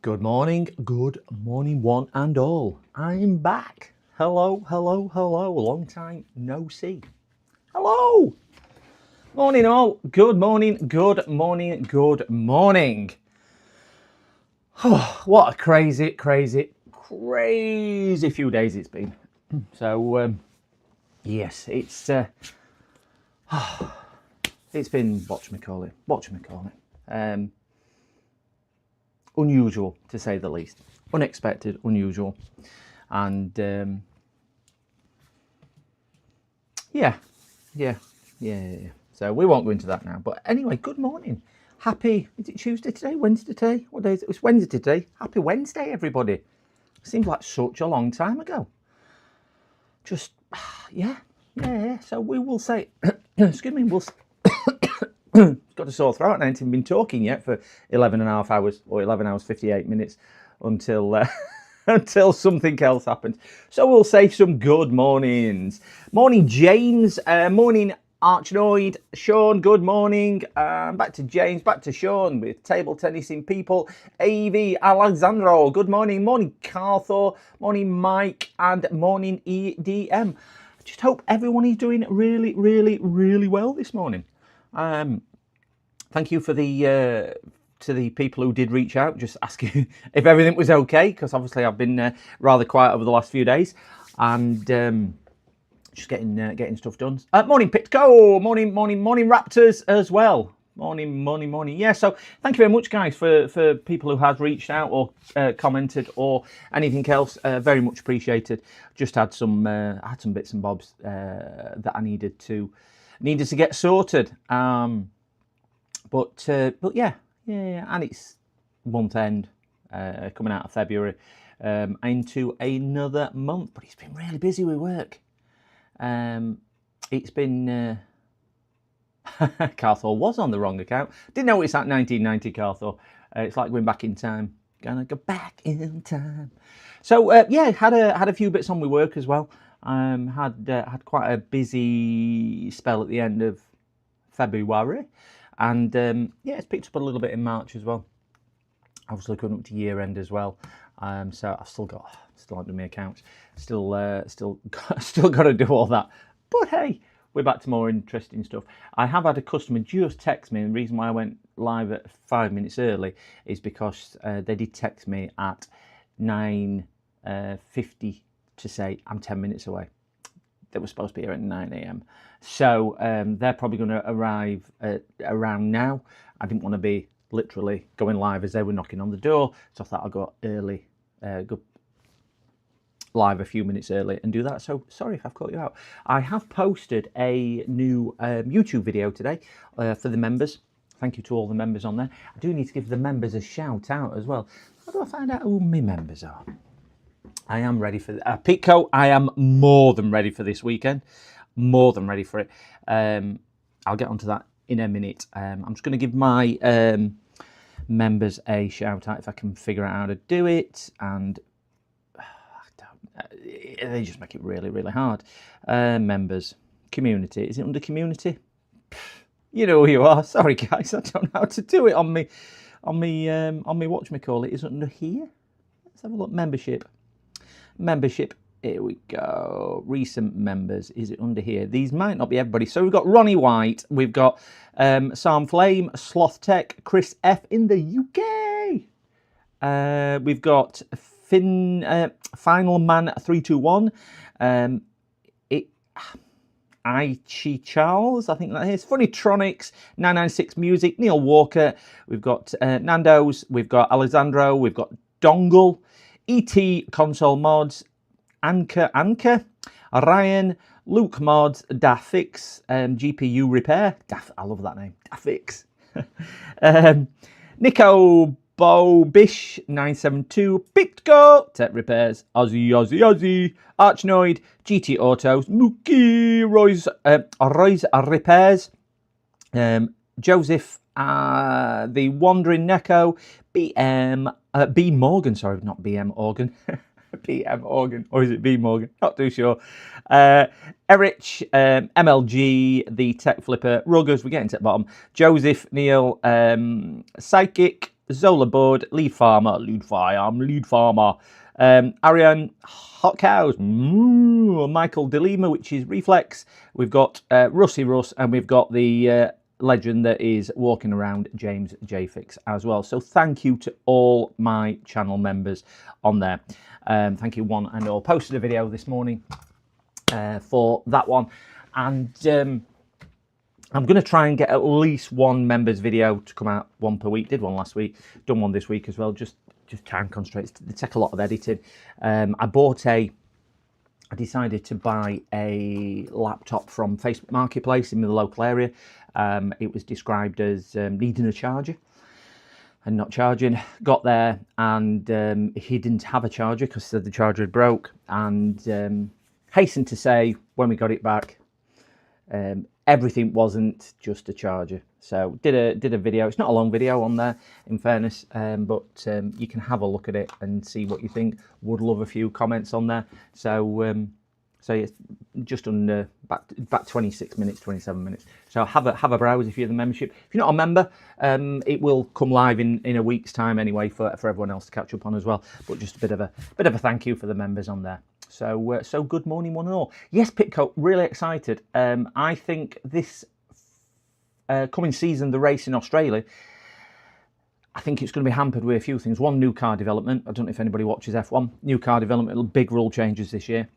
Good morning, one and all. I'm back. Hello. Long time no see. Hello. Morning all. Good morning. Oh, what a crazy few days it's been. So, yes, it's been, whatchamacallit. Unusual, to say the least. Unexpected, unusual. And, yeah. So we won't go into that now. But anyway, good morning. Happy, is it Tuesday today? Wednesday today? What day is it? It's Wednesday today. Happy Wednesday, everybody. Seems like such a long time ago. Just, yeah. So we will say, excuse me, got a sore throat and I haven't been talking yet for 11 and a half hours or 11 hours 58 minutes until until something else happens. So we'll say some good mornings. Morning James, morning Archnoid, Sean, good morning. Back to James, back to Sean with table tennising people. AV, Alexandro, good morning. Morning Carthor, morning Mike, and morning EDM. I just hope everyone is doing really well this morning. Thank you for the to the people who did reach out, just asking if everything was okay, because obviously I've been rather quiet over the last few days, and just getting stuff done. Morning Pitco, morning Raptors as well. Morning. Yeah, so thank you very much, guys, for people who have reached out or commented or anything else. Very much appreciated. Just had some bits and bobs that I needed to get sorted. But yeah, and it's month end, coming out of February, into another month. But it's been really busy with work. It's been. Carthor was on the wrong account. Didn't know it's at 1990, Carthor. It's like going back in time. Gonna go back in time. So yeah, had a few bits on with work as well. Had quite a busy spell at the end of February, and yeah, it's picked up a little bit in March as well. Obviously coming up to year end as well. So I've still not done my accounts. Still got to do all that. But hey, we're back to more interesting stuff. I have had a customer just text me, and the reason why I went live at 5 minutes early is because they did text me at 9:50 to say I'm 10 minutes away. They were supposed to be here at 9 a.m. So they're probably going to arrive around now. I didn't want to be literally going live as they were knocking on the door, so I thought I'll go early, go live a few minutes early and do that. So sorry if I've caught you out. I have posted a new YouTube video today for the members. Thank you to all the members on there. I do need to give the members a shout out as well. How do I find out who my members are? I am ready for Pitco. I am more than ready for this weekend. More than ready for it. I'll get onto that in a minute. I'm just going to give my members a shout out if I can figure out how to do it, and they just make it really hard. Members, community. Is it under community? You know who you are. Sorry guys, I don't know how to do it on me whatchamacallit. Is it under here? Let's have a look. Membership. Here we go. Recent members. Is it under here? These might not be everybody. So we've got Ronnie White. We've got Sam Flame, Sloth Tech, Chris F in the UK. We've got Final Man 321. Ichi Charles, I think that is. Funnytronics, 996 Music, Neil Walker. We've got Nando's. We've got Alessandro. We've got Dongle, ET Console Mods, Anchor, Ryan, Luke Mods, Dafix, GPU Repair. I love that name, Dafix. Nico Bish 972, Pitco, Tech Repairs, Aussie, Archnoid, GT Autos, Mookie, Roy's Repairs, Joseph, the Wandering Neko, B Morgan, sorry, not BM Organ. PM Organ, or is it B Morgan? Not too sure. Erich, MLG, the Tech Flipper, Ruggers, we're getting to the bottom. Joseph, Neil, Psychic, Zola Bud, Lead Farmer, Ariane, Hot Cows, Michael Delima, which is Reflex. We've got Rusty Russ, and we've got the legend that is walking around, James Jfix, as well. So thank you to all my channel members on there. Thank you one and all. Posted a video this morning for that one, and I'm going to try and get at least one members video to come out, one per week. Did one last week, done one this week as well. Just time constraints. They take a lot of editing. I decided to buy a laptop from Facebook Marketplace in the local area. It was described as needing a charger and not charging. Got there, and he didn't have a charger because the charger had broke. And hastened to say, when we got it back, everything wasn't just a charger. So did a video. It's not a long video on there, in fairness, but you can have a look at it and see what you think. Would love a few comments on there. So it's just under back 26 minutes, 27 minutes. So have a browse if you're the membership. If you're not a member, it will come live in a week's time anyway for everyone else to catch up on as well. But just a bit of a thank you for the members on there. So good morning, one and all. Yes, Pitcoat, really excited. I think this coming season, the race in Australia, I think it's going to be hampered with a few things. One, new car development. I don't know if anybody watches F1. New car development, big rule changes this year.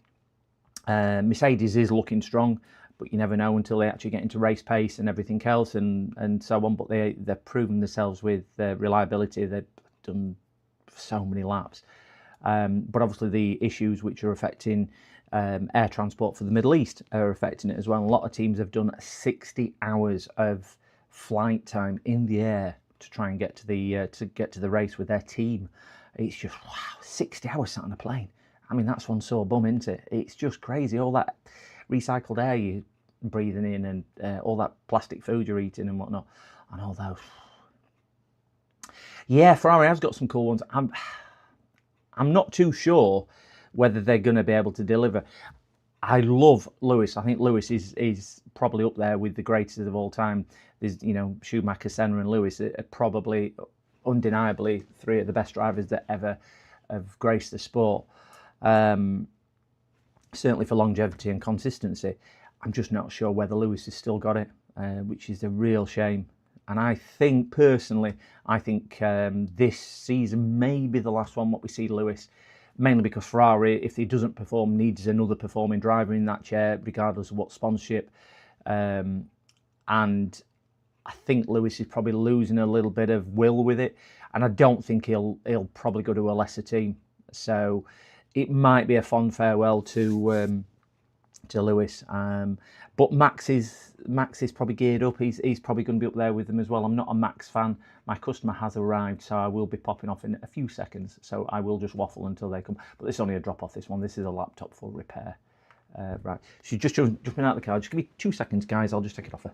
Mercedes is looking strong, but you never know until they actually get into race pace and everything else and so on. But they're proving themselves with reliability. They've done so many laps. But obviously the issues which are affecting air transport for the Middle East are affecting it as well. A lot of teams have done 60 hours of flight time in the air to try and get to the race with their team. It's just, wow, 60 hours sat on a plane. I mean, that's one sore bum, isn't it? It's just crazy. All that recycled air you're breathing in, and all that plastic food you're eating and whatnot, and all those. Yeah, Ferrari has got some cool ones. I'm not too sure whether they're going to be able to deliver. I love Lewis. I think Lewis is probably up there with the greatest of all time. There's, Schumacher, Senna and Lewis are probably, undeniably, three of the best drivers that ever have graced the sport. Certainly for longevity and consistency. I'm just not sure whether Lewis has still got it, which is a real shame. And I think, personally, this season may be the last one what we see Lewis, mainly because Ferrari, if he doesn't perform, needs another performing driver in that chair, regardless of what sponsorship. And I think Lewis is probably losing a little bit of will with it. And I don't think he'll probably go to a lesser team. So it might be a fond farewell to Lewis. But Max is probably geared up. He's probably going to be up there with them as well. I'm not a Max fan. My customer has arrived, so I will be popping off in a few seconds. So I will just waffle until they come. But this is only a drop off, this one. This is a laptop for repair. Right. She's just jumping out of the car. Just give me 2 seconds, guys. I'll just take it off her.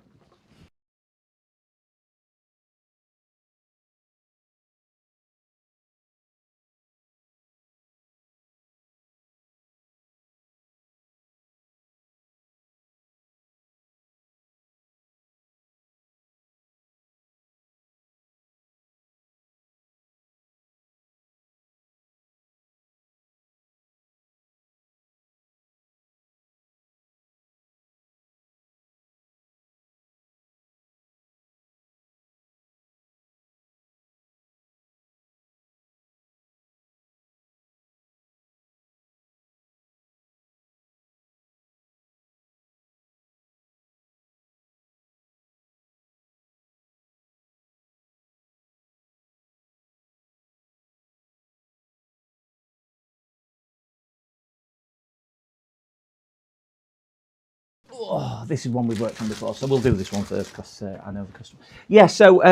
Oh, this is one we've worked on before, so we'll do this one first because I know the customer. Yeah, so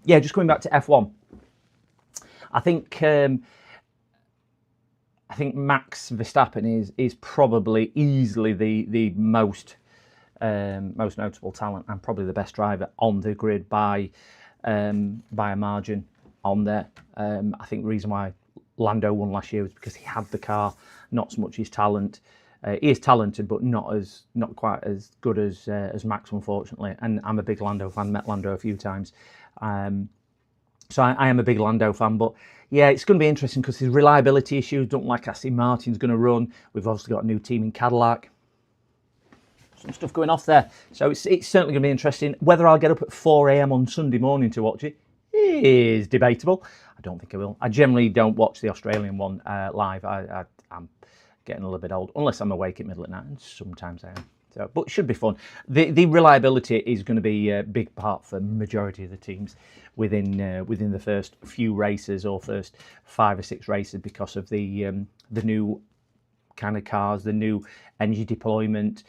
just coming back to F1, I think Max Verstappen is probably easily the most notable talent and probably the best driver on the grid by a margin on there. I think the reason why Lando won last year was because he had the car, not so much his talent. He is talented, but not quite as good as Max, unfortunately. And I'm a big Lando fan. Met Lando a few times. So I am a big Lando fan, but yeah, it's going to be interesting because there's reliability issues. Don't like Aston Martin's going to run. We've obviously got a new team in Cadillac. Some stuff going off there. So it's certainly going to be interesting. Whether I'll get up at 4 a.m. on Sunday morning to watch it is debatable. I don't think I will. I generally don't watch the Australian one live. I'm getting a little bit old, unless I'm awake at middle of the night, and sometimes I am. So, but it should be fun. The reliability is going to be a big part for the majority of the teams within the first few races or first 5 or 6 races because of the new kind of cars, the new energy deployment,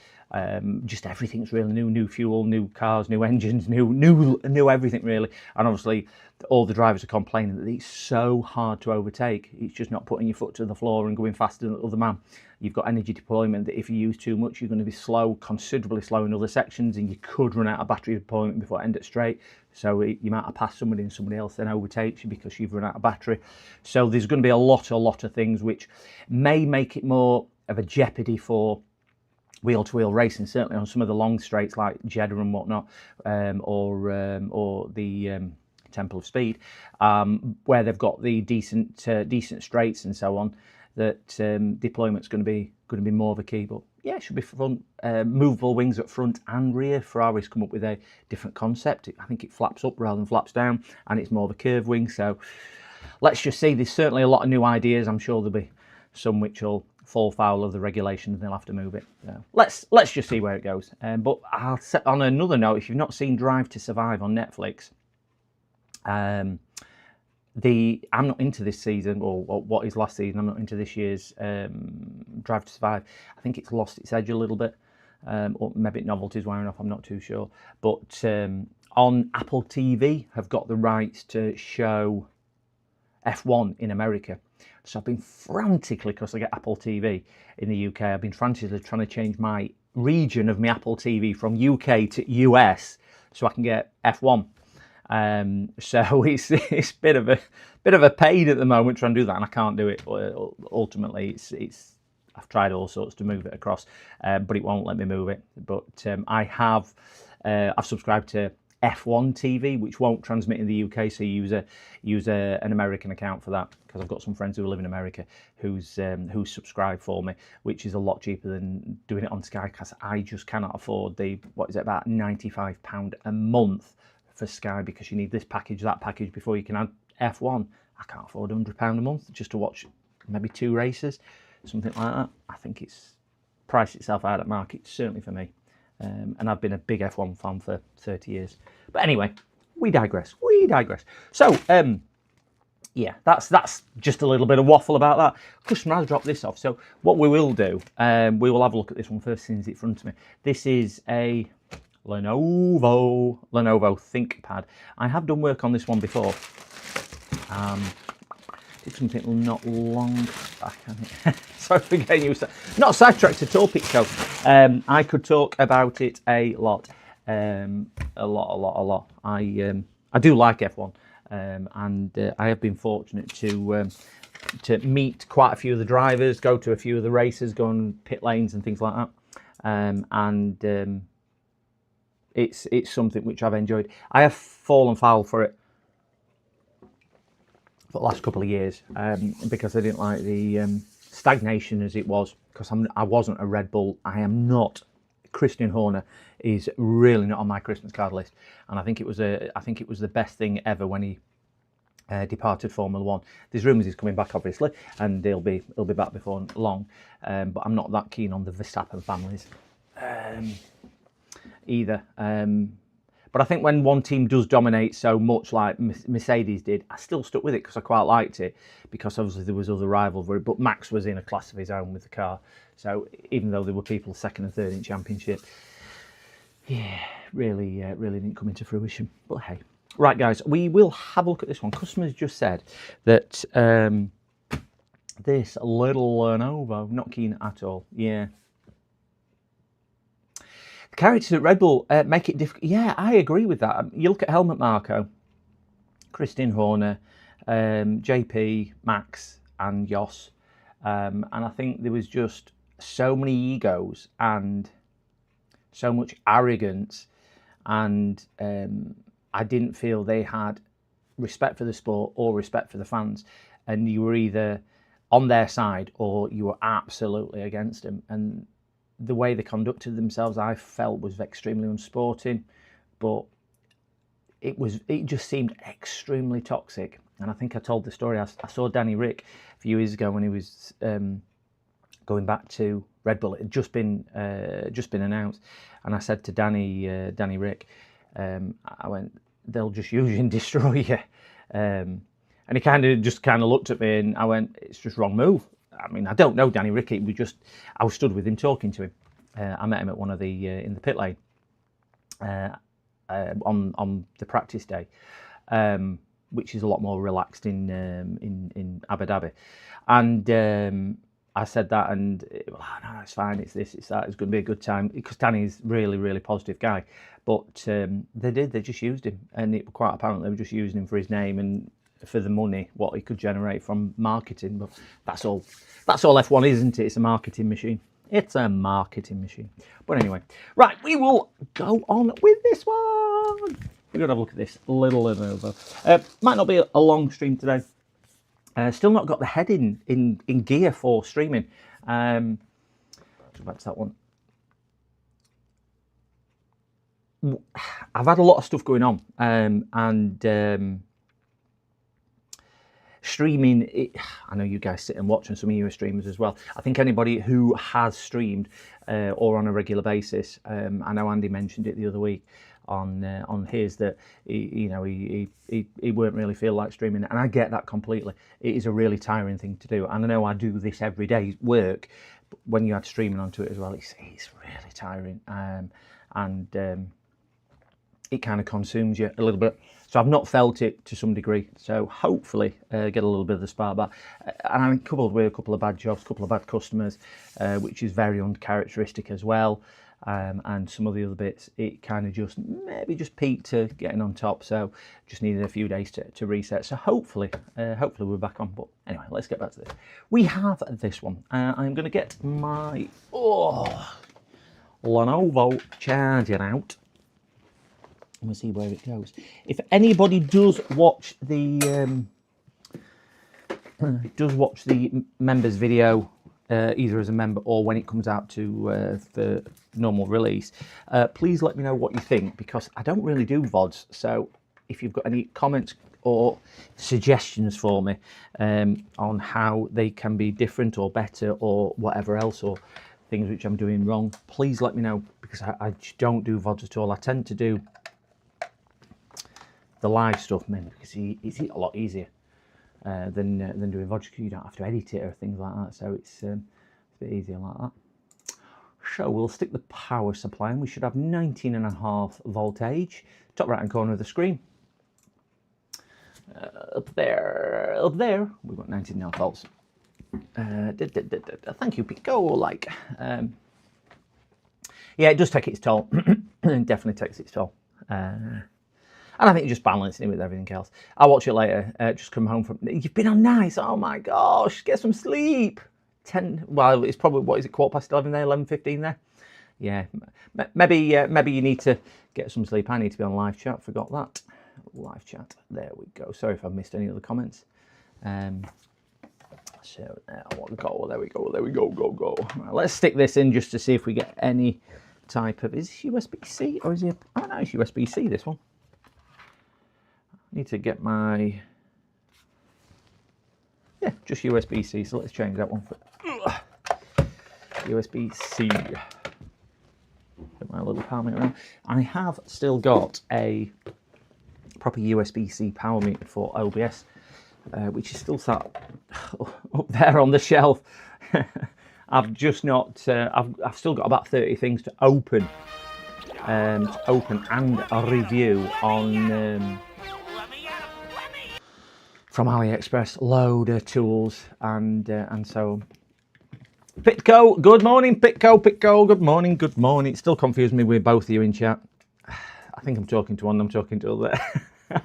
just everything's really new fuel, new cars, new engines, new everything really. And obviously all the drivers are complaining that it's so hard to overtake. It's just not putting your foot to the floor and going faster than the other man. You've got energy deployment that if you use too much, you're going to be slow, considerably slow in other sections, and you could run out of battery deployment before it ends it straight. So you might have passed somebody and somebody else then overtakes you because you've run out of battery. So there's going to be a lot of things which may make it more of a jeopardy for wheel-to-wheel racing, certainly on some of the long straights like Jeddah and whatnot, or the Temple of Speed, where they've got the decent straights and so on. That deployment's going to be more of a key. But yeah, it should be fun. Movable wings at front and rear. Ferrari's come up with a different concept. I think it flaps up rather than flaps down, and it's more of a curved wing. So let's just see. There's certainly a lot of new ideas. I'm sure there'll be some which will fall foul of the regulations and they'll have to move it. So let's just see where it goes. But I'll set on another note. If you've not seen Drive to Survive on Netflix, I'm not into this season, or what is last season. I'm not into this year's Drive to Survive. I think it's lost its edge a little bit, or maybe novelty's wearing off. I'm not too sure. But on Apple TV, have got the rights to show F1 in America. So I've been frantically, because I get Apple TV in the UK, I've been frantically trying to change my region of my Apple TV from UK to US so I can get F1. So it's a bit of a pain at the moment trying to do that, and I can't do it. Ultimately, I've tried all sorts to move it across, but it won't let me move it. But I've subscribed to F1 TV, which won't transmit in the UK, so you use an American account for that, because I've got some friends who live in America who's subscribed for me, which is a lot cheaper than doing it on Sky, because I just cannot afford about £95 a month for Sky, because you need this package, that package before you can add F1. I can't afford £100 a month just to watch maybe 2 races, something like that. I think it's priced itself out at market, certainly for me. And I've been a big F1 fan for 30 years. But anyway, we digress. So, yeah, that's just a little bit of waffle about that. Customer has dropped this off. So what we will do, we will have a look at this one first since it's in front of me. This is a Lenovo ThinkPad. I have done work on this one before. Did something not long back. Sorry for getting used to that. Not sidetracked at all, Pico. I could talk about it a lot. A lot. I do like F1, and I have been fortunate to meet quite a few of the drivers, go to a few of the races, go on pit lanes and things like that. It's something which I've enjoyed. I have fallen foul for it for the last couple of years, because I didn't like the stagnation as it was, because I wasn't a Red Bull. I am not. Christian Horner is really not on my Christmas card list, and I think it was the best thing ever when he departed Formula One. There's rumours he's coming back, obviously, and he'll be back before long. But I'm not that keen on the Verstappen families either. But I think when one team does dominate so much like Mercedes did, I still stuck with it because I quite liked it, because obviously there was other rivalry, but Max was in a class of his own with the car. So even though there were people second and third in championship, yeah, really didn't come into fruition. But hey. Right, guys, we will have a look at this one. Customers just said that this little Lenovo, not keen at all. Yeah. The characters at Red Bull make it difficult. Yeah, I agree with that. You look at Helmut Marko, Christian Horner, JP, Max, and Jos, and I think there was just so many egos and so much arrogance, and I didn't feel they had respect for the sport or respect for the fans, and you were either on their side or you were absolutely against them. And the way they conducted themselves, I felt, was extremely unsporting, but it just seemed extremely toxic. And I think I told the story. I saw Danny Rick a few years ago when he was going back to Red Bull. It had just been announced, and I said to Danny Rick, I went, they'll just use you and destroy you. And he kind of looked at me, and I went, it's just wrong move. I mean, I don't know Danny Rick. I was stood with him talking to him. I met him at one of the in the pit lane on the practice day, which is a lot more relaxed in Abu Dhabi. And I said that, and no, it's fine. It's this, it's that. It's going to be a good time, because Danny's really, really positive guy. But they just used him, and it quite apparently they were just using him for his name and for the money, what he could generate from marketing. But that's all F1 is, isn't it? It's a marketing machine. It's a marketing machine. But anyway, right, we will go on with this one. We're going to have a look at this little Lenovo. Might not be a long stream today. Still not got the head in gear for streaming. Go back to that one. I've had a lot of stuff going on, and streaming, I know you guys sit and watch, and some of you are streamers as well. I think anybody who has streamed or on a regular basis, I know Andy mentioned it the other week on his, that he won't really feel like streaming, and I get that completely. It is a really tiring thing to do, and I know I do this every day work, but when you add streaming onto it as well, it's really tiring, and it kind of consumes you a little bit. So I've not felt it to some degree. So hopefully get a little bit of the spark back. And I'm coupled with a couple of bad jobs, a couple of bad customers, which is very uncharacteristic as well. And some of the other bits, it kind of maybe just peaked to getting on top. So just needed a few days to reset. So hopefully we're back on. But anyway, let's get back to this. We have this one. I'm going to get my Lenovo charger out. We'll see where it goes. If anybody does watch the members video, either as a member or when it comes out to the normal release, please let me know what you think, because I don't really do VODs. So if you've got any comments or suggestions for me on how they can be different or better or whatever else, or things which I'm doing wrong, please let me know, because I just don't do VODs at all. I tend to do the live stuff, mainly because it's a lot easier than doing VOD. You don't have to edit it or things like that, so it's a bit easier like that. So we'll stick the power supply in. We should have 19.5 voltage, top right hand corner of the screen. Up there, we've got 19.5 volts. Thank you, Pico. Yeah, it does take its toll. It definitely takes its toll. And I think just balancing it with everything else. I'll watch it later. Just come home from... You've been on nights. Oh my gosh. Get some sleep. 10... Well, it's probably... What is it? 11:15 there? 11:15 there? Yeah. Maybe you need to get some sleep. I need to be on live chat. Forgot that. Live chat. There we go. Sorry if I've missed any other comments. So there we go. Go. Right, let's stick this in just to see if we get any type of... Is this USB-C or is it... Oh no, it's USB-C, this one. Need to get my, just USB-C, so let's change that one for USB-C. Get my little power meter around. I have still got a proper USB-C power meter for OBS, which is still sat up there on the shelf. I've just not, I've still got about 30 things to open and a review on... from AliExpress, load of tools and so on. Pitco, good morning, Pitco, good morning. It still confused me with both of you in chat. I think I'm talking to one, I'm talking to the other.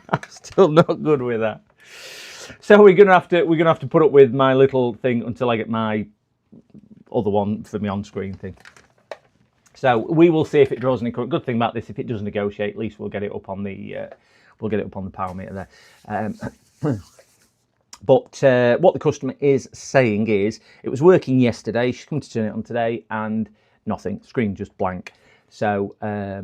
I'm still not good with that. So we're gonna have to put up with my little thing until I get my other one for my on-screen thing. So we will see if it draws any current. Good thing about this, if it does negotiate, at least we'll get it up on the power meter there. But what the customer is saying is it was working yesterday. She's come to turn it on today and nothing. Screen just blank. So yeah,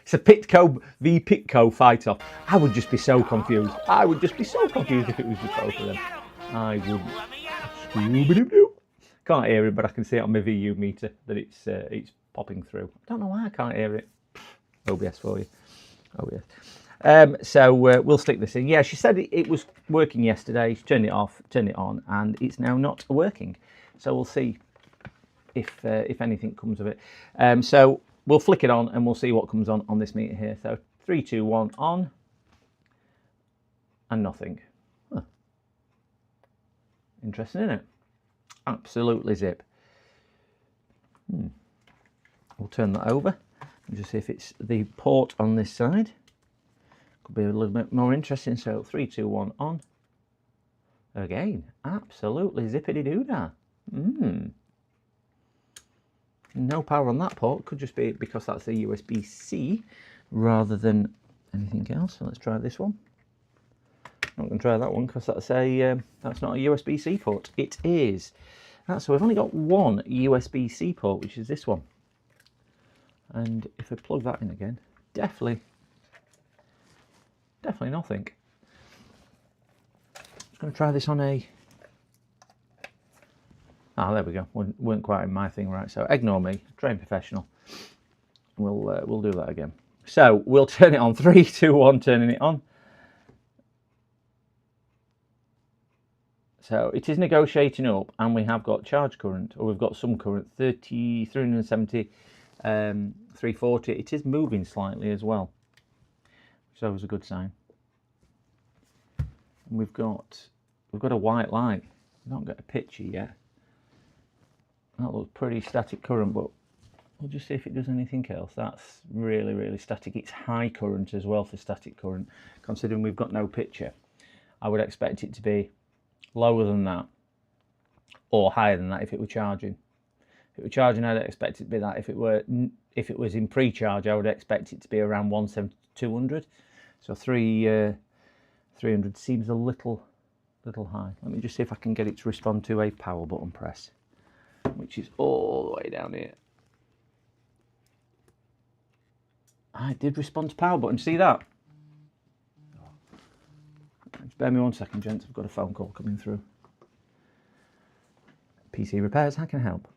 it's a Pitco v Pitco fight off. I would just be so confused. I would just be so confused if it was just both of them. I wouldn't. Can't hear it, but I can see it on my VU meter that it's popping through. I don't know why I can't hear it. OBS for you. OBS. So we'll stick this in. Yeah, she said it was working yesterday. She turned it off, turned it on, and it's now not working. So we'll see if anything comes of it. So we'll flick it on and we'll see what comes on this meter here. So 3, 2, 1 on, and nothing. Huh. Interesting, isn't it? Absolutely zip. We'll turn that over and just see if it's the port on this side. Could be a little bit more interesting. So 3, 2, 1 on. Again, absolutely zippity-doo-dah. No power on that port. Could just be because that's a USB-C rather than anything else. So let's try this one. Not going to try that one because that's not a USB-C port. It is. So we've only got one USB-C port, which is this one. And if I plug that in again, definitely nothing. Just going to try this on a. There we go. Weren't quite in my thing right. So ignore me. Trained professional. We'll do that again. So we'll turn it on. 3, 2, 1. Turning it on. So it is negotiating up, and we have got charge current, or we've got some current, 370, 340. It is moving slightly as well, so it was a good sign. And we've got a white light. We don't get a picture yet. That looks pretty static current, but we'll just see if it does anything else. That's really, really static. It's high current as well for static current, considering we've got no picture. I would expect it to be lower than that or higher than that if it were charging. If it were charging, I'd expect it to be that. If it was in pre-charge, I would expect it to be around 170 to 200. So 300 seems a little high. Let me just see if I can get it to respond to a power button press, which is all the way down here. I did respond to power button. See that? Just bear me 1 second, gents. I've got a phone call coming through. PC repairs, how can I help?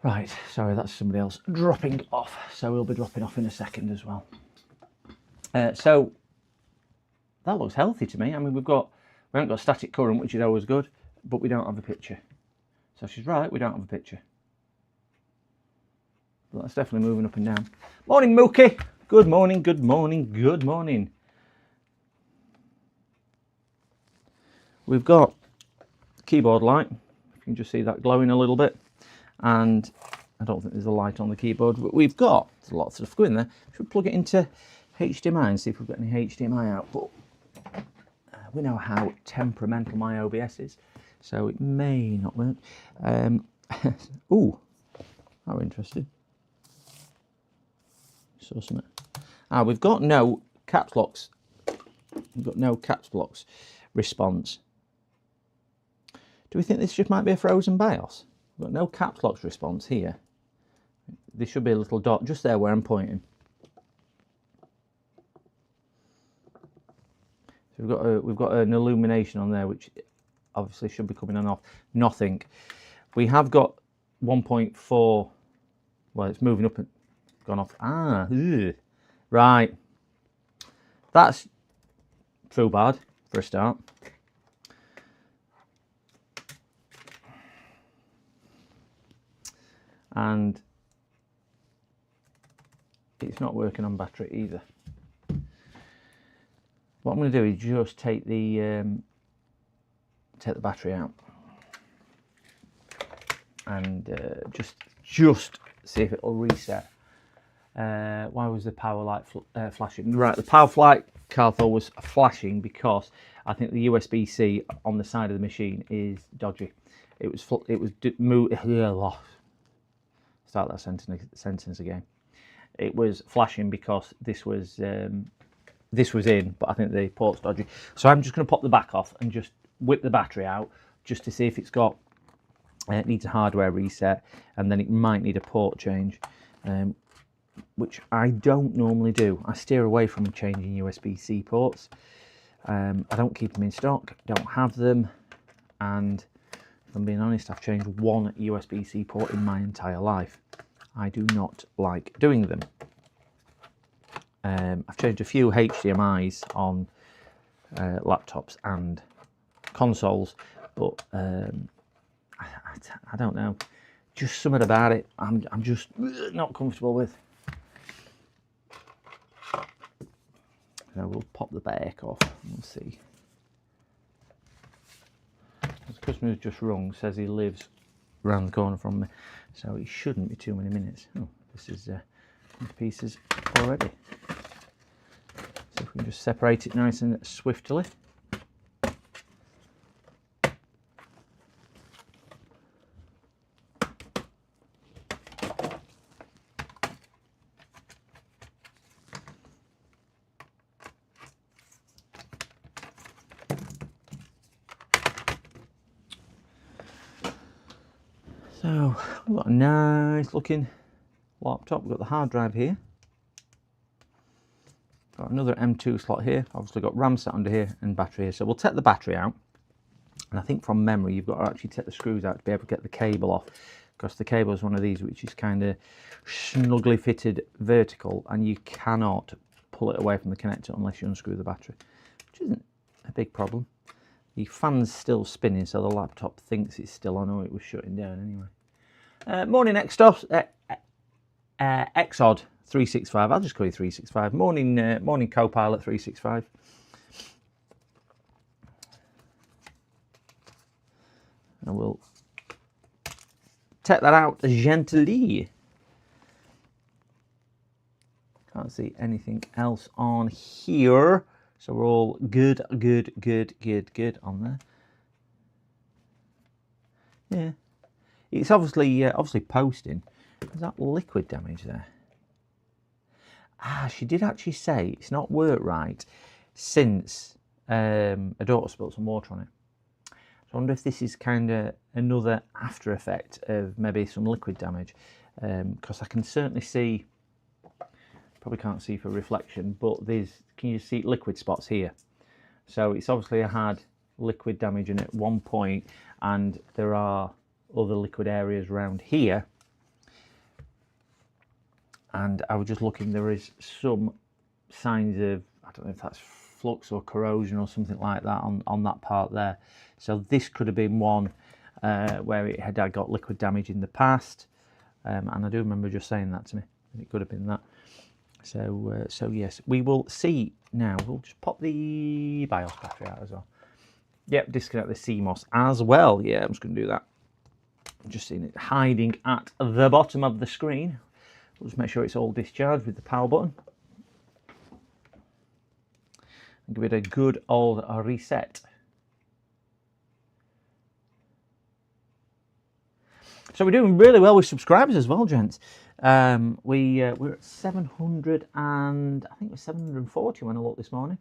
Right, sorry, that's somebody else dropping off. So we'll be dropping off in a second as well. So that looks healthy to me. I mean, we haven't got static current, which is always good, but we don't have a picture. So she's right, we don't have a picture. But that's definitely moving up and down. Morning, Mookie. Good morning, good morning, good morning. We've got keyboard light. You can just see that glowing a little bit. And I don't think there's a light on the keyboard, but there's a lot of stuff going there. Should we plug it into HDMI and see if we've got any HDMI output? We know how temperamental my OBS is, so it may not work. Ooh, how interesting. Saw something. We've got no caps locks. We've got no caps locks response. Do we think this just might be a frozen BIOS? We've got no caps lock response here. There should be a little dot just there where I'm pointing. So we've got an illumination on there, which obviously should be coming on off. Nothing. We have got 1.4. Well, it's moving up and gone off. Right. That's too bad for a start. And it's not working on battery either. What I'm going to do is just take the battery out and just see if it'll reset. Why was the power light flashing? Right, the power light, Carthol, was flashing because I think the USB-C on the side of the machine is dodgy. Start that sentence again. It was flashing because this was in, but I think the port's dodgy. So I'm just going to pop the back off and just whip the battery out just to see if it's got. It needs a hardware reset, and then it might need a port change, which I don't normally do. I steer away from changing USB-C ports. I don't keep them in stock, don't have them, and if I'm being honest, I've changed one USB-C port in my entire life. I do not like doing them. I've changed a few HDMIs on laptops and consoles, but I don't know. Just something about it I'm just not comfortable with. So we'll pop the back off and we'll see. The customer's just rung, says he lives around the corner from me, so it shouldn't be too many minutes. Oh, this is into pieces already. So if we can just separate it nice and swiftly. So we've got a nice looking laptop. We've got the hard drive here. Got another M2 slot here. Obviously got RAM sat under here and battery here. So we'll take the battery out. And I think from memory you've got to actually take the screws out to be able to get the cable off. Because the cable is one of these which is kind of snugly fitted vertical, and you cannot pull it away from the connector unless you unscrew the battery, which isn't a big problem. The fan's still spinning, so the laptop thinks it's still on, or it was shutting down anyway. Morning Exod 365. I'll just call you 365. Morning, morning Copilot 365. And we'll take that out gently. Can't see anything else on here. So we're all good on there. Yeah, it's obviously posting. Is that liquid damage there? She did actually say it's not worked right since a daughter spilled some water on it. So I wonder if this is kind of another after effect of maybe some liquid damage, because I can certainly see. Probably can't see for reflection, but can you see liquid spots here? So it's obviously had liquid damage in it at one point, and there are other liquid areas around here. And I was just looking, there is some signs of, I don't know if that's flux or corrosion or something like that on that part there. So this could have been one where it had got liquid damage in the past, and I do remember just saying that to me. It could have been that. So yes, we will see now. We'll just pop the BIOS battery out as well. Yep, disconnect the CMOS as well. Yeah, I'm just going to do that. Just seeing it hiding at the bottom of the screen. We'll just make sure it's all discharged with the power button. And give it a good old reset. So we're doing really well with subscribers as well, gents. We're at 700 and I think it was 740 when I looked this morning.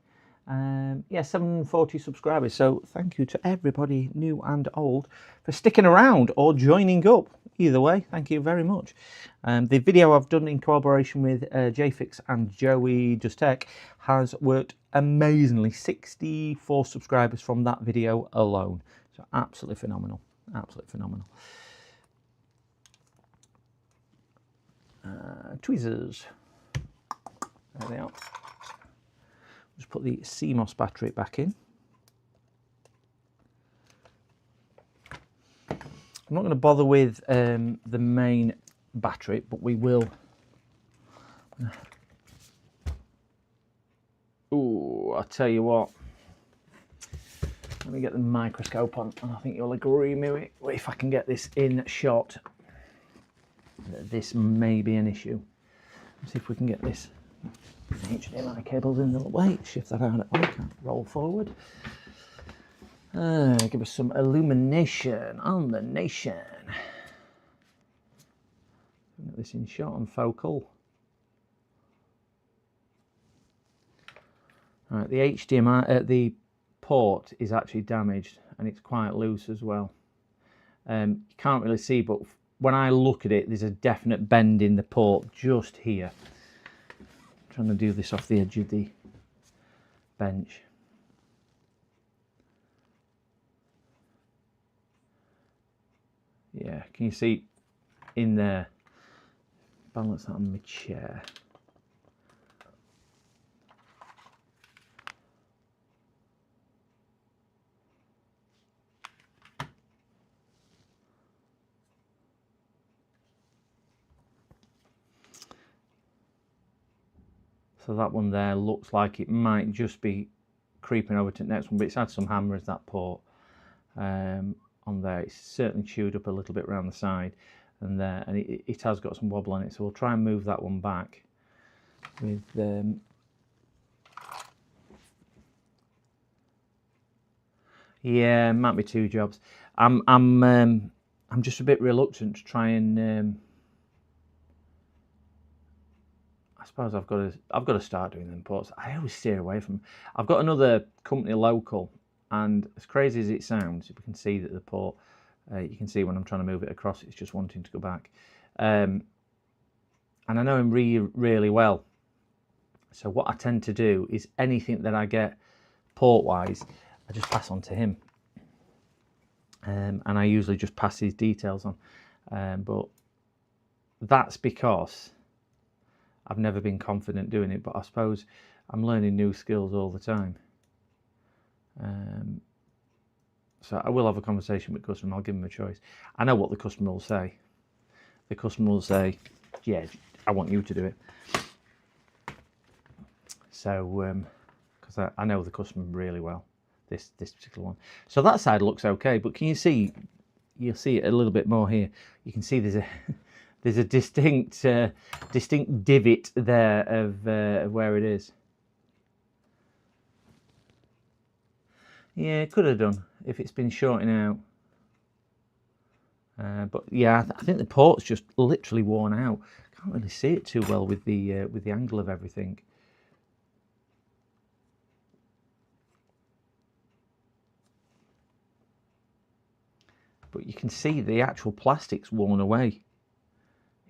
Yeah, 740 subscribers. So thank you to everybody, new and old, for sticking around or joining up. Either way, thank you very much. The video I've done in collaboration with JFix and Joey Just Tech has worked amazingly. 64 subscribers from that video alone. So absolutely phenomenal. Absolutely phenomenal. Tweezers. There they are. Just put the CMOS battery back in. I'm not going to bother with the main battery, but we will. Ooh, I'll tell you what. Let me get the microscope on, and I think you'll agree with me if I can get this in shot. This may be an issue. Let's see if we can get this HDMI cables in the way. Shift that out. Oh, can't roll forward. Give us some illumination on the nation. Get this in shot and focal. All right, the HDMI, the port is actually damaged, and it's quite loose as well. You can't really see, but when I look at it, there's a definite bend in the port just here. I'm trying to do this off the edge of the bench. Yeah, can you see in there? Balance that on my chair. So that one there looks like it might just be creeping over to the next one, but it's had some hammers, that port on there. It's certainly chewed up a little bit around the side and there, and it has got some wobble on it. So we'll try and move that one back with yeah, might be two jobs. I'm just a bit reluctant to try and I suppose I've got to start doing them ports. I always steer away from. I've got another company local, and as crazy as it sounds, you can see that the port. You can see when I'm trying to move it across, it's just wanting to go back. And I know him really well. So what I tend to do is anything that I get port-wise, I just pass on to him. And I usually just pass his details on. But that's because I've never been confident doing it, but I suppose I'm learning new skills all the time. So I will have a conversation with the customer. I'll give them a choice. I know what the customer will say. The customer will say, yeah, I want you to do it. So, because I know the customer really well, this particular one. So that side looks okay, but can you see, you'll see it a little bit more here. You can see there's a there's a distinct divot there of where it is. Yeah, it could have done if it's been shorting out. But yeah, I think the port's just literally worn out. Can't really see it too well with the angle of everything. But you can see the actual plastic's worn away.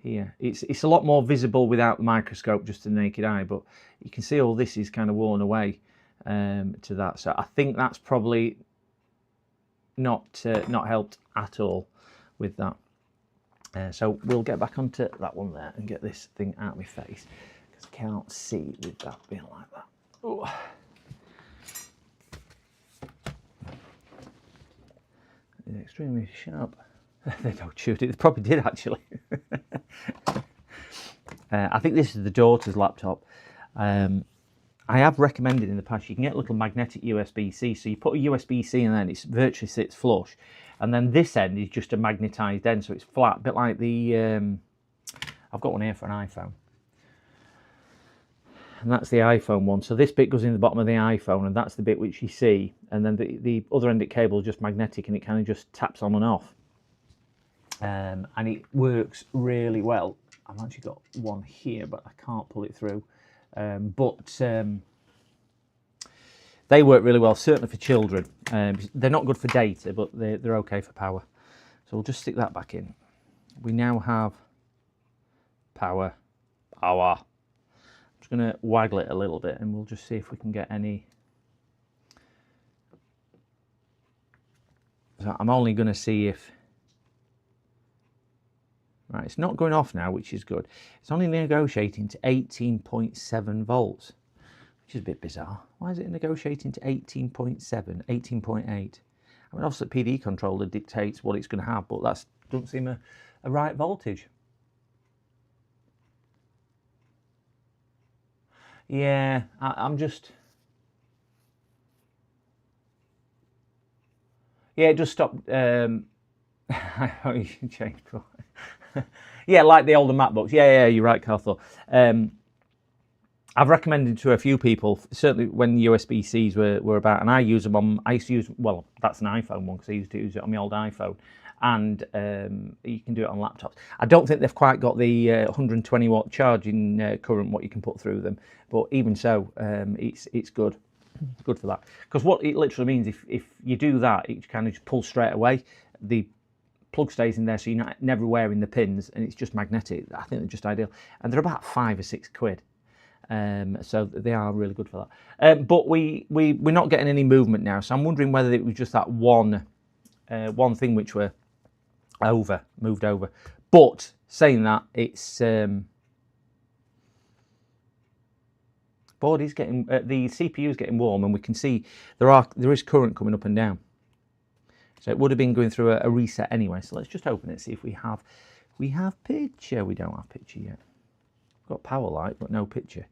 Here, it's a lot more visible without the microscope, just the naked eye, but you can see all this is kind of worn away to that. So I think that's probably not helped at all with that. So we'll get back onto that one there and get this thing out of my face because I can't see with that being like that. Ooh. It's extremely sharp. They don't shoot it. They probably did actually. I think this is the daughter's laptop. I have recommended in the past you can get a little magnetic USB-C. So you put a USB-C in there and it virtually sits flush. And then this end is just a magnetised end, so it's flat, a bit like the... I've got one here for an iPhone. And that's the iPhone one. So this bit goes in the bottom of the iPhone, and that's the bit which you see. And then the other end of the cable is just magnetic, and it kind of just taps on and off. And it works really well. I've actually got one here, but I can't pull it through. They work really well, certainly for children. They're not good for data, but they're okay for power. So we'll just stick that back in. We now have power. I'm just going to waggle it a little bit and we'll just see if we can get any. So I'm only going to see if. Right, it's not going off now, which is good. It's only negotiating to 18.7 volts, which is a bit bizarre. Why is it negotiating to 18.7, 18.8? I mean, obviously the PD controller dictates what it's going to have, but that doesn't seem a right voltage. Yeah, I'm just... Yeah, it just stopped... I know you can change... Yeah, like the older MacBooks. Yeah, you're right, Carthor. I've recommended to a few people, certainly when USB-Cs were about, and I use them on, I used to use, well, that's an iPhone one, because I used to use it on my old iPhone, and you can do it on laptops. I don't think they've quite got the 120 watt charging current, what you can put through them, but even so, it's good. Good for that. Because what it literally means, if you do that, it kind of just pulls straight away. The plug stays in there, so you're never wearing the pins, and it's just magnetic. I think they're just ideal, and they're about £5 or £6. So they are really good for that. But we're not getting any movement now, so I'm wondering whether it was just that one thing which were moved over. But saying that, it's board is getting the CPU is getting warm, and we can see there is current coming up and down. So it would have been going through a reset anyway. So let's just open it, see if we have picture. We don't have picture yet. Got power light, but no picture.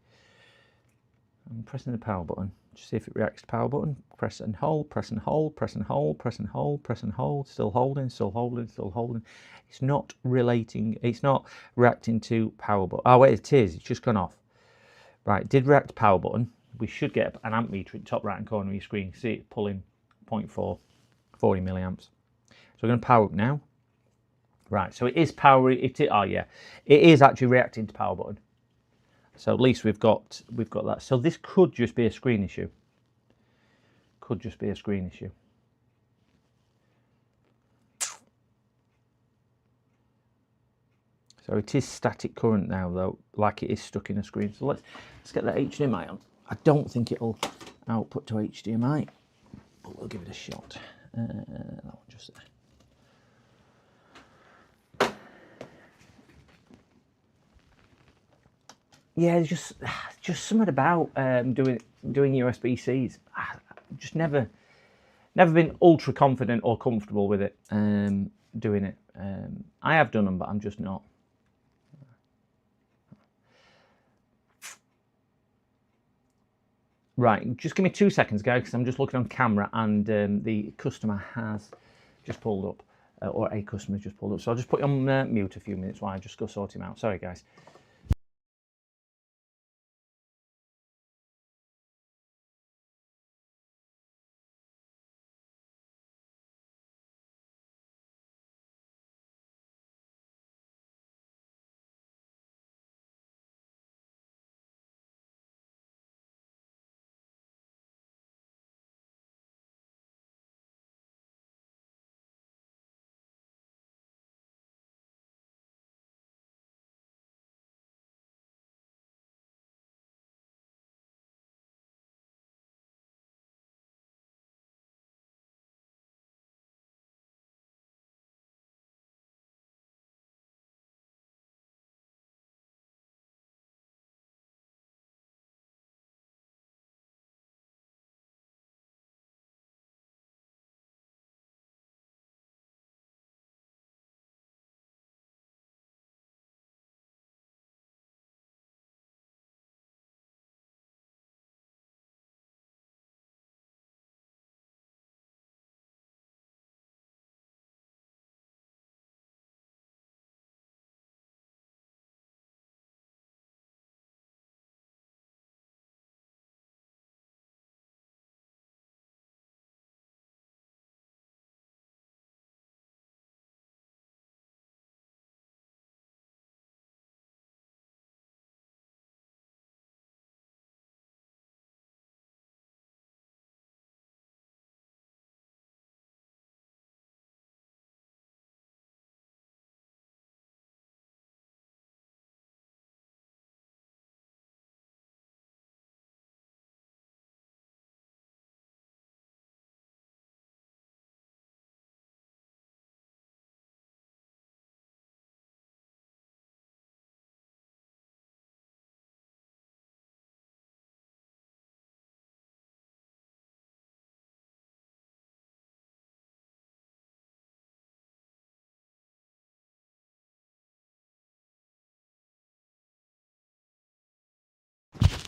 I'm pressing the power button. Just see if it reacts to power button. Press and hold, press and hold, press and hold, press and hold, press and hold. Still holding, still holding, still holding. It's not relating. It's not reacting to power button. Oh wait, it is. It's just gone off. Right, did react to power button. We should get an amp meter in the top right hand corner of your screen. See it pulling 0.4, 40 milliamps. So we're going to power up now. Right, so it is power. Oh yeah, it is actually reacting to power button. So at least we've got that. So this could just be a screen issue. Could just be a screen issue. So it is static current now, though, like it is stuck in a screen. So let's get that HDMI on. I don't think it'll output to HDMI, but we'll give it a shot. That one just there. Yeah, just something about doing USB-Cs. Just never been ultra confident or comfortable with it. Doing it. I have done them, but I'm just not. Right, just give me 2 seconds, guys, because I'm just looking on camera, and the customer has just pulled up, or a customer has just pulled up. So I'll just put you on mute a few minutes while I just go sort him out. Sorry, guys.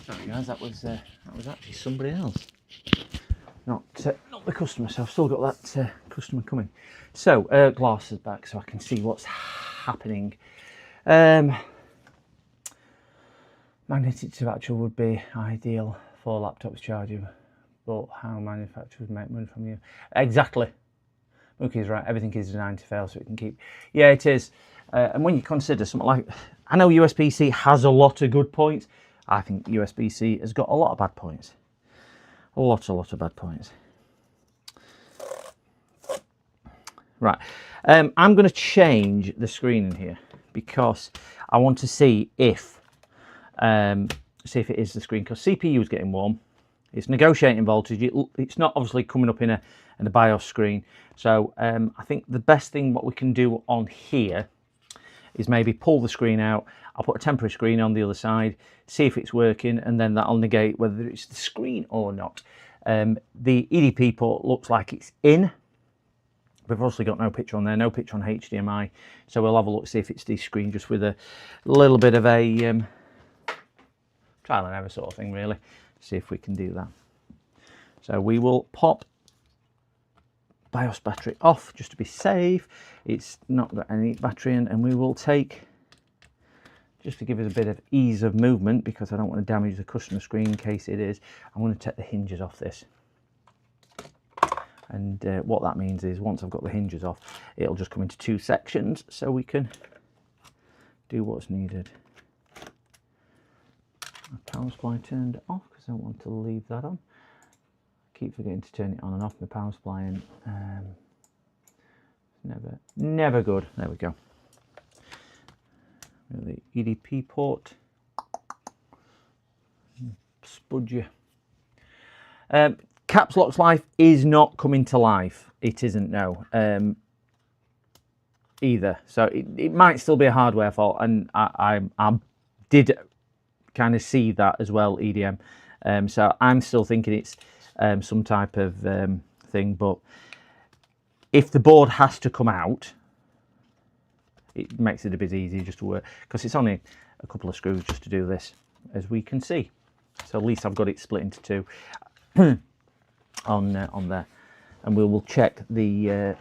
Sorry guys, that was actually somebody else, not the customer. So I've still got that customer coming. So glasses back so I can see what's happening. Magnetic to would be ideal for laptops charging, but how manufacturers make money from you? Exactly. Mookie's right. Everything is designed to fail so it can keep. Yeah, it is. And when you consider something like, I know USB-C has a lot of good points. I think USB-C has got a lot of bad points. A lot of bad points. Right. I'm going to change the screen in here because I want to see if it is the screen, because CPU is getting warm. It's negotiating voltage. It's not obviously coming up in a BIOS screen. So I think the best thing what we can do on here is maybe pull the screen out. I'll put a temporary screen on the other side, see if it's working, and then that'll negate whether it's the screen or not. The EDP port looks like it's in. We've obviously got no picture on there, no picture on HDMI. So we'll have a look, see if it's the screen, just with a little bit of a trial and error sort of thing, really. See if we can do that. So we will pop BIOS battery off just to be safe. It's not got any battery in, and we will take, just to give us a bit of ease of movement, because I don't want to damage the customer screen in case it is, I'm going to take the hinges off this. And what that means is once I've got the hinges off, it'll just come into two sections so we can do what's needed. My power supply turned off because I don't want to leave that on. I keep forgetting to turn it on and off my power supply, and never good. There we go. The EDP port. Spud you. Caps Lock's life is not coming to life. It isn't, no. Either. So it might still be a hardware fault, and I did kind of see that as well, EDM. So I'm still thinking it's some type of thing, but if the board has to come out, it makes it a bit easier just to work, because it's only a couple of screws just to do this, as we can see. So at least I've got it split into two on there, and we'll check the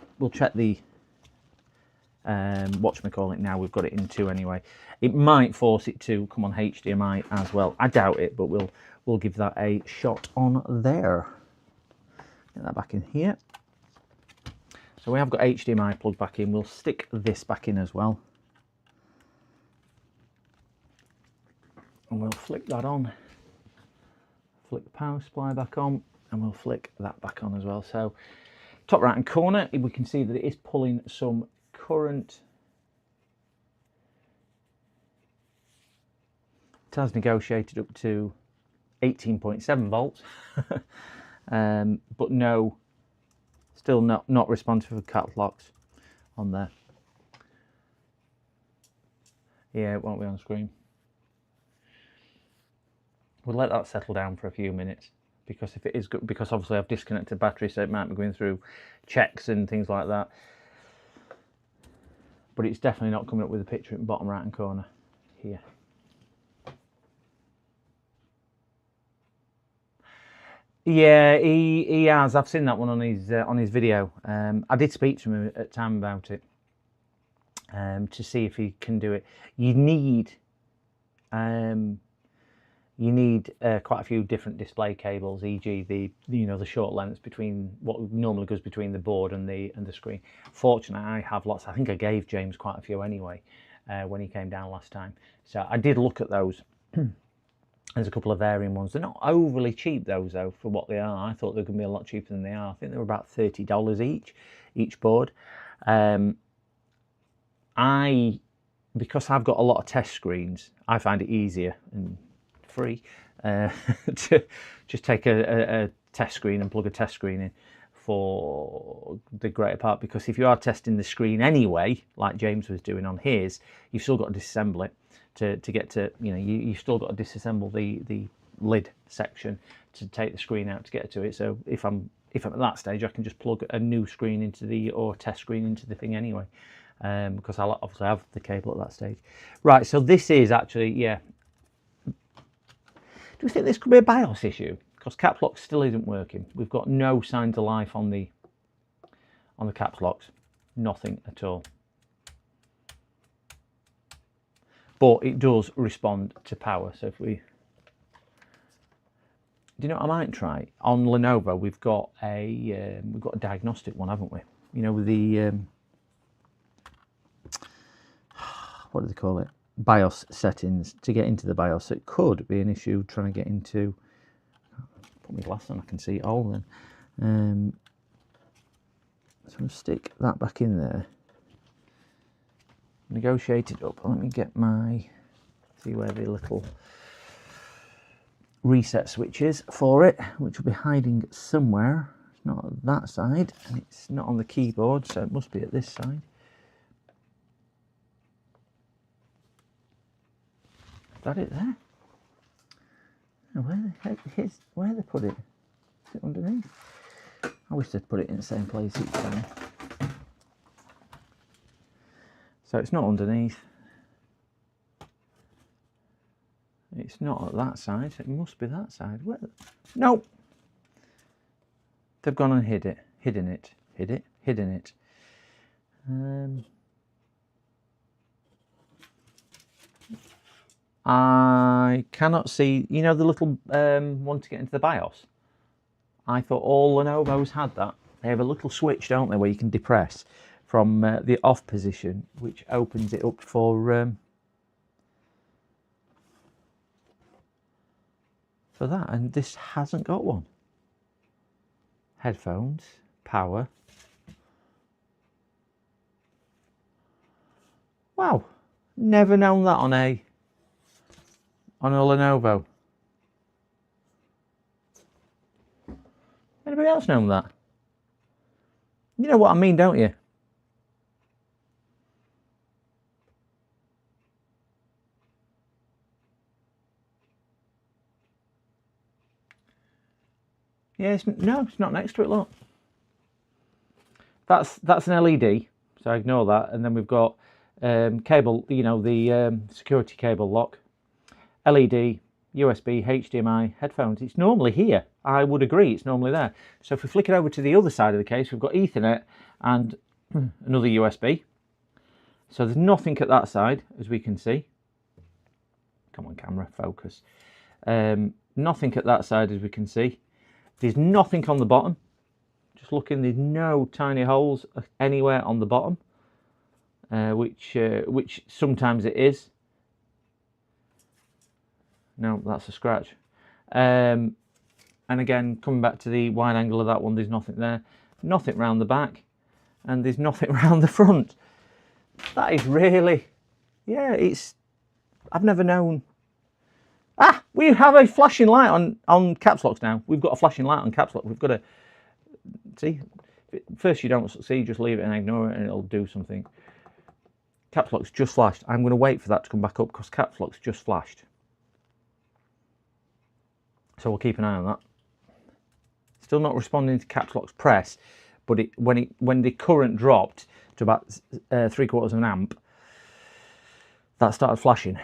whatchamacallit now. We've got it in two anyway. It might force it to come on HDMI as well. I doubt it, but we'll give that a shot on there. Get that back in here. So we have got HDMI plugged back in. We'll stick this back in as well, and we'll flick that on. Flick the power supply back on, and we'll flick that back on as well. So top right hand corner, we can see that it is pulling some current. It has negotiated up to 18.7 volts, but no, still not responsive for caps locks on there. Yeah, it won't be on screen. We'll let that settle down for a few minutes, because if it is good, because obviously I've disconnected battery, so it might be going through checks and things like that. But it's definitely not coming up with a picture in the bottom right hand corner here. Yeah, he has. I've seen that one on his video. I did speak to him at time about it, to see if he can do it. You need quite a few different display cables, e.g. the short lengths between what normally goes between the board and the screen. Fortunately, I have lots. I think I gave James quite a few anyway when he came down last time. So I did look at those. There's a couple of varying ones. They're not overly cheap, those, though, for what they are. I thought they were going to be a lot cheaper than they are. I think they were about $30 each board. Because I've got a lot of test screens, I find it easier and free to just take a test screen and plug a test screen in for the greater part, because if you are testing the screen anyway, like James was doing on his, you've still got to disassemble it to get to, you've still got to disassemble the lid section to take the screen out to get to it. So if I'm at that stage, I can just plug a new screen or test screen into the thing anyway, because I'll obviously have the cable at that stage. Right, so this is actually, yeah, Do we think this could be a BIOS issue? Because caps lock still isn't working. We've got no signs of life on the caps locks. Nothing at all. But it does respond to power. So if we... Do you know what I might try? On Lenovo, we've got a diagnostic one, haven't we? You know, with the what do they call it? BIOS settings to get into the BIOS. It could be an issue trying to get into. Put my glass on, I can see it all then. So I'll stick that back in there. Negotiate it up. Let me get my, see where the little reset switch is for it, which will be hiding somewhere. It's not on that side, and it's not on the keyboard, so it must be at this side. Is that it there? Oh, where they put it? Is it underneath? I wish they'd put it in the same place each time. So it's not underneath. It's not at that side. It must be that side. Where? Nope. They've gone and hidden it. I cannot see. You know the little one to get into the BIOS. I thought all Lenovo's had that. They have a little switch, don't they, where you can depress from the off position, which opens it up for that. And this hasn't got one. Headphones, power. Wow, never known that on a Lenovo. Anybody else known that? You know what I mean, don't you? Yeah, no, it's not next to it. Look, that's an LED, so ignore that. And then we've got cable, you know, the security cable lock, LED, USB, HDMI, headphones. It's normally here. I would agree, it's normally there. So if we flick it over to the other side of the case, we've got Ethernet and another USB. So there's nothing at that side, as we can see. Come on, camera, focus. Nothing at that side, as we can see. There's nothing on the bottom. Just looking, there's no tiny holes anywhere on the bottom, which sometimes it is. No, that's a scratch. And again, coming back to the wide angle of that one, there's nothing there. Nothing round the back, and there's nothing round the front. That is really, yeah, it's, I've never known. Ah, we have a flashing light on caps locks now. We've got a flashing light on caps lock. We've got to, see, first you don't see, just leave it and ignore it and it'll do something. Caps lock's just flashed. I'm going to wait for that to come back up because caps lock's just flashed. So we'll keep an eye on that. Still not responding to caps lock's press, but when the current dropped to about 3/4 of an amp, that started flashing.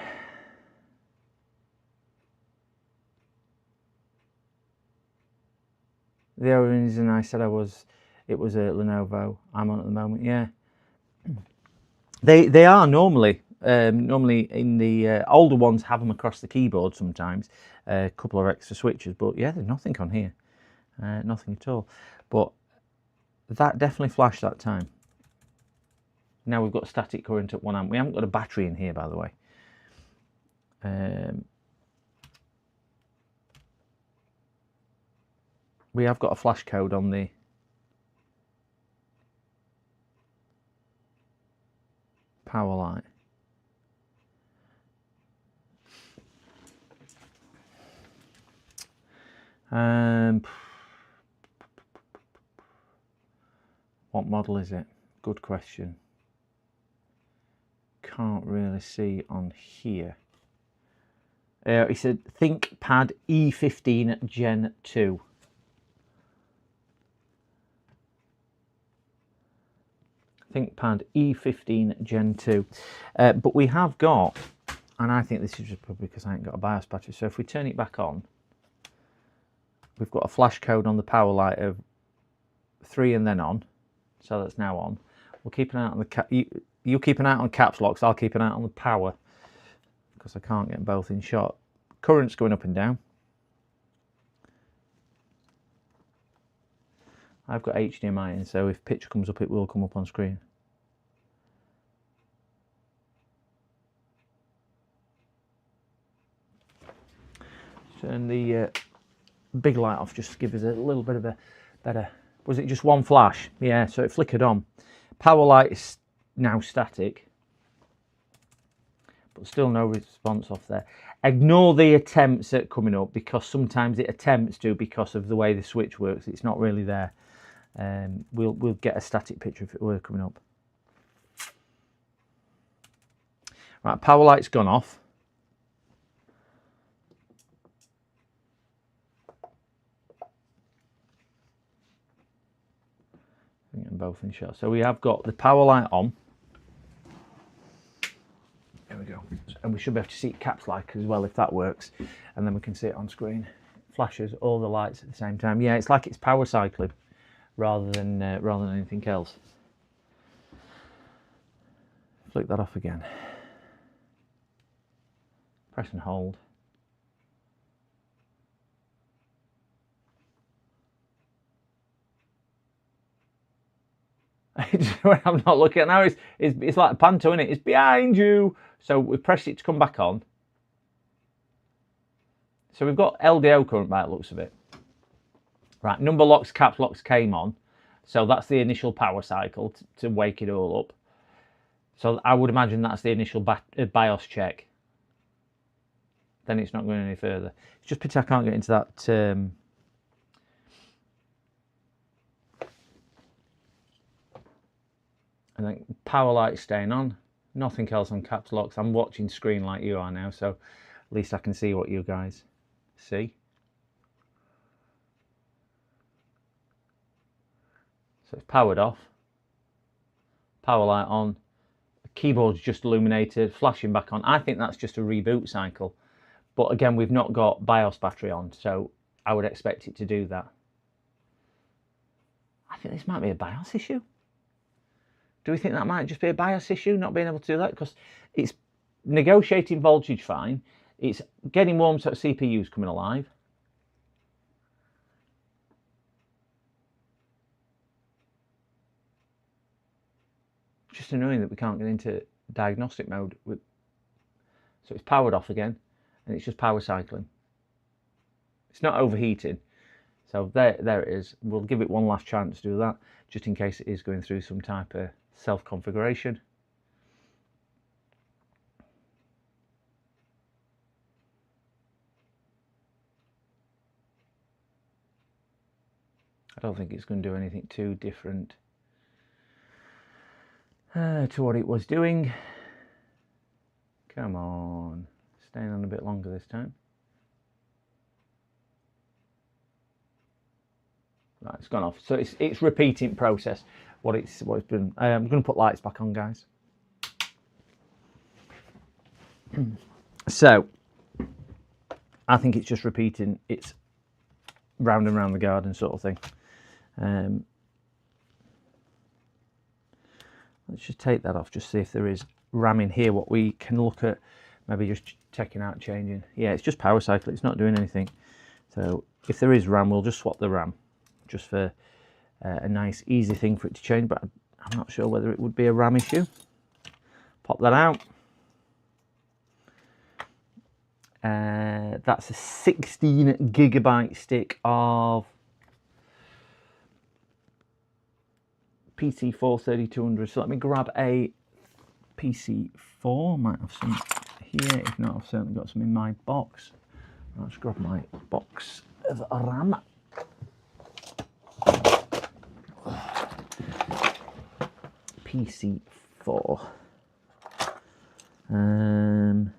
The only reason I said it was a Lenovo I'm on at the moment, yeah. They are normally in the older ones have them across the keyboard sometimes, a couple of extra switches, but yeah, there's nothing on here, nothing at all. But that definitely flashed that time. Now we've got static current at 1 amp. We haven't got a battery in here, by the way. We have got a flash code on the power light. What model is it? Good question. Can't really see on here. He said ThinkPad E15 Gen 2. ThinkPad E15 Gen 2. But we have got, And I think this is just probably because I ain't got a BIOS battery. So if we turn it back on, we've got a flash code on the power light of 3 and then on. So that's now on. We'll keep an eye on the you keep an eye on caps locks. I'll keep an eye on the power because I can't get both in shot. Current's going up and down. I've got HDMI in, so if picture comes up, it will come up on screen. Turn the big light off just to give us a little bit of a better. Was it just one flash? Yeah, so it flickered on. Power light is now static, but still no response off there. Ignore the attempts at coming up because sometimes it attempts to because of the way the switch works. It's not really there. We'll get a static picture if it were coming up. Right, power light's gone off. Bring them both in shot. So we have got the power light on. There we go. And we should be able to see caps light as well if that works. And then we can see it on screen. Flashes all the lights at the same time. Yeah, it's like it's power cycling rather than anything else. Flick that off again. Press and hold. I'm not looking at now. It's like a panto, isn't it? It's behind you. So we press it to come back on. So we've got LDO current by the looks of it. Right, number locks, caps locks came on. So that's the initial power cycle to wake it all up. So I would imagine that's the initial BIOS check. Then it's not going any further. It's just pity I can't get into that. And then power light staying on. Nothing else on caps locks. I'm watching screen like you are now, so at least I can see what you guys see. So it's powered off. Power light on. The keyboard's just illuminated, flashing back on. I think that's just a reboot cycle. But again, we've not got BIOS battery on, so I would expect it to do that. I think this might be a BIOS issue. Do we think that might just be a BIOS issue, not being able to do that? Because it's negotiating voltage fine. It's getting warm so the CPU's coming alive. It's just annoying that we can't get into diagnostic mode. So it's powered off again, and it's just power cycling. It's not overheating. So there it is. We'll give it one last chance to do that, just in case it is going through some type of self-configuration. I don't think it's going to do anything too different to what it was doing. Come on, staying on a bit longer this time. Right, it's gone off. So it's repeating process what it's been. I'm going to put lights back on, guys. So I think it's just repeating. It's round and round the garden sort of thing. Let's just take that off, just see if there is RAM in here, what we can look at, maybe just checking out, changing. Yeah, it's just power cycle, it's not doing anything. So if there is RAM, we'll just swap the RAM, just for a nice easy thing for it to change, but I'm not sure whether it would be a RAM issue. Pop that out. That's a 16 gigabyte stick of PC4 3200. So let me grab a PC4. Might have some here. If not, I've certainly got some in my box. Let's grab my box of RAM. PC4. There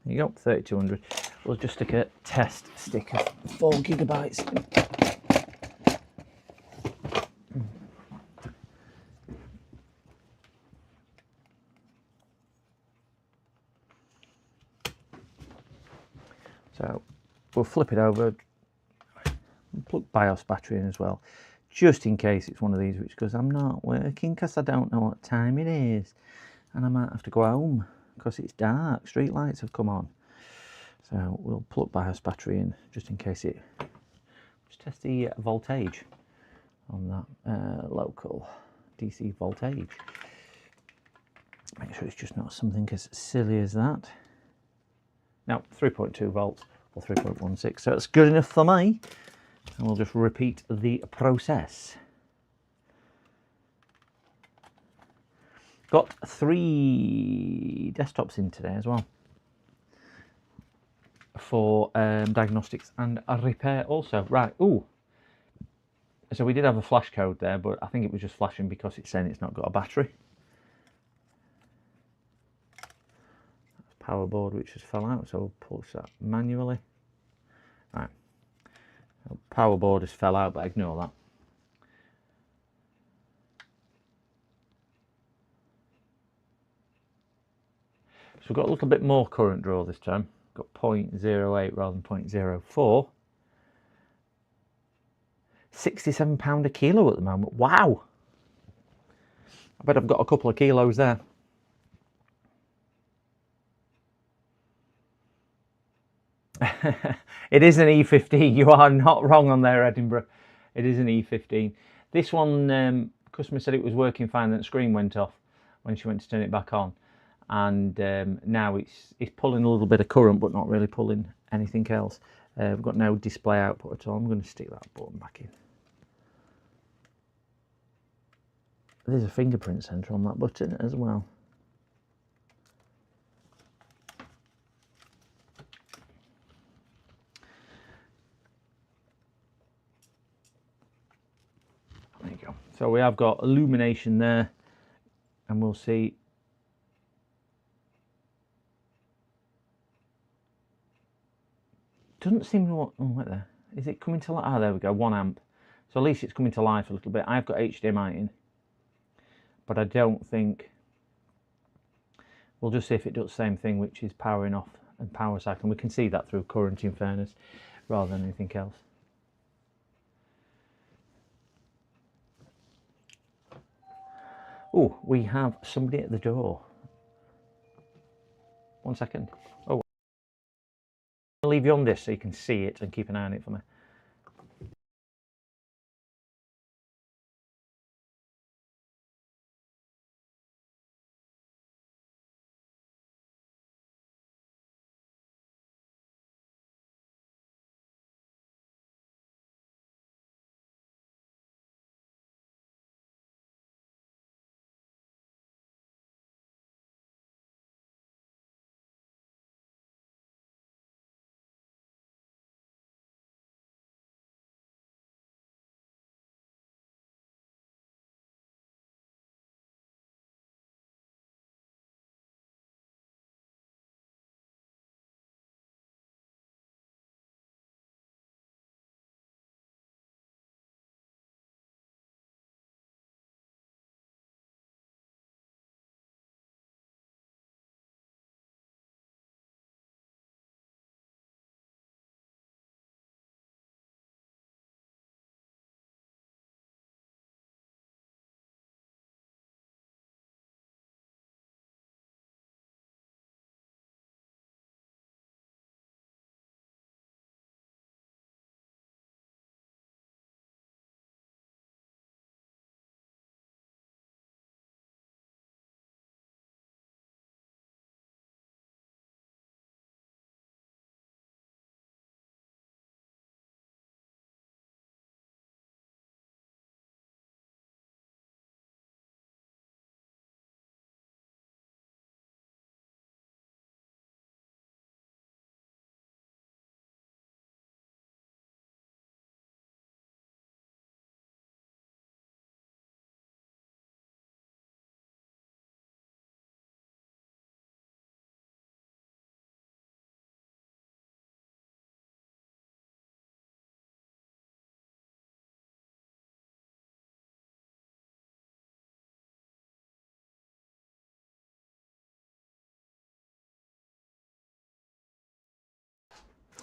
you go, 3200. We'll just stick a test stick of 4 gigabytes. we'll flip it over, plug BIOS battery in as well, just in case it's one of these which goes, I'm not working because I don't know what time it is, and I might have to go home because it's dark, street lights have come on. So we'll plug BIOS battery in just in case it, just test the voltage on that local DC voltage. Make sure it's just not something as silly as that. Now 3.2 volts or 3.16, so it's good enough for me. And we'll just repeat the process. Got 3 desktops in today as well for diagnostics and a repair also. Right, ooh. So we did have a flash code there, but I think it was just flashing because it's saying it's not got a battery. That's power board which just fell out, so we'll pulse that manually. Right. So power board just fell out, but ignore that. So we've got a little bit more current draw this time. Got 0.08 rather than 0.04. £67 a kilo at the moment. Wow! I bet I've got a couple of kilos there. It is an E15. You are not wrong on there, Edinburgh. It is an E15. This one, customer said it was working fine, then the screen went off when she went to turn it back on. And now it's pulling a little bit of current, but not really pulling anything else. We've got no display output at all. I'm going to stick that button back in. There's a fingerprint sensor on that button as well. There you go. So we have got illumination there, and we'll see. Doesn't seem to want. Oh, right there. Is it coming to life? Ah, there we go. 1 amp. So at least it's coming to life a little bit. I've got HDMI in, but I don't think. We'll just see if it does the same thing, which is powering off and power cycling. We can see that through current, in fairness, rather than anything else. Oh, we have somebody at the door. 1 second. Oh, I'll leave you on this so you can see it and keep an eye on it for me.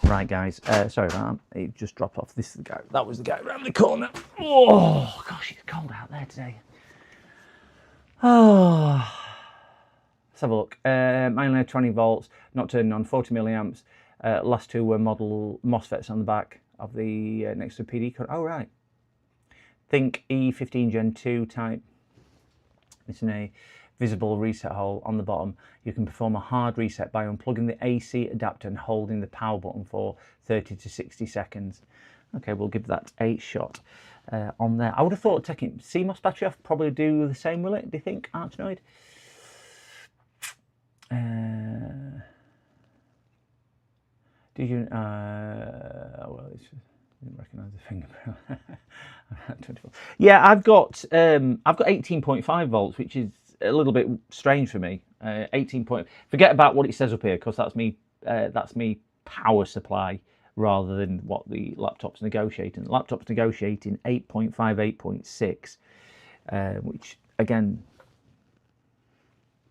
Right, guys, sorry about that. It just dropped off. This is the guy. That was the guy around the corner. Oh, gosh, it's cold out there today. Oh, let's have a look. Mainly 20 volts, not turning on, 40 milliamps. Last two were model MOSFETs on the back of the next to PD. Oh, right. Think E15 Gen 2 type. It's in a visible reset hole on the bottom. You can perform a hard reset by unplugging the AC adapter and holding the power button for 30 to 60 seconds. Okay, we'll give that a shot on there. I would have thought taking CMOS battery off probably do the same, will it? Do you think, Archnoid? Did you? Well, it's just, I didn't recognise the fingerprint. Yeah, I've got 18.5 volts, which is a little bit strange for me. 18 point. Forget about what it says up here, because that's me. That's me power supply rather than what the laptop's negotiating. The laptop's negotiating 8.5, 8.6, which again,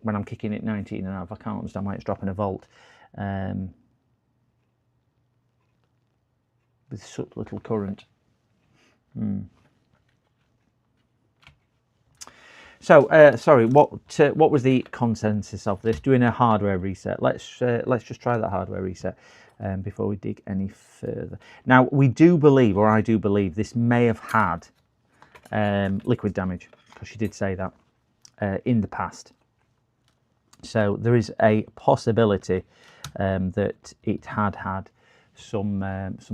when I'm kicking it 19.5, I can't understand why it's dropping a volt. With such little current. So, sorry, what was the consensus of this? Doing a hardware reset. Let's just try that hardware reset before we dig any further. Now, we do believe, or I do believe, this may have had liquid damage, because she did say that in the past. So there is a possibility that it had some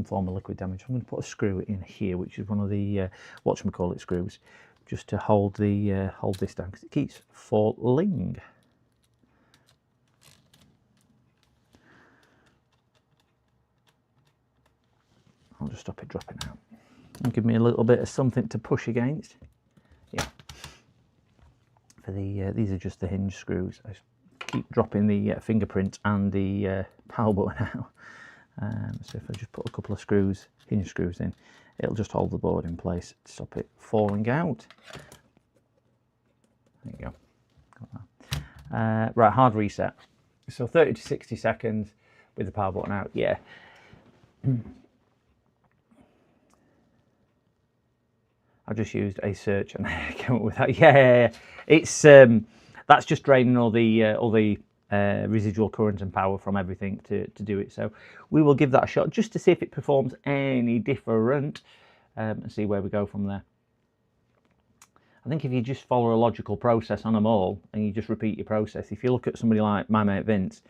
form of liquid damage. I'm going to put a screw in here, which is one of the whatchamacallit screws, just to hold the hold this down, because it keeps falling. I'll just stop it dropping out and give me a little bit of something to push against. Yeah. For the these are just the hinge screws. I just keep dropping the fingerprint and the power button out. So if I just put a couple of screws, hinge screws in, it'll just hold the board in place to stop it falling out. There you go. Got that. Right, hard reset. So 30 to 60 seconds with the power button out. Yeah. I just used a search and I came up with that. Yeah, it's that's just draining all the residual current and power from everything to do it. So we will give that a shot just to see if it performs any different and see where we go from there. I think if you just follow a logical process on them all and you just repeat your process, if you look at somebody like my mate Vince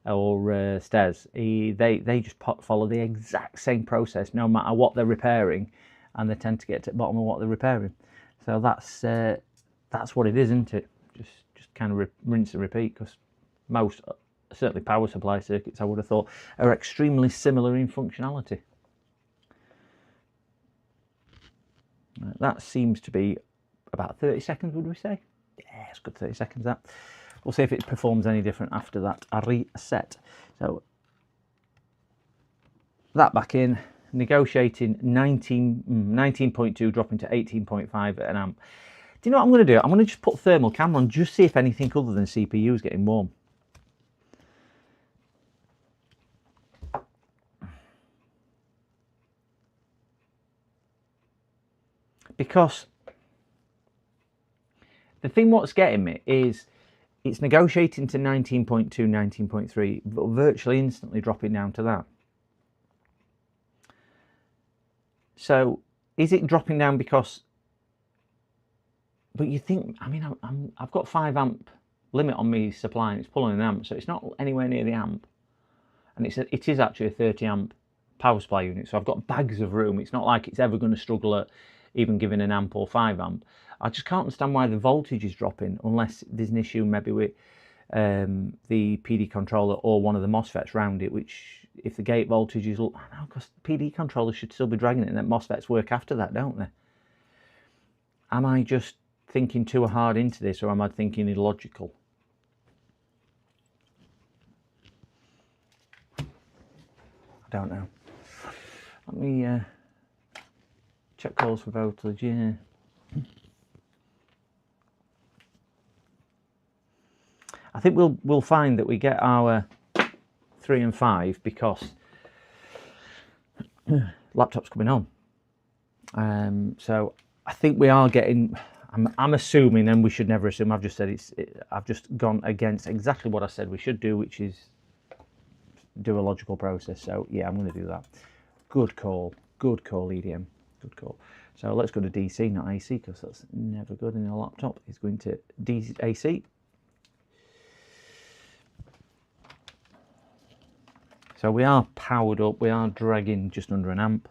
or Stez, they just follow the exact same process no matter what they're repairing, and they tend to get to the bottom of what they're repairing. So that's what it is, isn't it? Just kind of rinse and repeat, because most, certainly power supply circuits, I would have thought, are extremely similar in functionality. That seems to be about 30 seconds, would we say? Yeah, it's good 30 seconds, that. We'll see if it performs any different after that reset. So, that back in, negotiating 19.2, dropping to 18.5 at an amp. Do you know what I'm going to do? I'm going to just put thermal camera on, just see if anything other than CPU is getting warm. Because the thing what's getting me is it's negotiating to 19.2, 19.3, but virtually instantly dropping down to that. So is it dropping down because, but you think, I mean, I've got 5 amp limit on me supply, and it's pulling an amp, so it's not anywhere near the amp. And it is actually a 30 amp power supply unit, so I've got bags of room. It's not like it's ever going to struggle at even giving an amp or 5 amp. I just can't understand why the voltage is dropping, unless there's an issue maybe with the PD controller or one of the MOSFETs around it, which if the gate voltage is low, I know, because the PD controller should still be dragging it, and then MOSFETs work after that, don't they? Am I just thinking too hard into this, or am I thinking illogical? I don't know. Let me check calls for voltage. Yeah. I think we'll find that we get our 3 and 5 because Laptop's coming on. So I think we are getting. I'm assuming, and we should never assume. I've just said I've just gone against exactly what I said we should do, which is do a logical process. So yeah, I'm going to do that. Good call, EDM, good call. So let's go to DC, not AC, because that's never good in a laptop. It's going to AC. So we are powered up. We are dragging just under an amp.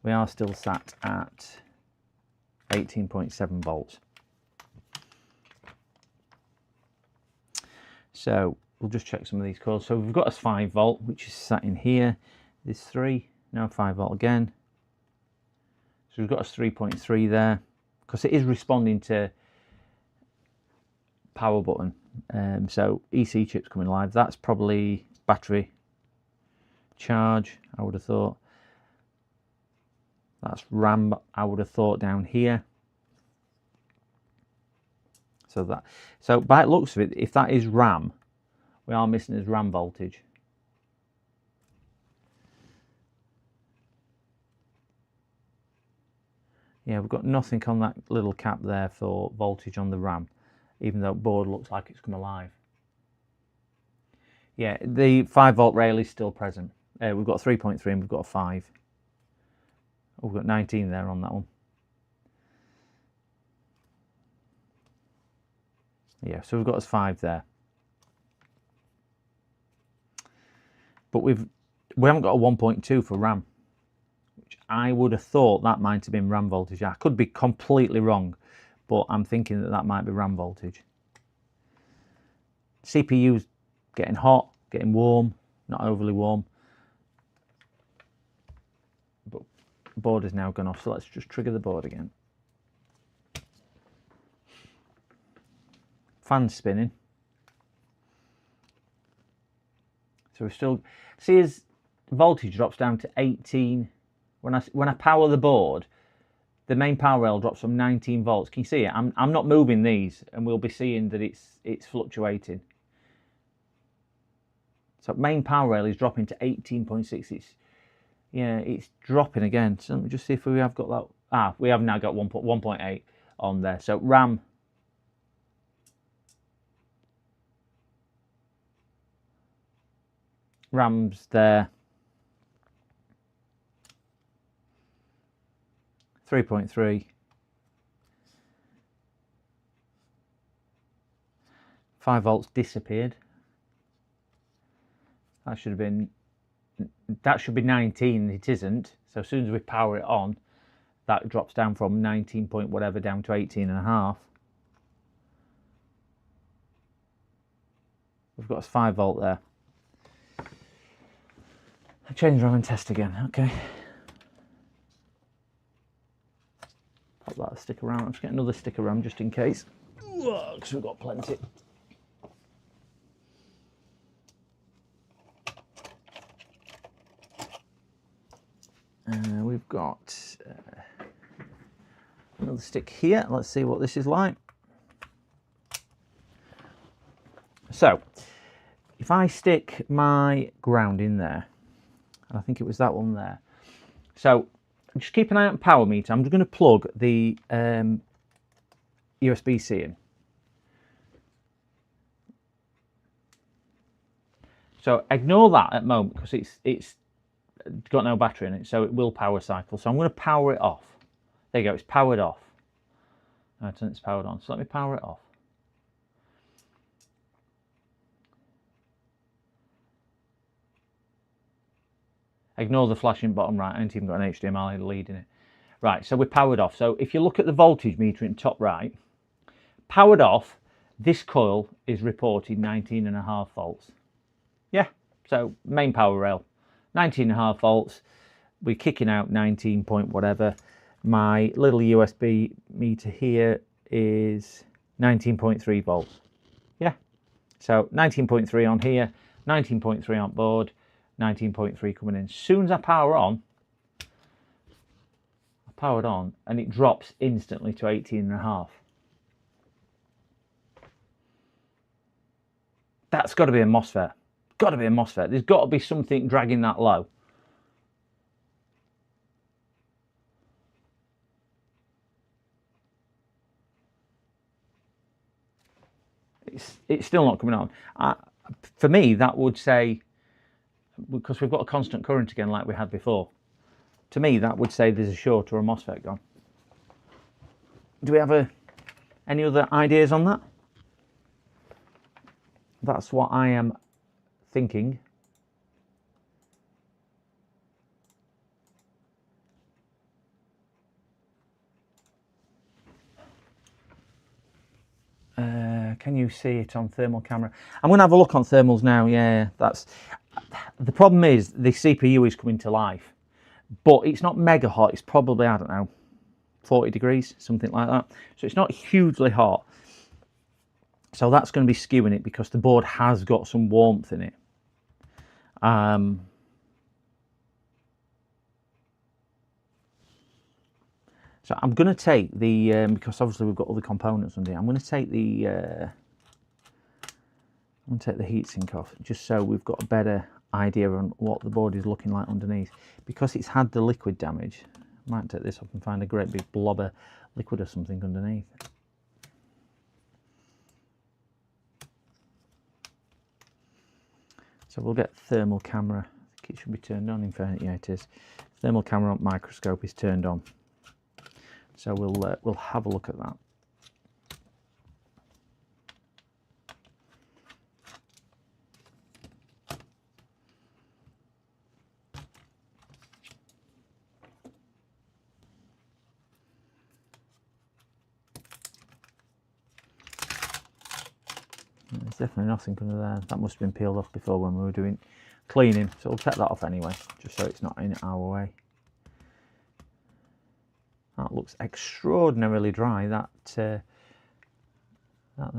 We are still sat at 18.7 volts. So we'll just check some of these coils. So we've got a 5 volt, which is sat in here. There's 3, now 5 volt again. So we've got a 3.3 there, because it is responding to power button. So EC chips coming live. That's probably battery charge, I would have thought. That's RAM, I would have thought, down here. So by the looks of it, if that is RAM, we are missing his RAM voltage. Yeah, we've got nothing on that little cap there for voltage on the RAM, even though the board looks like it's come alive. Yeah, the 5 volt rail is still present. We've got 3.3 and we've got a 5. Oh, we've got 19 there on that one. Yeah, so we've got us 5 there. But we haven't got a 1.2 for RAM, which I would have thought that might have been RAM voltage. I could be completely wrong, but I'm thinking that might be RAM voltage. CPU's getting hot, getting warm, not overly warm. But the board has now gone off, so let's just trigger the board again. Fan's spinning. So we're still, see as voltage drops down to 18. When I power the board, the main power rail drops from 19 volts. Can you see it? I'm not moving these, and we'll be seeing that it's fluctuating. So main power rail is dropping to 18.6. It's dropping again. So let me just see if we have got that. We have now got 1.8 on there. So RAM's there. 3.3. 5 volts disappeared. That should be 19. It isn't. So as soon as we power it on, that drops down from 19 point whatever down to 18.5. We've got a 5 volt there. Change RAM and test again. Okay. Pop that sticker RAM. Let's get another sticker RAM just in case, because we've got plenty. We've got another stick here. Let's see what this is like. So, if I stick my ground in there, I think it was that one there. So, just keep an eye on the power meter. I'm just going to plug the USB-C in. So ignore that at the moment because it's got no battery in it, so it will power cycle. So I'm going to power it off. There you go, it's powered off. Right, and it's powered on. So let me power it off. Ignore the flashing bottom right. I haven't even got an HDMI lead in it. Right, so we're powered off. So if you look at the voltage meter in top right, powered off, this coil is reporting 19.5 volts. Yeah, so main power rail, 19.5 volts. We're kicking out 19 point whatever. My little USB meter here is 19.3 volts. Yeah, so 19.3 on here, 19.3 on board, 19.3 coming in. As soon as I power on, I powered on and it drops instantly to 18.5. That's got to be a MOSFET. Got to be a MOSFET. There's got to be something dragging that low. It's still not coming on. For me, that would say, because we've got a constant current again like we had before, to me that would say there's a short or a MOSFET gone. Do we have any other ideas on that? That's what I am thinking. Can you see it on thermal camera? I'm going to have a look on thermals now. Yeah, that's the problem. Is the CPU is coming to life, but it's not mega hot. It's probably, I don't know, 40 degrees, something like that. So it's not hugely hot. So that's going to be skewing it because the board has got some warmth in it. So I'm going to take the, because obviously we've got other components under here, I'm going to take the heatsink off, just so we've got a better idea on what the board is looking like underneath. Because it's had the liquid damage, I might take this off and find a great big blob of liquid or something underneath. So we'll get thermal camera. I think it should be turned on. In fact, yeah, it is. Thermal camera on microscope is turned on. So we'll have a look at that. There's definitely nothing under there. That must have been peeled off before when we were doing cleaning. So we'll take that off anyway, just so it's not in our way. That looks extraordinarily dry, that there. Let's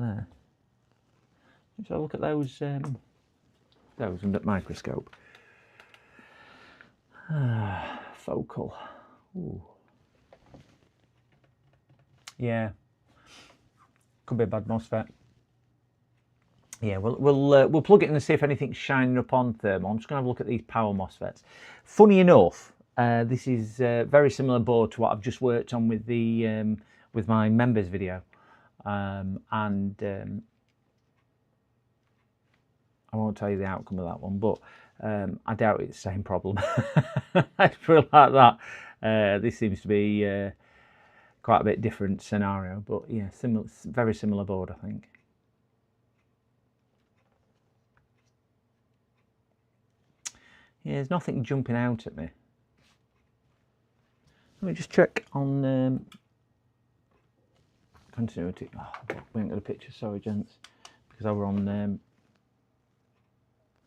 have a look at those under microscope. Focal. Ooh. Yeah, could be a bad MOSFET. Yeah, we'll plug it in and see if anything's shining up on thermal. I'm just going to have a look at these power MOSFETs. Funny enough, this is a very similar board to what I've just worked on with the with my members video, and I won't tell you the outcome of that one, but I doubt it's the same problem. I feel like that. This seems to be quite a bit different scenario, but yeah, very similar board, I think. Yeah, there's nothing jumping out at me. Let me just check on continuity. Oh, we ain't got a picture, sorry gents, because I were on.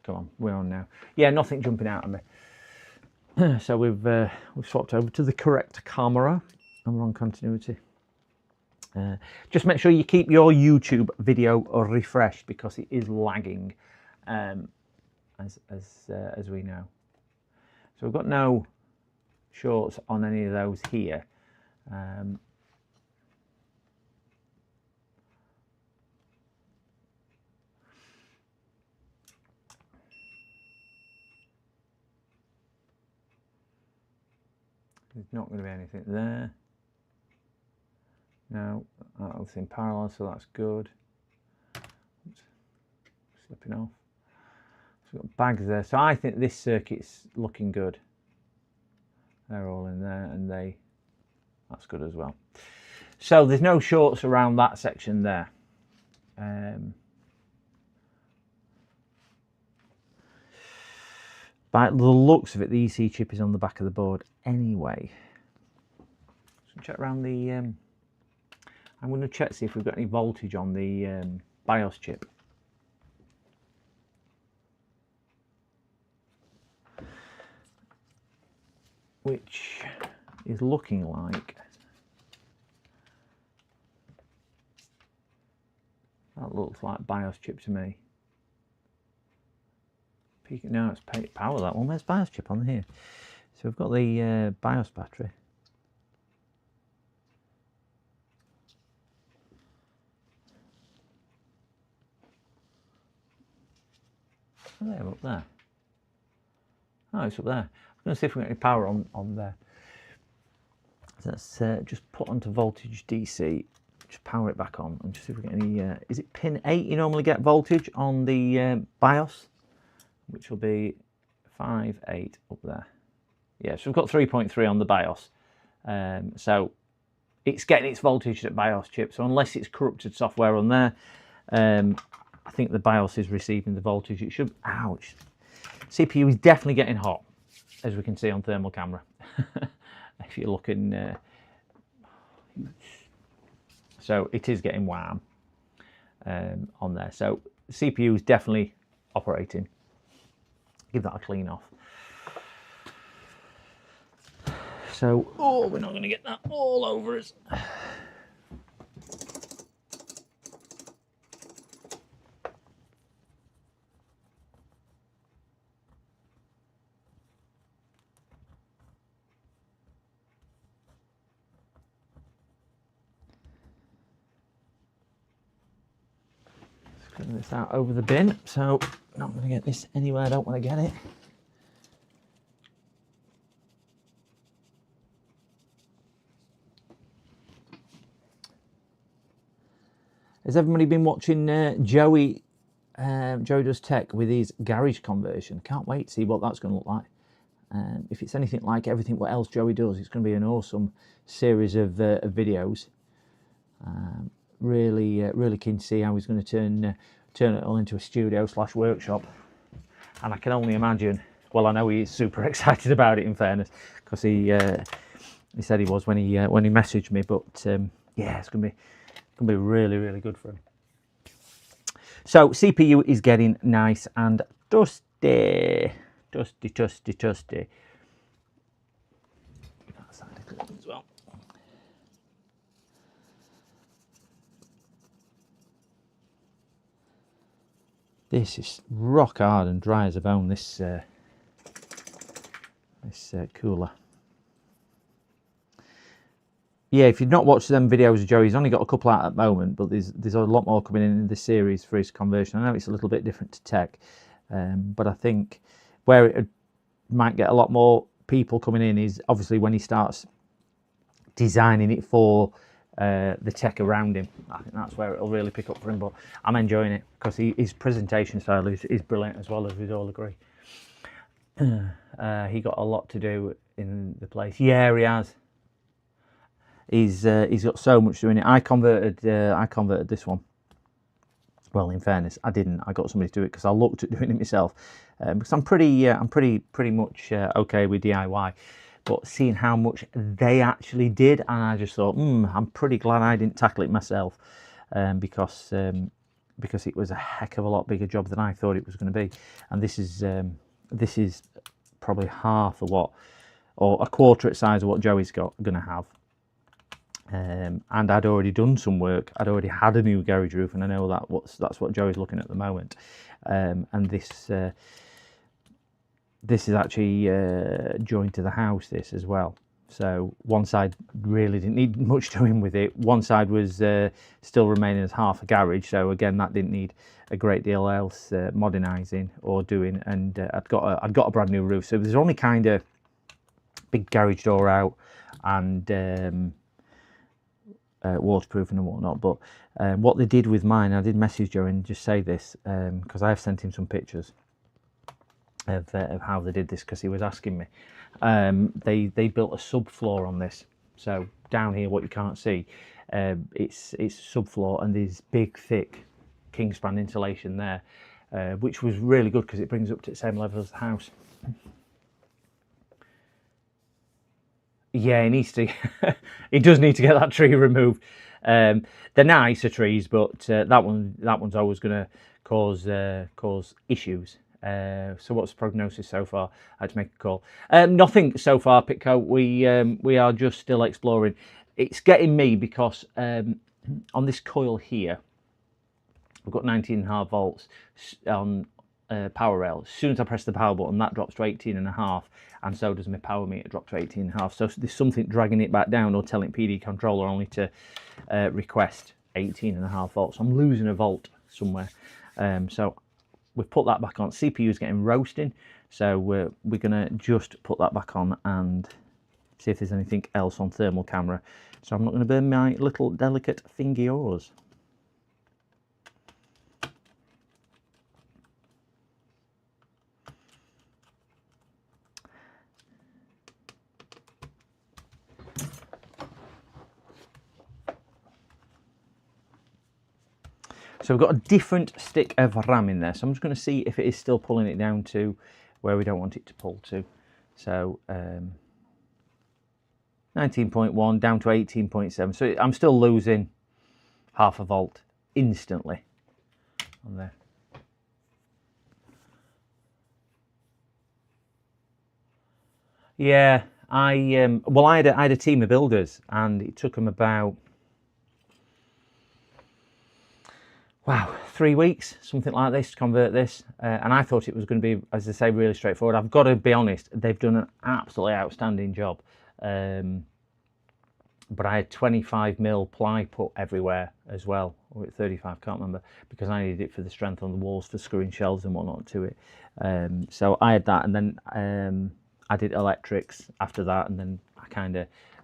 Come on, we're on now. Yeah, nothing jumping out at me. So we've swapped over to the correct camera, and we're on continuity. Just make sure you keep your YouTube video refreshed because it is lagging, as we know. So we've got no shorts on any of those here. There's not going to be anything there. No, that's in parallel, so that's good. Oops, slipping off. So we've got bags there. So I think this circuit's looking good. They're all in there, and that's good as well. So there's no shorts around that section there. By the looks of it, the EC chip is on the back of the board anyway. So check around the. I'm going to check see if we've got any voltage on the BIOS chip. Which is looking like that looks like BIOS chip to me. No, it's power, that one. Where's BIOS chip on here? So we've got the BIOS battery. Oh, there, up there. Oh, it's up there. I'm going to see if we get any power on there. So let's just put onto voltage DC. just power it back on and just see if we get any. Is it pin 8 you normally get voltage on the BIOS, which will be 5.8 up there. Yeah, so we've got 3.3 on the BIOS. So it's getting its voltage at BIOS chip. So unless it's corrupted software on there, I think the BIOS is receiving the voltage. It should. Ouch. CPU is definitely getting hot, as we can see on thermal camera. If you're looking. So it is getting warm on there. So CPU is definitely operating. Give that a clean off. So, oh, we're not going to get that all over us. Getting this out over the bin, so not going to get this anywhere I don't want to get it. Has everybody been watching Joey Does Tech with his garage conversion? Can't wait to see what that's going to look like. If it's anything like everything what else Joey does, it's going to be an awesome series of videos. Really keen to see how he's going to turn it all into a studio / workshop. And I can only imagine. Well, I know he's super excited about it. In fairness, because he said he was when he messaged me. But yeah, it's going to be really good for him. So CPU is getting nice and dusty. That side as well. This is rock hard and dry as a bone. This cooler. Yeah, if you've not watched them videos of Joey, he's only got a couple out at the moment, but there's a lot more coming in this series for his conversion. I know it's a little bit different to tech, but I think where it might get a lot more people coming in is obviously when he starts designing it for the tech around him. I think that's where it'll really pick up for him, but I'm enjoying it because his presentation style is brilliant as well, as we'd all agree. He got a lot to do in the place. Yeah, he has. He's got so much doing it. I converted this one. Well, in fairness, I didn't. I got somebody to do it because I looked at doing it myself. Because I'm pretty much okay with DIY. But seeing how much they actually did, and I just thought, I'm pretty glad I didn't tackle it myself, because it was a heck of a lot bigger job than I thought it was going to be. And this is probably half of what, or a quarter the size of what Joey's going to have. And I'd already done some work. I'd already had a new garage roof, and I know that's what Joey's looking at the moment. And this is actually joined to the house, this as well. So one side really didn't need much doing with it. One side was still remaining as half a garage. So again, that didn't need a great deal else modernising or doing. And I'd got a brand new roof. So there's only kind of big garage door out and waterproofing and whatnot. But what they did with mine, I did message Joe and just say this because I have sent him some pictures of how they did this, because he was asking me. They built a subfloor on this. So down here, what you can't see, it's subfloor, and there's big thick Kingspan insulation there, which was really good because it brings up to the same level as the house. Yeah, he needs to. He does need to get that tree removed. They're nicer trees, but that one's always going to cause issues. So what's the prognosis so far? I had to make a call. Nothing so far, Pitco. We are just still exploring. It's getting me because on this coil here, I've got 19.5 volts on power rail. As soon as I press the power button, that drops to 18.5, and so does my power meter drop to 18.5. So there's something dragging it back down or telling PD controller only to request 18.5 volts. I'm losing a volt somewhere. So we've put that back on. CPU is getting roasting, so we're gonna just put that back on and see if there's anything else on thermal camera. So I'm not going to burn my little delicate fingers. So we've got a different stick of RAM in there. So I'm just going to see if it is still pulling it down to where we don't want it to pull to. So 19.1 down to 18.7. So I'm still losing half a volt instantly on there. Yeah, I had a team of builders, and it took them about 3 weeks, something like this, to convert this. And I thought it was going to be, as I say, really straightforward. I've got to be honest, they've done an absolutely outstanding job. But I had 25mm ply put everywhere as well, or 35, can't remember, because I needed it for the strength on the walls for screwing shelves and whatnot to it. So I had that, and then I did electrics after that, and then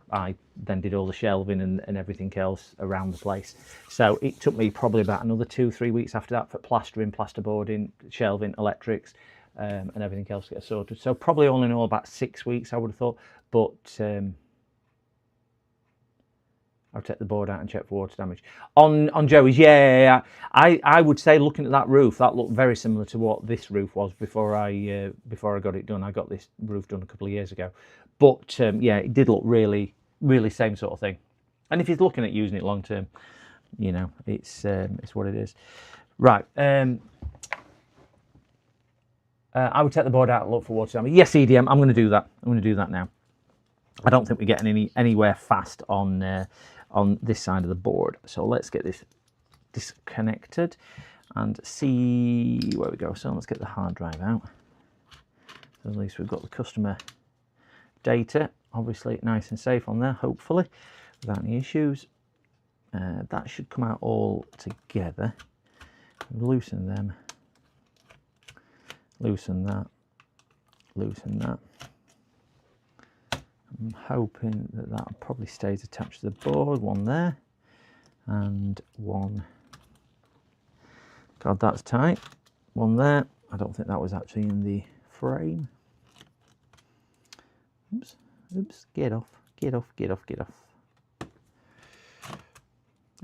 I then did all the shelving and everything else around the place. So it took me probably about another 2-3 weeks after that for plastering, plasterboarding, shelving, electrics, and everything else to get sorted. So probably all in all about 6 weeks, I would have thought. But I'll take the board out and check for water damage. On Joey's, yeah. I would say, looking at that roof, that looked very similar to what this roof was before I got it done. I got this roof done a couple of years ago. But yeah, it did look really, really same sort of thing. And if he's looking at using it long term, you know, it's what it is. Right. I would take the board out and look for water damage. Yes, EDM, I'm going to do that. I'm going to do that now. I don't think we're getting anywhere fast on this side of the board. So let's get this disconnected and see where we go. So let's get the hard drive out. So at least we've got the customer data, obviously nice and safe on there, hopefully, without any issues. That should come out all together. Loosen them. Loosen that. Loosen that. I'm hoping that that probably stays attached to the board. One there and one. God, that's tight. One there. I don't think that was actually in the frame. Oops, oops, get off, get off, get off, get off.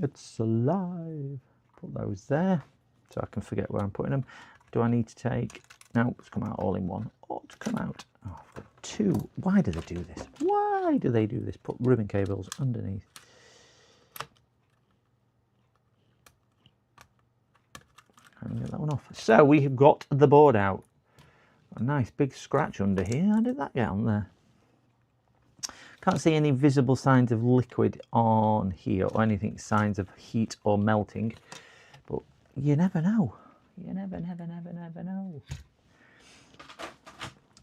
It's alive. Put those there so I can forget where I'm putting them. Do I need to take? No, it's come out all in one. Oh, it's come out. Oh, I've got two. Why do they do this? Why do they do this? Put ribbon cables underneath. And get that one off. So we have got the board out. A nice big scratch under here. How did that get on there? Can't see any visible signs of liquid on here or anything, signs of heat or melting. But you never know. You never know.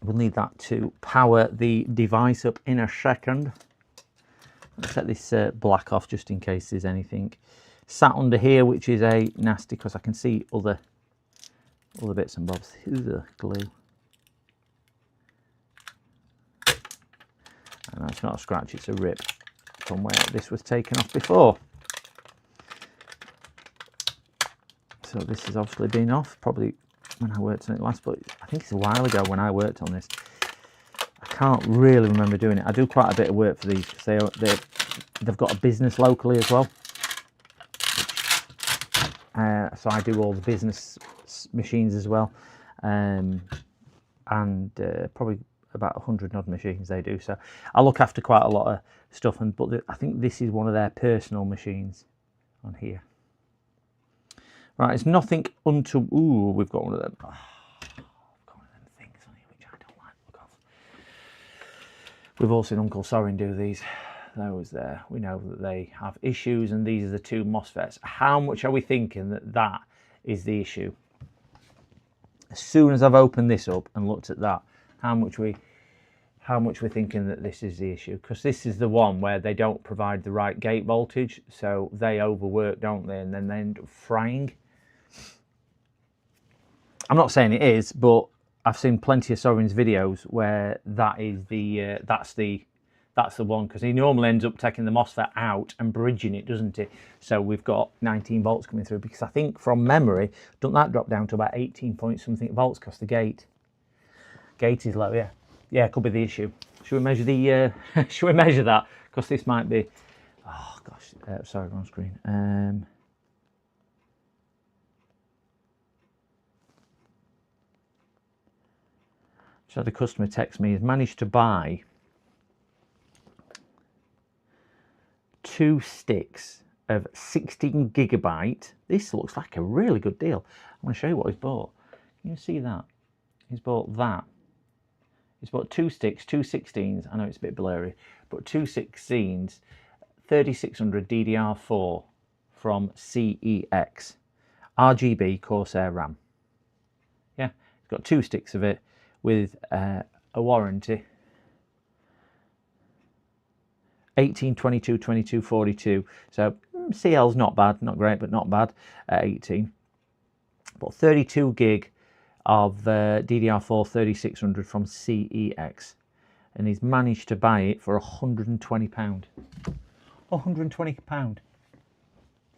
We'll need that to power the device up in a second. Let's set this black off just in case there's anything sat under here, which is a nasty, because I can see other bits and bobs. Here's the glue. And that's not a scratch, it's a rip from where this was taken off before. So this has obviously been off, probably when I worked on it last, but I think it's a while ago when I worked on this. I can't really remember doing it. I do quite a bit of work for these because they've got a business locally as well. So I do all the business machines as well, and probably about 100 odd machines they do. So I look after quite a lot of stuff, but I think this is one of their personal machines on here. Right, it's nothing unto. Ooh, we've got one of them. Oh, we've got one of them things on here which I don't like the look of. We've all seen Uncle Sorin do these. Those there. We know that they have issues, and these are the two MOSFETs. How much are we thinking that is the issue? As soon as I've opened this up and looked at that, how much we're thinking that this is the issue? Because this is the one where they don't provide the right gate voltage, so they overwork, don't they? And then they end up frying. I'm not saying it is, but I've seen plenty of Sorin's videos where that is the That's the one, because he normally ends up taking the MOSFET out and bridging it, doesn't he? So we've got 19 volts coming through, because I think from memory, doesn't that drop down to about 18 point something volts, because the gate is low, yeah. Yeah, could be the issue. Should we measure the, should we measure that? Because this might be, oh gosh, sorry, wrong screen. Just had a customer text me, he's managed to buy 2 sticks of 16 gigabyte. This looks like a really good deal. I'm going to show you what he's bought. Can you see that? He's bought that. He's bought 2 sticks, 2 16s. I know it's a bit blurry, but 2 16s, 3600 DDR4 from CEX, RGB Corsair RAM. Yeah, he's got 2 sticks of it with a warranty. 18, 22, 22, 42. So CL's not bad, not great, but not bad at 18. But 32 gig of DDR4 3600 from CEX. And he's managed to buy it for £120. £120.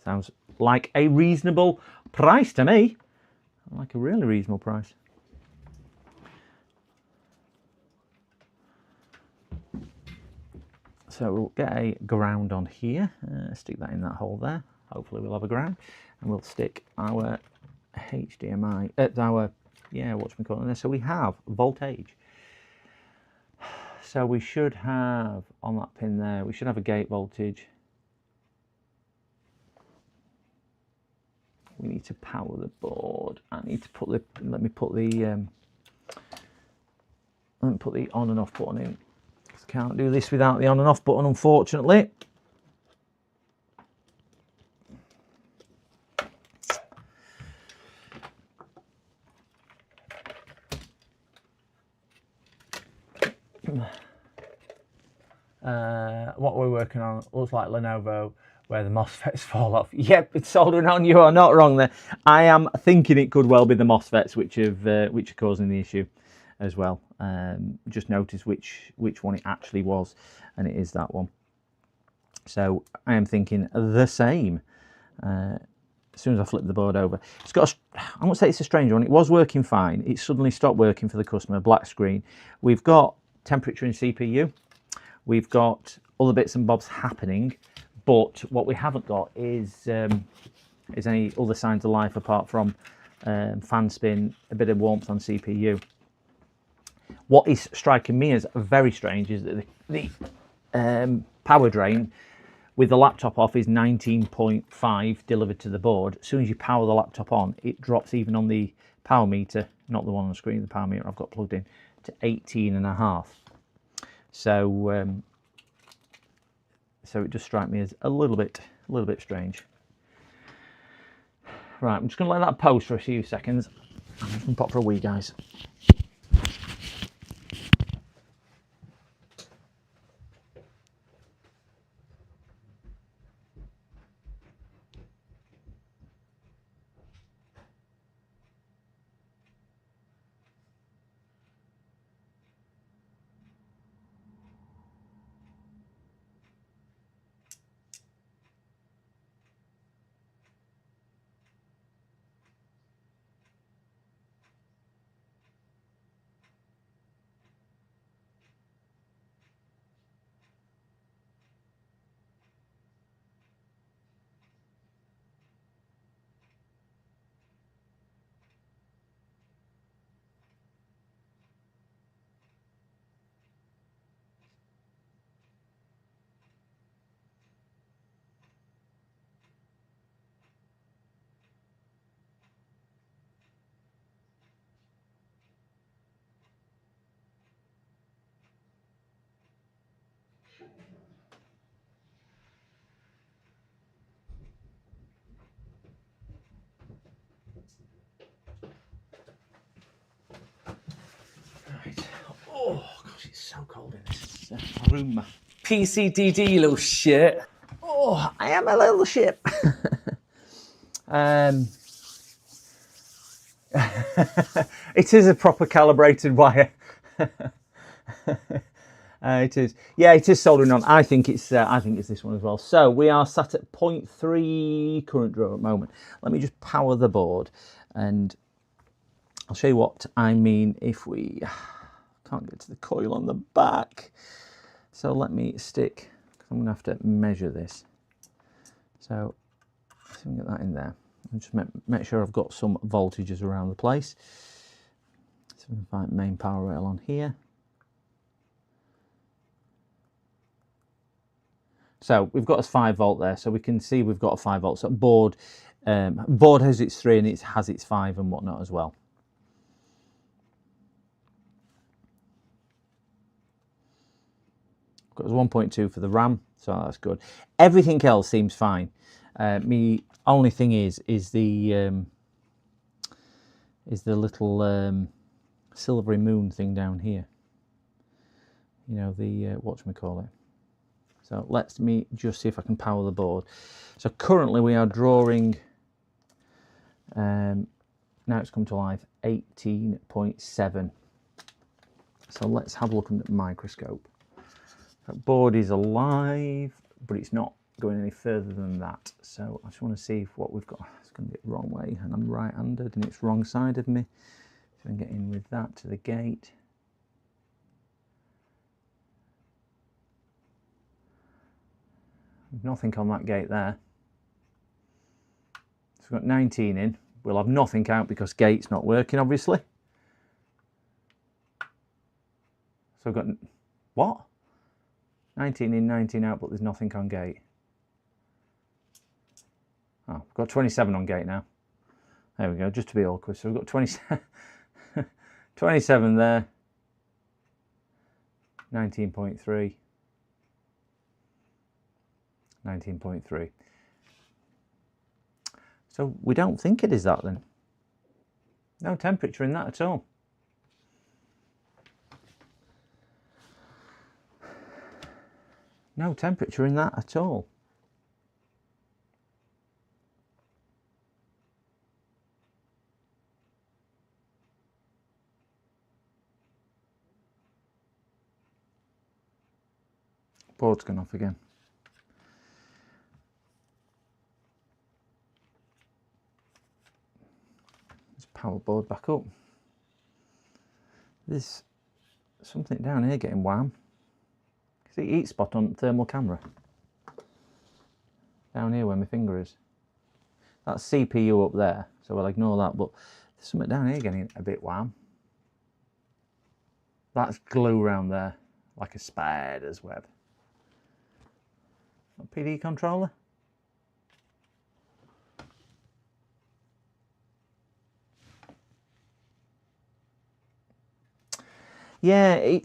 Sounds like a reasonable price to me. Like a really reasonable price. So we'll get a ground on here, stick that in that hole there. Hopefully we'll have a ground, and we'll stick our HDMI, whatchamacallit in there. So we have voltage. So we should have, on that pin there, we should have a gate voltage. We need to power the board. I need to put the, let me put the on and off button in. Can't do this without the on and off button, unfortunately. What we're working on looks like Lenovo, where the MOSFETs fall off. Yep, it's soldering on. You are not wrong there. I am thinking it could well be the MOSFETs which are causing the issue as well. Just notice which one it actually was, and it is that one. So I am thinking the same. As soon as I flip the board over, it's got I won't say it's a strange one. It was working fine. It suddenly stopped working for the customer. Black screen. We've got temperature in CPU. We've got other bits and bobs happening, but what we haven't got is any other signs of life apart from fan spin, a bit of warmth on CPU. What is striking me as very strange is that the power drain with the laptop off is 19.5 delivered to the board. As soon as you power the laptop on, it drops even on the power meter, not the one on the screen, the power meter I've got plugged in, to 18.5. So it does strike me as a little bit strange. Right, I'm just going to let that post for a few seconds. I'm just going to pop for a wee, guys. Oh gosh, it's so cold in this room. PCDD, you little shit. Oh, I am a little shit. It is a proper calibrated wire. It is. Yeah, it is soldering on. I think it's this one as well. So we are sat at 0.3 current draw at the moment. Let me just power the board, and I'll show you what I mean if we can't get to the coil on the back. So let me stick. I'm going to have to measure this. So let's see if we can get that in there. And just make sure I've got some voltages around the place. So we can find main power rail on here. So we've got a 5 volt there, so we can see we've got a 5 volt. So board has its 3 and it has its 5 and whatnot as well. Got 1.2 for the RAM, so that's good. Everything else seems fine. Me only thing is the little silvery moon thing down here. You know, the whatchamacallit. So let me just see if I can power the board. So currently we are drawing, now it's come to life, 18.7. So let's have a look at the microscope. That board is alive, but it's not going any further than that. So I just want to see if what we've got. It's going to be the wrong way, and I'm right-handed, and it's wrong side of me. So I can get in with that to the gate. Nothing on that gate there. So we've got 19 in. We'll have nothing out because gate's not working, obviously. So I've got, what? 19 in, 19 out, but there's nothing on gate. Oh, we've got 27 on gate now. There we go, just to be awkward. So we've got 27 there. 19.3. 19.3. So we don't think it is that then. No temperature in that at all. No temperature in that at all. Board's gone off again. Power board back up. There's something down here getting wham. See, heat spot on thermal camera. Down here where my finger is. That's CPU up there, so we'll ignore that, but there's something down here getting a bit wham. That's glue around there, like a spider's web. A PD controller? Yeah,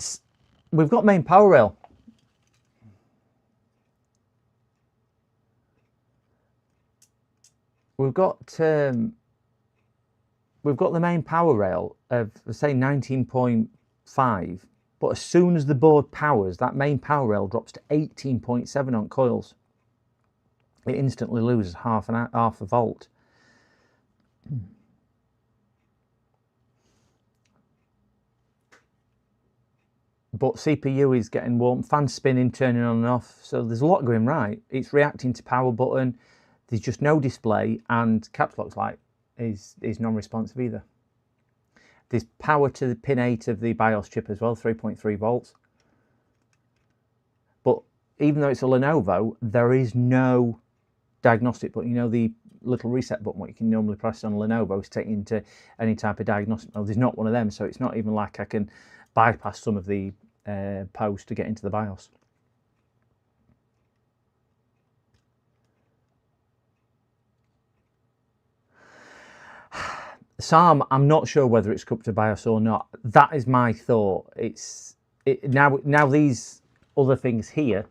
we've got main power rail. We've got the main power rail of, say, 19.5, but as soon as the board powers, that main power rail drops to 18.7 on coils. It instantly loses half a volt. But CPU is getting warm, fans spinning, turning on and off, so there's a lot going right. It's reacting to power button, there's just no display, and caps lock light is non-responsive either. There's power to the pin 8 of the BIOS chip as well, 3.3 volts. But even though it's a Lenovo, there is no diagnostic button. You know, the little reset button, what you can normally press on a Lenovo is taken into any type of diagnostic mode. There's not one of them, so it's not even like I can bypass some of the post to get into the BIOS. So I'm not sure whether it's hooked to BIOS or not. That is my thought. Now these other things here,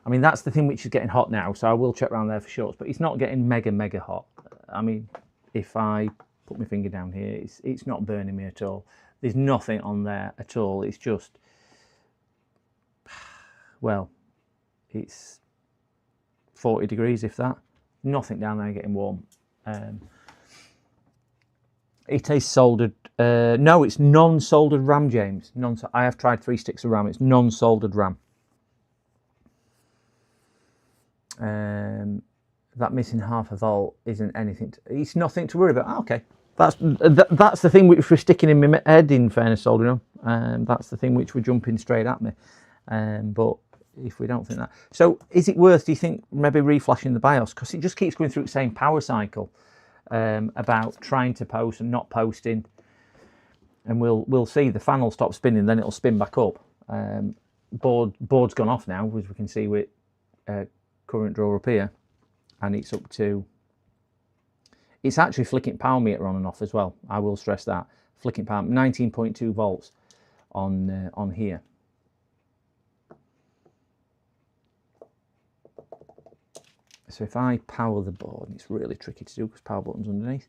I mean, that's the thing which is getting hot now, so I will check around there for shorts, but it's not getting mega hot. I mean, if I put my finger down here, it's not burning me at all. There's nothing on there at all. It's just, well, it's 40 degrees, if that. Nothing down there getting warm. It is soldered No, it's non-soldered RAM, James. I have tried 3 sticks of RAM. It's non-soldered RAM. That missing half a volt isn't anything. It's nothing to worry about. Oh, okay, that's the thing which we're sticking in my head. In fairness, soldering on, that's the thing which we're jumping straight at me. But if we don't think that, so is it worth? Do you think maybe reflashing the BIOS, because it just keeps going through the same power cycle about trying to post and not posting, and we'll see the fan will stop spinning, then it'll spin back up. Board's gone off now, as we can see with current draw up here, and it's up to. It's actually flicking power meter on and off as well. I will stress that flicking power 19.2 volts on here. So if I power the board, and it's really tricky to do because power button's underneath.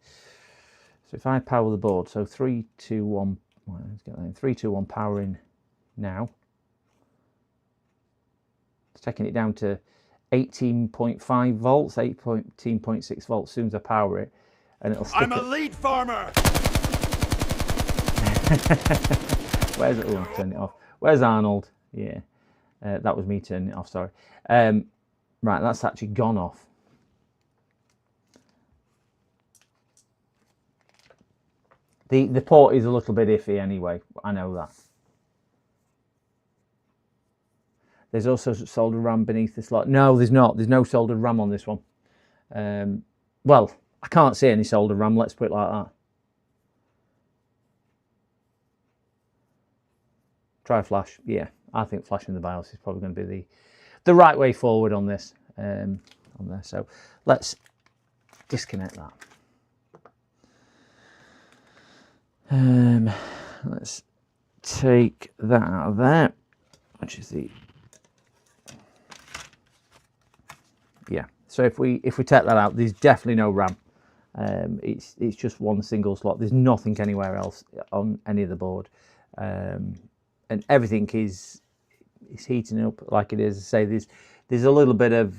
So if I power the board, so 3, 2, 1, well, let's get that in. 3, 2, 1 power in now. It's taking it down to 18.5 volts, 18.6 volts as soon as I power it, and it'll stick. I'm a lead farmer! Where's it? Oh, turn it off. Where's Arnold? Yeah, that was me turning it off, sorry. Right, that's actually gone off. The port is a little bit iffy anyway, I know that. There's also soldered RAM beneath this lot. No, there's not. There's no soldered RAM on this one. Well, I can't see any soldered RAM, let's put it like that. Try flash. Yeah, I think flashing the BIOS is probably going to be the right way forward on this. On there. So let's disconnect that. Let's take that out of there, which is the, yeah. So if we take that out, there's definitely no RAM. It's just one single slot. There's nothing anywhere else on any of the board, and everything is heating up like it is. I say there's a little bit of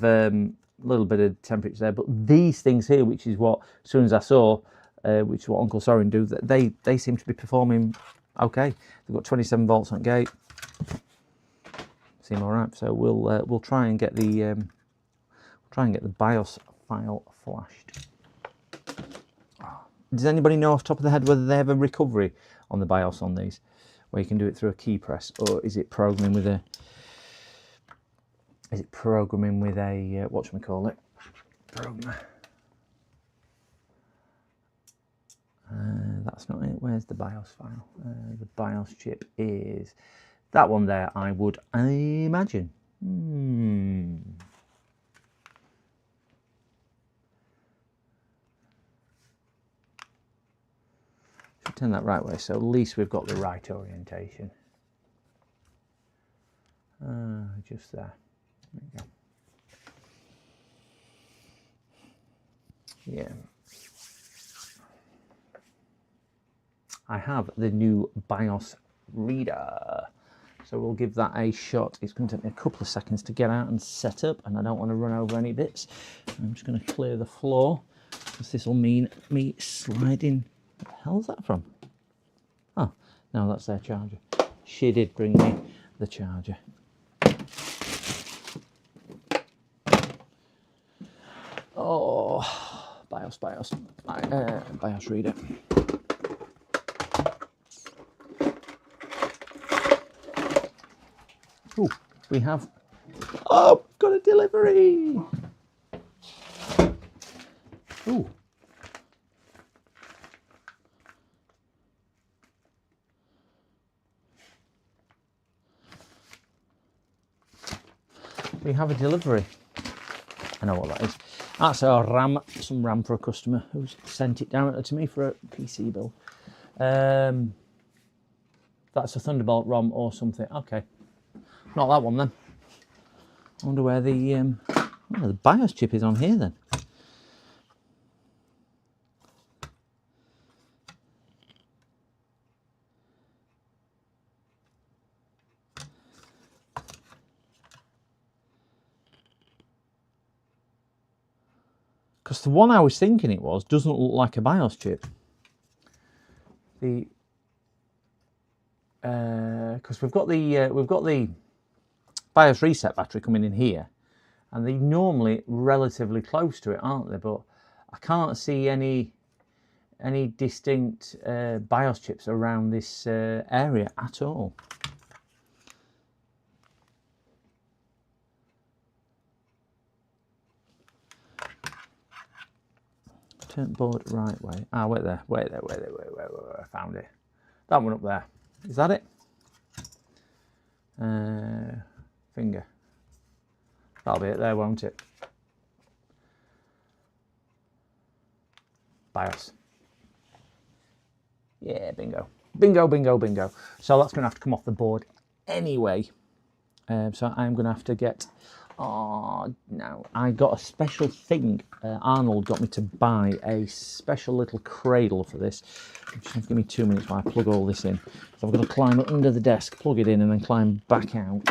temperature there, but these things here, which is what as soon as I saw, which is what Uncle Soren do, they seem to be performing okay. They've got 27 volts on gate. Seem all right. So we'll try and get the BIOS file flashed. Does anybody know off the top of the head whether they have a recovery on the BIOS on these, where you can do it through a key press, or is it programming with a? Is it programming with a whatchamacallit? Programmer. That's not it. Where's the BIOS file? The BIOS chip is that one there, I would imagine. Should turn that right way, so at least we've got the right orientation. Just there. There we go. Yeah. I have the new BIOS reader, so we'll give that a shot. It's going to take me a couple of seconds to get out and set up, and I don't want to run over any bits. I'm just going to clear the floor, because this will mean me sliding. What the hell's that from? Oh, no, that's their charger. She did bring me the charger. Oh, BIOS reader. Ooh, we have, oh, got a delivery. Ooh. We have a delivery. I know what that is. That's our RAM, some RAM for a customer who's sent it down to me for a PC build. That's a Thunderbolt ROM or something. Okay, not that one then. I wonder where the BIOS chip is on here then. Because the one I was thinking it was doesn't look like a BIOS chip. The because we've got the BIOS reset battery coming in here, and they're normally relatively close to it, aren't they? But I can't see any distinct BIOS chips around this area at all. Turn board right way. Ah, wait there. I found it. That one up there. Is that it? Finger. That'll be it there, won't it? BIOS. Yeah, bingo. Bingo, bingo, bingo. So that's going to have to come off the board anyway. So I'm going to have to get... Oh, no. I got a special thing. Arnold got me to buy a special little cradle for this. Just give me 2 minutes while I plug all this in. So I'm going to climb under the desk, plug it in, and then climb back out.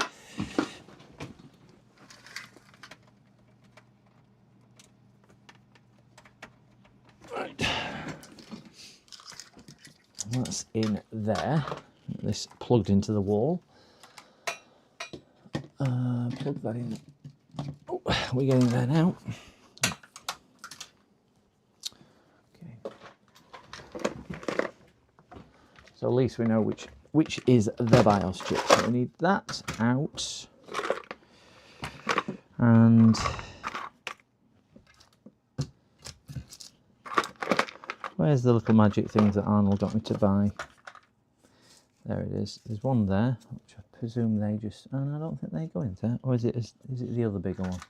Right. That's in there. This plugged into the wall. Plug that in. Oh, we're getting there now. Okay. So at least we know which is the BIOS chip. So we need that out. And where's the little magic things that Arnold got me to buy? There it is. There's one there, which I presume they just... And I don't think they go into that. Or is it the other bigger one?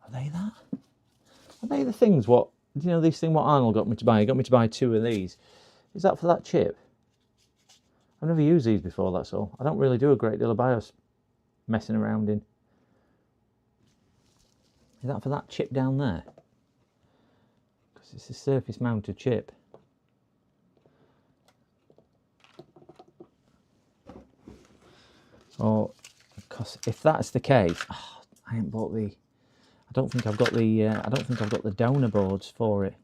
Are they that? Are they the things what... Do you know this thing what Arnold got me to buy? He got me to buy 2 of these. Is that for that chip? I've never used these before, that's all. I don't really do a great deal of BIOS messing around in. Is that for that chip down there? Because it's a surface mounted chip. Or, because if that's the case, oh, I ain't bought the... I don't think I've got the donor boards for it.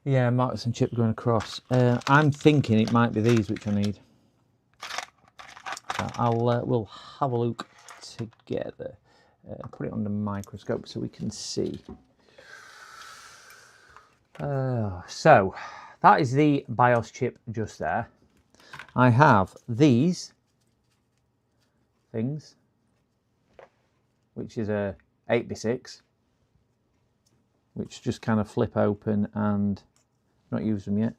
Yeah, markers and chip going across. I'm thinking it might be these which I need. So we'll have a look together. Put it under microscope so we can see. So that is the BIOS chip just there. I have these things, which is a 8x6, which just kind of flip open and not used them yet.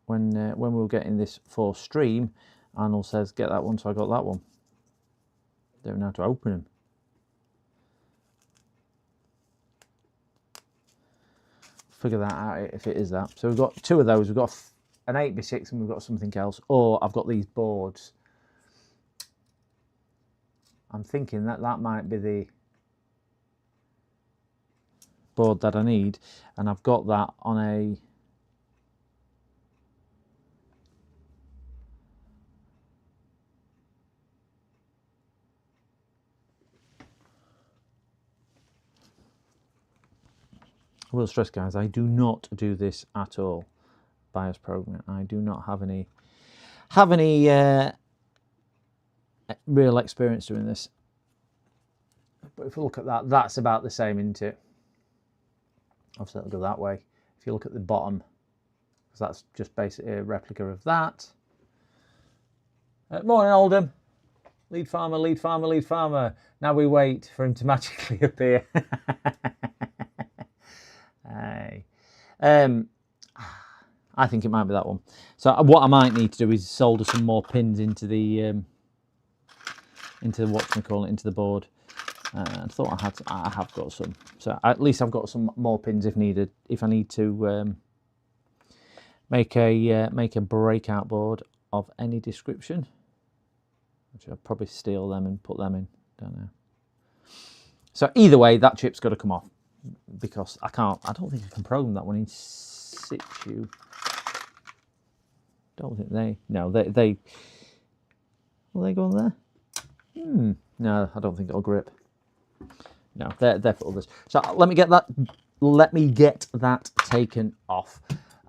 When we were getting this for stream, Arnold says get that one, so I got that one. Don't know how to open them. Figure that out if it is that. So we've got 2 of those. We've got an 8x6 and we've got something else. Or I've got these boards. I'm thinking that might be the board that I need, and I've got that on a I will stress, guys, I do not do this at all. BIOS programming. I do not have any real experience doing this. But if we look at that, that's about the same, isn't it? Obviously, it'll go that way. If you look at the bottom, because that's just basically a replica of that. Morning, Oldham. Lead farmer, lead farmer, lead farmer. Now we wait for him to magically appear. Hey. I think it might be that one. So what I might need to do is solder some more pins into the into the board. I thought I have got some, so at least I've got some more pins if needed. If I need to make a breakout board of any description, which I'll probably steal them and put them in. Don't know. So either way, that chip's got to come off because I don't think I can program that one in situ. Don't think they. No, they. Will they go on there? No, I don't think it'll grip. No, they're for others. So let me get that taken off,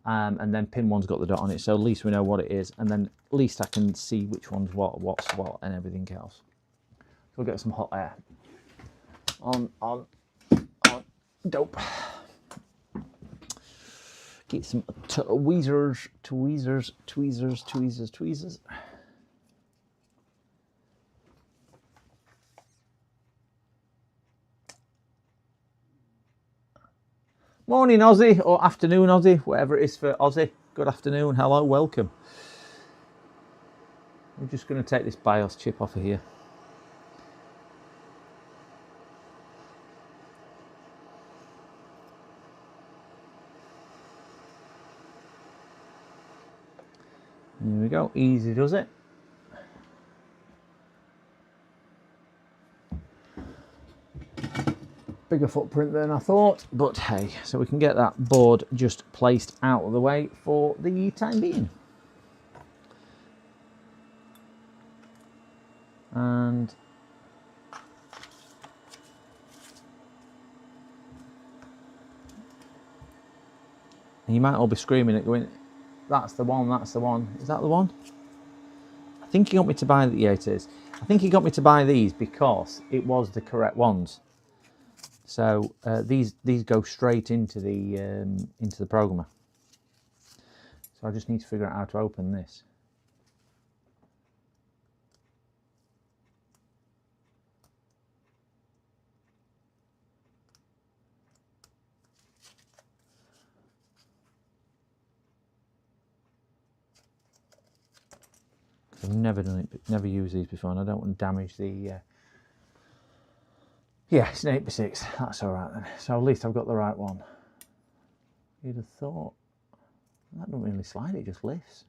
and then pin 1's got the dot on it. So at least we know what it is, and then at least I can see which one's what's what, and everything else. So we'll get some hot air on dope. Get some tweezers. Morning Aussie, or afternoon Aussie, whatever it is for Aussie. Good afternoon, hello, welcome. I'm just going to take this BIOS chip off of here. Here we go, easy does it. Bigger footprint than I thought, but hey, so we can get that board just placed out of the way for the time being. And you might all be screaming at going, that's the one, that's the one. Is that the one? I think he got me to buy, yeah it is. I think he got me to buy these because it was the correct ones. So these go straight into the programmer. So I just need to figure out how to open this. I've never done it, never used these before, and I don't want to damage the. Yeah, it's an 8x6. That's all right then. So at least I've got the right one. You'd have thought that don't really slide; it just lifts.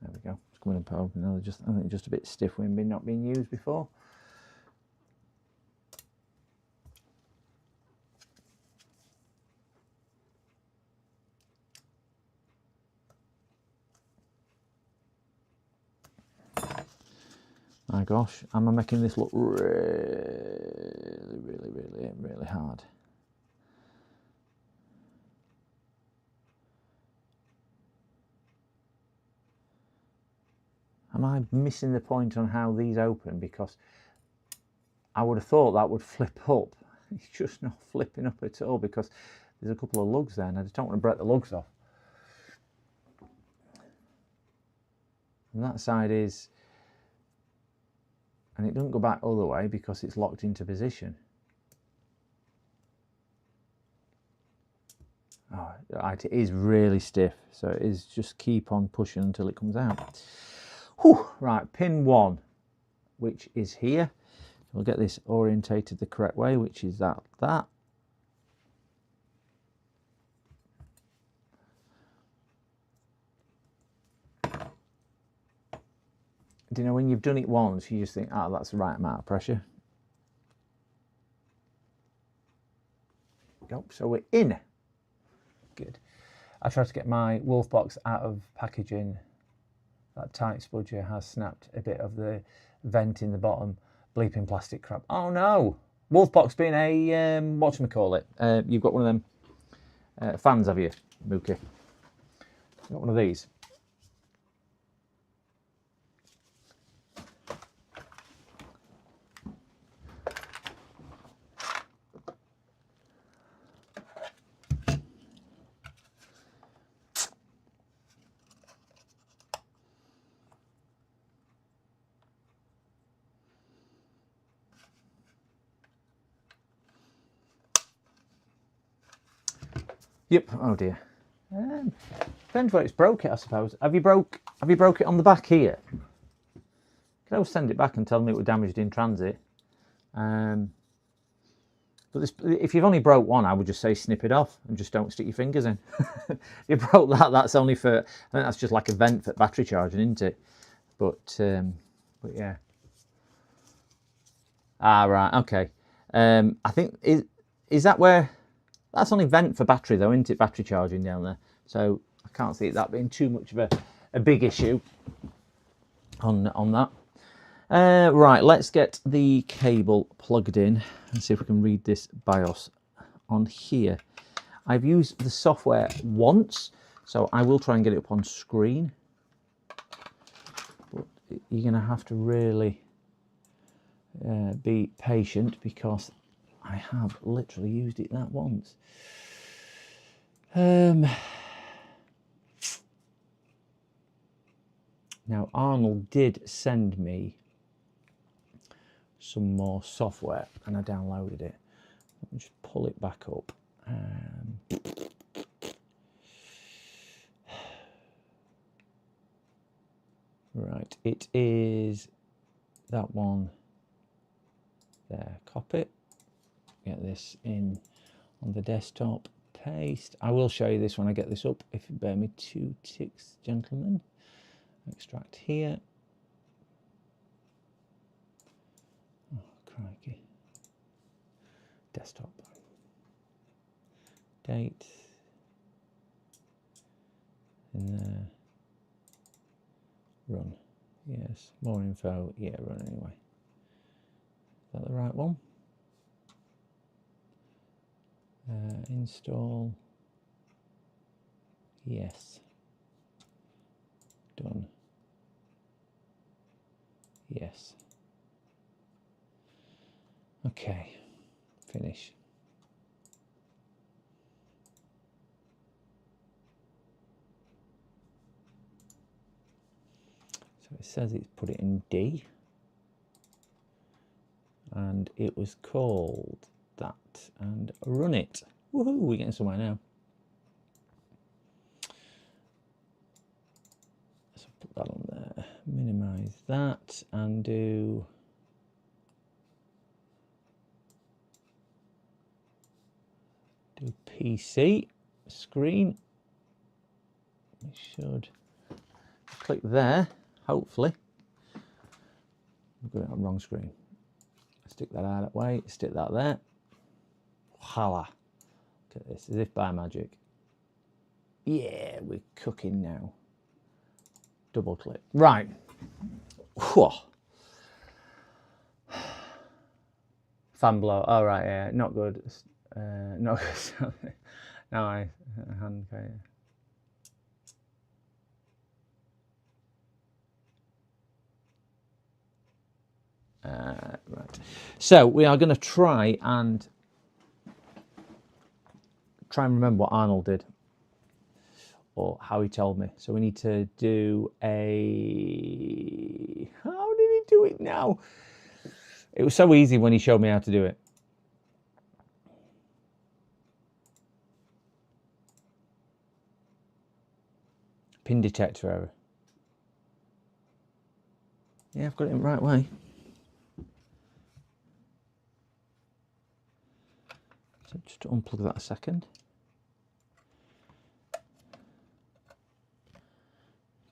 There we go. It's coming up open now. I think just a bit stiff when not being used before. My gosh, am I making this look really hard? Am I missing the point on how these open? Because I would have thought that would flip up. It's just not flipping up at all because there's a couple of lugs there and I just don't want to break the lugs off. And that side is... And it doesn't go back all the way because it's locked into position. Oh, right, it is really stiff, so it is just keep on pushing until it comes out. Whew, right, pin 1, which is here. We'll get this orientated the correct way, which is that. Do you know when you've done it once, you just think, oh, that's the right amount of pressure. Go, so we're in. Good. I tried to get my wolf box out of packaging. That tight spudger has snapped a bit of the vent in the bottom. Bleeping plastic crap. Oh no! Wolf box being a, whatchamacallit. You've got one of them fans, have you, Mookie? Got one of these. Yep. Oh dear. Depends where it's broke it, I suppose. Have you broke it on the back here? You can always send it back and tell me it was damaged in transit. But this, if you've only broke one, I would just say snip it off and just don't stick your fingers in. If you broke that, that's only for, I think that's just like a vent for battery charging, isn't it? But yeah. Ah, right, okay. I think, is that where, that's only vent for battery though, isn't it? Battery charging down there. So I can't see that being too much of a big issue on that. Right, let's get the cable plugged in and see if we can read this BIOS on here. I've used the software once, so I will try and get it up on screen. But you're going to have to really be patient because I have literally used it that once. Now, Arnold did send me some more software and I downloaded it. Let me just pull it back up. Right, it is that one there. Copy it. Get this in on the desktop. Paste. I will show you this when I get this up. If you bear me 2 ticks, gentlemen. Extract here. Oh, crikey. Desktop. Date. In there. Run. Yes. More info. Yeah, run anyway. Is that the right one? Install. Yes. Done. Yes. Okay. Finish. So it says it's put it in D. And it was called that. And run it. Woohoo, we're getting somewhere now. So put that on there. Minimize that and do PC screen. We should click there, hopefully. I've got it on the wrong screen. Stick that out that way, stick that there. Voila. Look at this, as if by magic. Yeah, we're cooking now. Double click. Right. Whew. Fan blow. All right, yeah, not good. Not good. Now I hand okay. Right. So we are going to try and remember what Arnold did or how he told me. So we need to do a... How did he do it now? It was so easy when he showed me how to do it. Pin detector error. Yeah, I've got it in the right way. So just to unplug that a second.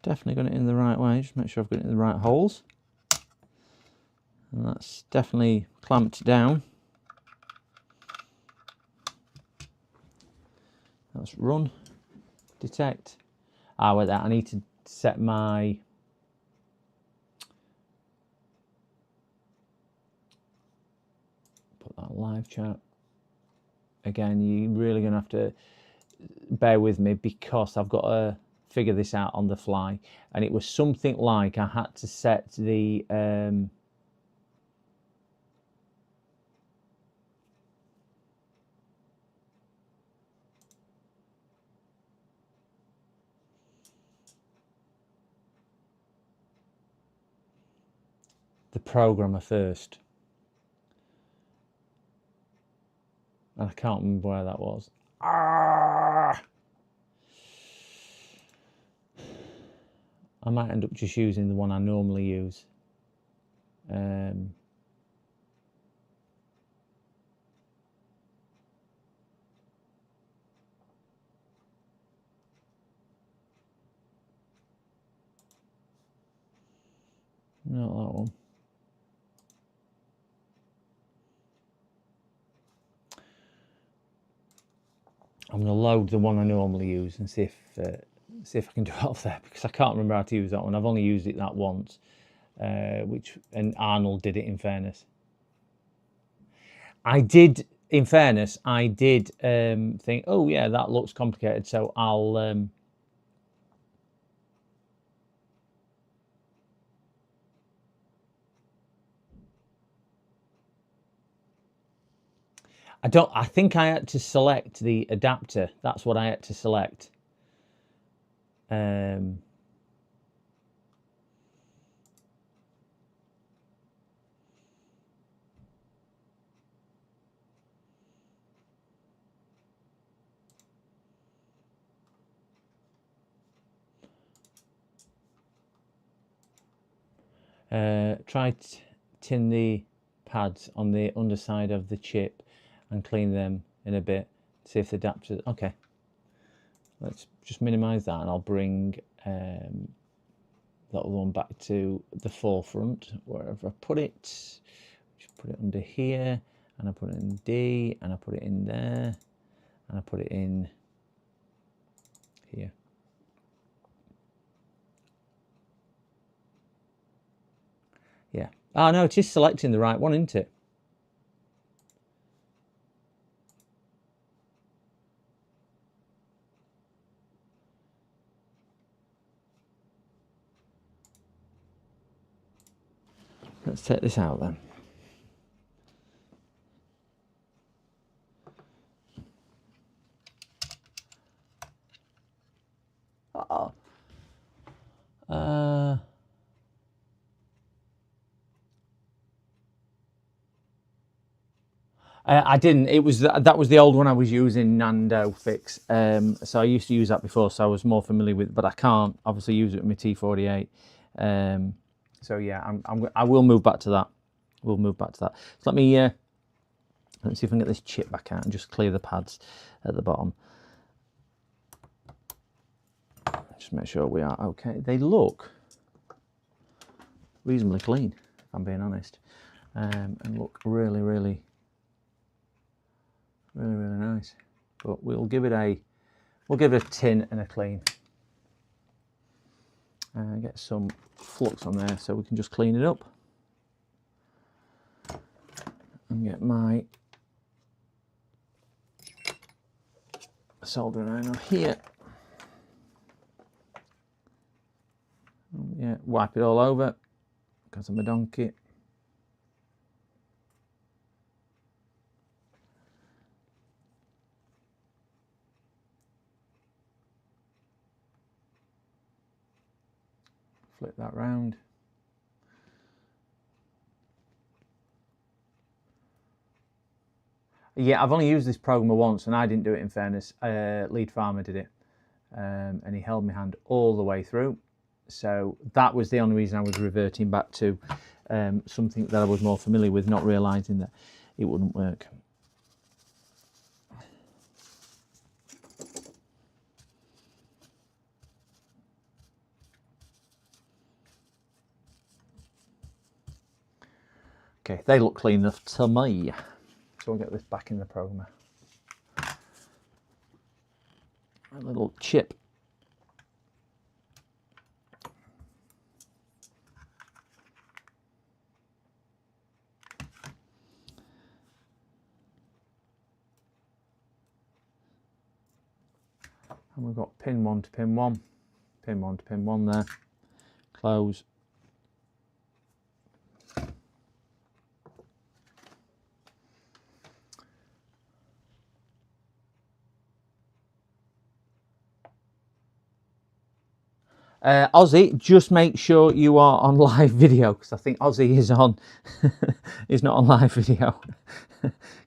Definitely got it in the right way. Just make sure I've got it in the right holes. And that's definitely clamped down. Let's run, detect. With that, I need to set my put that live chat. Again, you're really going to have to bear with me because I've got to figure this out on the fly. And it was something like I had to set the programmer first. And I can't remember where that was. I might end up just using the one I normally use. Not that one. I'm going to load the one I normally use and see if I can do it off there, because I can't remember how to use that one. I've only used it that once, and Arnold did it, in fairness. I did think, oh yeah, that looks complicated, so I'll I think I had to select the adapter. That's what I had to select. Try tin the pads on the underside of the chip and clean them in a bit. See if the adapter. Okay, let's just minimize that, and I'll bring that other one back to the forefront wherever I put it. Just put it under here, and I put it in D, and I put it in there, and I put it in here. Yeah. Oh no, it is selecting the right one, isn't it? Let's take this out then. Oh. I didn't. It was that was the old one I was using, Nando Fix. So I used to use that before, so I was more familiar with. But I can't obviously use it with my T48. So yeah, I will move back to that. We'll move back to that. So let me see if I can get this chip back out and just clear the pads at the bottom. Just make sure we are okay. They look reasonably clean, if I'm being honest, and look really nice. But we'll give it a tin and a clean. Get some flux on there so we can just clean it up. And get my soldering iron on here. Yeah, wipe it all over because I'm a donkey. Flip that round. Yeah, I've only used this programmer once, and I didn't do it, in fairness. Lead Farmer did it, and he held my hand all the way through. So that was the only reason I was reverting back to something that I was more familiar with, not realising that it wouldn't work. Okay, they look clean enough to me. So we'll get this back in the programmer. A little chip. And we've got pin 1 to pin 1, pin 1 to pin 1 there. Close. Aussie, just make sure you are on live video, because I think Aussie is on. He's not on live video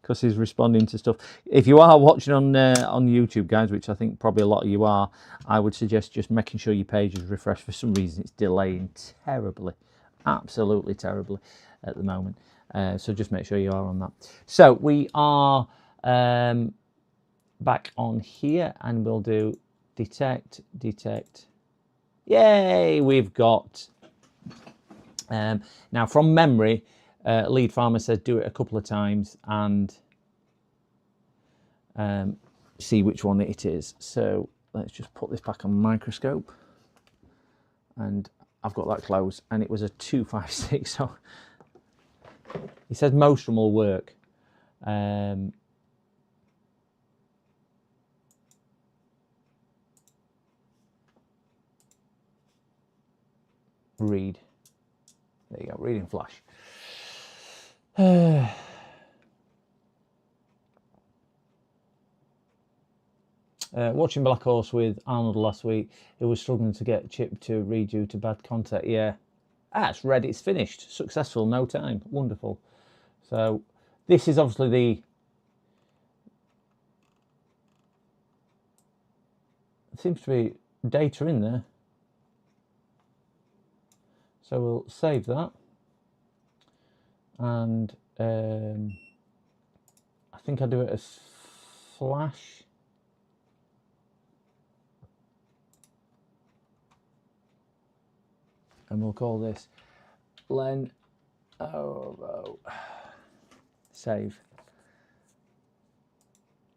because he's responding to stuff. If you are watching on YouTube, guys, which I think probably a lot of you are, I would suggest just making sure your page is refreshed. For some reason, it's delaying terribly, absolutely terribly at the moment. So just make sure you are on that. So we are back on here, and we'll do detect. Yay, we've got Now, from memory, Lead Farmer says do it a couple of times and see which one it is. So let's just put this back on the microscope. And I've got that close, and it was a 256. So he says most of them will work. Read. There you go, reading flash. Watching Black Horse with Arnold last week, he was struggling to get Chip to read due to bad contact. Yeah. It's read, it's finished. Successful, no time. Wonderful. So this is obviously the... There seems to be data in there. So we'll save that. And I think I'll do it as flash. And we'll call this Lenovo. Save.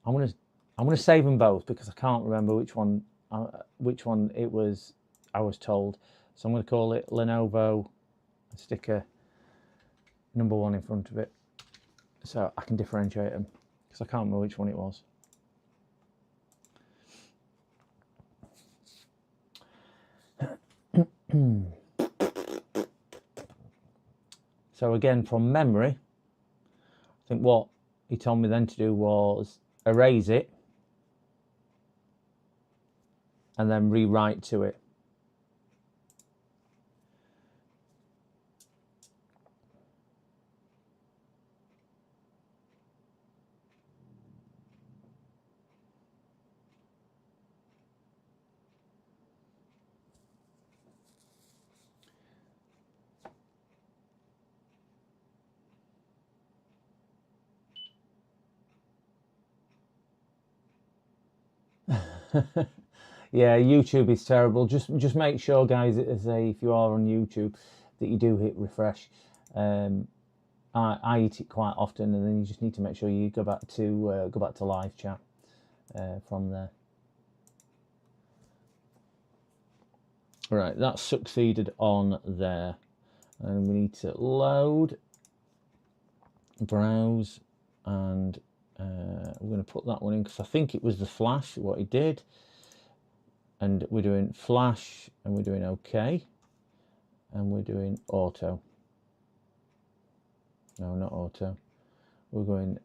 I'm gonna save them both because I can't remember which one it was. I was told, so I'm gonna call it Lenovo. Stick a number 1 in front of it, so I can differentiate them because I can't remember which one it was. So again, from memory, I think what he told me then to do was erase it and then rewrite to it. Yeah, YouTube is terrible. Just make sure, guys, if you are on YouTube, that you do hit refresh. I eat it quite often, and then you just need to make sure you go back to live chat from there. Right, that's succeeded on there, and we need to load, browse, and we're going to put that one in because I think it was the flash what he did. And we're doing flash, and we're doing OK, and we're doing auto. No, not auto. We're going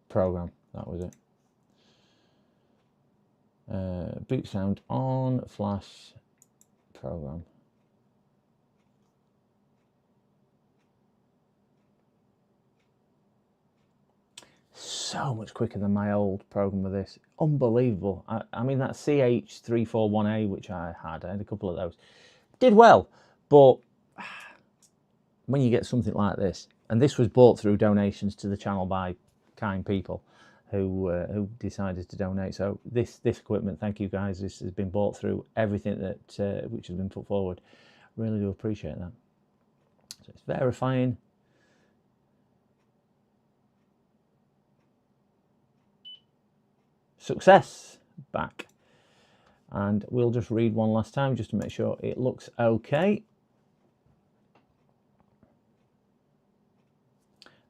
program. That was it. Boot sound on, flash, program. So much quicker than my old program with this. Unbelievable. I mean, that CH341A, which I had a couple of those, did well, but when you get something like this, and this was bought through donations to the channel by kind people who decided to donate. So this equipment, thank you guys, this has been bought through everything that which has been put forward. Really do appreciate that. So it's verifying. Success, back. And we'll just read one last time just to make sure it looks okay.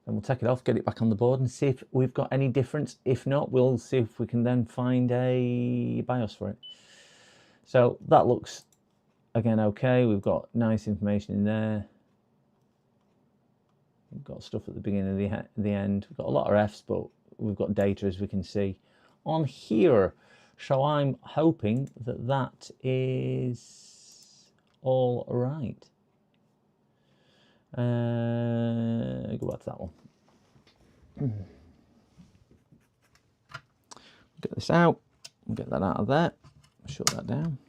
Then we'll take it off, get it back on the board and see if we've got any difference. If not, we'll see if we can then find a BIOS for it. So that looks, again, okay. We've got nice information in there. We've got stuff at the beginning and the end. We've got a lot of Fs, but we've got data, as we can see on here. So I'm hoping that that is all right. Go back to that one. Get this out. We'll get that out of there. Shut that down.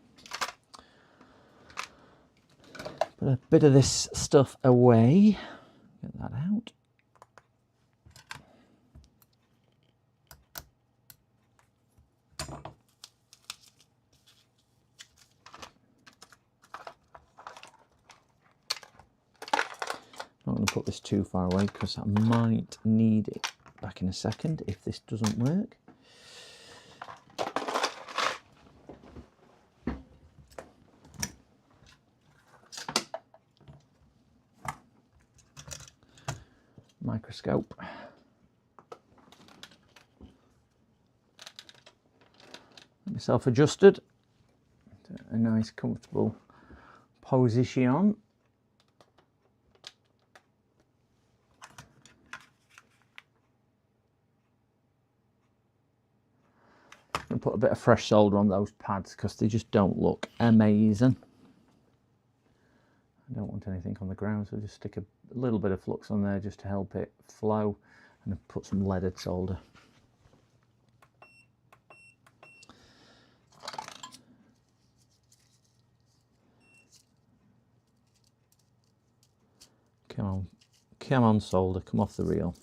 Put a bit of this stuff away. Get that out. I'm not going to put this too far away because I might need it back in a second if this doesn't work. Microscope. Get myself adjusted to a nice comfortable position. And put a bit of fresh solder on those pads because they just don't look amazing. I don't want anything on the ground, so just stick a little bit of flux on there just to help it flow, and put some leaded solder. Come on solder, come off the reel.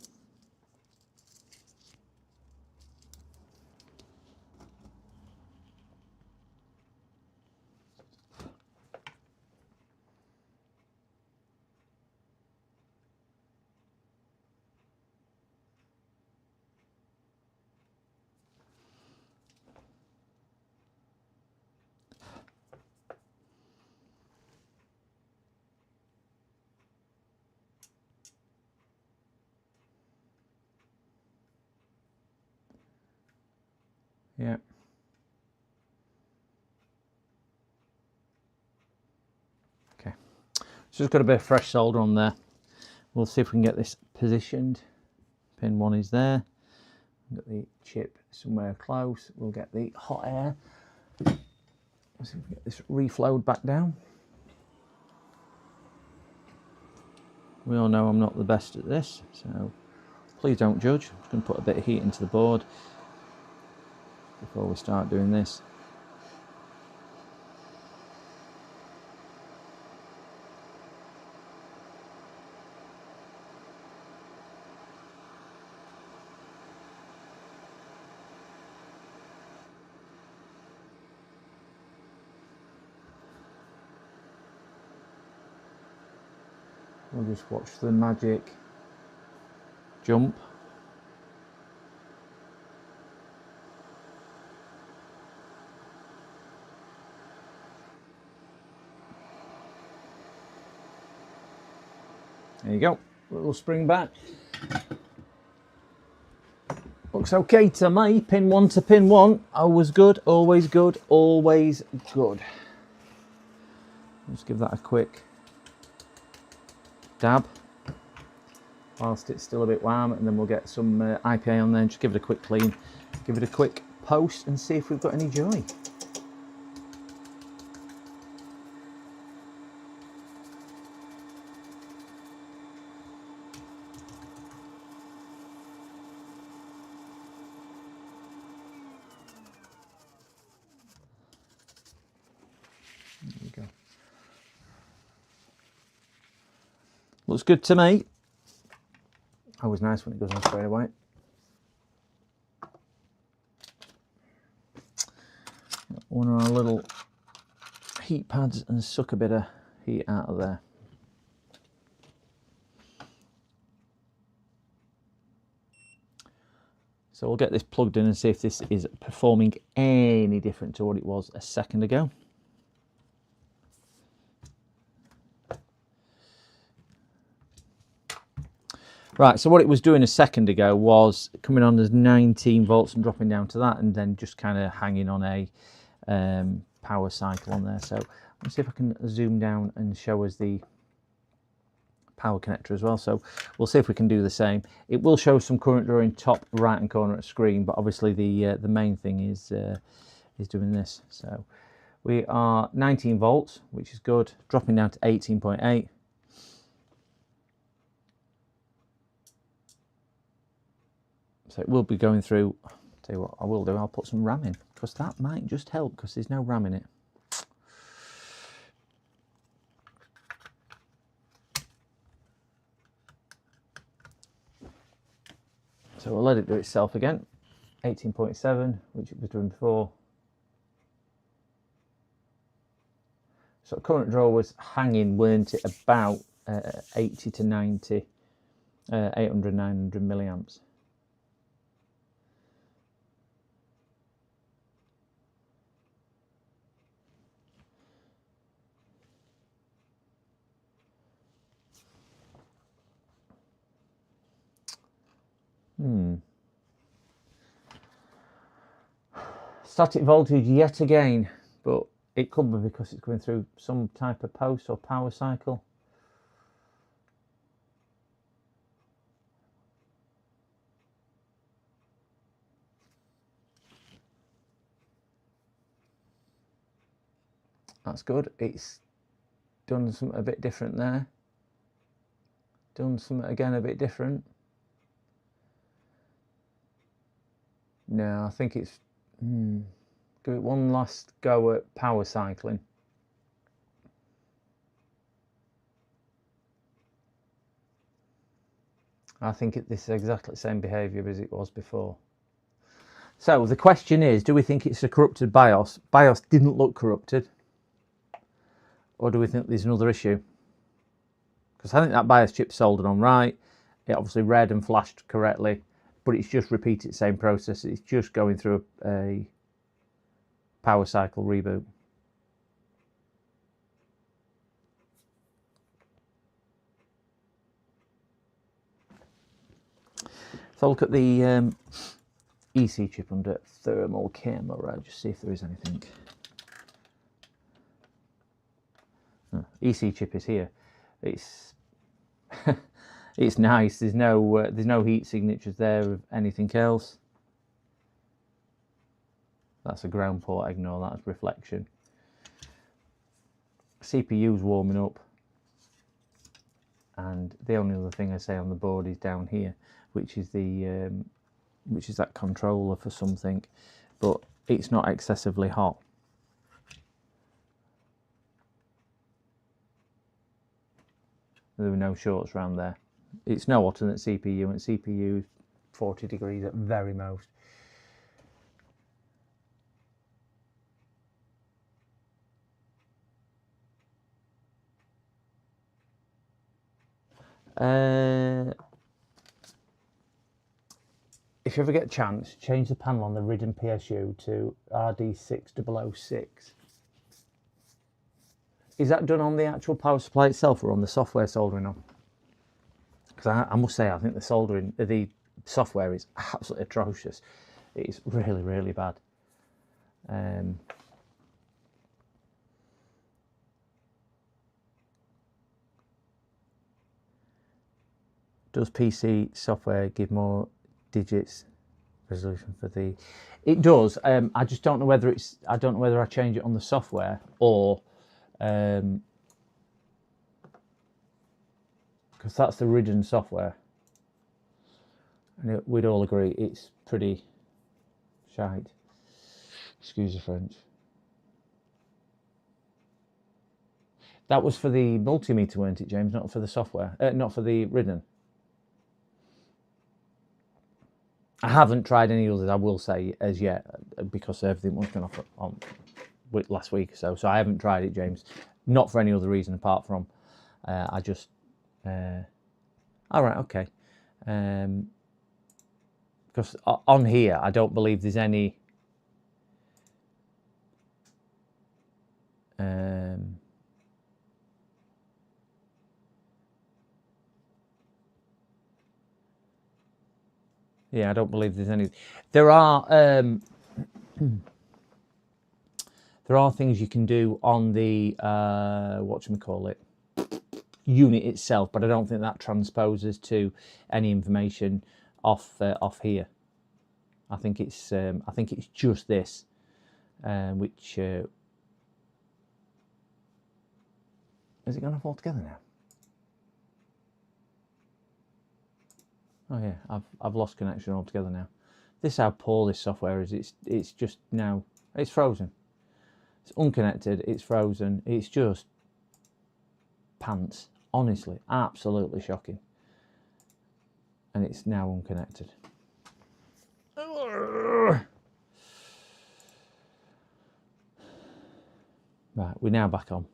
Yeah. Okay. So just got a bit of fresh solder on there. We'll see if we can get this positioned. Pin 1 is there. Got the chip somewhere close. We'll get the hot air. Let's see if we can get this reflowed back down. We all know I'm not the best at this, so please don't judge. I'm just going to put a bit of heat into the board before we start doing this. We'll just watch the magic jump. There you go, little spring back. Looks okay to me. Pin 1 to pin 1. Always good, always good, always good. Just give that a quick dab whilst it's still a bit warm, and then we'll get some IPA on there and just give it a quick clean, give it a quick post and see if we've got any joy. There you go. Looks good to me. Always nice when it goes on straight away. One of our little heat pads and suck a bit of heat out of there. So we'll get this plugged in and see if this is performing any different to what it was a second ago. Right, so what it was doing a second ago was coming on as 19 volts and dropping down to that, and then just kind of hanging on a power cycle on there. So let's see if I can zoom down and show us the power connector as well. So we'll see if we can do the same. It will show some current drawing top right hand corner of the screen, but obviously the main thing is doing this. So we are 19 volts, which is good, dropping down to 18.8. So it will be going through. Tell you what I will do, I'll put some RAM in, because that might just help, because there's no RAM in it. So we'll let it do itself again. 18.7, which it was doing before. So current draw was hanging, weren't it, about 80 to 90, 800, 900 milliamps. Static voltage yet again, but it could be because it's going through some type of post or power cycle. That's good. It's done something a bit different there. Done something again a bit different. No, I think it's give it one last go at power cycling. I think this is exactly the same behaviour as it was before. So the question is, do we think it's a corrupted BIOS? BIOS didn't look corrupted. Or do we think there's another issue? Because I think that BIOS chip's soldered on right. It obviously read and flashed correctly, but it's just repeated the same process. It's just going through a power cycle reboot. So look at the EC chip under thermal camera, just see if there is anything. EC chip is here. It's it's nice. There's no heat signatures there of anything else. That's a ground port. Ignore that's reflection. CPU's warming up, and the only other thing I say on the board is down here, which is that controller for something, but it's not excessively hot. There were no shorts around there. It's no hotter than CPU, and CPU is 40 degrees at very most. If you ever get a chance, change the panel on the Ridden PSU to RD6006. Is that done on the actual power supply itself or on the software soldering on? Because I must say, I think the software is absolutely atrocious. It's really, really bad. Does PC software give more digits resolution for the? It does. I just don't know whether I don't know whether I change it on the software or because that's the Ridden software, and we'd all agree it's pretty shite. Excuse the French. That was for the multimeter, weren't it, James? Not for the software. Not for the Ridden. I haven't tried any others, I will say, as yet, because everything was going off on last week or so. So I haven't tried it, James. Not for any other reason apart from I just. All right, okay. Because on here, I don't believe there's any. Yeah, I don't believe there's any. There are there are things you can do on the whatchamacallit unit itself, but I don't think that transposes to any information off here. I think it's just this, which is it going to fall together now? Oh yeah, I've lost connection altogether now. This is how poor this software is. It's just now it's frozen. It's unconnected. It's frozen. It's just pants. Honestly, absolutely shocking. And it's now unconnected. Right, we're now back on.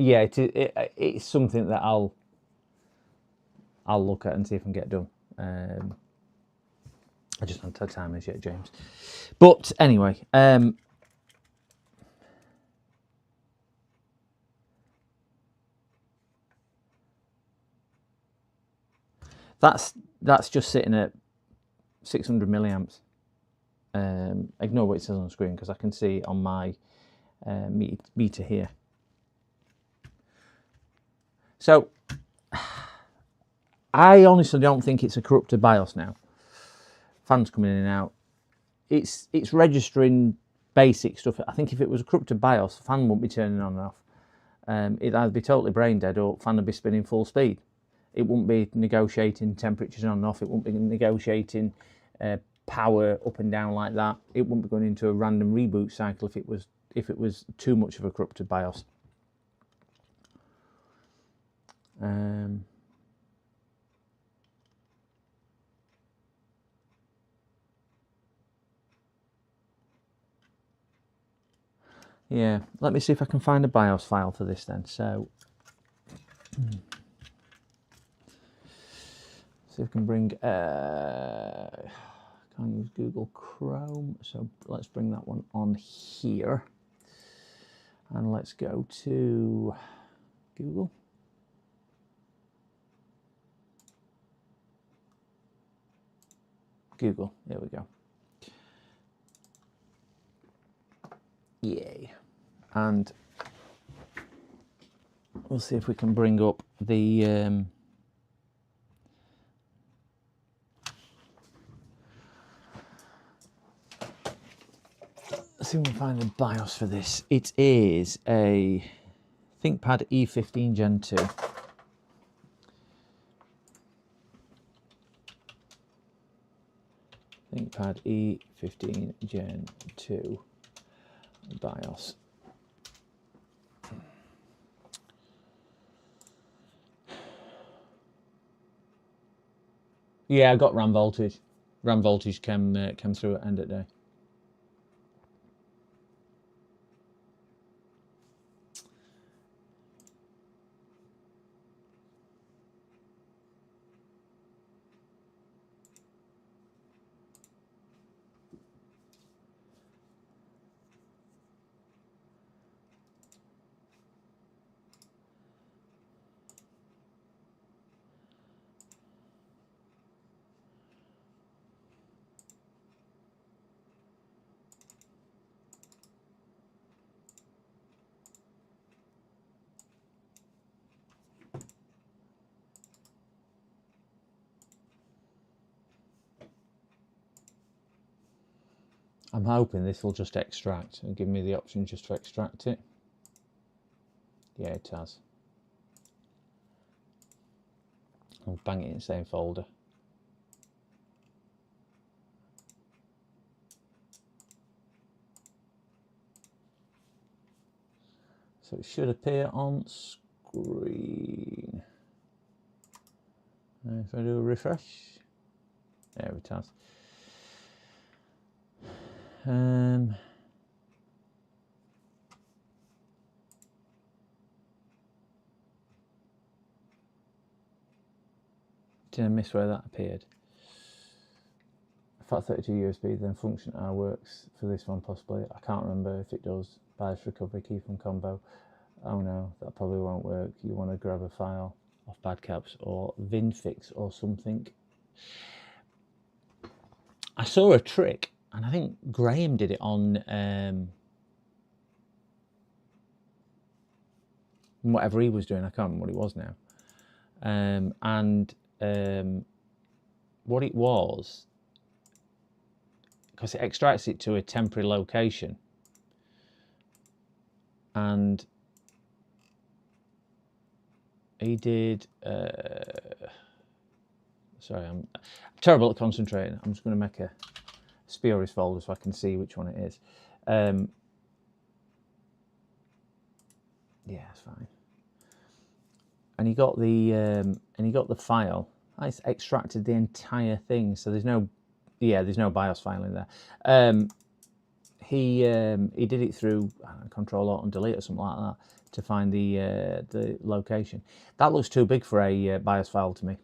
yeah, it's something that I'll look at and see if I can get done. I just haven't had time as yet, James. But anyway, that's just sitting at 600 milliamps. Ignore what it says on the screen because I can see on my meter here. So I honestly don't think it's a corrupted BIOS now. Fans coming in and out. It's registering basic stuff. I think if it was a corrupted BIOS, the fan wouldn't be turning on and off. It'd either be totally brain dead or fan would be spinning full speed. It wouldn't be negotiating temperatures on and off. It wouldn't be negotiating power up and down like that. It wouldn't be going into a random reboot cycle if it was too much of a corrupted BIOS. Yeah, let me see if I can find a BIOS file for this then. So, see if I can bring, can't use Google Chrome, so let's bring that one on here. And let's go to Google. Google, there we go. Yay. And we'll see if we can bring up the let's see if we can find the BIOS for this. It is a ThinkPad E15 Gen 2. ThinkPad E15 Gen 2 BIOS. Yeah, I got RAM voltage. RAM voltage came through at end of day. I'm hoping this will just extract and give me the option just to extract it. Yeah, it has. I'll bang it in the same folder. So it should appear on screen. If I do a refresh, there it has. Did I miss where that appeared? FAT32 USB then function R works for this one possibly. I can't remember if it does. BIOS recovery key from combo. Oh no, that probably won't work. You want to grab a file off Badcaps or VinFix or something. I saw a trick, and I think Graham did it on whatever he was doing. I can't remember what it was now. What it was, because it extracts it to a temporary location, and he did. Sorry, I'm terrible at concentrating. I'm just going to make a spurious folder so I can see which one it is. Yeah, it's fine. And he got the file. It's extracted the entire thing, so there's no BIOS file in there. he did it through Control Alt and Delete or something like that to find the location. That looks too big for a BIOS file to me.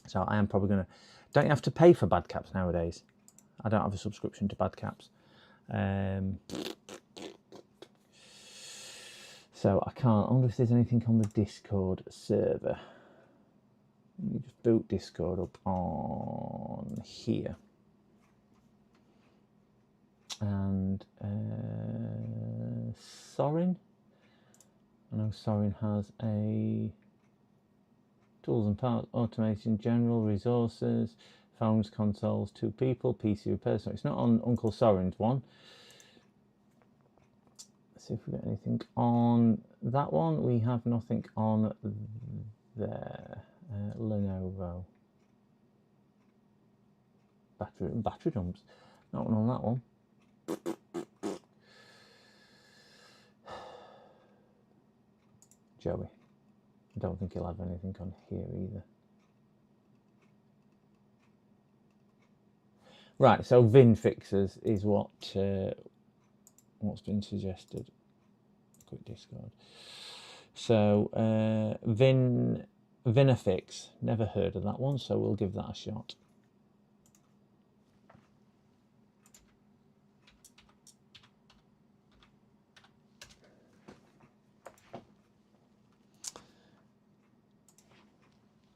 So I am probably going to... Don't you have to pay for bad caps nowadays? I don't have a subscription to bad caps. So I can't... I wonder if there's anything on the Discord server. Let me just boot Discord up on here. And Sorin. I know Sorin has a tools and parts, automation, general resources, phones, consoles, 2 people, PC repair. So it's not on Uncle Sorin's one. Let's see if we get anything on that one. We have nothing on there. Lenovo. Battery dumps. Not one on that one. Joey. I don't think he'll have anything on here either. Right, so Vin fixes is what's been suggested. Quick Discord. So Vinafix, never heard of that one, so we'll give that a shot.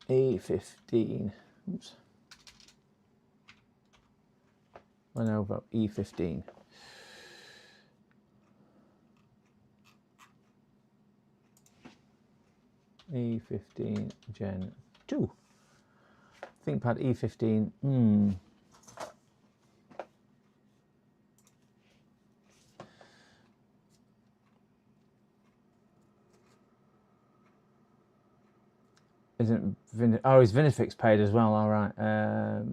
E15. Oops. Lenovo E15. E15 Gen 2. ThinkPad E15. Isn't is Vinafix paid as well? All right.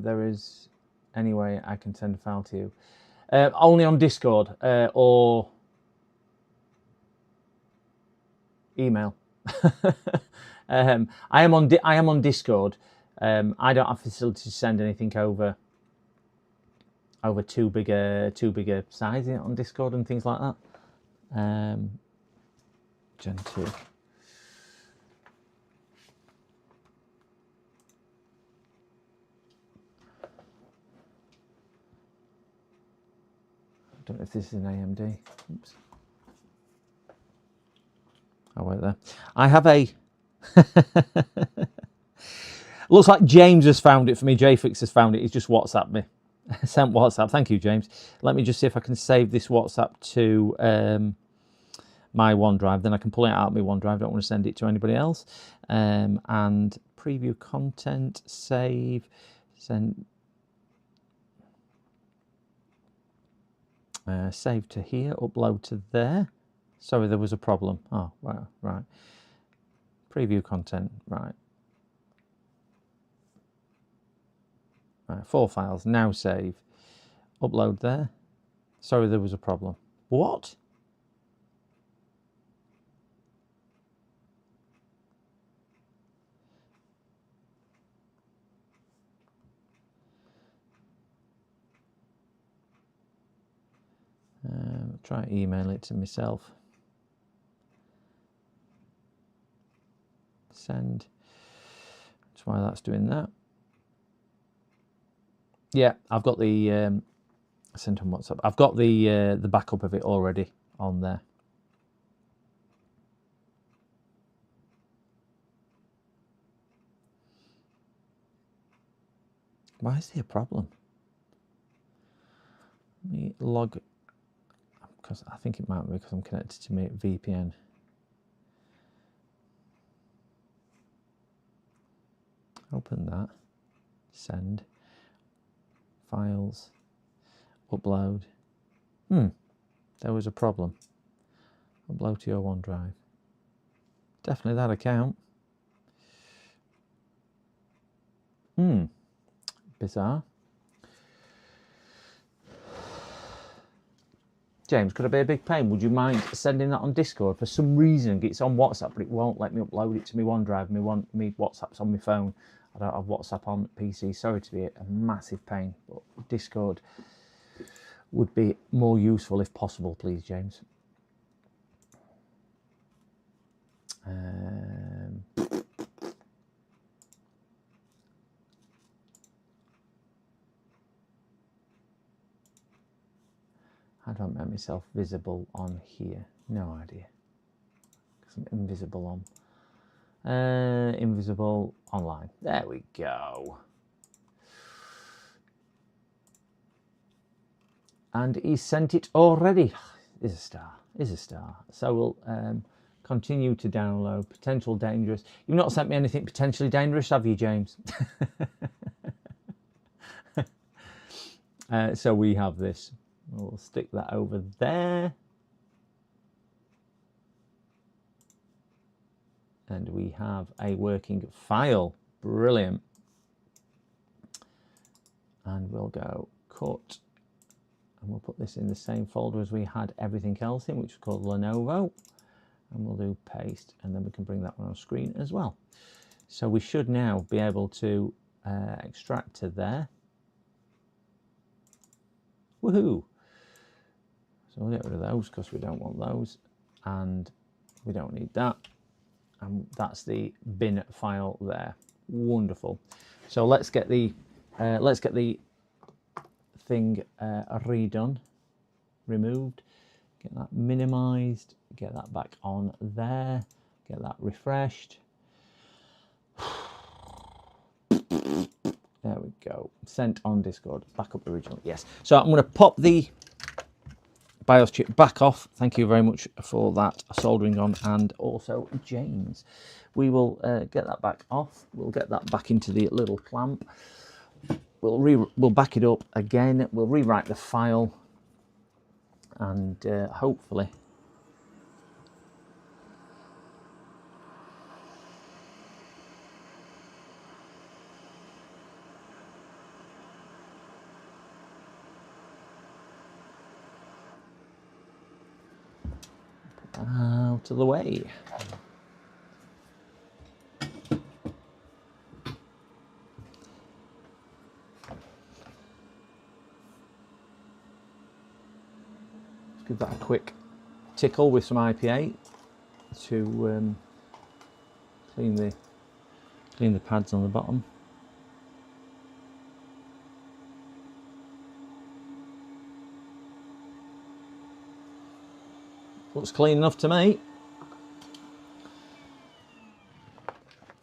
There is any way I can send a file to you. Only on Discord or email. I am on Discord. I don't have facility to send anything over too bigger size on Discord and things like that. Gen 2. I don't know if this is an AMD. Oops. Oh, wait there. I have a... Looks like James has found it for me. JFix has found it. He's just WhatsApped me. Sent WhatsApp. Thank you, James. Let me just see if I can save this WhatsApp to my OneDrive. Then I can pull it out of my OneDrive. I don't want to send it to anybody else. And preview content, save, send... save to here, upload to there. Sorry, there was a problem. Oh, wow, right. Preview content, right. 4 files, now save. Upload there. Sorry, there was a problem. What? Try email it to myself. Send. That's why that's doing that. Yeah, I've got the sent on WhatsApp. I've got the backup of it already on there. Why is there a problem? Let me log, because I think it might be because I'm connected to my VPN. Open that, send, files, upload. There was a problem. Upload to your OneDrive. Definitely that account. Bizarre. James, could I be a big pain? Would you mind sending that on Discord? For some reason, it's on WhatsApp, but it won't let me upload it to my OneDrive. My WhatsApp's on my phone. I don't have WhatsApp on PC. Sorry to be a massive pain, but Discord would be more useful if possible, please, James. How do I make myself visible on here? No idea. Because I'm invisible on. Invisible online. There we go. And he sent it already. Is a star. Is a star. So we'll continue to download. Potential dangerous. You've not sent me anything potentially dangerous, have you, James? So we have this. We'll stick that over there. And we have a working file. Brilliant. And we'll go cut. And we'll put this in the same folder as we had everything else in, which is called Lenovo. And we'll do paste, and then we can bring that one on screen as well. So we should now be able to extract to there. Woohoo! So we'll get rid of those because we don't want those, and we don't need that. And that's the bin file there. Wonderful. So let's get the thing redone, removed. Get that minimized. Get that back on there. Get that refreshed. There we go. Sent on Discord. Backup original. Yes. So I'm going to pop the BIOS chip back off. Thank you very much for that soldering on, and also James. We will get that back off. We'll get that back into the little clamp. We'll back it up again. We'll rewrite the file, and hopefully out of the way. Let's give that a quick tickle with some IPA to clean the pads on the bottom. Looks clean enough to me.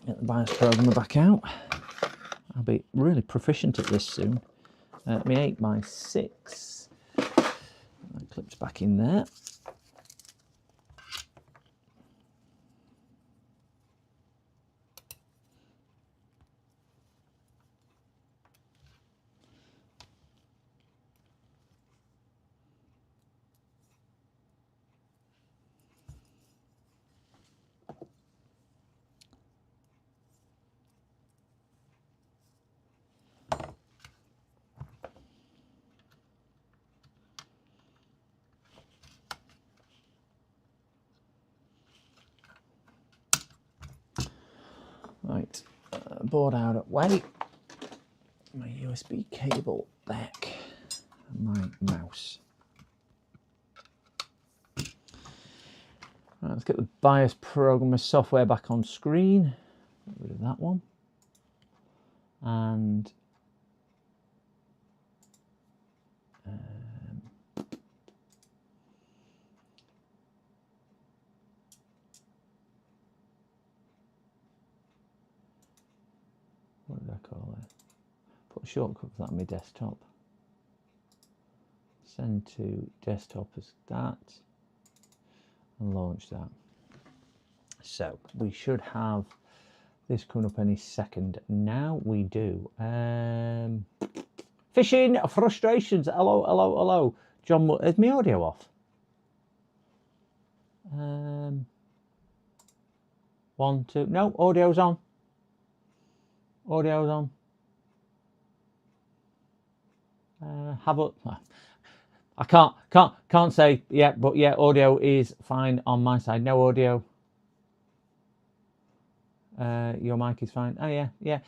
Get the BIOS programmer back out. I'll be really proficient at this soon. My 8x6. That clips back in there. Right, board out of way, my USB cable back, and my mouse. Right, let's get the BIOS programmer software back on screen. Get rid of that one. And what did I call it? Put a shortcut for that on my desktop. Send to desktop as that, and launch that. So we should have this coming up any second. Now we do. Fishing frustrations. Hello, hello, hello. John, is my audio off? 1, 2. No, audio's on. Audio's on. I can't say yeah, but yeah, audio is fine on my side. No audio. Your mic is fine. Oh yeah, yeah.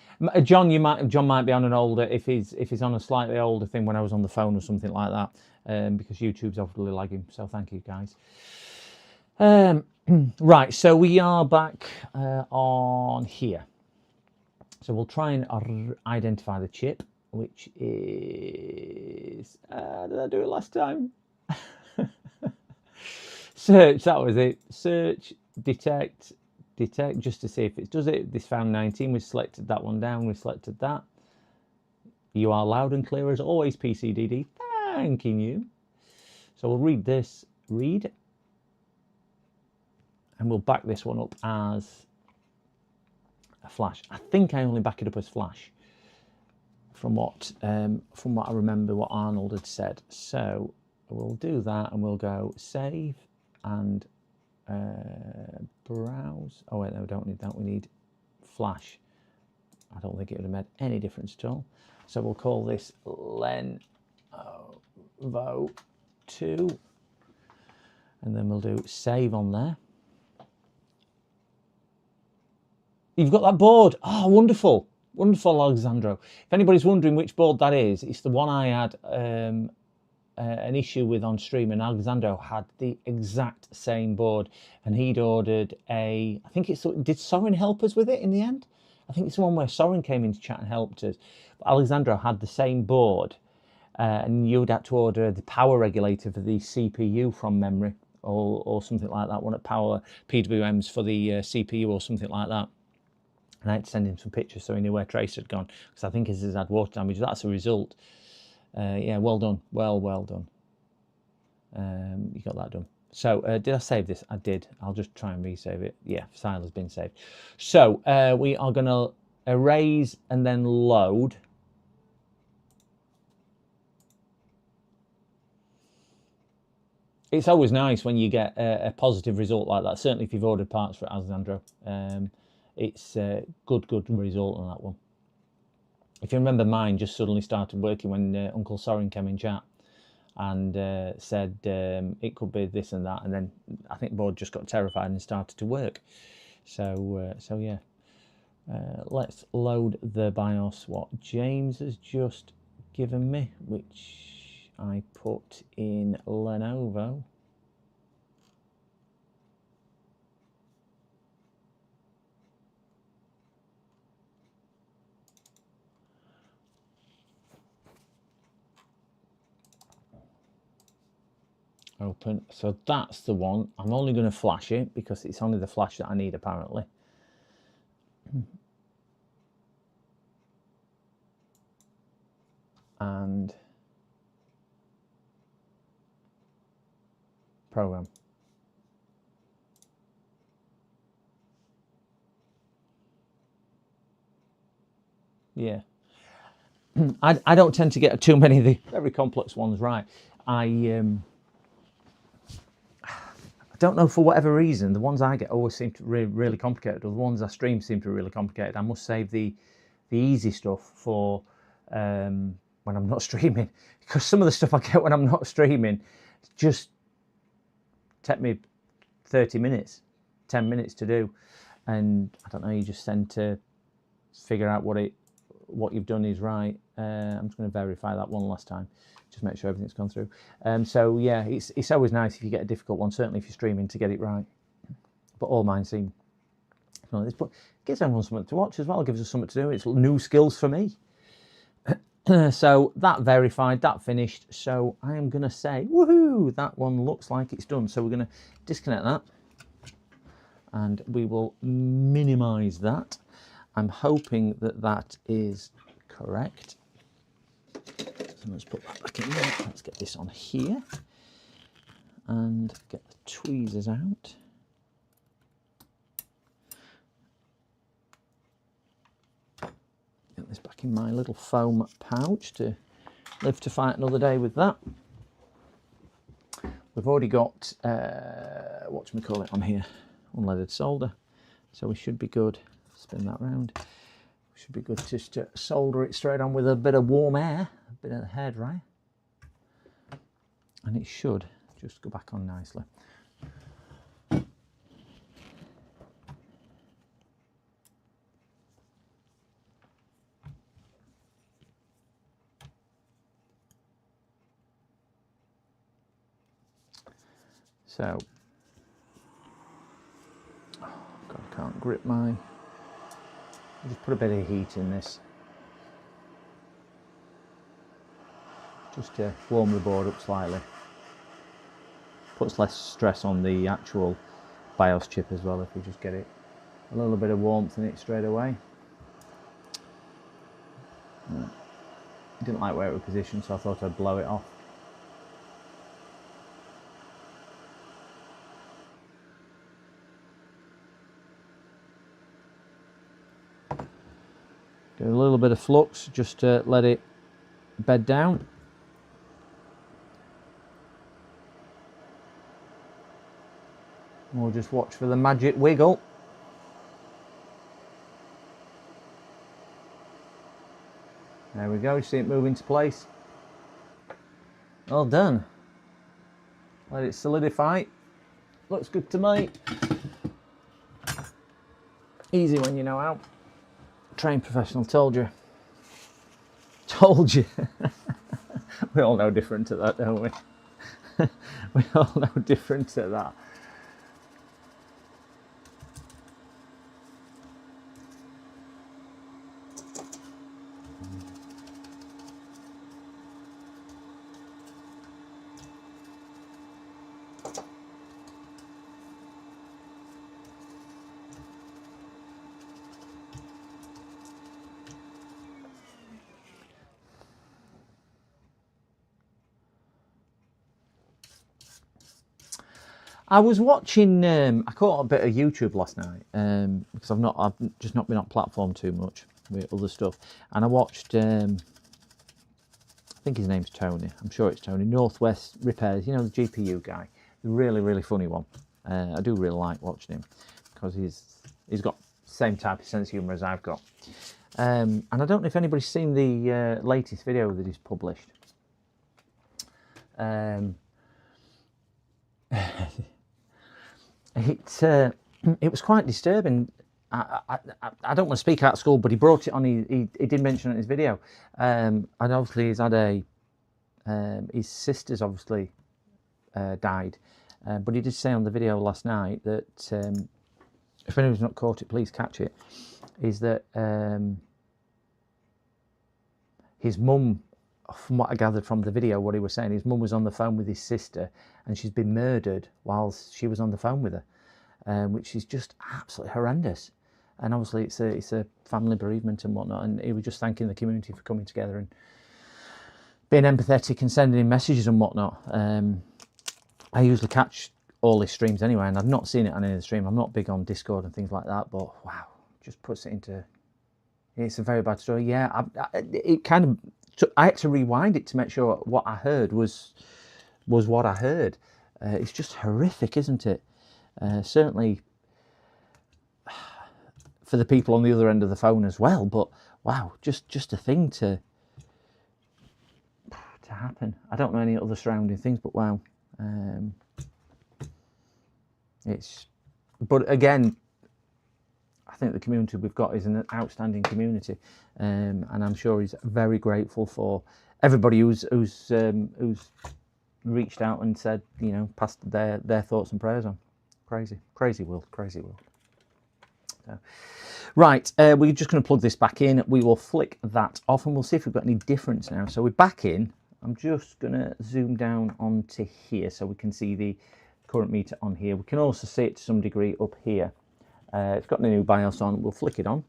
John, John might be on an older if he's on a slightly older thing when I was on the phone or something like that, because YouTube's obviously lagging. So thank you guys. Right, so we are back on here. So we'll try and identify the chip, which is did I do it last time? Search, that was it. Search, detect, just to see if it does it. This found 19, we selected that one down, we selected that. You are loud and clear as always, PCDD. Thanking you. So we'll read this, and we'll back this one up as a flash. I think I only back it up as flash from what I remember what Arnold had said. So we'll do that and we'll go save and browse. Oh wait, no, we don't need that. We need flash. I don't think it would have made any difference at all. So we'll call this Lenovo 2, and then we'll do save on there. You've got that board. Oh, wonderful. Wonderful, Alexandro. If anybody's wondering which board that is, it's the one I had an issue with on stream, and Alexandro had the exact same board, and he'd ordered I think it's, did Soren help us with it in the end? I think it's the one where Soren came into chat and helped us. But Alexandro had the same board, and you'd had to order the power regulator for the CPU from memory, or something like that, one at power PWMs for the CPU or something like that. And I had to send him some pictures so he knew where Trace had gone, because I think his has had water damage. That's a result. Yeah, well done. Well done. You got that done. So did I save this? I did. I'll just try and resave it. Yeah, file has been saved. So we are going to erase and then load. It's always nice when you get a positive result like that. Certainly if you've ordered parts for it, Alessandro. It's a good result on that one. If you remember, mine just suddenly started working when Uncle Soren came in chat and said it could be this and that, and then I think the board just got terrified and started to work. So yeah, let's load the BIOS what James has just given me, which I put in Lenovo. Open. So that's the one. I'm only going to flash it because it's only the flash that I need apparently. And program. Yeah. I don't tend to get too many of the very complex ones right. I don't know, for whatever reason, the ones I get always seem to really complicated, or the ones I stream seem to be really complicated. I must save the easy stuff for when I'm not streaming, because some of the stuff I get when I'm not streaming just take me 30 minutes, 10 minutes to do, and I don't know, you just tend to figure out what you've done is right. I'm just going to verify that one last time, just make sure everything's gone through. So yeah, it's always nice if you get a difficult one, certainly if you're streaming, to get it right. But all mine seem like this. But it gives everyone something to watch as well. It gives us something to do. It's new skills for me. So that verified, that finished. So I am going to say, woohoo, that one looks like it's done. So we're going to disconnect that, and we will minimize that. I'm hoping that that is correct. So let's put that back in there. Let's get this on here and get the tweezers out. Get this back in my little foam pouch to live to fight another day with that. We've already got whatchamacallit on here, unleaded solder, so we should be good. Spin that round. Should be good just to solder it straight on with a bit of warm air, a bit of hair dry, and it should just go back on nicely. So, oh God, I can't grip mine. I'll just put a bit of heat in this, just to warm the board up slightly. Puts less stress on the actual BIOS chip as well if we just get it a little bit of warmth in it straight away. I didn't like where it was positioned, so I thought I'd blow it off. Get a little bit of flux just to let it bed down. We'll just watch for the magic wiggle. There we go, you see it move into place. Well done. Let it solidify. Looks good to me. Easy when you know how. Trained professional, told you. Told you. We all know different to that, don't we? We all know different to that. I was watching. I caught a bit of YouTube last night because I've just not been on platform too much with other stuff, and I watched. I think his name's Tony. I'm sure it's Tony. Northwest Repairs. You know, the GPU guy. The really funny one. I do really like watching him because he's got the same type of sense of humour as I've got. And I don't know if anybody's seen the latest video that he's published. It was quite disturbing. I don't want to speak out of school, but he brought it on. He did mention it in his video, and obviously he's had his sister's obviously died, but he did say on the video last night that if anyone's not caught it, please catch it. Is that his mum, from what I gathered from the video, what he was saying, his mum was on the phone with his sister, and she's been murdered whilst she was on the phone with her, which is just absolutely horrendous. And obviously it's a family bereavement and whatnot, and he was just thanking the community for coming together and being empathetic and sending in messages and whatnot. I usually catch all his streams anyway, and I've not seen it on any of the stream. I'm not big on Discord and things like that, but wow, just puts it into... It's a very bad story. Yeah, it kind of... I had to rewind it to make sure what I heard was what I heard. It's just horrific, isn't it? Certainly for the people on the other end of the phone as well. But wow, just a thing to happen. I don't know any other surrounding things, but wow, But again, I think the community we've got is an outstanding community, and I'm sure he's very grateful for everybody who's reached out and said, you know, passed their thoughts and prayers on. Crazy world. So, right, we're just going to plug this back in. We will flick that off, and we'll see if we've got any difference now. So we're back in. I'm just going to zoom down onto here so we can see the current meter on here. We can also see it to some degree up here. It's got the new BIOS on. We'll flick it on,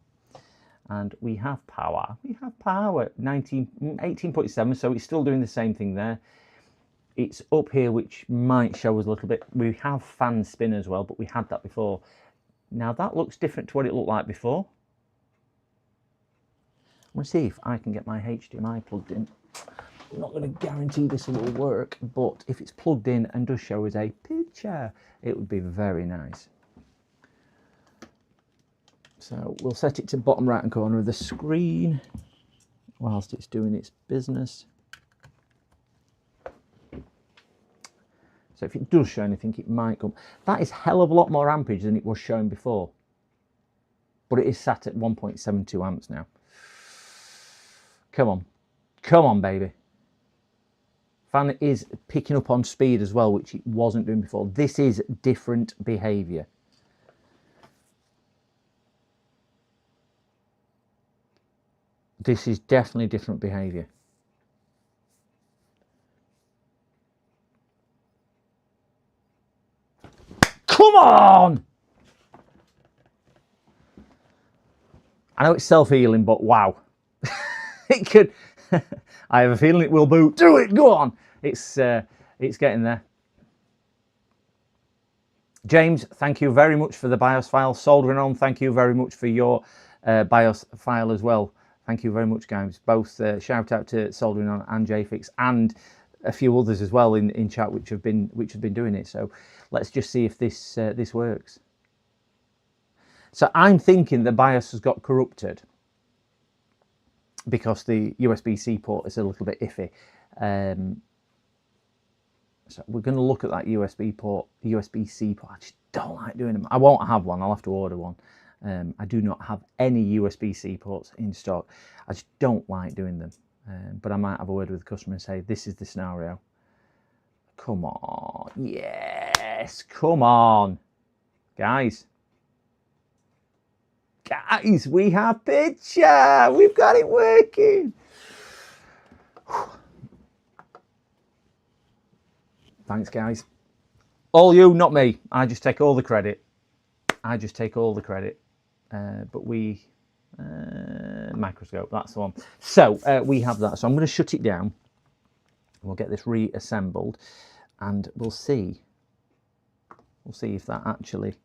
and we have power. 18.7, so it's still doing the same thing there. It's up here, which might show us a little bit. We have fan spin as well, but we had that before. Now that looks different to what it looked like before. I'm going to see if I can get my HDMI plugged in. I'm not going to guarantee this will work, but if it's plugged in and does show us a picture, it would be very nice. So we'll set it to bottom right hand corner of the screen whilst it's doing its business. So if it does show anything, it might come. That is hell of a lot more ampage than it was showing before. But it is sat at 1.72 amps now. Come on, baby. Fan is picking up on speed as well, which it wasn't doing before. This is different behaviour. This is definitely different behaviour. Come on! I know it's self-healing, but wow. It could... I have a feeling it will boot. Do it, go on! It's getting there. James, thank you very much for the BIOS file. Soldering On, thank you very much for your BIOS file as well. Thank you very much, guys. Both shout out to Soldering On and JFix, and a few others as well in chat which have been doing it. So let's just see if this this works. So I'm thinking the BIOS has got corrupted because the USB-C port is a little bit iffy. So we're going to look at that USB-C port. I just don't like doing them. I won't have one. I'll have to order one. I do not have any USB-C ports in stock. I just don't like doing them. But I might have a word with the customer and say, this is the scenario. Come on. Yes. Come on. Guys. Guys, we have picture. We've got it working. Thanks, guys. All you, not me. I just take all the credit. I just take all the credit. But we... microscope, that's the one. So, we have that. So I'm going to shut it down. We'll get this reassembled. And we'll see. We'll see if that actually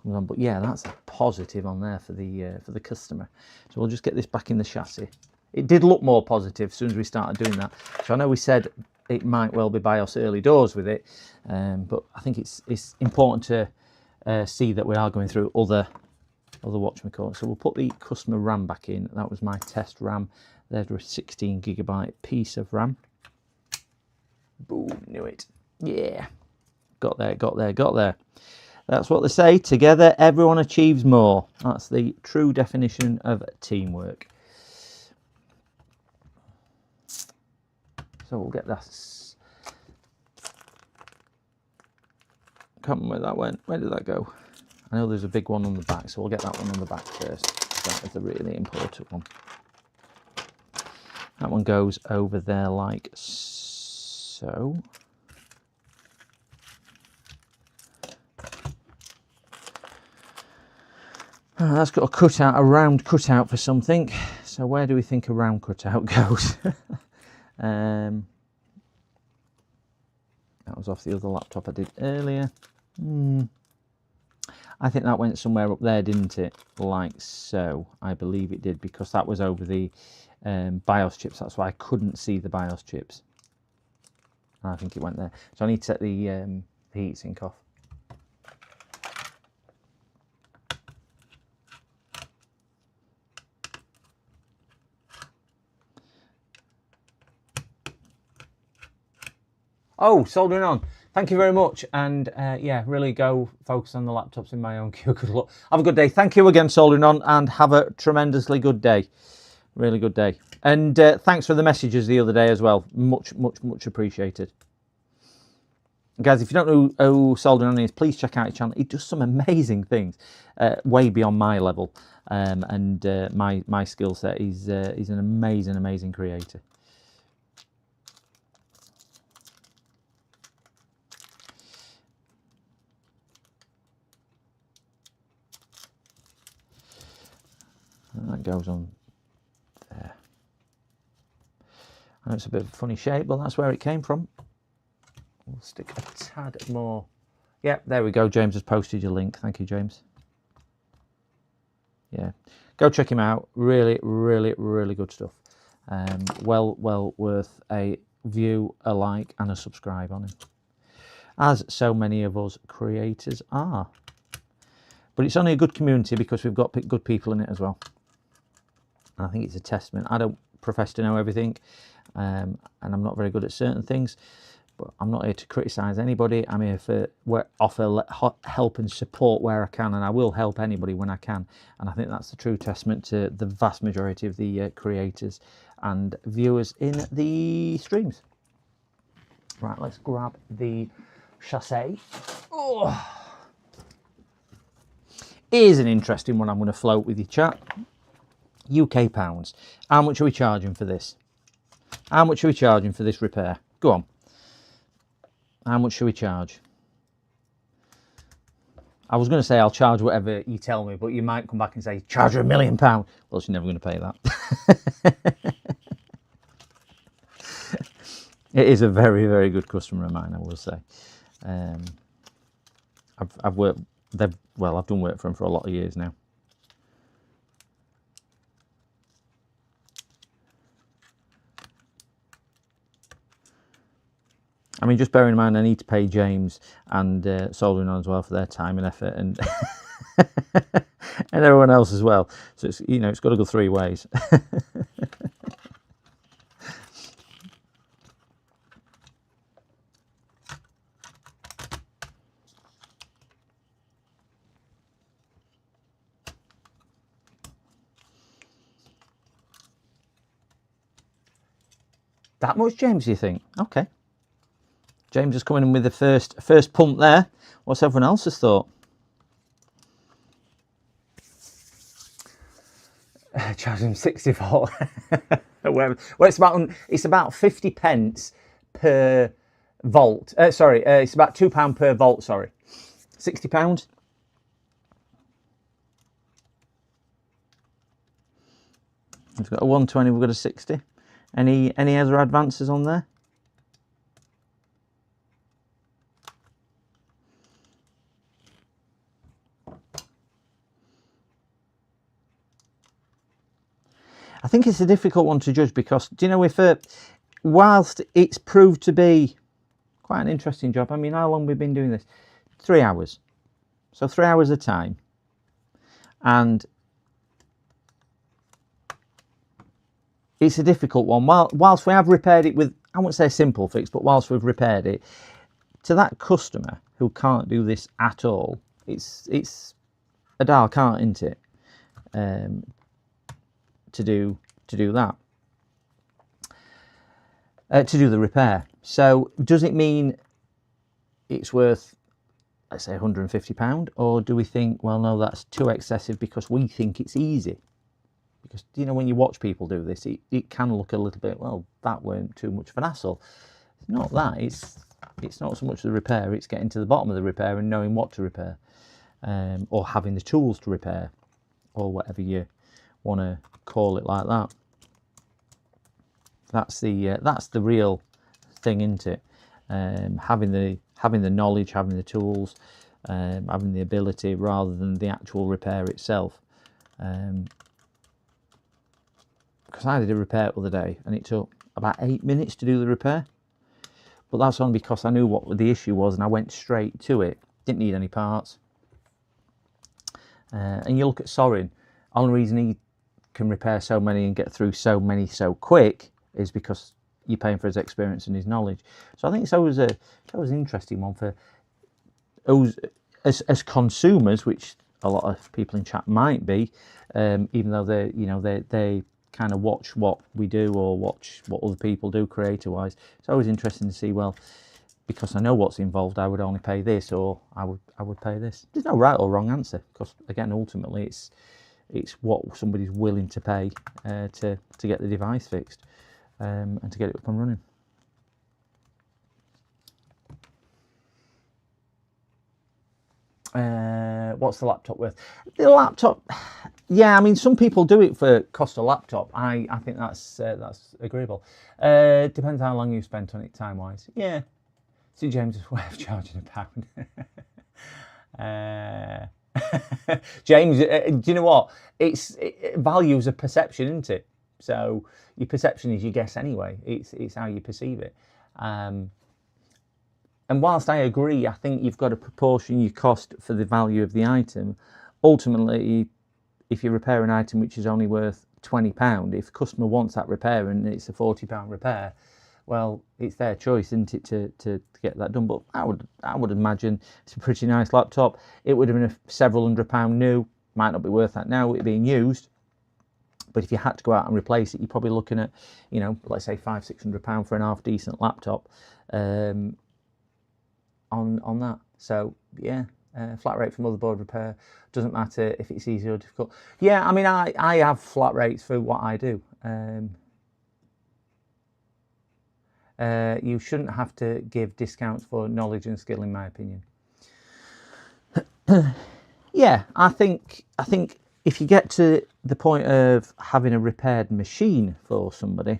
comes on. But yeah, that's a positive on there for the customer. So we'll just get this back in the chassis. It did look more positive as soon as we started doing that. So I know we said it might well be BIOS early doors with it, but I think it's important to see that we are going through other whatchamacallit. So we'll put the customer RAM back in. That was my test RAM. There's a 16GB piece of RAM. Boom, knew it. Yeah, got there, got there, got there. That's what they say. Together, everyone achieves more. That's the true definition of teamwork. So we'll get that. Can't remember where that went. Where did that go? I know there's a big one on the back, so we'll get that one on the back first. That is the really important one. That one goes over there like so. Oh, that's got a cutout, a round cutout for something. So where do we think a round cutout goes? That was off the other laptop I did earlier. I think that went somewhere up there, didn't it? Like so. I believe it did, because that was over the BIOS chips. That's why I couldn't see the BIOS chips. I think it went there. So I need to set the heatsink off. Oh, soldering on. Thank you very much. And yeah, really go focus on the laptops in my own queue. Good luck. Have a good day. Thank you again, soldering on, and have a tremendously good day. Really good day. And thanks for the messages the other day as well. Much, much, much appreciated. Guys, if you don't know who Soldering On is, please check out his channel. He does some amazing things, way beyond my level and my skill set. He's an amazing, amazing creator. And that goes on there. I know it's a bit of a funny shape, but that's where it came from. We'll stick a tad more. Yeah, there we go. James has posted your link. Thank you, James. Yeah, go check him out. Really, really, really good stuff. Well worth a view, a like, and a subscribe on him, as so many of us creators are. But it's only a good community because we've got good people in it as well. And I think it's a testament. I don't profess to know everything, and I'm not very good at certain things. But I'm not here to criticise anybody. I'm here for offer help and support where I can, and I will help anybody when I can. And I think that's the true testament to the vast majority of the creators and viewers in the streams. Right, let's grab the chassis. Oh. Here's an interesting one I'm going to float with you, chat. UK pounds. How much are we charging for this? How much are we charging for this repair? Go on. How much should we charge? I was going to say I'll charge whatever you tell me, but you might come back and say, charge her £1 million. Well, she's never going to pay that. It is a very, very good customer of mine, I will say. I've worked, I've done work for them for a lot of years now. I mean, just bearing in mind, I need to pay James and Soldering On as well for their time and effort, and and everyone else as well. So it's, you know, it's got to go three ways. That much, James, do you think? Okay. James is coming in with the first pump there. What's everyone else has thought? Charging 60 volt. Well, it's about 50 pence per volt. It's about £2 per volt. Sorry, £60. We've got a 120. We've got a 60. Any other advances on there? I think it's a difficult one to judge because, do you know, if whilst it's proved to be quite an interesting job, I mean, how long we've been doing this? 3 hours. So 3 hours a time. And it's a difficult one. Whilst we have repaired it with, I won't say a simple fix, but whilst we've repaired it, to that customer who can't do this at all, it's a dark art, isn't it? To do that, to do the repair. So does it mean it's worth, let's say, £150, or do we think, well, no, that's too excessive because we think it's easy? Because, you know, when you watch people do this, it can look a little bit, well, that weren't too much of an hassle. It's not that. It's not so much the repair, it's getting to the bottom of the repair and knowing what to repair, or having the tools to repair, or whatever you want to call it like that. That's the real thing, isn't it? Having the knowledge, having the tools, having the ability, rather than the actual repair itself. Because I did a repair the other day and it took about 8 minutes to do the repair, but that's only because I knew what the issue was and I went straight to it. Didn't need any parts. And you look at Sorin, only reason he can repair so many and get through so many so quick is because you're paying for his experience and his knowledge. So I think it's always an interesting one for us as consumers, which a lot of people in chat might be, even though they kind of watch what we do or watch what other people do creator wise. It's always interesting to see, well, because I know what's involved, I would only pay this, or I would pay this. There's no right or wrong answer, because again, ultimately it's what somebody's willing to pay to get the device fixed, and to get it up and running. What's the laptop worth? The laptop, yeah, I mean, some people do it for cost of laptop. I think that's agreeable. Depends how long you spent on it time wise. Yeah. See, James's way of charging £1. James, do you know what? Values a perception, isn't it? So your perception is your guess anyway. It's how you perceive it. And whilst I agree, I think you've got to proportion your cost for the value of the item. Ultimately, if you repair an item which is only worth £20, if the customer wants that repair and it's a £40 repair, well, it's their choice, isn't it, to get that done. But I would imagine it's a pretty nice laptop. It would have been several £100 new. Might not be worth that now, it being used. But if you had to go out and replace it, you're probably looking at, you know, let's say £500–600 for an half decent laptop on that. So yeah, flat rate for motherboard repair, doesn't matter if it's easy or difficult. Yeah, I mean, I have flat rates for what I do. You shouldn't have to give discounts for knowledge and skill, in my opinion. Yeah, I think if you get to the point of having a repaired machine for somebody,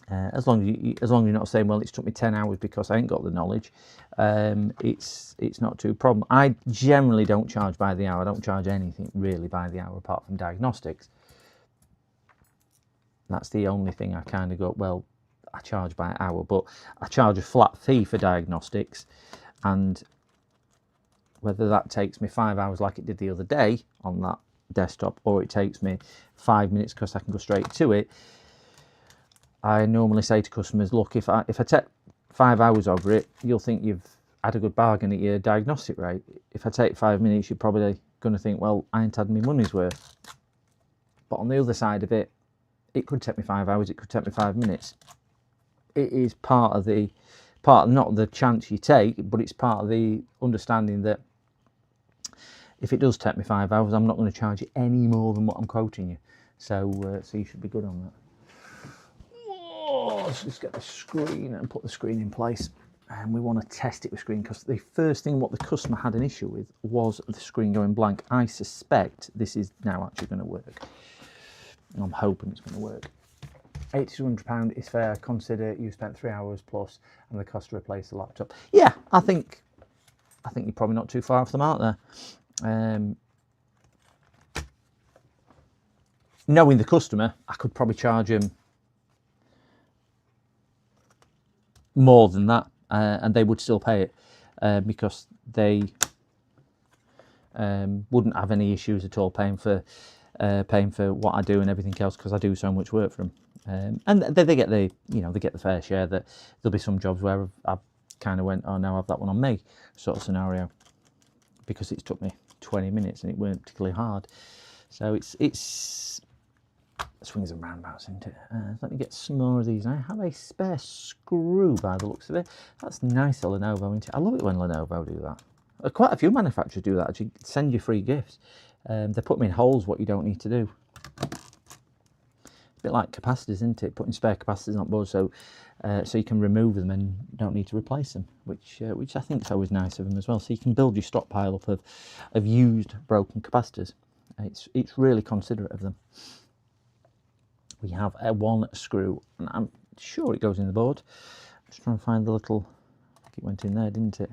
as long as you're not saying, well, it's took me 10 hours because I ain't got the knowledge, it's not too problem. I generally don't charge by the hour. I don't charge anything really by the hour apart from diagnostics. That's the only thing I kind of go, well, I charge by hour, but I charge a flat fee for diagnostics, and whether that takes me 5 hours like it did the other day on that desktop, or it takes me 5 minutes because I can go straight to it, I normally say to customers, look, if I take 5 hours over it, you'll think you've had a good bargain at your diagnostic rate. If I take 5 minutes, you're probably going to think, well, I ain't had my money's worth. But on the other side of it, it could take me 5 hours, it could take me 5 minutes. It is part of not the chance you take, but it's part of the understanding that if it does take me 5 hours, I'm not going to charge you any more than what I'm quoting you. So you should be good on that. Oh, let's just get the screen and put the screen in place. And we want to test it with screen, because the first thing what the customer had an issue with was the screen going blank. I suspect this is now actually going to work. I'm hoping it's going to work. £800 is fair. Consider you spent 3 hours plus and the cost to replace the laptop. Yeah, I think you're probably not too far off the mark there. Knowing the customer, I could probably charge him more than that, and they would still pay it, because they wouldn't have any issues at all paying for what I do and everything else, because I do so much work for them. And they get the they get the fair share. That there'll be some jobs where I've kind of went, oh, now I've that one on me sort of scenario, because it's took me 20 minutes and it weren't particularly hard. So it's swings and roundabouts, isn't it? Let me get some more of these. I have a spare screw by the looks of it. That's nice, Lenovo, isn't it? I love it when Lenovo do that. Quite a few manufacturers do that, actually. Send you free gifts. They put them in holes what you don't need to do. A bit like capacitors, isn't it? Putting spare capacitors on board so you can remove them and don't need to replace them, which I think is always nice of them as well. So you can build your stockpile up of used broken capacitors. It's really considerate of them. We have one screw, and I'm sure it goes in the board. Just trying to find the little. I think it went in there, didn't it?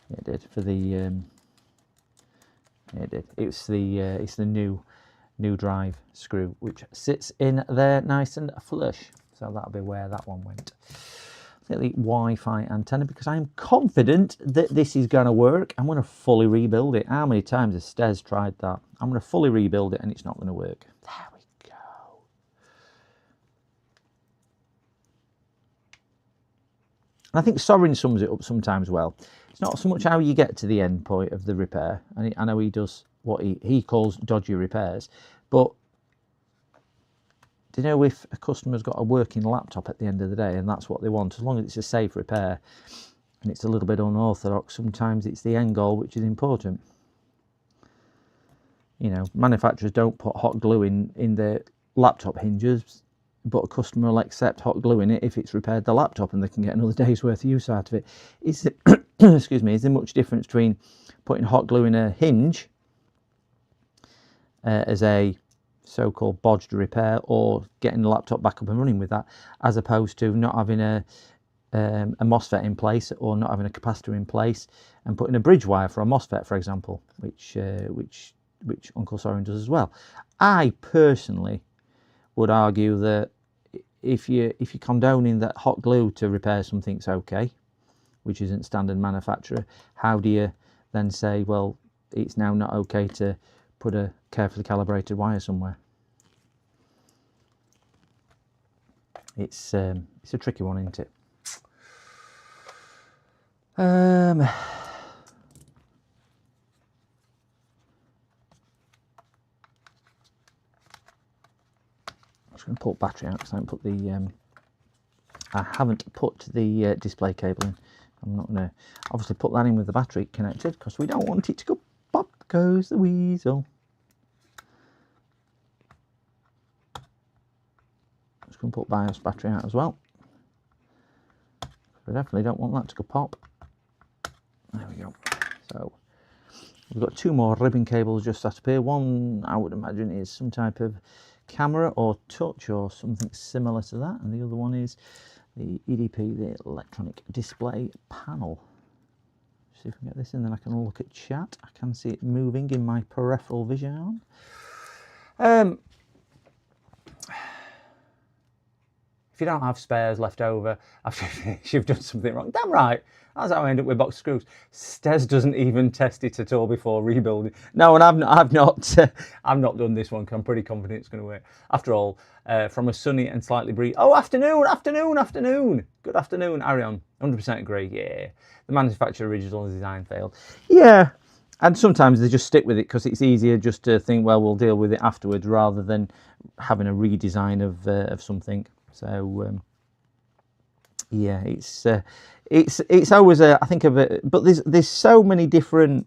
Yeah, it did. For the yeah, it did. It's the new drive screw, which sits in there nice and flush. So that'll be where that one went. Get the Wi-Fi antenna, because I'm confident that this is going to work. I'm going to fully rebuild it. How many times has Stez tried that? I'm going to fully rebuild it and it's not going to work. There we go. I think Sorin sums it up sometimes well. It's not so much how you get to the end point of the repair. And I know he does what he calls dodgy repairs, but do you know, if a customer's got a working laptop at the end of the day and that's what they want, as long as it's a safe repair and it's a little bit unorthodox, sometimes it's the end goal which is important. You know, manufacturers don't put hot glue in their laptop hinges, but a customer will accept hot glue in it if it's repaired the laptop and they can get another day's worth of use out of it. Is it excuse me, is there much difference between putting hot glue in a hinge as a so-called bodged repair, or getting the laptop back up and running with that, as opposed to not having a MOSFET in place, or not having a capacitor in place and putting a bridge wire for a MOSFET, for example, which Uncle Sorin does as well. I personally would argue that if you're condoning that hot glue to repair something's okay, which isn't standard manufacturer, how do you then say, well, it's now not okay to put a carefully calibrated wire somewhere? It's a tricky one, isn't it? just going to pull battery out because I haven't put the display cable in. I'm not going to obviously put that in with the battery connected because we don't want it to go pop goes the weasel. Just going to put BIOS battery out as well. We definitely don't want that to go pop. There we go. So we've got two more ribbon cables just set up here. One, I would imagine, is some type of camera or touch or something similar to that, and the other one is the EDP, the electronic display panel. See if we can get this in, then I can look at chat. I can see it moving in my peripheral vision. If you don't have spares left over after you finish, you've done something wrong. Damn right. That's how I end up with box screws. Stez doesn't even test it at all before rebuilding. No, and I've not done this one because I'm pretty confident it's going to work. After all, from a sunny and slightly breezy. Oh, afternoon. Good afternoon, Arion. 100% agree. Yeah, the manufacturer original design failed. Yeah, and sometimes they just stick with it because it's easier just to think, well, we'll deal with it afterwards rather than having a redesign of something. So yeah, it's always I think of it, but there's so many different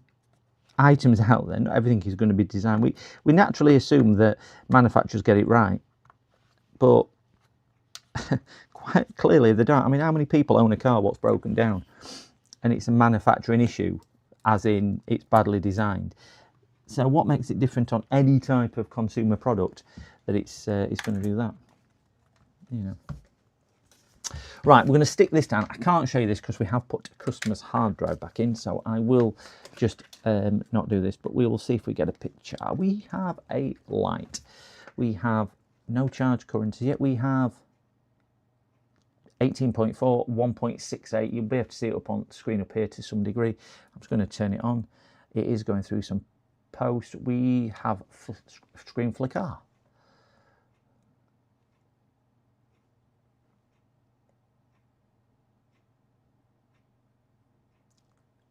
items out there. Not everything is going to be designed. We naturally assume that manufacturers get it right, but quite clearly they don't. I mean, how many people own a car what's broken down, and it's a manufacturing issue, as in it's badly designed? So what makes it different on any type of consumer product that it's going to do that? You know. Right, we're going to stick this down. I can't show you this because we have put customer's hard drive back in, so I will just not do this, but we will see if we get a picture. We have a light. We have no charge current yet. We have 18.4, 1.68. You'll be able to see it up on the screen up here to some degree. I'm just going to turn it on. It is going through some post. We have screen flicker.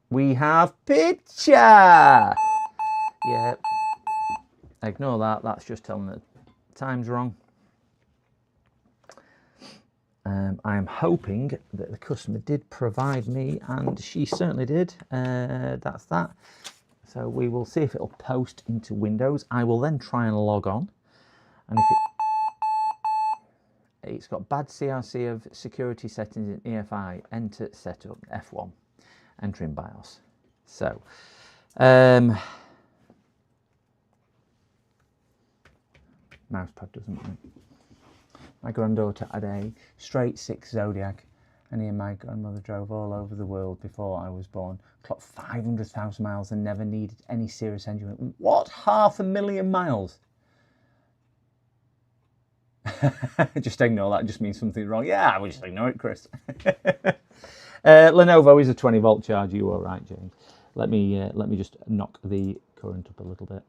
We have picture. Yeah, ignore that. That's just telling the time's wrong. I am hoping that the customer did provide me, and she certainly did. That's that. So we will see if it'll post into Windows. I will then try and log on, and if it's got bad CRC of security settings in EFI, enter setup F1. Entering BIOS. So, mousepad doesn't work. My granddaughter had a straight 6 Zodiac, and he and my grandmother drove all over the world before I was born. Clocked 500,000 miles and never needed any serious engine. What? 500,000 miles? Just ignore that. It just means something's wrong. Yeah, I will just ignore it, Chris. Lenovo is a 20-volt charger. You are right, James. Let me just knock the current up a little bit.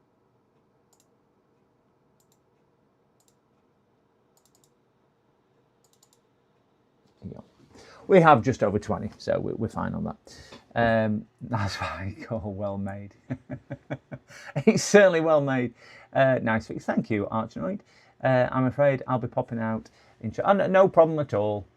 There you go. We have just over 20, so we're fine on that. That's why I call well made. It's certainly well made. Nice fix. Thank you, Archnoid. I'm afraid I'll be popping out in chat. No problem at all.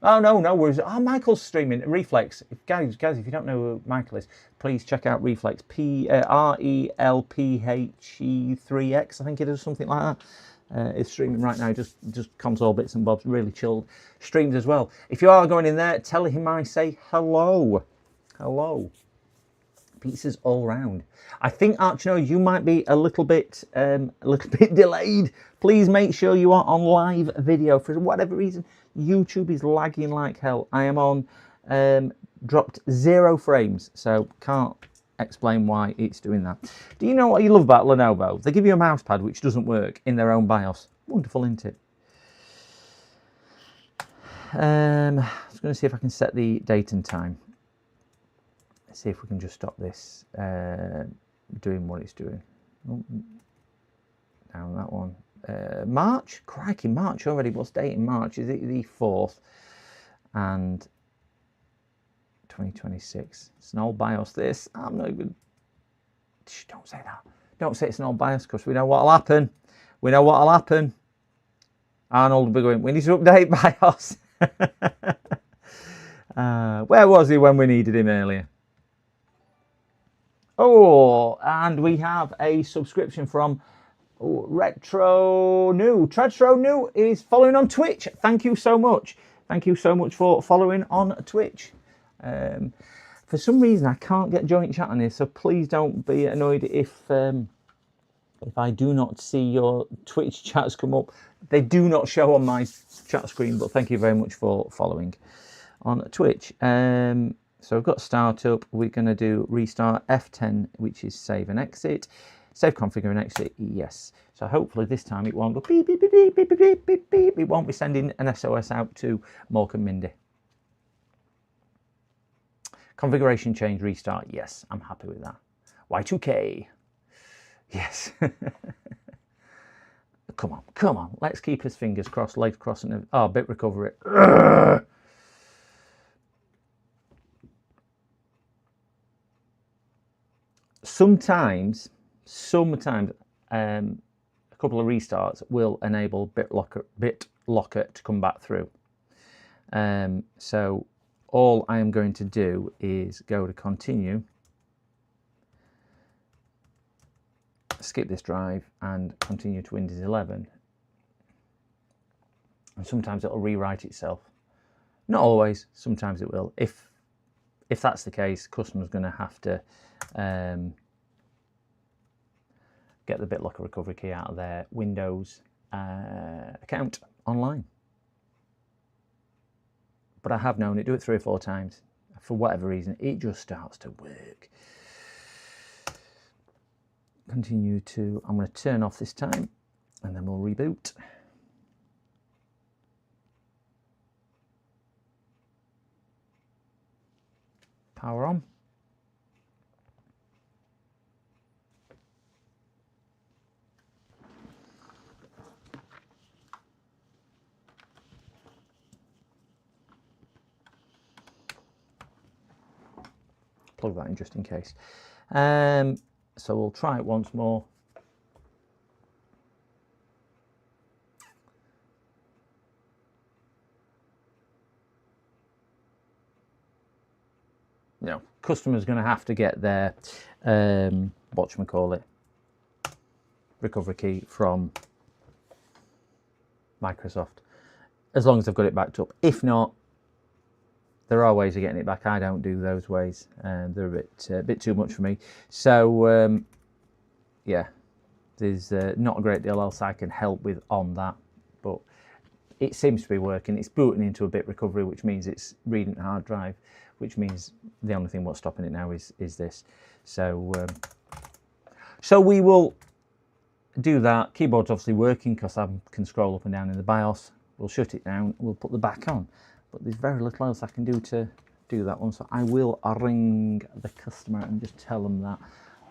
Oh, no worries. Oh, Michael's streaming. Reflex. Guys, if you don't know who Michael is, please check out Reflex. RELPHE3X, I think it is, something like that. It's streaming right now. Just console bits and bobs. Really chilled. Streams as well. If you are going in there, tell him I say hello. Hello. Pizzas all round. I think, Archno, you might be a little bit delayed. Please make sure you are on live video. For whatever reason, YouTube is lagging like hell. I am on dropped 0 frames, so can't explain why it's doing that. Do you know what you love about Lenovo? They give you a mouse pad which doesn't work in their own BIOS. Wonderful, isn't it? I was going to see if I can set the date and time. Let's see if we can just stop this doing what it's doing. Oh, down that one. March? Crikey, March already. What's date in March? Is it the 4th? And 2026. It's an old BIOS, this. I'm not even... Shh, don't say that. Don't say it's an old BIOS, because we know what'll happen. we know what'll happen. Arnold will be going, we need to update BIOS. Where was he when we needed him earlier? Oh, and we have a subscription from Retro New. Retro New is following on Twitch. Thank you so much. Thank you so much for following on Twitch. For some reason, I can't get joint chat on here, so please don't be annoyed if I do not see your Twitch chats come up. They do not show on my chat screen, but thank you very much for following on Twitch. So we've got startup. We're going to do restart F10, which is save and exit. Save, configure and exit, yes. So hopefully this time it won't go beep, beep, beep, beep, beep, beep, beep, beep. It won't be sending an SOS out to Mork and Mindy. Configuration change, restart, yes. I'm happy with that. Y2K, yes. Come on, come on. Let's keep his fingers crossed, legs crossed. And oh, bit recovery. Sometimes a couple of restarts will enable BitLocker to come back through. So all I am going to do is go to continue, skip this drive and continue to Windows 11. And sometimes it'll rewrite itself. Not always, sometimes it will. If that's the case, customer's going to have to get the BitLocker recovery key out of their Windows account online. But I have known it do it 3 or 4 times. For whatever reason, it just starts to work. Continue to, I'm going to turn off this time and then we'll reboot. Power on. Plug that in just in case. So we'll try it once more. No, customer's going to have to get their whatchamacallit, recovery key from Microsoft, as long as they've got it backed up. If not, there are ways of getting it back. I don't do those ways, and they're a bit too much for me. So yeah, there's not a great deal else I can help with on that, but it seems to be working. It's booting into a bit recovery, which means it's reading the hard drive, which means the only thing what's stopping it now is this. So so we will do that. Keyboard's obviously working because I can scroll up and down in the BIOS. We'll shut it down, we'll put the back on. But there's very little else I can do to do that one, so I will ring the customer and just tell them that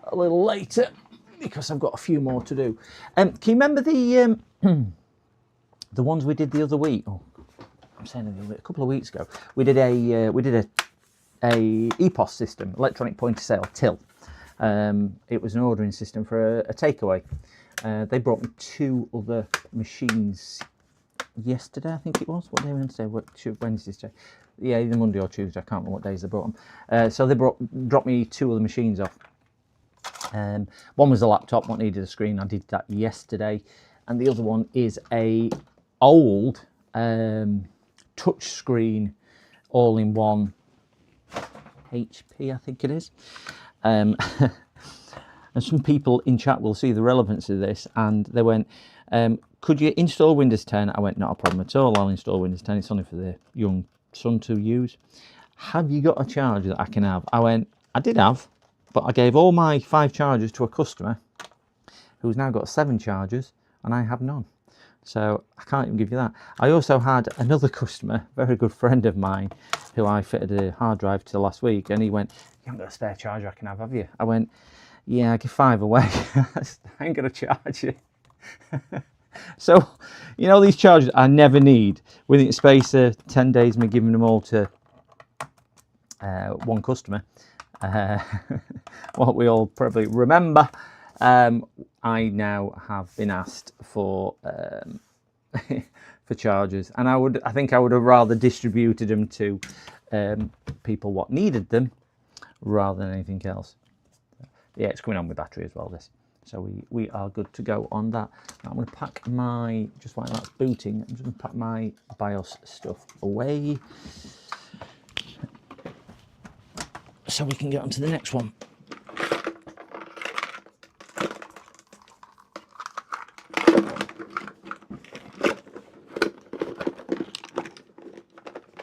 a little later, because I've got a few more to do. Can you remember the the ones we did the other week? Oh, I'm saying a couple of weeks ago. We did a EPOS system, electronic point of sale till. It was an ordering system for a takeaway. They brought me 2 other machines yesterday, I think it was. What day Wednesday? Wednesday. Yeah, either Monday or Tuesday. I can't remember what days they brought them. So they dropped me 2 of the machines off. One was a laptop, what needed a screen. I did that yesterday, and the other one is a old touch screen, all-in-one HP, I think it is. And some people in chat will see the relevance of this, and they went, could you install Windows 10? I went, not a problem at all. I'll install Windows 10. It's only for the young son to use. Have you got a charger that I can have? I went, I did have, but I gave all my 5 chargers to a customer who's now got 7 chargers, and I have none. So I can't even give you that. I also had another customer, a very good friend of mine, who I fitted a hard drive to last week, and he went, you haven't got a spare charger I can have you? I went, yeah, I give 5 away. I ain't going to charge you. So, you know, these chargers I never need. Within the space of 10 days, me giving them all to one customer. What we all probably remember. I I now have been asked for for chargers, and I think I would have rather distributed them to people what needed them rather than anything else. Yeah, it's coming on with battery as well, this. So we are good to go on that. Now I'm going to pack my, just while that's booting, I'm just going to pack my BIOS stuff away so we can get on to the next one.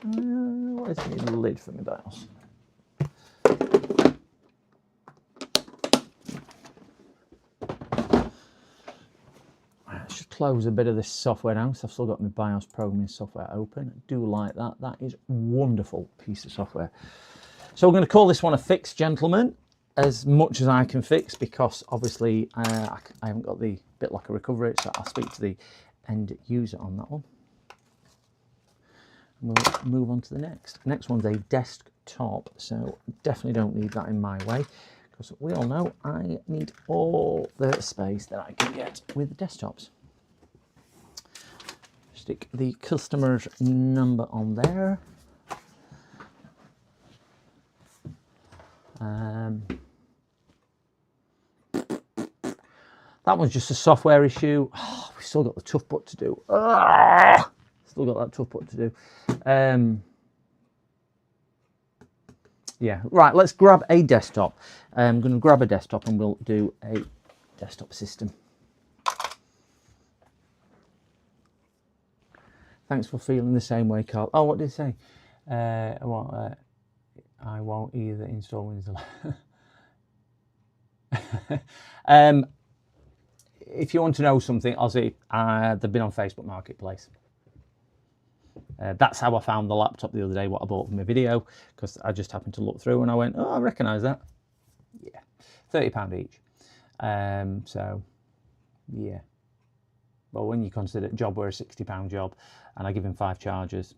Where's the lid for my BIOS? Let's just close a bit of this software now, so I've still got my BIOS programming software open. I do like that. That is a wonderful piece of software. So we're going to call this one a fix, gentlemen, as much as I can fix, because obviously I haven't got the BitLocker recovery, so I'll speak to the end user on that one. And we'll move on to the next. Next one's a desktop, so definitely don't need that in my way, because we all know I need all the space that I can get with desktops. Stick the customer's number on there. That one's just a software issue. Oh, we've still got the tough butt to do. Still got that tough butt to do. Yeah, right, let's grab a desktop. I'm going to grab a desktop and we'll do a desktop system. Thanks for feeling the same way, Carl. Oh, what did it say? I won't either install Windows 11. If you want to know something, Aussie, they've been on Facebook Marketplace. That's how I found the laptop the other day, what I bought for my video, because I just happened to look through and I went, oh, I recognise that. Yeah, £30 each. So, yeah. Well, when you consider a job were a £60 job, and I give him 5 chargers,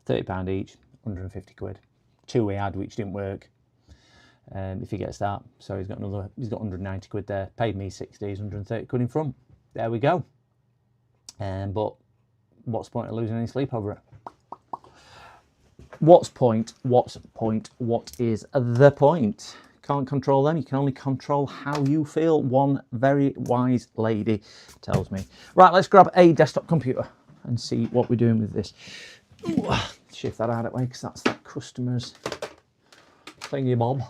£30 each, 150 quid. 2 we had, which didn't work. If he gets that, so he's got 190 quid there. Paid me 60, he's 130 quid in front. There we go. But what's the point of losing any sleep over it? What is the point? Can't control them, you can only control how you feel, one very wise lady tells me. Right, let's grab a desktop computer and see what we're doing with this. Ooh, shift that out of the way because that's the customer's thingy bob.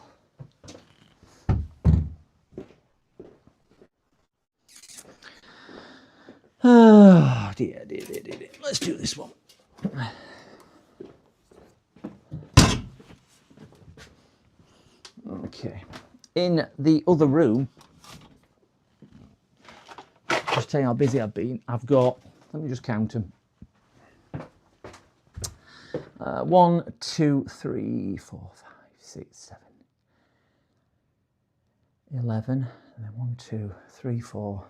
Oh dear. Let's do this one. Okay, in the other room, just tell you how busy I've been. I've got, let me just count them. 1, 2, 3, 4, 5, 6, 7, 11, and then 1, 2, 3, 4.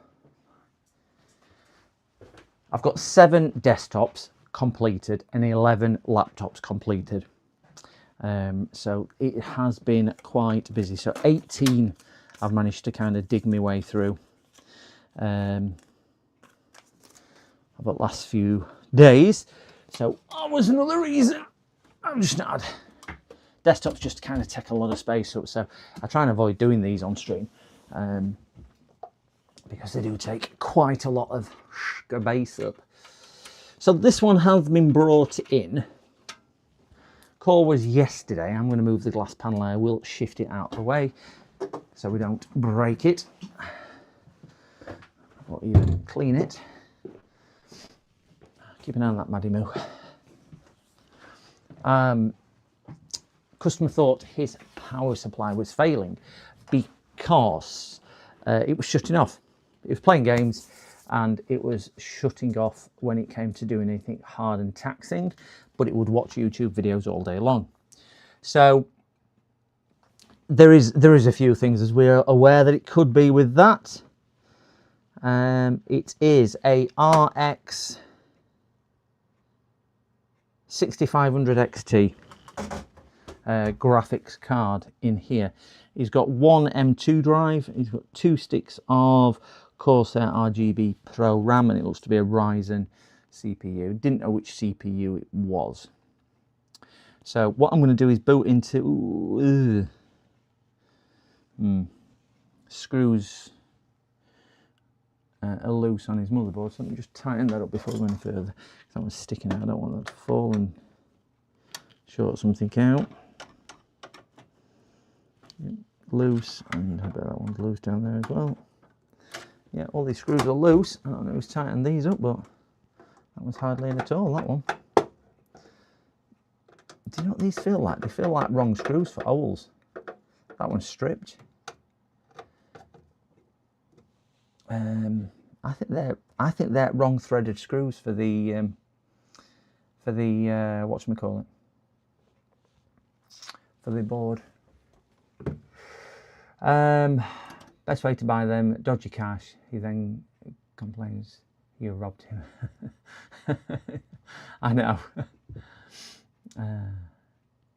I've got 7 desktops completed and 11 laptops completed. So it has been quite busy. So 18 I've managed to kind of dig my way through. About the last few days. So that was another reason I've just not had desktops, just kind of take a lot of space up. So I try and avoid doing these on stream because they do take quite a lot of space up. So this one has been brought in. Call was yesterday. I'm going to move the glass panel. I will shift it out of the way so we don't break it or even clean it. Keep an eye on that Maddie Moo. Customer thought his power supply was failing because it was shutting off. It was playing games and it was shutting off when it came to doing anything hard and taxing, but it would watch YouTube videos all day long. So there is a few things, as we're aware, that it could be with that. It is a RX 6500 XT graphics card in here. He's got one M2 drive, he's got 2 sticks of Corsair RGB Pro RAM, and it looks to be a Ryzen CPU. Didn't know which CPU it was. So what I'm going to do is boot into... Screws are loose on his motherboard, so let me just tighten that up before we go any further. That one's sticking out, I don't want that to fall and short something out. Yep, loose, and I bet that one's loose down there as well. Yeah, all these screws are loose. I don't know who's tightened these up, but that one's hardly in at all, that one. Do you know what these feel like? They feel like wrong screws for owls. That one's stripped. I think they're wrong threaded screws for the whatchamacallit, for the board. Best way to buy them, dodgy cash. He then complains you robbed him. I know.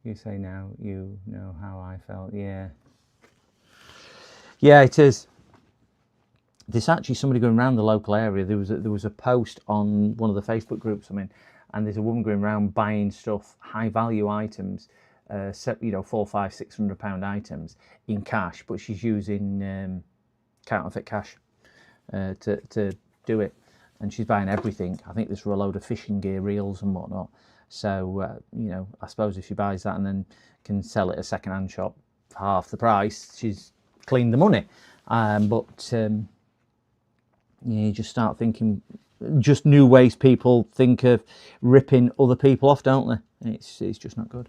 You say now you know how I felt. Yeah, it is. There's actually somebody going around the local area. There was a post on one of the Facebook groups I'm in, and there's a woman going around buying stuff, high value items, $400, $500, £600 items in cash, but she's using counterfeit cash to do it, and she's buying everything. I think there's for a load of fishing gear, reels and whatnot. So I suppose if she buys that and then can sell it at a second-hand shop for half the price, she's cleaned the money. You just start thinking, just new ways people think of ripping other people off, don't they? It's just not good.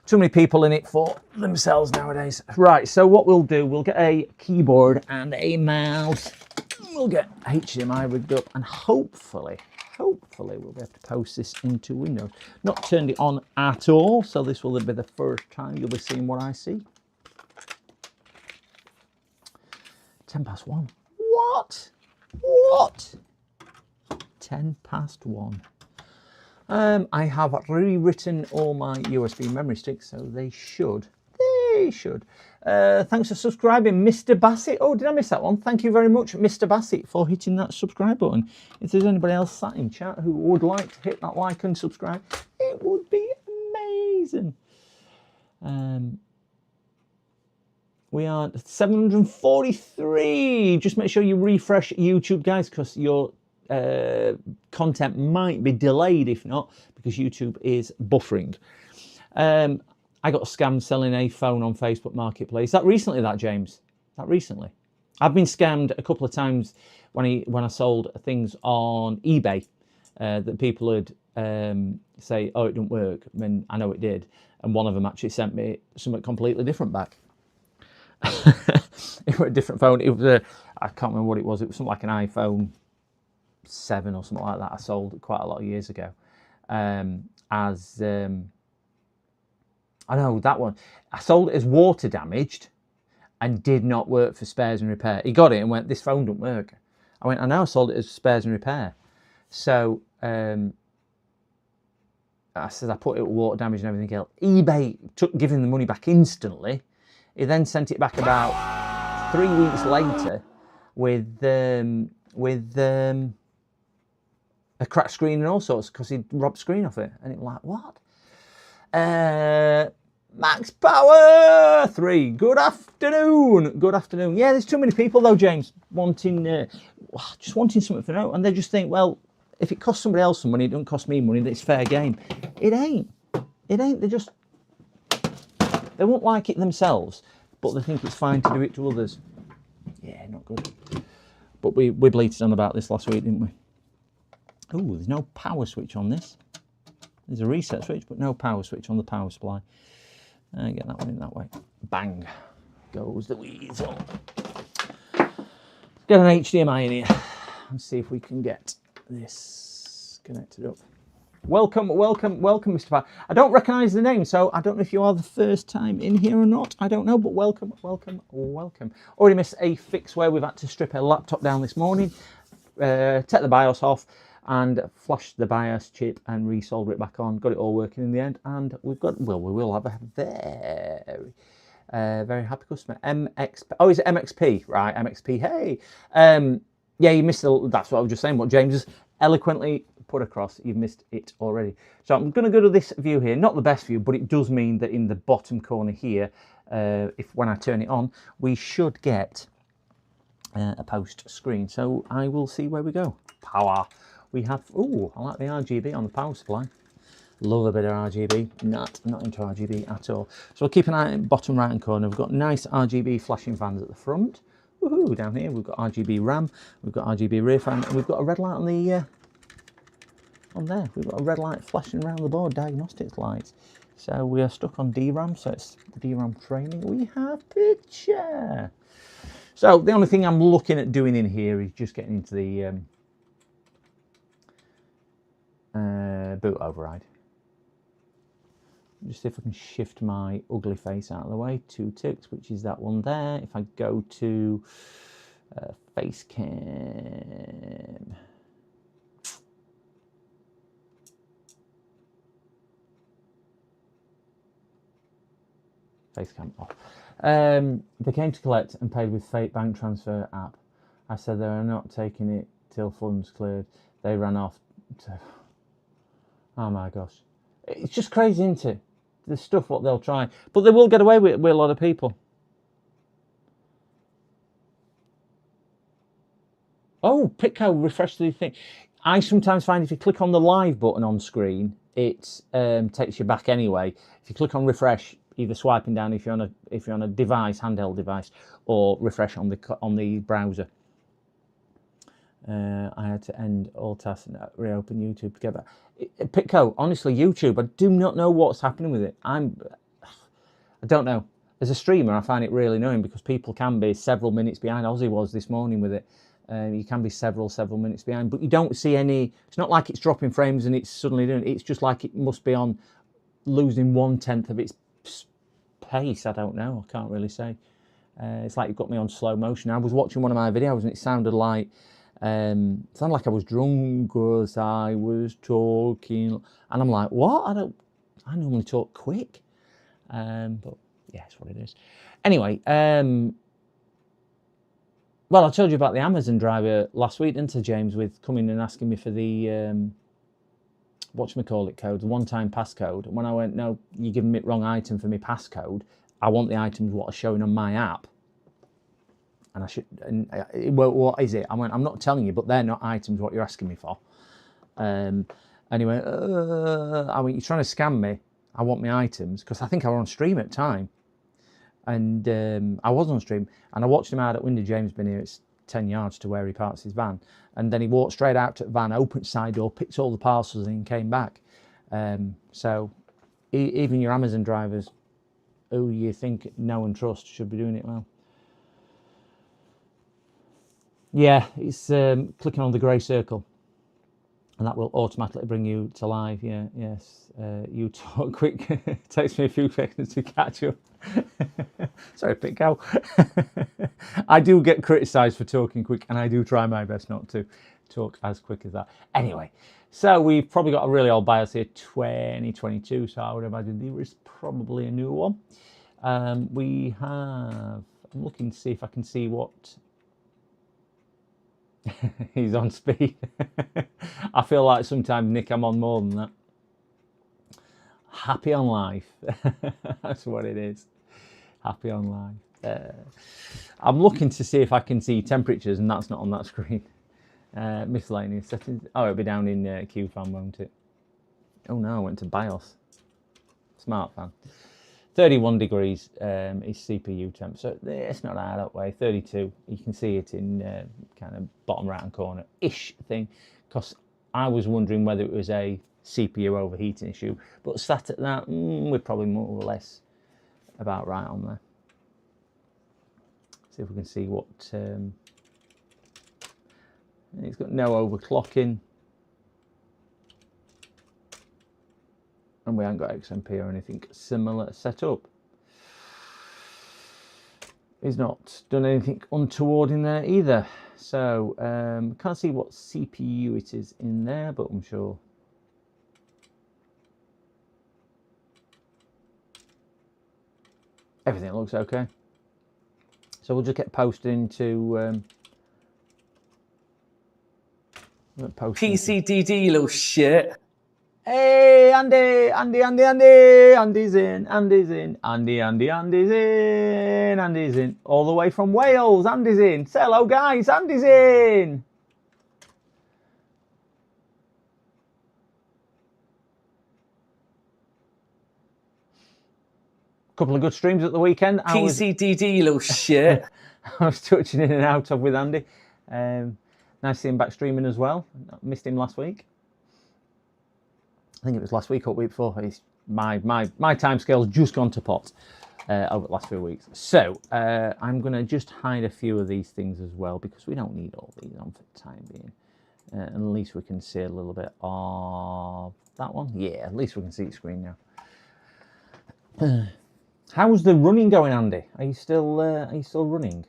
Too many people in it for themselves nowadays. Right, so what we'll do, we'll get a keyboard and a mouse. We'll get HDMI rigged up, and hopefully we'll be able to post this into Windows. Not turned it on at all, so this will be the first time you'll be seeing what I see. 1:10. What? 1:10. I have rewritten all my USB memory sticks, so they should. Thanks for subscribing, Mr. Bassett. Oh, did I miss that one? Thank you very much, Mr. Bassett, for hitting that subscribe button. If there's anybody else sat in chat who would like to hit that like and subscribe, it would be amazing. We are 743. Just make sure you refresh YouTube, guys, because your content might be delayed if not, because YouTube is buffering. I got scammed selling a phone on Facebook Marketplace. That recently, James? That recently? I've been scammed a couple of times when I sold things on eBay that people would say, oh, it didn't work. I mean, I know it did. And one of them actually sent me something completely different back. It was a different phone. It was I can't remember what it was. It was something like an iPhone 7 or something like that. I sold quite a lot of years ago. I know that one. I sold it as water damaged and did not work for spares and repair. He got it and went, this phone don't work. I went, I know I sold it as spares and repair. So I said I put it with water damage and everything else. eBay took giving the money back instantly. He then sent it back about 3 weeks later with a cracked screen and all sorts, because he'd robbed screen off it. And it was like, what? Max Power 3. Good afternoon. Yeah, there's too many people though, James, just wanting something for now, and they just think, well, if it costs somebody else some money, it doesn't cost me money, it's fair game. It ain't. They won't like it themselves, but they think it's fine to do it to others. Yeah, not good. But we bleated on about this last week, didn't we? Oh, there's no power switch on this. There's a reset switch, but no power switch on the power supply. Get that one in that way. Bang goes the weasel. Get an HDMI in here and see if we can get this connected up. Welcome, Mr. Pat. I don't recognise the name, so I don't know if you are the first time in here or not. I don't know, but welcome. Already missed a fix where we've had to strip a laptop down this morning, take the BIOS off, and flash the BIOS chip and resolder it back on. Got it all working in the end, and we will have a very Very happy customer. MXP. Oh, is it MXP? Right, MXP. Hey. Yeah, you missed that's what I was just saying. What James has eloquently put across. You've missed it already. So I'm going to go to this view here. Not the best view, but it does mean that in the bottom corner here, when I turn it on, we should get a post screen. So I will see where we go. Power. We have. Oh, I like the RGB on the power supply. Love a bit of RGB. Not into RGB at all. So we'll keep an eye on the bottom right hand corner. We've got nice RGB flashing fans at the front. Woohoo! Down here we've got RGB RAM. We've got RGB rear fan. And we've got a red light on the on there. We've got a red light flashing around the board. Diagnostics lights. So we are stuck on DRAM. So it's DRAM training. We have picture. So the only thing I'm looking at doing in here is just getting into the boot override. Just see if I can shift my ugly face out of the way. 2 ticks, which is that one there. If I go to face cam, face cam off. They came to collect and paid with fake bank transfer app. I said they are not taking it till funds cleared. They ran off to... Oh my gosh. It's just crazy, isn't it? The stuff what they'll try. But they will get away with a lot of people. Oh, Pitco, refresh the thing. I sometimes find if you click on the live button on screen, it takes you back anyway. If you click on refresh, either swiping down if you're on a device, handheld device, or refresh on the browser. I had to end all tasks and reopen YouTube to get back. Pitco, honestly, YouTube, I do not know what's happening with it. I don't know. As a streamer, I find it really annoying because people can be several minutes behind. Ozzy was this morning with it. You can be several minutes behind, but you don't see any. It's not like it's dropping frames and it's suddenly doing it. It's just like it must be on losing 1/10 of its pace. I don't know. I can't really say. It's like you've got me on slow motion. I was watching one of my videos and it sounded like I was drunk as I was talking, and I'm like, what? I normally talk quick, but yeah, it's what it is. Anyway, well, I told you about the Amazon driver last week, didn't I, James, with coming and asking me for the whatchamacallit code, the one-time passcode. And when I went, no, you're giving me the wrong item for my passcode. I want the items what are showing on my app. And I should, well, what is it? I went, I'm not telling you, but they're not items what you're asking me for. Anyway, I went, you're trying to scam me. I want my items, because I think I was on stream at the time. And I was on stream, and I watched him out at window. James been here, it's 10 yards to where he parks his van. And then he walked straight out to the van, opened side door, picked all the parcels and came back. So even your Amazon drivers, who you think know and trust, should be doing it well. Yeah, it's clicking on the grey circle, and that will automatically bring you to live. Yeah, yes. You talk quick. It takes me a few seconds to catch up. Sorry, Pitco. I do get criticised for talking quick, and I do try my best not to talk as quick as that. Anyway, so we've probably got a really old BIOS here, 2022, so I would imagine there is probably a new one. We have... I'm looking to see if I can see what... He's on speed. I feel like sometimes, Nick, I'm on more than that. Happy on life. That's what it is. Happy on life. I'm looking to see if I can see temperatures, and that's not on that screen. Miscellaneous settings. Oh, it'll be down in QFan, won't it? Oh no, I went to BIOS. Smart fan. 31 degrees is CPU temp, so it's not out that way. 32, you can see it in kind of bottom right hand corner ish thing, because I was wondering whether it was a CPU overheating issue, but sat at that, we're probably more or less about right on there. See if we can see what it's got. No overclocking, and we haven't got XMP or anything similar set up. He's not done anything untoward in there either. So can't see what CPU it is in there, but I'm sure. Everything looks okay. So we'll just get posted into... PCDD, you little shit. Hey, Andy, Andy's in, Andy's in, Andy's in, Andy's in, all the way from Wales, Andy's in. Say hello, guys, Andy's in. Couple of good streams at the weekend. PCDD, you little shit. I was touching in and out of with Andy. Nice to see him back streaming as well. Missed him last week. I think it was last week or week before. It's my time scale's just gone to pot over the last few weeks. So I'm going to just hide a few of these things as well because we don't need all these on for the time being. At least we can see a little bit of that one. Yeah, at least we can see the screen now. How's the running going, Andy? Are you still running?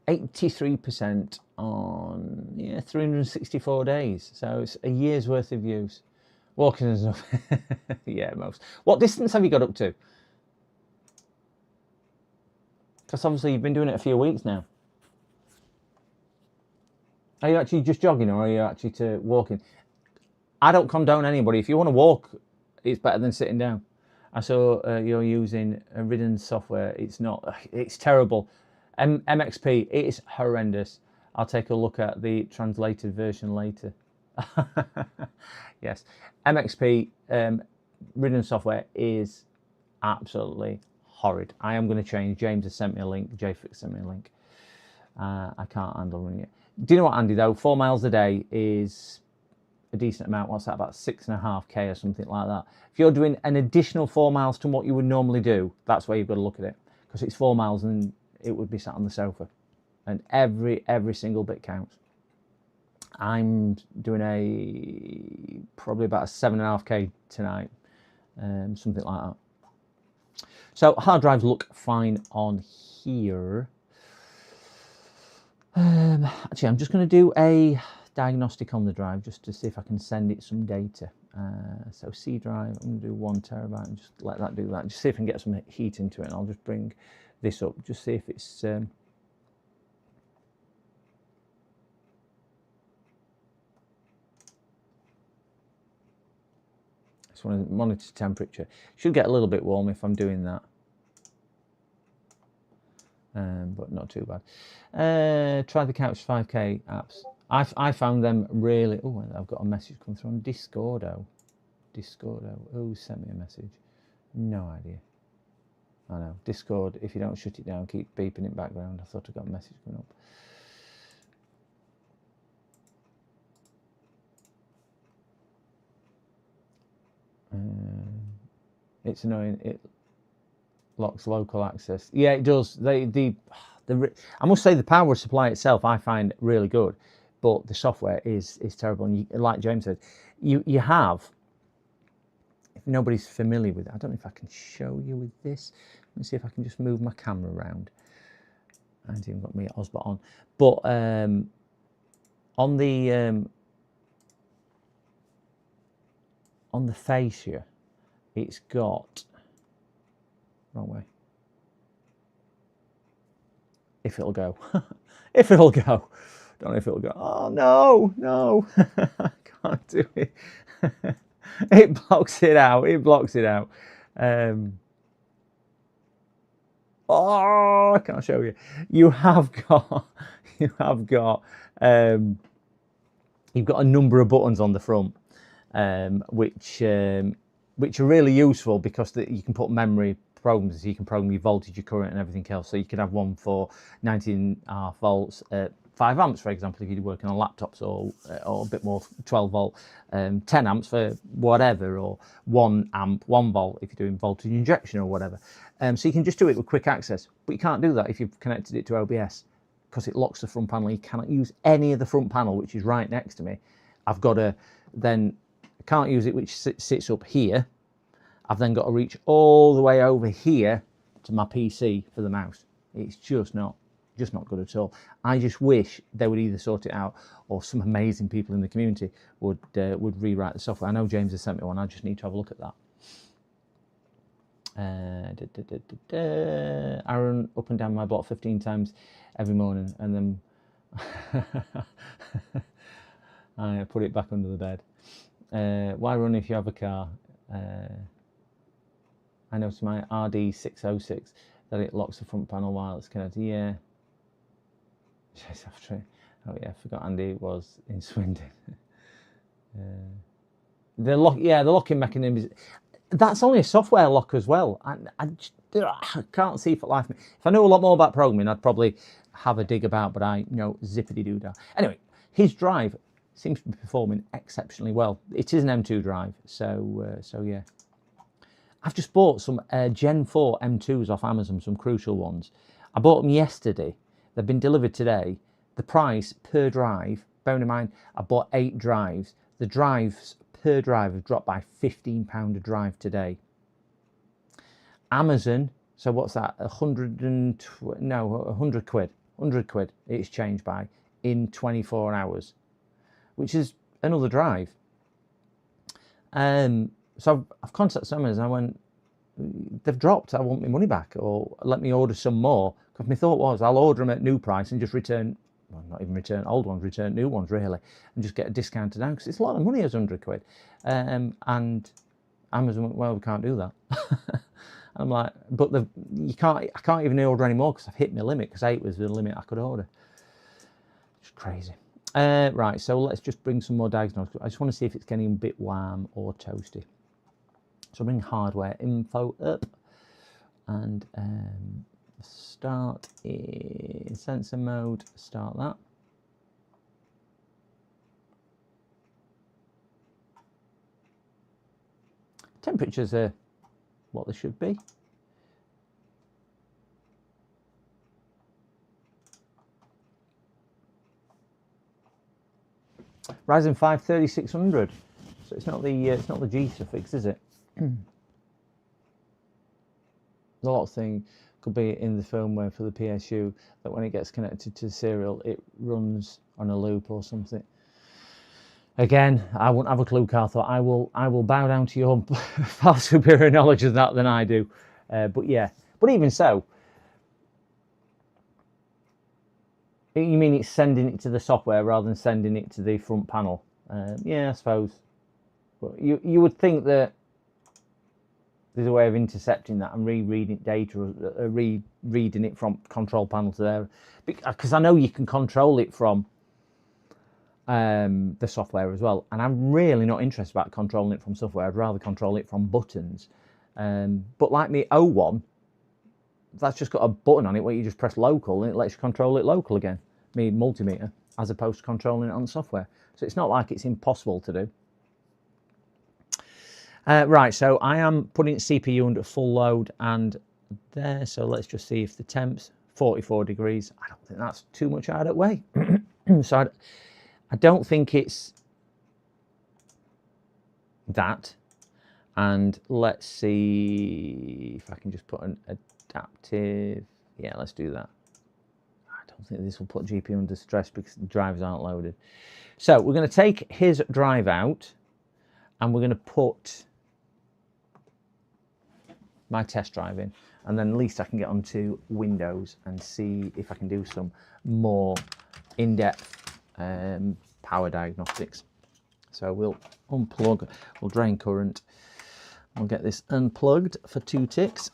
%83 on 364 days, so it's a year's worth of use. Walking is enough. Yeah, most. What distance have you got up to? Because obviously you've been doing it a few weeks now. Are you actually just jogging or are you actually walking? I don't condone anybody. If you want to walk, it's better than sitting down. I saw you're using a ridden software. It's not. It's terrible. MXP, it is horrendous. I'll take a look at the translated version later. Yes, MXP ridden software is absolutely horrid. I am going to change. James has sent me a link. JFix sent me a link. I can't handle running it. Do you know what, Andy, though? 4 miles a day is a decent amount. What's that, about 6.5k or something like that? If you're doing an additional 4 miles to what you would normally do, that's where you've got to look at it. Because it's 4 miles and it would be sat on the sofa. And every single bit counts. I'm doing probably about a 7.5k tonight. Something like that. So hard drives look fine on here. Actually, I'm just going to do a diagnostic on the drive just to see if I can send it some data. So C drive, I'm going to do 1 terabyte and just let that do that. Just see if I can get some heat into it, and I'll just bring this up, just see if it's just want to monitor temperature. Should get a little bit warm if I'm doing that, but not too bad. Try the Couch 5K apps. I found them really. Oh, I've got a message come through on Discordo. Who sent me a message? No idea. I know. Discord, if you don't shut it down, keep beeping in background. I thought I got a message coming up. It's annoying. It locks local access. Yeah, it does. I must say the power supply itself I find really good, but the software is terrible. And like James said, you have. If nobody's familiar with it, I don't know if I can show you with this. Let me see if I can just move my camera around. I haven't even got me Osbot on, but on the face here, it's got wrong way. If it'll go, if it'll go, don't know if it'll go. Oh no, I can't do it. It blocks it out. It blocks it out. Oh, I can't show you. You've got a number of buttons on the front, which are really useful because you can put memory programs. So you can program your voltage, your current, and everything else. So you could have one for 19.5 volts. 5 amps, for example, if you're working on laptops, or a bit more 12 volt, 10 amps for whatever, or 1 amp, 1 volt if you're doing voltage injection or whatever. So you can just do it with quick access, but you can't do that if you've connected it to OBS because it locks the front panel. You cannot use any of the front panel, which is right next to me. I've got to then, I can't use it, which sits up here. I've then got to reach all the way over here to my PC for the mouse. It's just not. just not good at all. I just wish they would either sort it out, or some amazing people in the community would rewrite the software. I know James has sent me one. I just need to have a look at that. I run up and down my block 15 times every morning, and then I put it back under the bed. Why run if you have a car? I noticed my RD606 that it locks the front panel while it's connected. Yeah. Oh yeah, I forgot Andy was in Swindon. The locking mechanism is, that's only a software lock as well. I can't see for life. If I knew a lot more about programming, I'd probably have a dig about, but I know zippity doo dah. Anyway, his drive seems to be performing exceptionally well. It is an M2 drive, so yeah. I've just bought some Gen 4 M2s off Amazon, some crucial ones. I bought them yesterday. They've been delivered today. The price per drive, bearing in mind I bought 8 drives, the drives per drive have dropped by £15 a drive today. Amazon, so what's that? 100 quid. 100 quid it's changed by in 24 hours, which is another drive. So I've contacted Amazon and I went, they've dropped, I want my money back, or let me order some more. Because my thought was, I'll order them at new price and just return, well, not even return old ones, return new ones really, and just get a discounted down, because it's a lot of money as 100 quid. And Amazon went, well, we can't do that. I'm like, but I can't even order anymore because I've hit my limit, because 8 was the limit I could order. It's crazy. Right, so let's just bring some more diagnostics. I just want to see if it's getting a bit warm or toasty. So bring hardware info up and start in sensor mode, start that. Temperatures are what they should be. Ryzen 5 3600. So it's not the G suffix, is it? A lot of things could be in the firmware for the PSU that when it gets connected to the serial, it runs on a loop or something. Again, I wouldn't have a clue, Carl. I will bow down to your far superior knowledge of that than I do. But yeah, but even so, you mean it's sending it to the software rather than sending it to the front panel? Yeah, I suppose. But you would think that there's a way of intercepting that and rereading data, or rereading it from control panel to there, because I know you can control it from the software as well, and I'm really not interested about controlling it from software. I'd rather control it from buttons. But like me O1, that's just got a button on it where you just press local and it lets you control it local again, me multimeter, as opposed to controlling it on software. So it's not like it's impossible to do. Right, so I am putting CPU under full load and there, so let's just see if the temp's 44 degrees. I don't think that's too much out of way. So I don't think it's that. And let's see if I can just put an adaptive. Yeah, let's do that. I don't think this will put GPU under stress because the drivers aren't loaded. So we're going to take his drive out and we're going to put my test drive in, and then at least I can get onto Windows and see if I can do some more in-depth power diagnostics. So we'll unplug, we'll drain current, we'll get this unplugged for 2 ticks.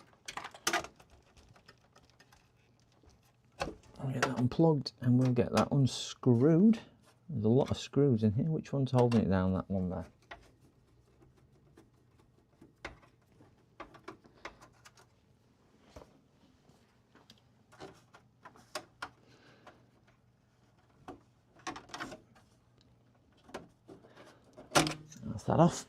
I'll get that unplugged and we'll get that unscrewed. There's a lot of screws in here. Which one's holding it down? That one there. That's that off.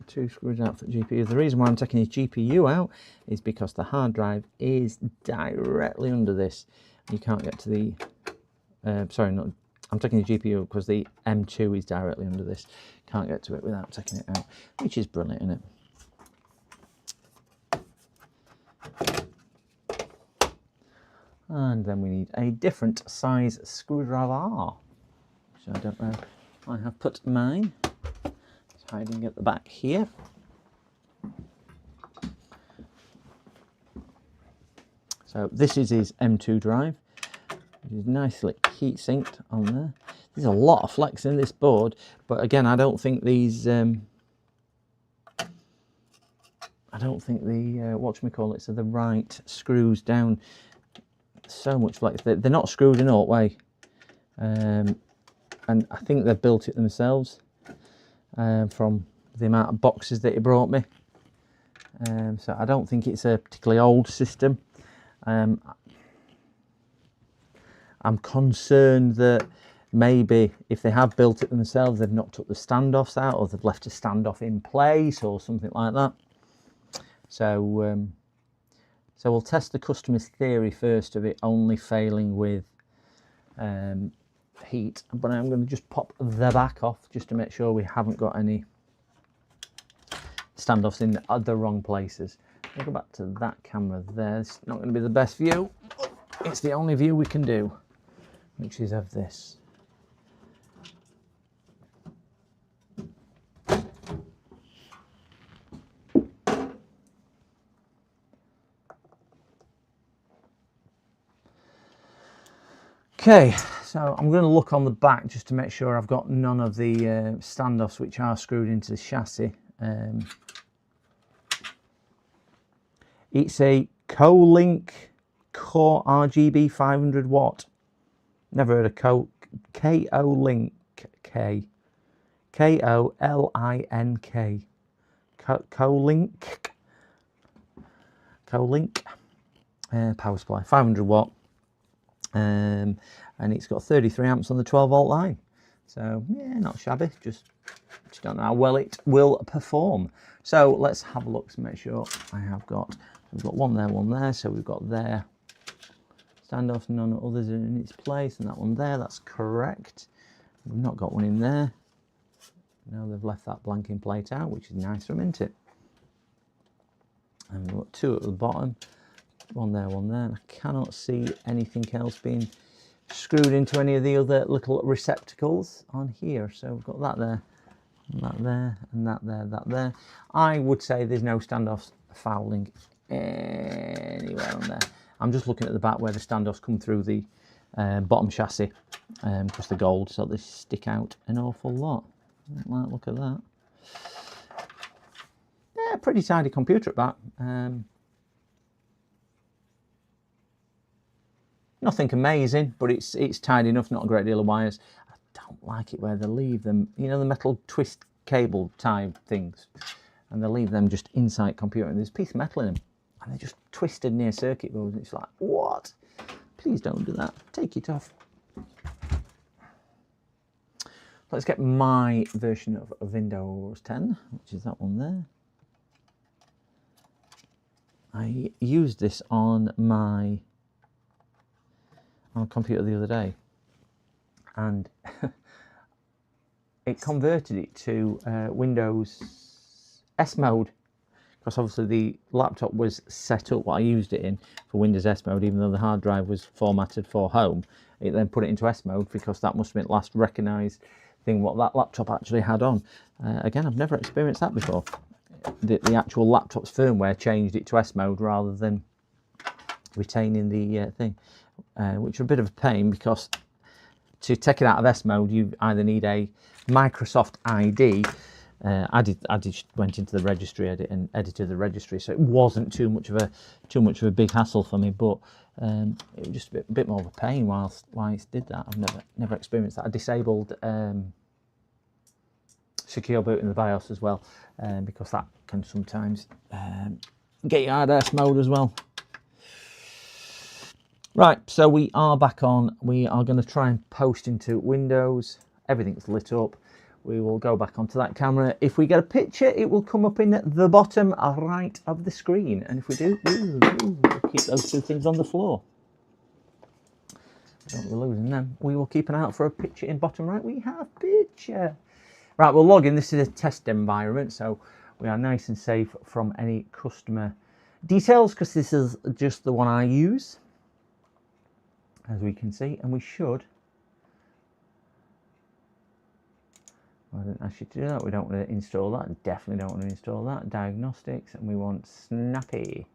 2 screws out for GPU. The reason why I'm taking his GPU out is because the hard drive is directly under this. You can't get to the sorry, not, I'm taking the GPU because the M2 is directly under this. Can't get to it without taking it out, which is brilliant, isn't it? And then we need a different size screwdriver, which I don't know. I have put mine. It's hiding at the back here. So this is his M2 drive, which is nicely heat sinked on there. There's a lot of flex in this board, but again, I don't think these whatchamacallit, so the right screws down. So much flex. They're not screwed in all the way, and I think they've built it themselves from the amount of boxes that he brought me. So I don't think it's a particularly old system. I'm concerned that maybe if they have built it themselves, they've not took the standoffs out, or they've left a standoff in place or something like that. So so we'll test the customer's theory first of it only failing with heat, but I'm going to just pop the back off just to make sure we haven't got any standoffs in the wrong places. I'll go back to that camera there. It's not going to be the best view. It's the only view we can do, which is of this. Okay, so I'm going to look on the back just to make sure I've got none of the standoffs which are screwed into the chassis. It's a Kolink Core RGB 500 watt. Never heard of Kolink. K-O-L-I-N-K. Kolink power supply, 500 watt. And it's got 33 amps on the 12 volt line. So yeah, not shabby, just don't know how well it will perform. So let's have a look to make sure we've got one there, so we've got there standoffs, none others in its place, and that one there, that's correct. We've not got one in there. No, they've left that blanking plate out, which is nice from, isn't it? And we've got two at the bottom, one there, and I cannot see anything else being screwed into any of the other little receptacles on here. So we've got that there, and that there, and that there, that there. I would say there's no standoffs fouling anywhere on there. I'm just looking at the back where the standoffs come through the bottom chassis, because they're gold, so they stick out an awful lot. Like, look at that. Yeah, pretty tidy computer at that. Nothing amazing, but it's tidy enough, not a great deal of wires. I don't like it where they leave them, you know, the metal twist cable type things, and they leave them just inside computer, and there's a piece of metal in them, and they're just twisted near circuit boards, and it's like, what? Please don't do that. Take it off. Let's get my version of Windows 10, which is that one there. I used this on my computer the other day, and it converted it to Windows S mode, because obviously the laptop was set up, what I used it in, for Windows S mode, even though the hard drive was formatted for home. It then put it into S mode, because that must have been the last recognised thing what that laptop actually had on. Again, I've never experienced that before. The actual laptop's firmware changed it to S mode rather than retaining the thing, which is a bit of a pain, because to take it out of S mode you either need a Microsoft ID. I went into the registry edit and edited the registry, so it wasn't too much of a big hassle for me, but it was just a bit more of a pain whilst did that. I've never experienced that. I disabled secure boot in the BIOS as well, because that can sometimes get you out of S mode as well. Right, so we are back on. We are going to try and post into Windows. Everything's lit up. We will go back onto that camera. If we get a picture, it will come up in the bottom right of the screen. And if we do, we'll keep those two things on the floor. Don't be losing them. We will keep an eye out for a picture in bottom right. We have picture. Right, we'll log in. This is a test environment, so we are nice and safe from any customer details, because this is just the one I use. as we can see, and we should. I didn't ask you to do that. We don't want to install that. Definitely don't want to install that. Diagnostics, and we want Snappy.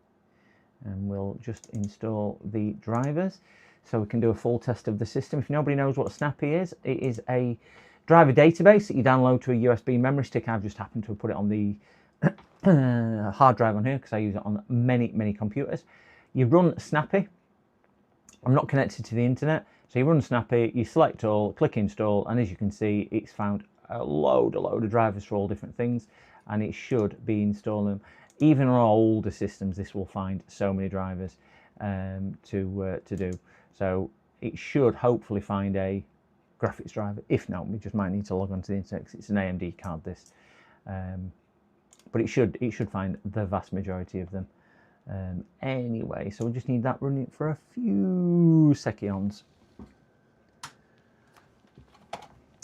And we'll just install the drivers so we can do a full test of the system. If nobody knows what Snappy is, it is a driver database that you download to a USB memory stick. I've just happened to put it on the hard drive on here because I use it on many computers. You run Snappy. I'm not connected to the internet, so you run Snappy, you select all, click install, and as you can see, it's found a load of drivers for all different things, and it should be installing. Even on older systems, this will find so many drivers to do. So it should hopefully find a graphics driver. If not, we just might need to log onto the internet because it's an AMD card. This, but it should find the vast majority of them. Anyway, so we just need that running for a few seconds.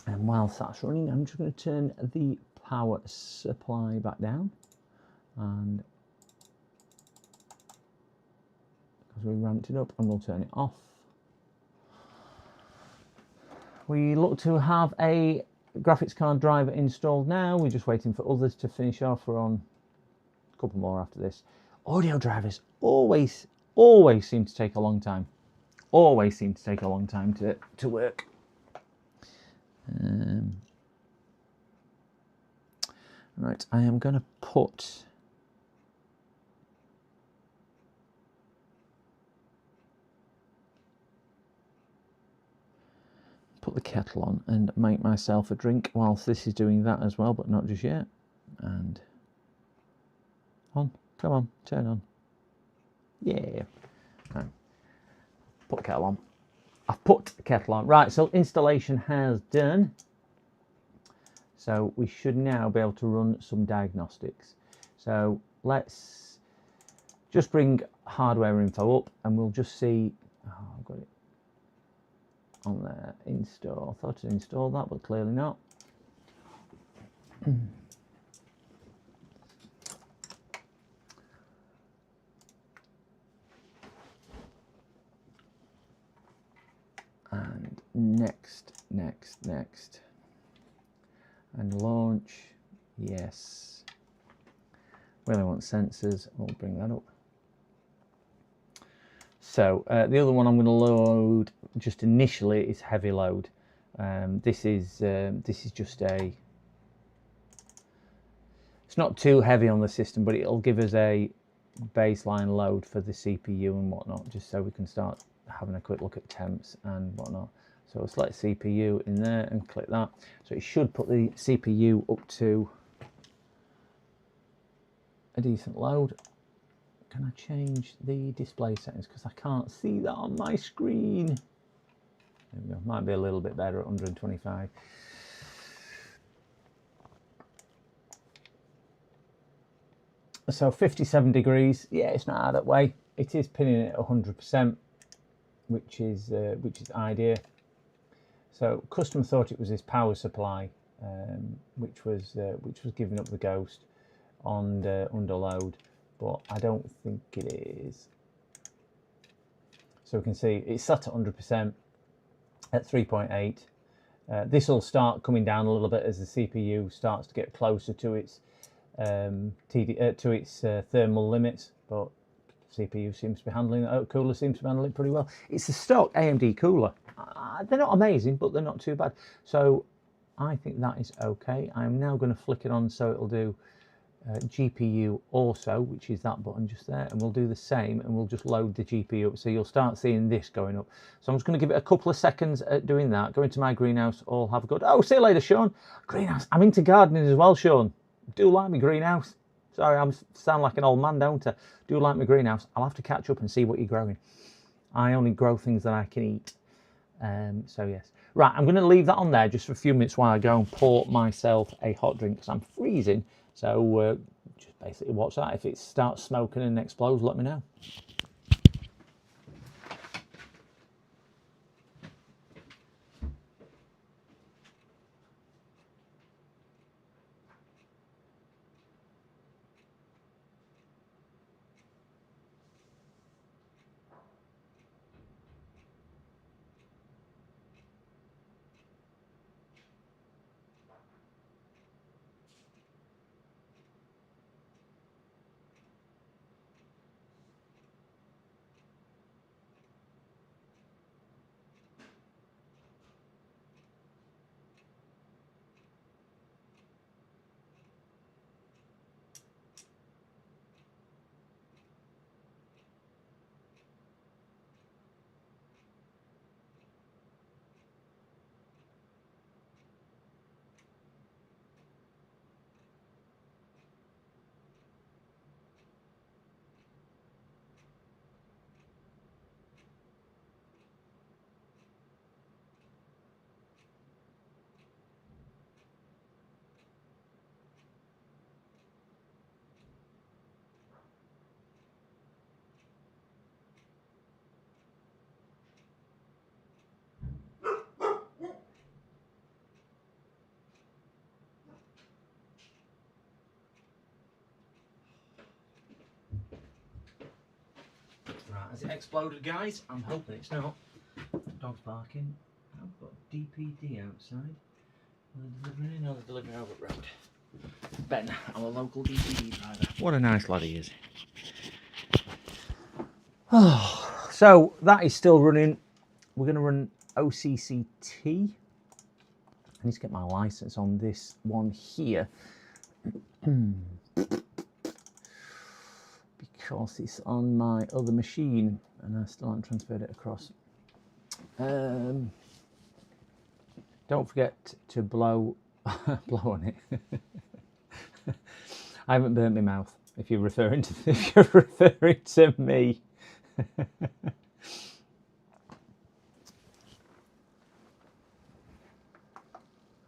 And whilst that's running, I'm just going to turn the power supply back down. And because we ramped it up, and we'll turn it off. We look to have a graphics card driver installed now. We're just waiting for others to finish off. We're on a couple more after this. Audio drivers always seem to take a long time. Always seem to take a long time to work. Right, I am going to put the kettle on and make myself a drink whilst this is doing that as well, but not just yet. And on, come on, turn on. Yeah. Okay. Put the kettle on. I've put the kettle on. Right, so installation has done. So we should now be able to run some diagnostics. So let's just bring hardware info up and we'll just see. Oh, I've got it on there. Install. I thought to install that, but clearly not. And next. And launch. Yes. Really want sensors. We'll bring that up. So the other one I'm going to load just initially is heavy load. This is just a. It's not too heavy on the system, but it'll give us a baseline load for the CPU and whatnot, just so we can start having a quick look at temps and whatnot. So we'll select CPU in there and click that. So it should put the CPU up to a decent load. Can I change the display settings? Because I can't see that on my screen. There we go. Might be a little bit better at 125. So 57 degrees. Yeah, it's not out that way. It is pinning it at 100%, which is ideal. So customer thought it was this power supply, which was giving up the ghost on under load, but I don't think it is. So we can see it's set at 100% at 3.8. This will start coming down a little bit as the CPU starts to get closer to its thermal limits, but CPU seems to be handling it. Cooler seems to be handling it pretty well. It's a stock AMD cooler. They're not amazing, but they're not too bad. So I think that is okay. I'm now going to flick it on so it'll do GPU also, which is that button just there, and we'll do the same, and we'll just load the GPU up. So you'll start seeing this going up. So I'm just going to give it a couple of seconds at doing that. Go into my greenhouse. All have a good. Oh, see you later, Sean. Greenhouse. I'm into gardening as well, Sean. Do like my greenhouse. Sorry, I sound like an old man, don't I? Do like my greenhouse. I'll have to catch up and see what you're growing. I only grow things that I can eat. So yes. Right, I'm going to leave that on there just for a few minutes while I go and pour myself a hot drink because I'm freezing. So just basically watch that. If it starts smoking and explodes, let me know. Has it exploded, guys? I'm hoping it's not. Dog's barking. I've got DPD outside. Are they delivering in or are they delivering over the road? Ben, I'm a local DPD driver. What a nice lad he is. Oh, so that is still running. We're going to run OCCT. I need to get my license on this one here. Because it's on my other machine and I still haven't transferred it across. Don't forget to blow on it. I haven't burnt my mouth. If you're referring to me.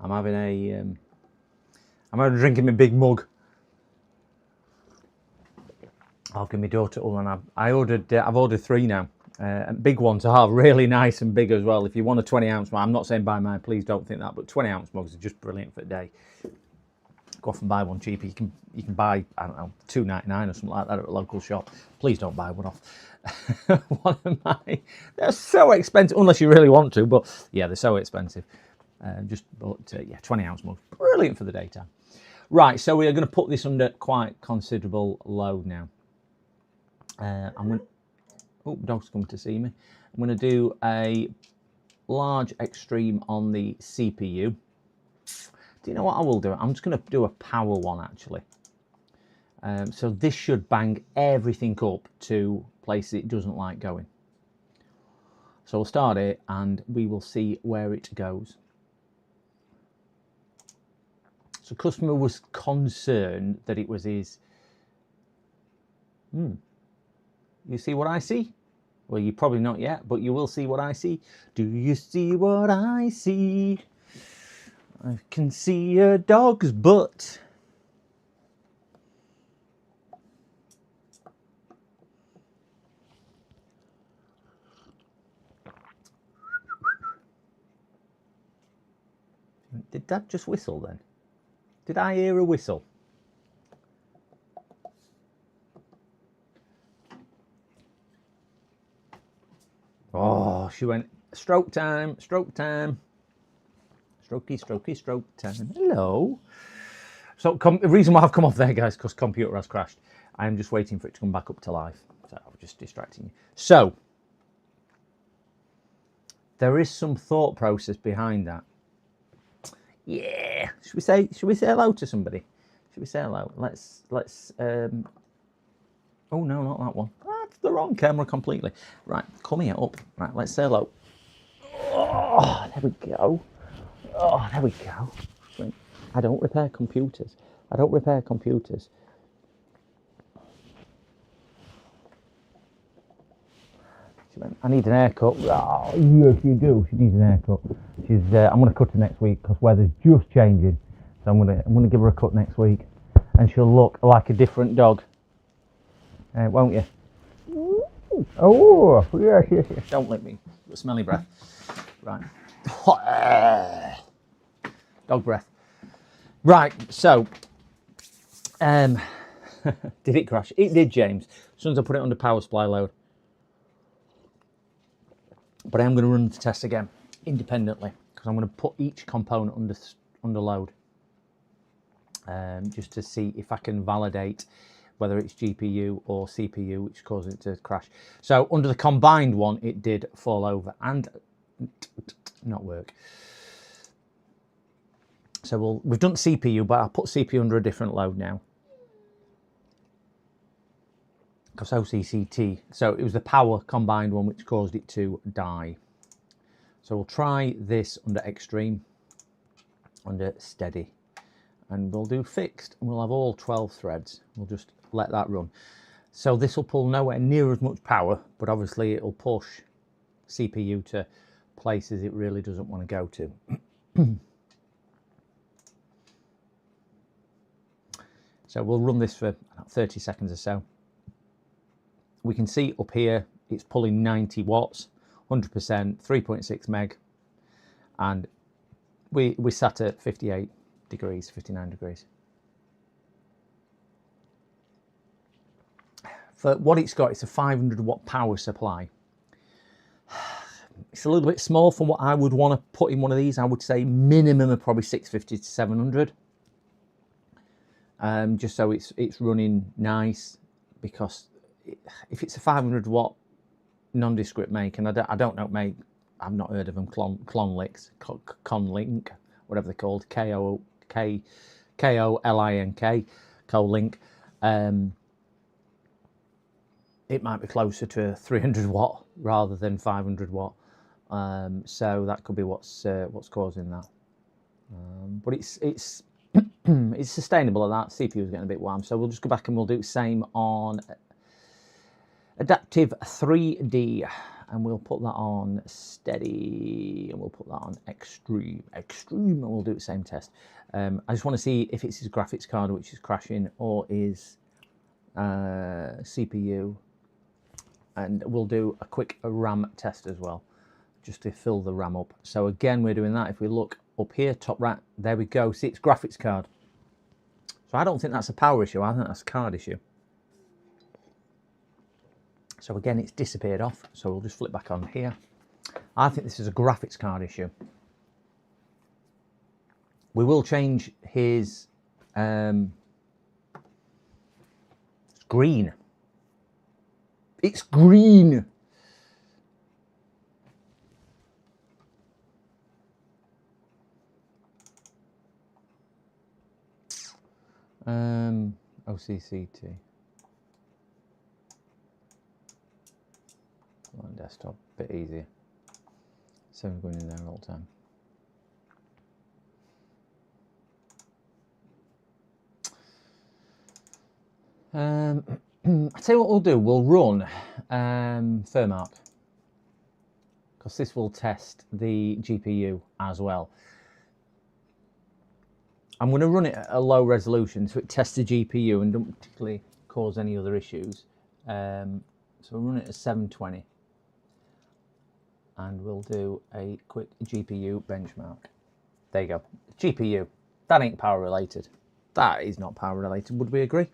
I'm having a drink in my big mug. I'll give my daughter all, and I've ordered 3 now. Big ones are really nice and big as well. If you want a 20-ounce mug, I'm not saying buy mine, please don't think that, but 20-ounce mugs are just brilliant for the day. Go off and buy one cheaper. You can buy, I don't know, $2.99 or something like that at a local shop. Please don't buy one off. They're so expensive, unless you really want to, but yeah, they're so expensive. Yeah, 20-ounce mug, brilliant for the daytime. Right, so we are going to put this under quite considerable load now. Dog's come to see me. I'm going to do a large extreme on the CPU. Do you know what I will do? I'm just going to do a power one actually. So this should bang everything up to places it doesn't like going. So we'll start it and we will see where it goes. So customer was concerned that it was his... You see what I see? Well, you probably not yet, but you will see what I see. Do you see what I see? I can see a dog's butt. Did that just whistle then? Did I hear a whistle? Oh, she went, stroke time, stroke time. Strokey, strokey, stroke time. Hello. So the reason why I've come off there, guys, because computer has crashed. I am just waiting for it to come back up to life. So I was just distracting you. So there is some thought process behind that. Yeah. Should we say hello to somebody? Should we say hello? Let's oh no, not that one. That's the wrong camera completely. Right, come here up. Right, let's say hello. Oh, there we go. Oh, there we go. I don't repair computers. I don't repair computers. She went, I need an haircut. Oh, yes, you do. She needs an haircut. She's. I'm going to cut her next week because weather's just changing. So I'm going to give her a cut next week, and she'll look like a different dog. Won't you? Oh, yes, yes, yes. Don't lick me. Smelly breath. Right. Dog breath. Right, so did it crash? It did, James. As soon as I put it under power supply load. But I am going to run the test again independently because I'm going to put each component under load just to see if I can validate whether it's GPU or CPU which caused it to crash. So under the combined one, it did fall over and not work. So we've done CPU, but I'll put CPU under a different load now. Because OCCT, so it was the power combined one which caused it to die. So we'll try this under extreme, under steady, and we'll do fixed, and we'll have all 12 threads. We'll just let that run. So this will pull nowhere near as much power, but obviously it'll push CPU to places it really doesn't want to go to. So we'll run this for 30 seconds or so. We can see up here it's pulling 90 watts, 100%, 3.6 meg, and we sat at 58 degrees, 59 degrees. For what it's got, it's a 500 watt power supply. It's a little bit small for what I would want to put in one of these. I would say minimum of probably 650 to 700. Just so it's running nice, because if it's a 500 watt nondescript make, and I don't know make, I've not heard of them, Conlink, whatever they're called, K-O-L-I-N-K, Colink. It might be closer to 300 watt rather than 500 watt. So that could be what's causing that. But it's it's sustainable at that. CPU is getting a bit warm, so we'll just go back and we'll do the same on Adaptive 3D, and we'll put that on steady, and we'll put that on extreme, and we'll do the same test. I just want to see if it's his graphics card which is crashing, or is CPU, and we'll do a quick RAM test as well, just to fill the RAM up. So again, we're doing that. If we look up here, top right, there we go. See, it's graphics card. So I don't think that's a power issue. I think that's a card issue. So again, it's disappeared off. So we'll just flip back on here. I think this is a graphics card issue. We will change his it's green. It's green. OCCT. On desktop, a bit easier. 7 going in there all the time. I tell you what we'll do. We'll run firmware, because this will test the GPU as well. I'm going to run it at a low resolution so it tests the GPU and don't particularly cause any other issues. So we'll run it at 720. And we'll do a quick GPU benchmark. There you go. GPU. That ain't power related. That is not power related. Would we agree?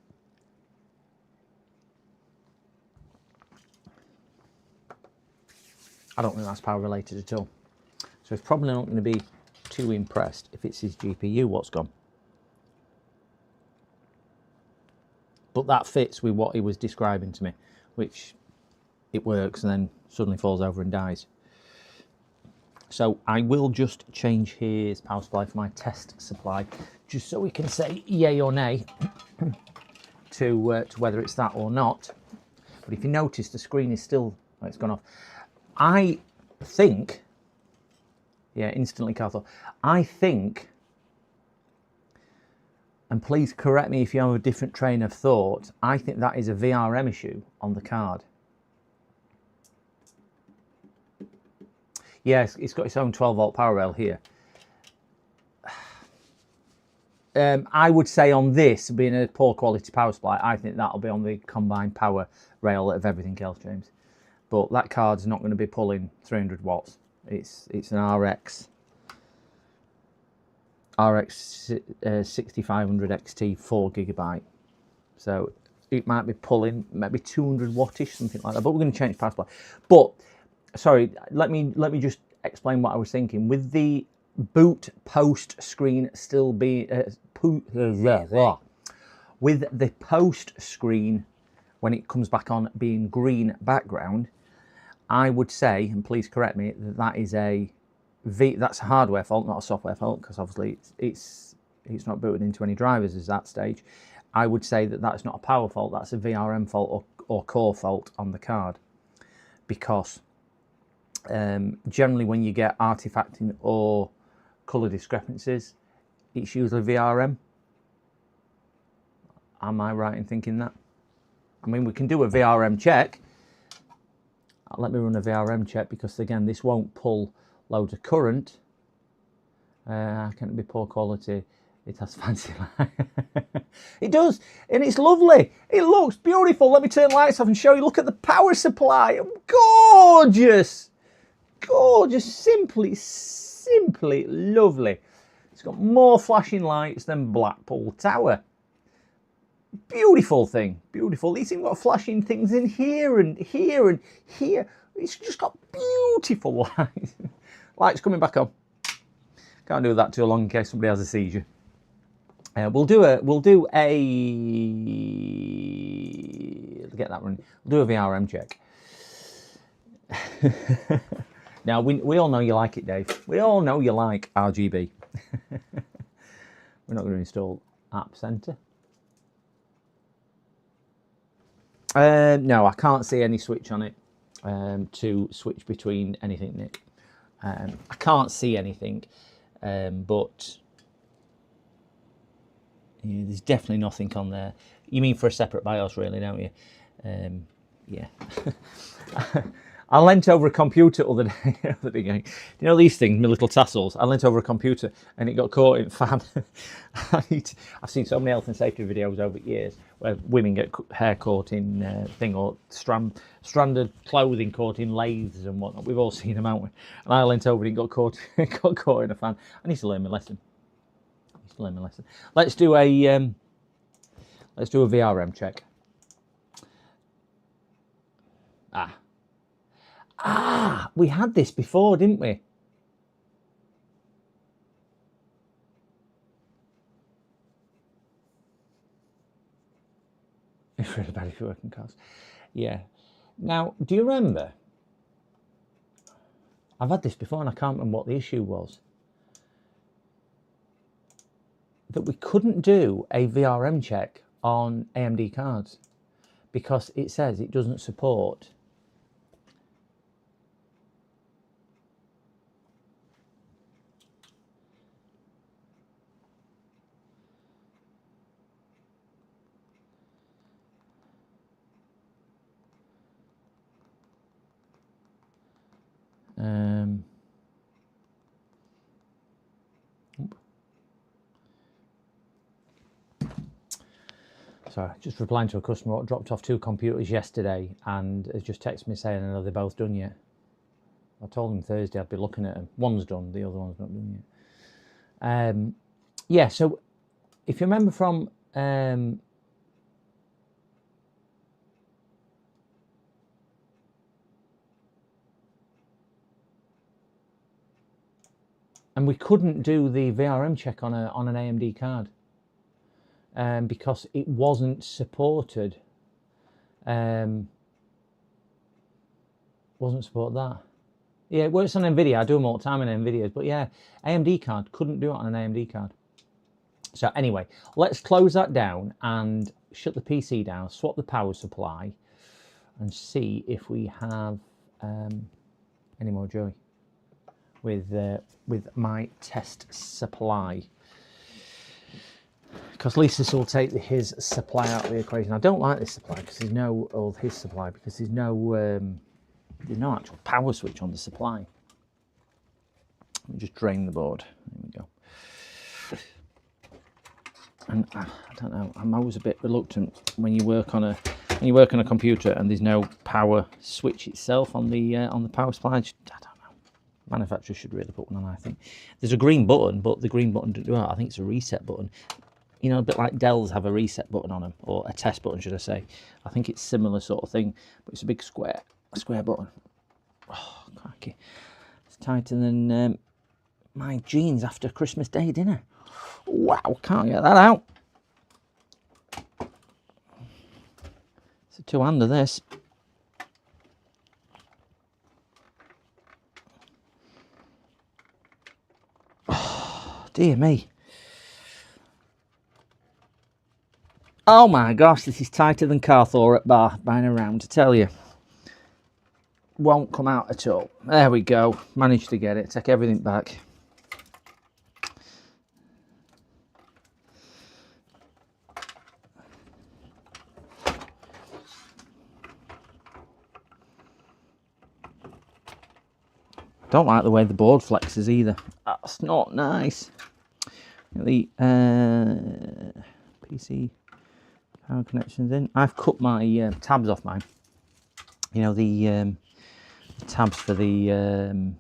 I don't think that's power related at all. So it's probably not going to be too impressed if it's his GPU what's gone. But that fits with what he was describing to me, which it works and then suddenly falls over and dies. So I will just change his power supply for my test supply, just so we can say yay or nay to whether it's that or not. But if you notice, the screen is still, oh, it's gone off. I think, yeah, instantly Carthor, I think, and please correct me if you have a different train of thought, I think that is a VRM issue on the card. Yes, it's got its own 12 volt power rail here. I would say on this, being a poor quality power supply, I think that'll be on the combined power rail of everything else, James. But that card's not going to be pulling 300 watts. It's an RX 6500 XT 4 GB. So it might be pulling maybe 200 wattish, something like that. But we're going to change power supply. But sorry, let me just explain what I was thinking. With the boot post screen still being with the post screen when it comes back on being green background, I would say, and please correct me, that that is that's a hardware fault, not a software fault, because obviously it's not booted into any drivers at that stage. I would say that that's not a power fault, that's a VRM fault or core fault on the card, because generally when you get artifacting or color discrepancies, it's usually VRM. Am I right in thinking that? I mean, we can do a VRM check. Let me run a VRM check, because again, this won't pull loads of current. Can it be poor quality? It has fancy light. It does, and it's lovely. It looks beautiful. Let me turn the lights off and show you. Look at the power supply. Gorgeous. Gorgeous. Simply lovely. It's got more flashing lights than Blackpool Tower. Beautiful thing, beautiful. These things got flashing things in here and here and here. It's just got beautiful lights. Lights coming back on. Can't do that too long in case somebody has a seizure. We'll do a get that running. We'll do a VRM check. Now we all know you like it, Dave. We all know you like RGB. We're not going to install App Center. No, I can't see any switch on it to switch between anything, Nick. I can't see anything, but yeah, there's definitely nothing on there. You mean for a separate BIOS, really, don't you? Yeah. I leant over a computer the other day. You know these things, my little tassels. I leant over a computer and it got caught in fan. I've seen so many health and safety videos over years where women get hair caught in or stranded clothing caught in lathes and whatnot. We've all seen them, haven't we? And I leant over and it got caught in a fan. I need to learn my lesson. Let's do a VRM check. We had this before, didn't we? It's really bad if you're working cars. Yeah. Now, do you remember? I've had this before and I can't remember what the issue was. That we couldn't do a VRM check on AMD cards because it says it doesn't support Sorry, just replying to a customer who dropped off 2 computers yesterday and has just texted me saying, "Are they both done yet?" I told him Thursday I'd be looking at them. One's done, the other one's not done yet. Yeah, so if you remember from and we couldn't do the VRM check on an AMD card. Because it wasn't supported. Wasn't support that. Yeah, it works on NVIDIA. I do them all the time in NVIDIAs, but yeah, AMD card couldn't do it on an AMD card. So anyway, let's close that down and shut the PC down, swap the power supply, and see if we have any more joy with my test supply. Because at least this will take his supply out of the equation. I don't like this supply because there's no his supply because there's no actual power switch on the supply. Let me just drain the board. There we go. And I don't know. I'm always a bit reluctant when you work on a computer and there's no power switch itself on the power supply. I don't know. Manufacturers should really put one on. I think there's a green button, but the green button doesn't do that. I think it's a reset button. You know, a bit like Dell's have a reset button on them, or a test button, should I say. I think it's similar sort of thing, but it's a big square button. Oh, crikey. It's tighter than my jeans after Christmas Day dinner. Wow, can't get that out. It's a two-hander, this. Oh, dear me. Oh my gosh, this is tighter than Carthor at Bar, buying around, to tell you. Won't come out at all. There we go. Managed to get it. Take everything back. Don't like the way the board flexes either. That's not nice. The PC power connections in. I've cut my tabs off mine. You know, the tabs for the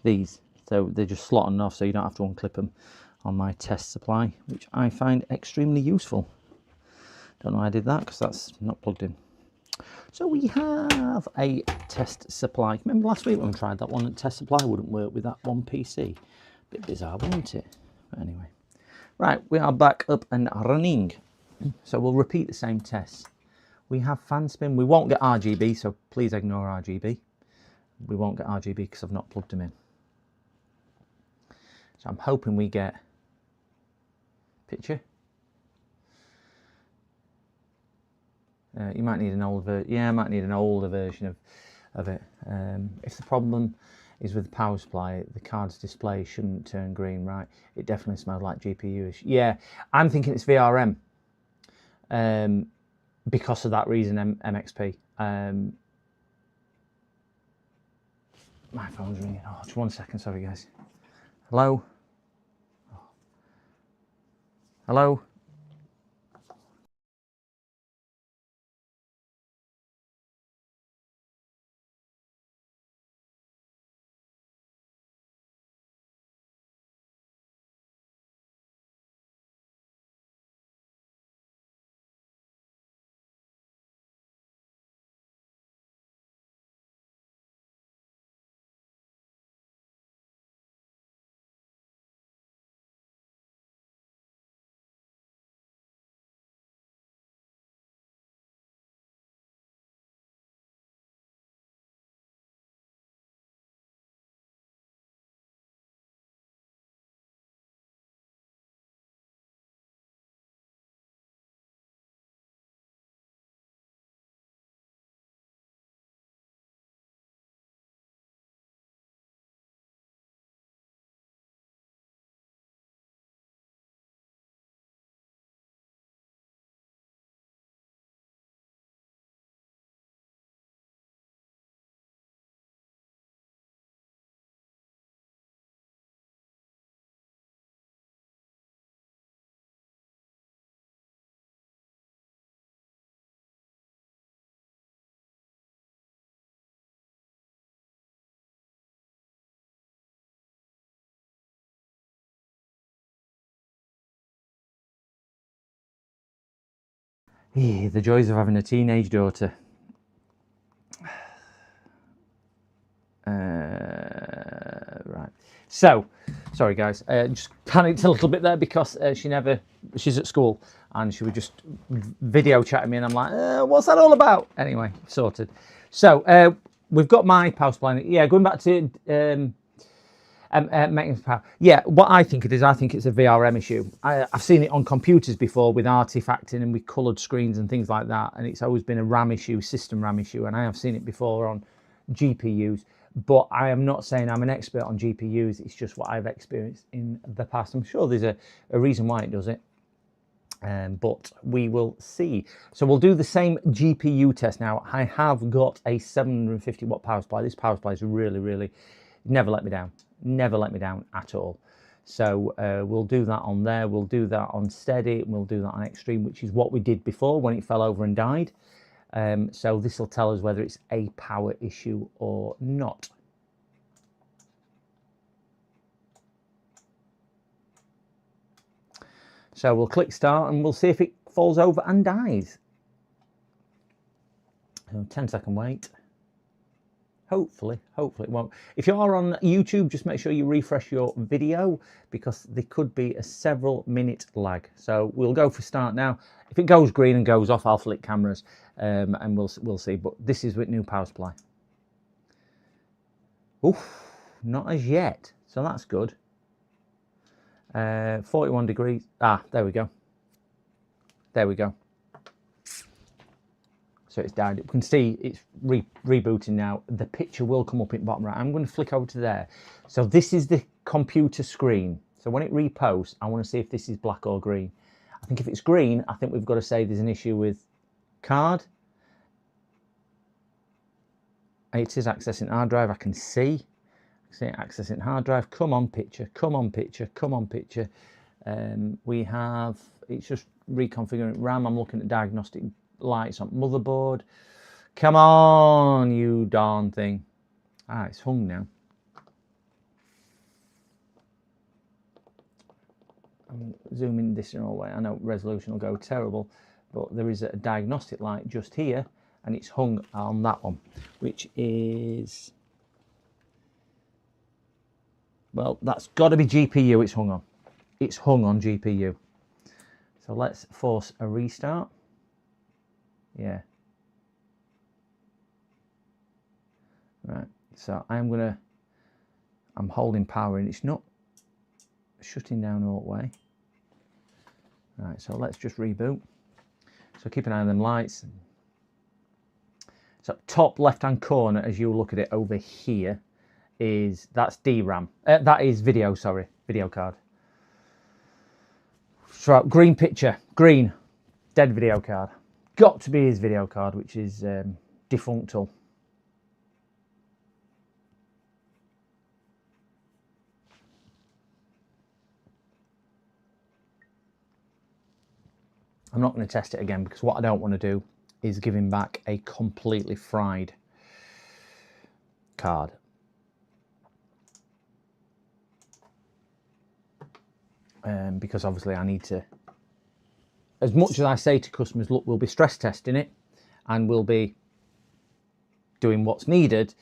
these. So they're just slotting off, so you don't have to unclip them. on my test supply, which I find extremely useful. Don't know how I did that because that's not plugged in. So we have a test supply. Remember last week when we tried that one, and test supply wouldn't work with that one PC? Bit bizarre, wasn't it? But anyway. Right, we are back up and running. So we'll repeat the same tests. We have fan spin. We won't get RGB, so please ignore RGB. We won't get RGB because I've not plugged them in. So I'm hoping we get picture. You might need an older, I might need an older version of it. If the problem is with the power supply, the card's display shouldn't turn green, right? It definitely smells like GPU-ish. Yeah, I'm thinking it's VRM. Because of that reason, MXP. My phone's ringing. Oh, just 1 second, sorry guys. Hello? Hello? The joys of having a teenage daughter. Right. So, sorry guys, just panicked a little bit there because she's at school and she was just video chatting me and I'm like, what's that all about? Anyway, sorted. So, we've got my power supply. Yeah, going back to maintenance power. Yeah, what I think it is, I think it's a VRM issue. I've seen it on computers before with artifacting and with coloured screens and things like that, and it's always been a RAM issue, system RAM issue, and I have seen it before on GPUs, but I am not saying I'm an expert on GPUs, it's just what I've experienced in the past. I'm sure there's a reason why it does it, but we will see. So we'll do the same GPU test now. I have got a 750 watt power supply. This power supply is really, never let me down. Never let me down at all. So we'll do that on there, we'll do that on steady, and we'll do that on extreme, which is what we did before when it fell over and died. So this will tell us whether it's a power issue or not. So we'll click start and we'll see if it falls over and dies. So 10-second wait. Hopefully it won't. If you are on YouTube, just make sure you refresh your video because there could be a several minute lag. So we'll go for start now. If it goes green and goes off, I'll flick cameras and we'll see. But this is with new power supply. Oof, not as yet. So that's good. 41 degrees. Ah, there we go. There we go. So it's died. You can see it's rebooting now. The picture will come up in the bottom right. I'm going to flick over to there. So this is the computer screen. So when it reposts, I want to see if this is black or green. I think if it's green, I think we've got to say there's an issue with card. It is accessing hard drive. I can see it accessing hard drive. Come on, picture. Come on, picture. Come on, picture. We have, it's just reconfiguring RAM. I'm looking at diagnostic lights on motherboard. Come on, you darn thing. Ah, it's hung now. I'm zooming this in all the way. I know resolution will go terrible, but there is a diagnostic light just here, and it's hung on that one, which is, well, that's got to be GPU it's hung on. It's hung on GPU. So let's force a restart. Yeah. Right, so I'm holding power and it's not shutting down all the way. Right, so let's just reboot. So keep an eye on them lights. So top left-hand corner, as you look at it over here, that's DRAM. That is video card. So green picture, green, dead video card. Got to be his video card, which is defunctal. I'm not going to test it again because what I don't want to do is give him back a completely fried card. Because obviously I need to, as much as I say to customers, look, we'll be stress testing it and we'll be doing what's needed,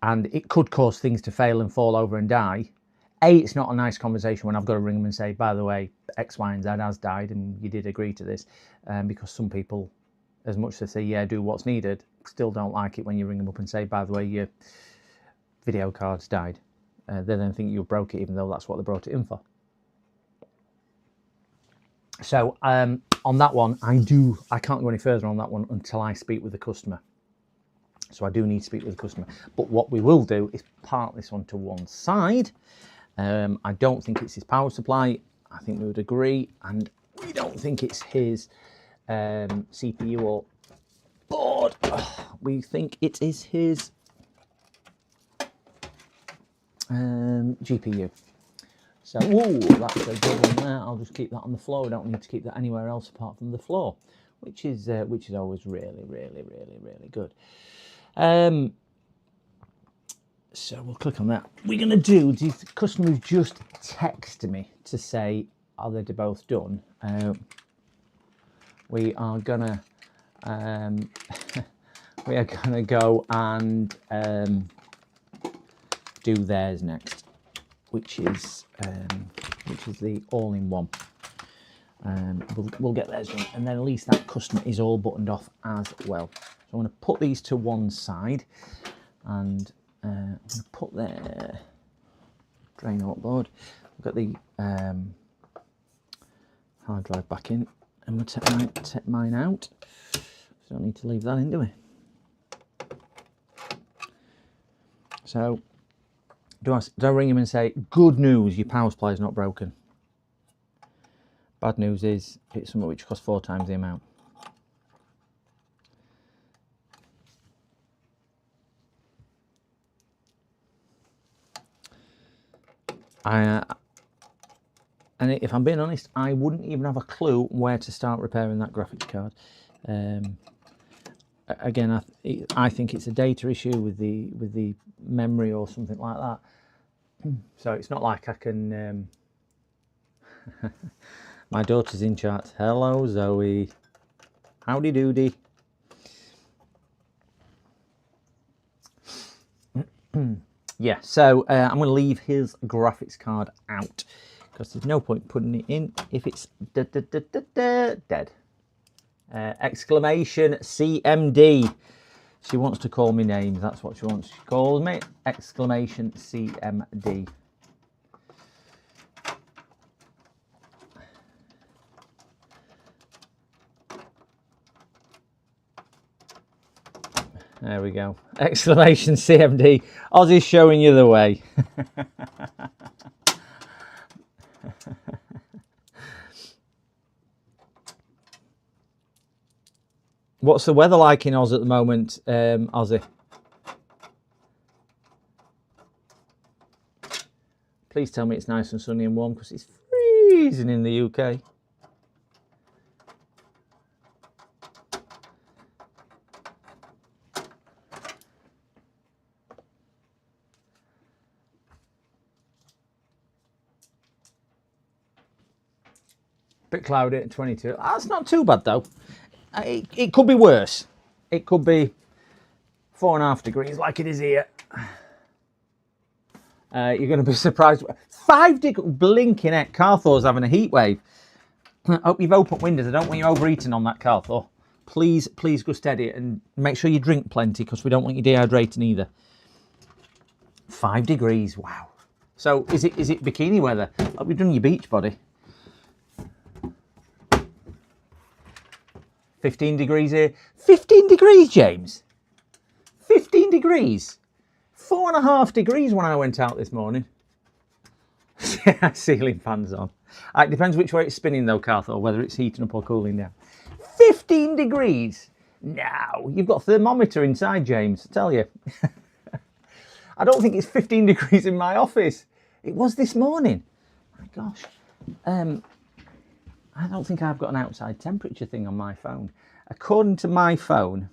and it could cause things to fail and fall over and die. It's not a nice conversation when I've got to ring them and say, by the way, X, Y, and Z has died and you did agree to this. Because some people, as much as they say, yeah, do what's needed, still don't like it when you ring them up and say, by the way, your video card's died. They then think you broke it, even though that's what they brought it in for. So on that one, I can't go any further on that one until I speak with the customer. So I do need to speak with the customer. But what we will do is park this one to one side. I don't think it's his power supply. I think we would agree. And we don't think it's his CPU or board. We think it is his GPU. So, ooh, that's a good one there. I'll just keep that on the floor. We don't need to keep that anywhere else apart from the floor, which is always really, really, really, really good. So we'll click on that. We're going to do, the customer who's just texted me to say, are they both done? We are going to go and do theirs next, which is the all-in-one. We'll get theirs done, and then at least that customer is all buttoned off as well. So I'm going to put these to one side, and I'm going to put their drain out board. We've got the hard drive back in, and we'll take mine out. So don't need to leave that in, do we? So do I ring him and say, good news, your power supply is not broken? Bad news is it's something which costs 4 times the amount. And if I'm being honest, I wouldn't even have a clue where to start repairing that graphics card. Again, I think it's a data issue with the memory or something like that. So it's not like I can. My daughter's in chat. Hello, Zoe. Howdy doody. Yeah, so I'm going to leave his graphics card out because there's no point putting it in if it's dead. Exclamation CMD. She wants to call me names. That's what she wants. She calls me exclamation CMD. There we go. Exclamation CMD. Ozzy's showing you the way. What's the weather like in Oz at the moment, Ozzy? Please tell me it's nice and sunny and warm because it's freezing in the UK. Bit cloudy at 22. That's not too bad though. It could be worse. It could be 4.5 degrees like it is here. You're going to be surprised. 5 degrees. Blinking heck. Carthor's having a heat wave. I hope you've opened windows. I don't want you overeating on that, Carthor. Please go steady and make sure you drink plenty because we don't want you dehydrating either. 5 degrees. Wow. So is it bikini weather? Have you done your beach body? 15 degrees here. 15 degrees, James. 15 degrees. 4.5 degrees when I went out this morning. Ceiling fans on. It depends which way it's spinning though, Carthor, whether it's heating up or cooling down. 15 degrees. Now, you've got a thermometer inside, James, I tell you. I don't think it's 15 degrees in my office. It was this morning. My gosh. I don't think I've got an outside temperature thing on my phone. According to my phone,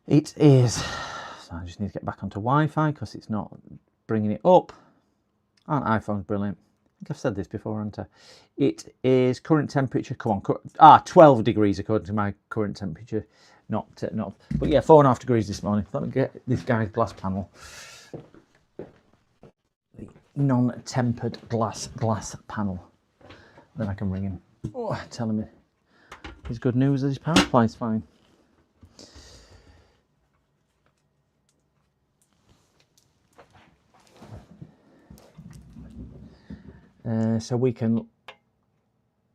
it is, so I just need to get back onto Wi-Fi because it's not bringing it up. Aren't iPhones brilliant? I think I've said this before, haven't I? It is current temperature, 12 degrees according to my current temperature. Not, but yeah, 4.5 degrees this morning. Let me get this guy's glass panel. The non-tempered glass panel. Then I can ring him. Oh, telling me his good news that his power supply's fine. So we can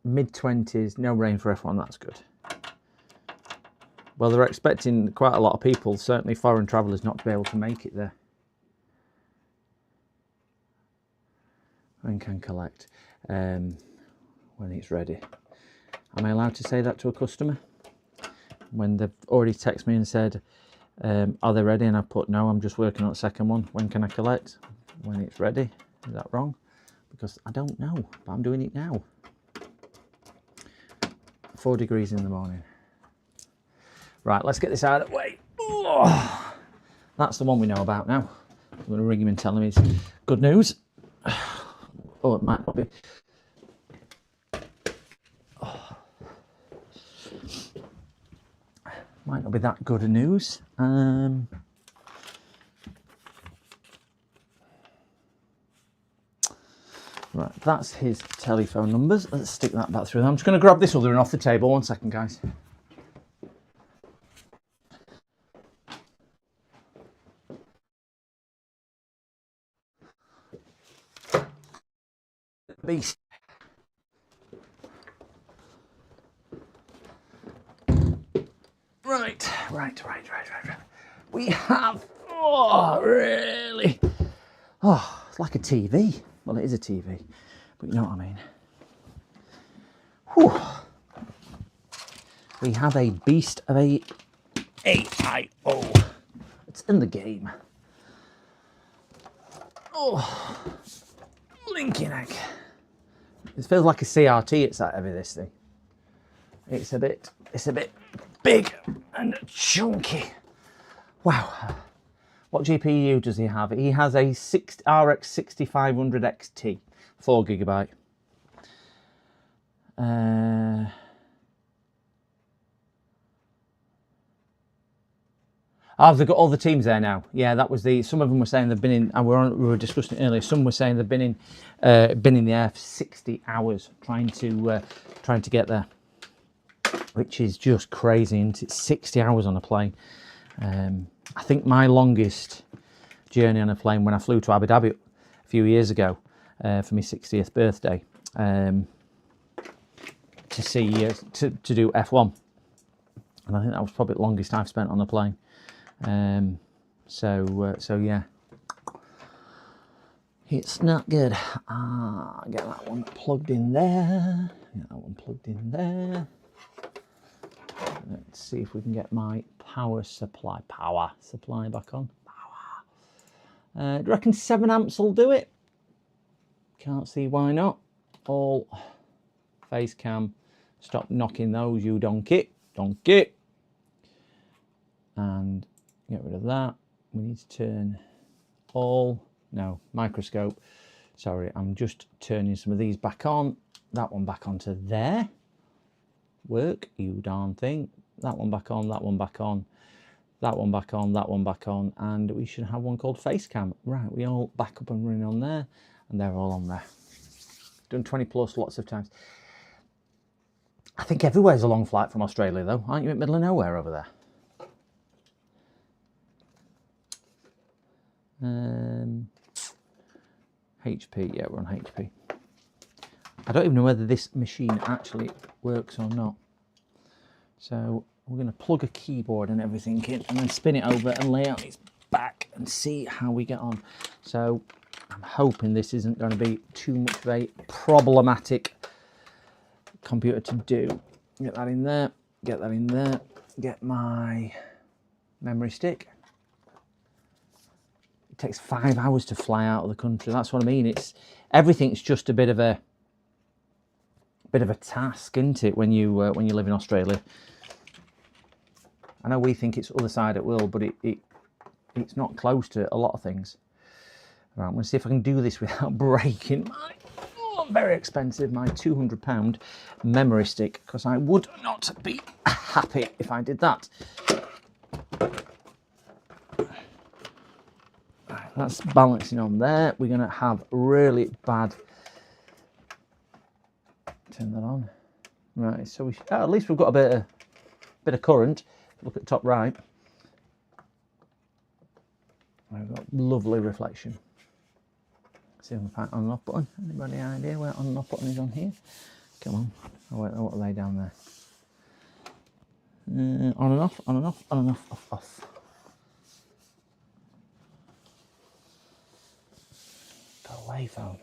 mid-20s, no rain for F1, that's good. Well, they're expecting quite a lot of people, certainly foreign travellers, not to be able to make it there. And can collect when it's ready. Am I allowed to say that to a customer? When they've already texted me and said, are they ready? And I've put, no, I'm just working on the second one. When can I collect? When it's ready. Is that wrong? Because I don't know, but I'm doing it now. 4 degrees in the morning. Right, let's get this out of the way. Oh, that's the one we know about now. I'm going to ring him and tell him it's good news. Oh, it might not be. Oh. Might not be that good a news. Right, that's his telephone numbers. Let's stick that back through. I'm just going to grab this other one off the table. 1 second, guys. Beast. Right. We have, really? Oh, it's like a TV. Well, it is a TV, but you know what I mean. Whew. We have a beast of a AIO. It's in the game. Oh, blinking heck. It feels like a CRT, it's that heavy, this thing. It's a bit big and chunky. Wow. What GPU does he have? He has a RX 6500 XT, 4 GB. Oh, they've got all the teams there now. Yeah, that was the. Some of them were saying they've been in. And we were discussing it earlier. Some were saying they've been in the air for 60 hours trying to get there, which is just crazy. And it's 60 hours on a plane. I think my longest journey on a plane when I flew to Abu Dhabi a few years ago for my 60th birthday to do F1, and I think that was probably the longest I've spent on a plane. So yeah, it's not good. Get that one plugged in there. Get that one plugged in there. Let's see if we can get my power supply back on. Do you reckon 7 amps will do it? Can't see why not. All face cam, stop knocking those, you donkey. donkey. And get rid of that. We need to turn microscope. Sorry, I'm just turning some of these back on. That one back onto there. Work, you darn thing. That one back on, that one back on. That one back on, that one back on. And we should have one called face cam. Right, we all back up and running on there. And they're all on there. Done 20 plus lots of times. I think everywhere's a long flight from Australia though. Aren't you in the middle of nowhere over there? HP, yeah, we're on HP. I don't even know whether this machine actually works or not. So we're going to plug a keyboard and everything in and then spin it over and lay out its back and see how we get on. So I'm hoping this isn't going to be too much of a problematic computer to do. Get that in there, get that in there, get my memory stick. It takes 5 hours to fly out of the country. That's what I mean. Everything's just a bit of a task, isn't it, when you live in Australia? I know we think it's other side of the world, but it's not close to a lot of things. Right, I'm going to see if I can do this without breaking my very expensive, my £200 memory stick, because I would not be happy if I did that. That's balancing on there. We're going to have really bad... Turn that on. Right, so at least we've got a bit of current. Look at the top right. We've got lovely reflection. See if I can find on and off button. Anybody idea where on and off button is on here? Come on. Oh wait, what are they down there? On and off, on and off, on and off, off, off. Go away, phone.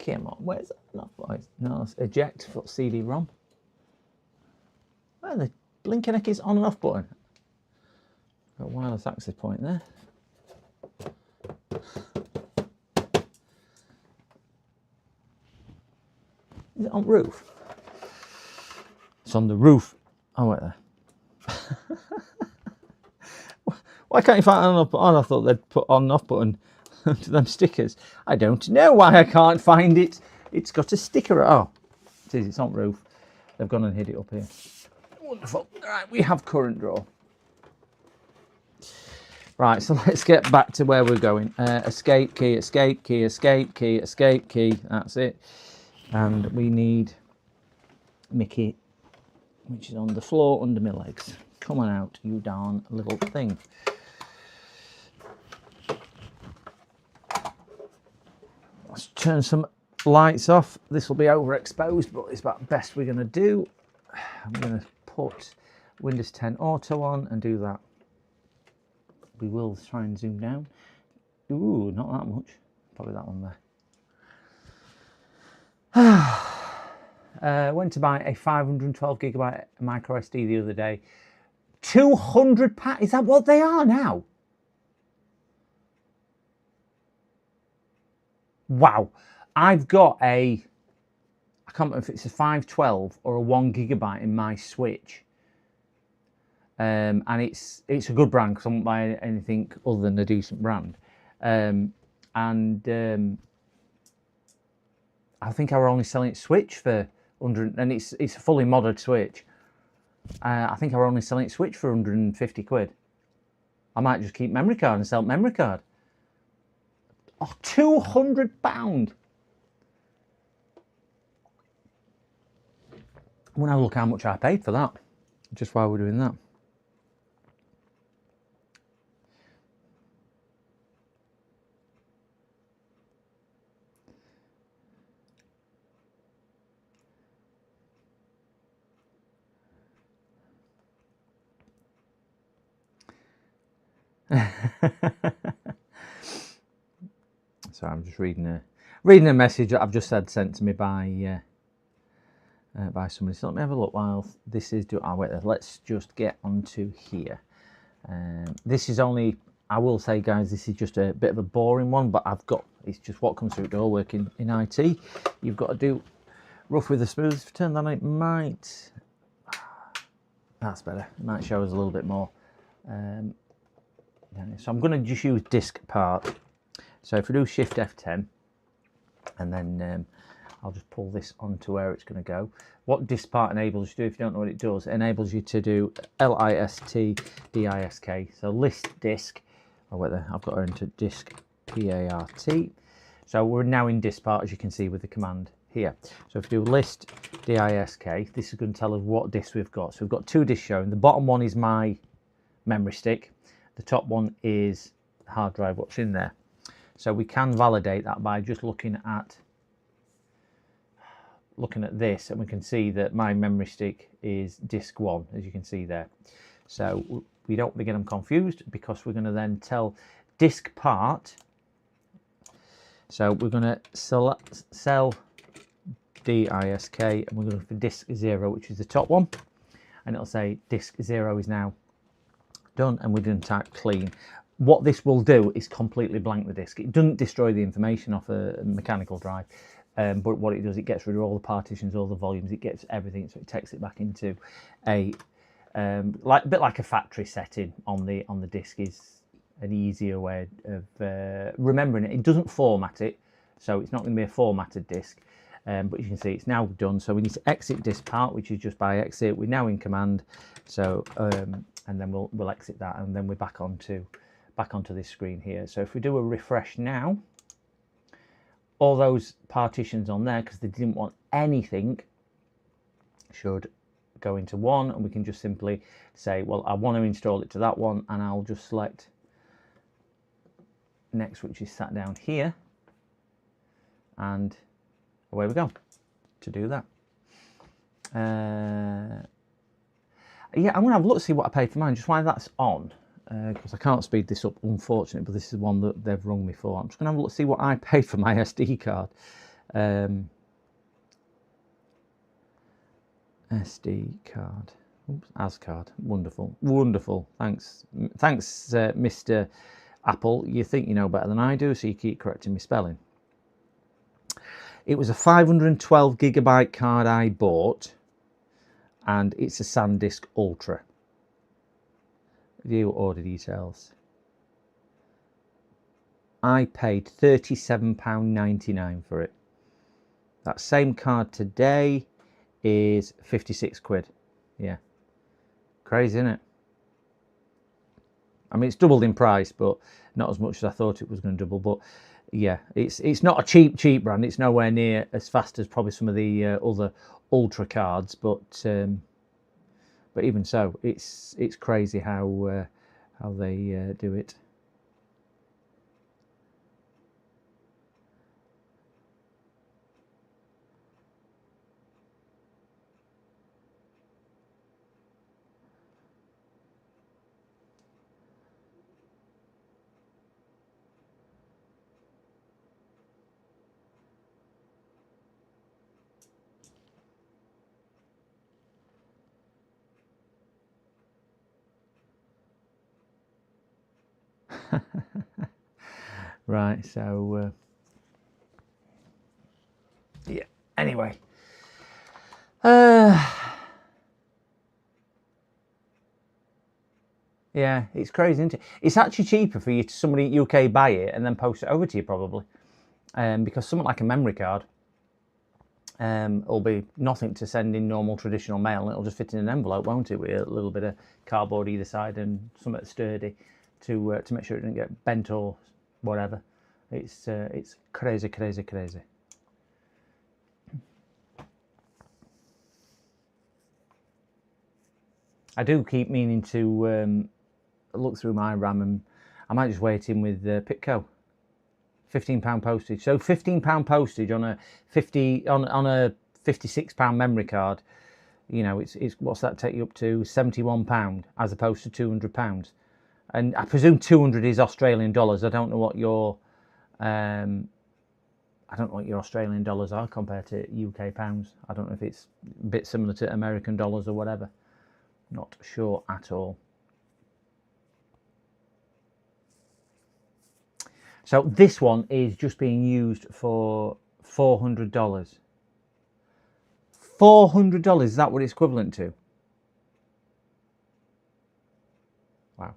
Come on, where's that? No, it's eject for CD-ROM. Where the blinking heck is on and off button? Got a wireless access point there. Is it on roof? It's on the roof. Oh, wait there. Why can't you find on and off button? I thought they'd put on and off button to them stickers. I don't know why I can't find it. It's got a sticker. Oh, it is. It's on roof. They've gone and hid it up here. Wonderful. All right, we have current draw. Right, so let's get back to where we're going. Escape key, escape key, escape key, escape key. That's it. And we need Mickey, which is on the floor under my legs. Come on out, you darn little thing. Let's turn some lights off. This will be overexposed, but it's about the best we're going to do. I'm going to put Windows 10 Auto on and do that. We will try and zoom down. Ooh, not that much. Probably that one there. Went to buy a 512GB micro SD the other day. £200. Is that what they are now? Wow. I've got I can't remember if it's a 512 or a 1GB in my Switch. And it's a good brand because I won't buy anything other than a decent brand. I think I were only selling it Switch for 100, and it's a fully modded Switch. I think I were only selling it Switch for 150 quid. I might just keep memory card and sell memory card. Oh, £200. I'm going to have a look how much I paid for that, just while we're doing that. So I'm just reading a message that I've just had sent to me by somebody. So let me have a look while this is doing. Oh wait, let's just get onto here. This is only I will say, guys, this is just a bit of a boring one, but it's just what comes through the door working in IT. You've got to do rough with the smooth. If you turn that on, it might, that's better. It might show us a little bit more. So I'm going to just use disk part. So if we do Shift F10, and then I'll just pull this onto where it's going to go. What disk part enables you to do, if you don't know what it does, it enables you to do LIST DISK. So list disk. Oh wait there, I've got to enter disk PART. So we're now in disk part, as you can see with the command here. So if we do list disk, this is going to tell us what disk we've got. So we've got two disks showing. The bottom one is my memory stick. The top one is the hard drive, what's in there. So we can validate that by just looking at this, and we can see that my memory stick is disk 1, as you can see there. So we don't want to get them confused, because we're going to then tell disk part. So we're going to sell DISK, and we're going for disk 0, which is the top one, and it'll say disk 0 is now done, and we're going to type clean. What this will do is completely blank the disk. It doesn't destroy the information off a mechanical drive, but what it does, it gets rid of all the partitions, all the volumes, it gets everything, so it takes it back into a bit like a factory setting on the disk. Is an easier way of remembering it. It doesn't format it, so it's not going to be a formatted disk. But you can see it's now done. So we need to exit disk part, which is just by exit. We're now in command. So and then we'll exit that, and then we're back onto this screen here. So if we do a refresh now, all those partitions on there, because they didn't want anything, should go into one, and we can just simply say, well, I want to install it to that one, and I'll just select next, which is sat down here, and away we go to do that. Yeah, I'm going to have a look to see what I paid for mine, just while that's on, because I can't speed this up, unfortunately, but this is one that they've rung me for. I'm just going to have a look to see what I paid for my SD card. SD card. Oops, AS card. Wonderful. Wonderful. Thanks, Mr. Apple. You think you know better than I do, so you keep correcting me spelling. It was a 512 gigabyte card I bought, and it's a SanDisk Ultra. View order details. I paid £37.99 for it. That same card today is 56 quid. Yeah. Crazy, isn't it? I mean, it's doubled in price, but not as much as I thought it was going to double. But yeah, it's not a cheap brand. It's nowhere near as fast as probably some of the other Ultra cards, but even so, it's crazy how they do it. Right, so yeah, anyway, yeah, it's crazy, isn't it? It's actually cheaper for you to somebody in UK buy it and then post it over to you, probably, because something like a memory card will be nothing to send in normal traditional mail, and it'll just fit in an envelope, won't it, with a little bit of cardboard either side and something sturdy to make sure it doesn't get bent or whatever. It's crazy. I do keep meaning to look through my RAM, and I might just wait in with Pitco. £15 postage. So £15 postage on a £56 memory card. You know, it's what's that take you up to? £71 as opposed to £200. And I presume 200 is Australian dollars. I don't know what your Australian dollars are compared to UK pounds. I don't know if it's a bit similar to American dollars or whatever. Not sure at all. So this one is just being used for $400. $400, is that what it's equivalent to? Wow.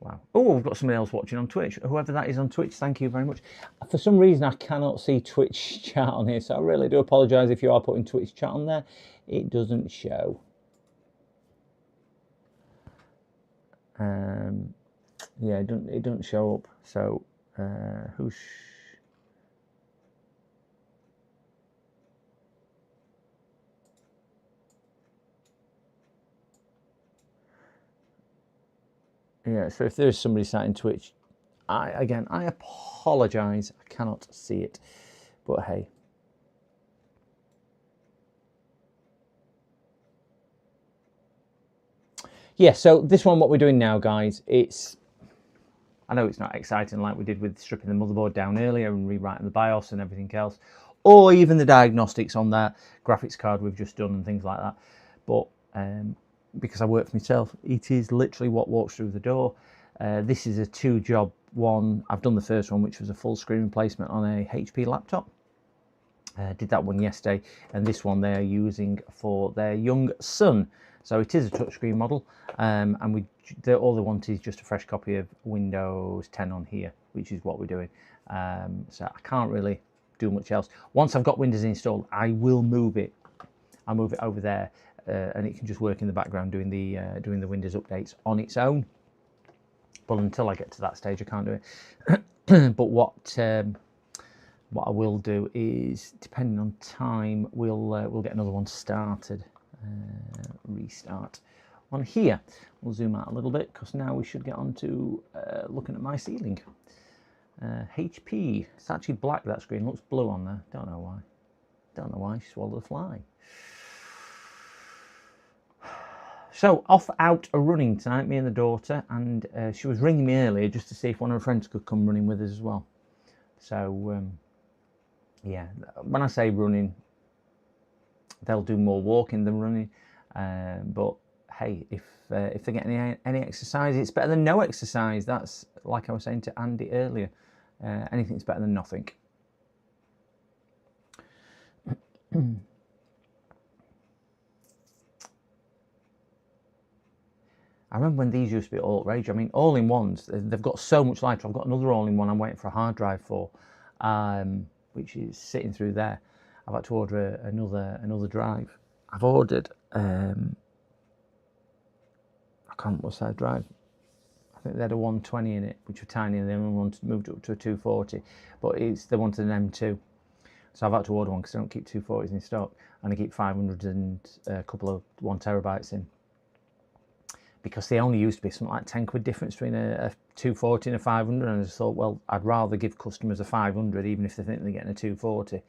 Wow. Oh, we've got somebody else watching on Twitch. Whoever that is on Twitch, thank you very much. For some reason, I cannot see Twitch chat on here, so I really do apologise if you are putting Twitch chat on there. It doesn't show. Yeah, it doesn't show up. So, who's... Yeah, so if there's somebody sat in Twitch, I apologise. I cannot see it. But hey. Yeah, so this one, what we're doing now, guys, I know it's not exciting like we did with stripping the motherboard down earlier and rewriting the BIOS and everything else, or even the diagnostics on that graphics card we've just done and things like that. But because I work for myself, it is literally what walks through the door. This is a 2-job one. I've done the first one, which was a full screen replacement on a HP laptop. Did that one yesterday, and this one they are using for their young son. So it is a touchscreen model, and all they want is just a fresh copy of Windows 10 on here, which is what we're doing. So I can't really do much else. Once I've got Windows installed, I will move it. I'll move it over there, and it can just work in the background doing the Windows updates on its own. But until I get to that stage, I can't do it. But what I will do is, depending on time, we'll get another one started. Restart on here. We'll zoom out a little bit because now we should get on to looking at my ceiling. HP. It's actually black. That screen looks blue on there. Don't know why. Don't know why. She swallowed a fly. So off out running tonight, me and the daughter, and she was ringing me earlier just to see if one of her friends could come running with us as well. So yeah, when I say running, they'll do more walking than running. But hey, if they're getting any exercise, it's better than no exercise. That's like I was saying to Andy earlier. Anything's better than nothing. I remember when these used to be all rage. I mean, all-in-ones, they've got so much lighter. I've got another all-in-one I'm waiting for a hard drive for, which is sitting through there. I've had to order another drive. I've ordered, I can't remember what size drive. I think they had a 120 in it, which were tiny, and then moved up to a 240. But they wanted an M2. So I've had to order one because I don't keep 240s in stock, and I keep 500s and a couple of 1 terabytes in. Because they only used to be something like 10 quid difference between a 240 and a 500, and I just thought, well, I'd rather give customers a 500 even if they think they're getting a 240,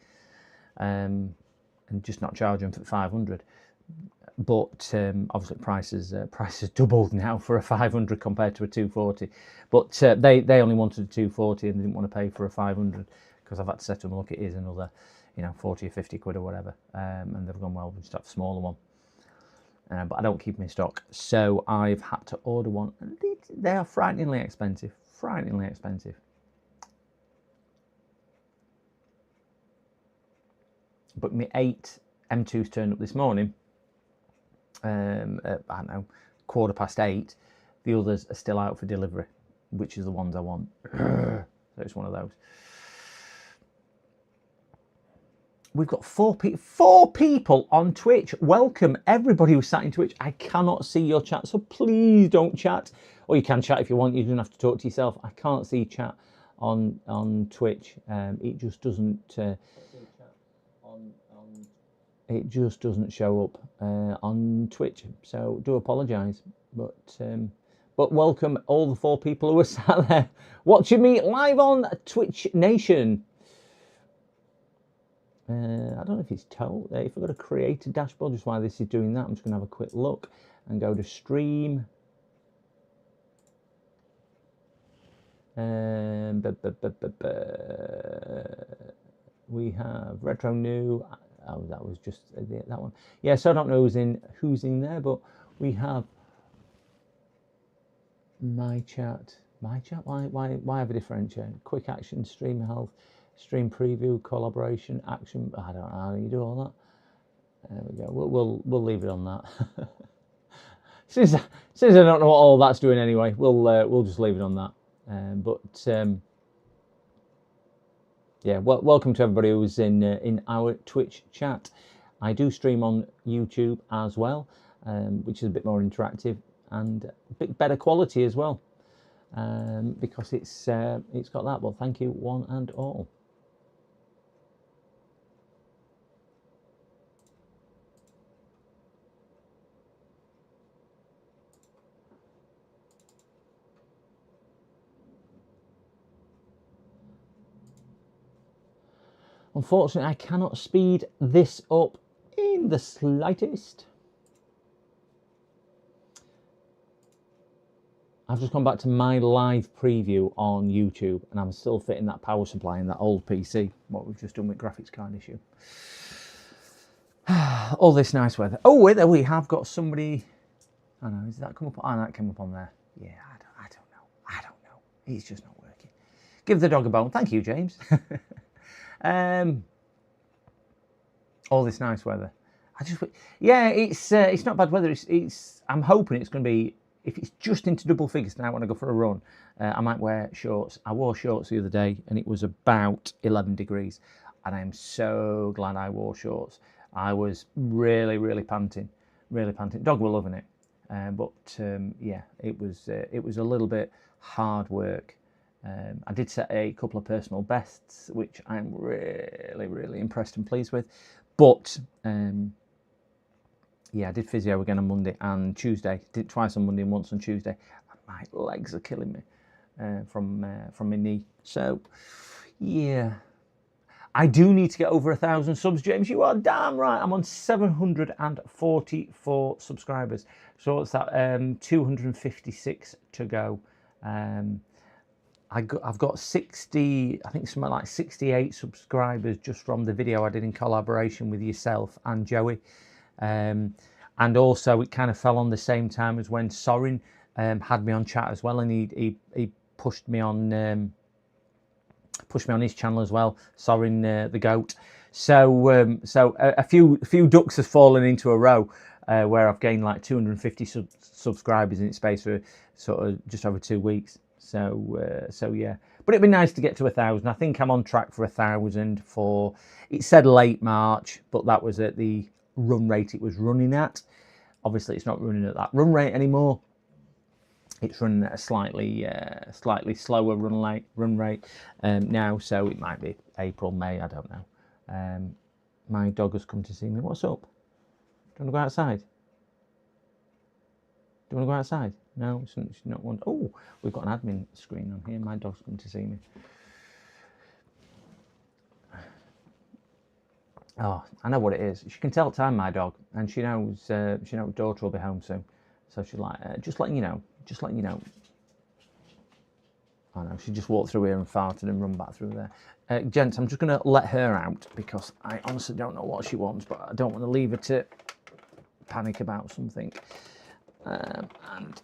and just not charge them for 500. But obviously prices doubled now for a 500 compared to a 240. But they only wanted a 240 and didn't want to pay for a 500, because I've had to say to them, look, it is another 40 or 50 quid or whatever, and they've gone, well, we'll just have a smaller one. But I don't keep them in stock, so I've had to order one. They are frighteningly expensive, frighteningly expensive. But my 8 M2s turned up this morning, at, I don't know, 8:15. The others are still out for delivery, which is the ones I want. So it's one of those. We've got four people on Twitch. Welcome everybody who's sat in Twitch. I cannot see your chat, so please don't chat. Or you can chat if you want. You don't have to talk to yourself. I can't see chat on Twitch. It just doesn't. It just doesn't show up on Twitch. So do apologise, but welcome all the 4 people who are sat there watching me live on Twitch Nation. I don't know if it's told. If I've got to create a dashboard, just while this is doing that, I'm just going to have a quick look and go to stream. We have retro new. Oh, that was just that one. Yeah, so I don't know who's in there, but we have my chat. My chat, why have a differentiator? Quick action, stream health, stream preview, collaboration, action. I don't know how you do all that. There we go. We'll leave it on that. since I don't know what all that's doing anyway, we'll just leave it on that. Yeah, welcome to everybody who's in our Twitch chat. I do stream on YouTube as well, which is a bit more interactive and a bit better quality as well, because it's got that. Well, thank you one and all. Unfortunately, I cannot speed this up in the slightest. I've just gone back to my live preview on YouTube, and I'm still fitting that power supply in that old PC, what we've just done with graphics card issue. All this nice weather. Oh, wait, there we have got somebody. I don't know, is that come up? Oh, that came up on there. Yeah, I don't know. It's just not working. Give the dog a bone. Thank you, James. All this nice weather. Yeah, it's not bad weather. I'm hoping it's going to be, if it's just into double figures tonight when I go for a run, I might wear shorts. I wore shorts the other day and it was about 11 degrees, and I'm so glad I wore shorts. I was really, really panting, really panting. Dog were loving it, yeah, it was a little bit hard work. I did set a couple of personal bests, which I'm really, really impressed and pleased with. But yeah, I did physio again on Monday and Tuesday. Did it twice on Monday and once on Tuesday. My legs are killing me from my knee. So yeah, I do need to get over 1,000 subs, James. You are damn right. I'm on 744 subscribers. So what's that? 256 to go. I've got 60, I think something like 68 subscribers just from the video I did in collaboration with yourself and Joey. And also it kind of fell on the same time as when Sorin had me on chat as well, and he pushed me on his channel as well, Sorin the goat. So a few ducks have fallen into a row where I've gained like 250 subscribers in its space for sort of just over 2 weeks. So yeah, but it'd be nice to get to 1,000. I think I'm on track for 1,000 for, it said late March, but that was at the run rate it was running at. Obviously it's not running at that run rate anymore. It's running at a slightly slower run rate now, so it might be April, May, I don't know. My dog has come to see me. What's up? Do you want to go outside? Do you want to go outside? No, she's not one. Oh, we've got an admin screen on here. My dog's come to see me. Oh, I know what it is. She can tell time, my dog, and she knows daughter will be home soon. So she's like, just letting you know. I know, she just walked through here and farted and run back through there. Gents, I'm just going to let her out because I honestly don't know what she wants, but I don't want to leave her to panic about something. And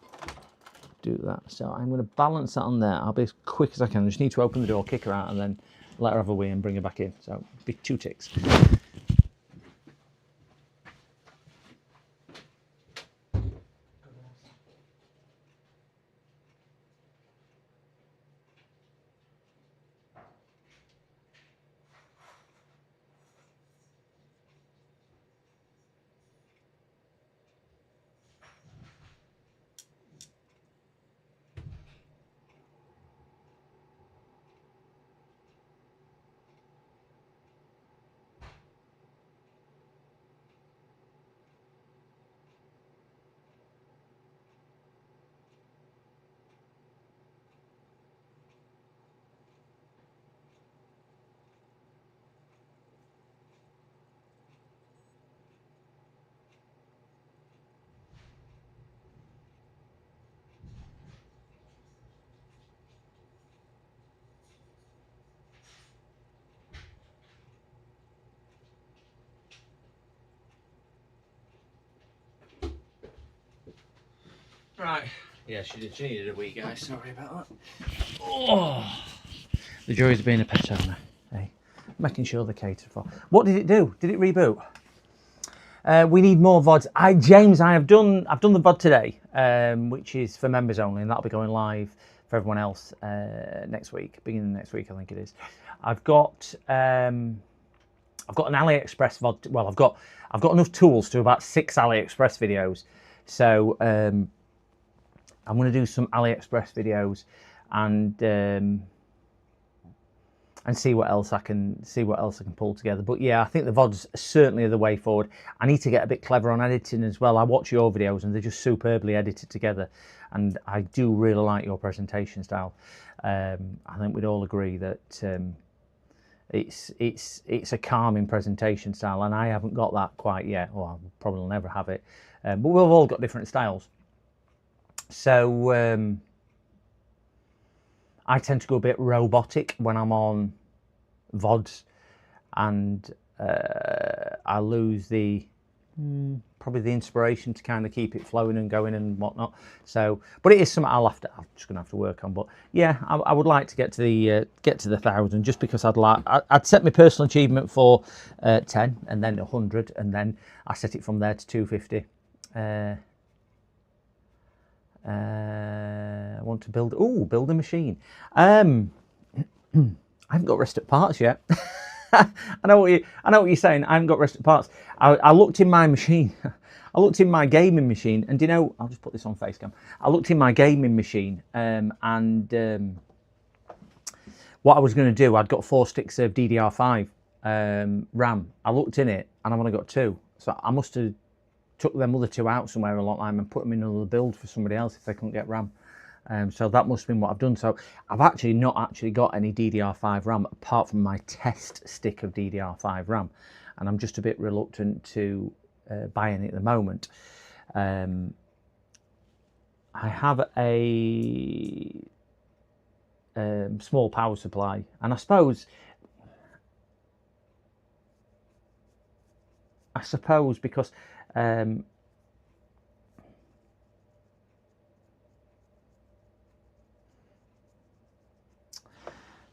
do that. So I'm going to balance that on there. I'll be as quick as I can. I just need to open the door, kick her out, and then let her have a wee and bring her back in. So be 2 ticks. Right, Yeah, she needed a wee, guys. Sorry about that. Oh, the joys of being a pet owner. Hey, making sure they're catered for. What did it do? Did it reboot? We need more VODs. James, I've done the VOD today, which is for members only, and that'll be going live for everyone else next week, beginning of next week, I think it is. I've got an AliExpress VOD. Well, I've got enough tools to do about 6 AliExpress videos, so I'm going to do some AliExpress videos and see what else I can pull together. But yeah, I think the VODs certainly are the way forward. I need to get a bit clever on editing as well. I watch your videos and they're just superbly edited together, and I do really like your presentation style. I think we'd all agree that it's a calming presentation style, and I haven't got that quite yet. Well, I'll probably never have it. But we've all got different styles. So I tend to go a bit robotic when I'm on VODs, and I lose probably the inspiration to kind of keep it flowing and going and whatnot. So, but it is something I'm just gonna have to work on. But yeah, I would like to get to the 1,000, just because I'd set my personal achievement for 10, and then 100, and then I set it from there to 250. I want to build a machine. I haven't got rest at parts yet. I know what you're saying. I haven't got rest at parts. I looked in my machine. I looked in my gaming machine, and I'll just put this on facecam. I looked in my gaming machine, and what I was going to do, I'd got 4 sticks of DDR5 RAM. I looked in it, and I've only got 2. So I must have took them other 2 out somewhere a long time and put them in another build for somebody else if they couldn't get RAM. So that must have been what I've done. So I've not actually got any DDR5 RAM apart from my test stick of DDR5 RAM, and I'm just a bit reluctant to buy any at the moment. I have a small power supply, and I suppose because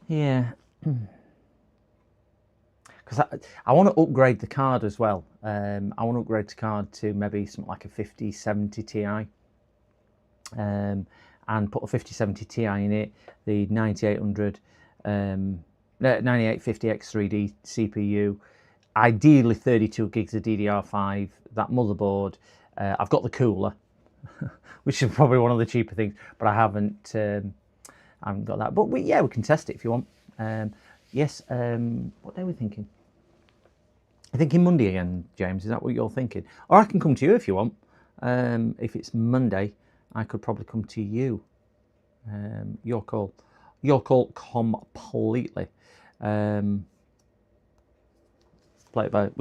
yeah, because I want to upgrade the card as well. I want to upgrade the card to maybe something like a 5070 Ti, and put a 5070 Ti in it, the 9800 9850X3D CPU, ideally 32 gigs of DDR5, that motherboard. I've got the cooler, which is probably one of the cheaper things, but I haven't got that. But we can test it if you want. Yes. What day are we thinking? You're thinking Monday again, James? Is that what you're thinking? Or I can come to you if you want. If it's Monday, I could probably come to you. Your call. Your call completely. We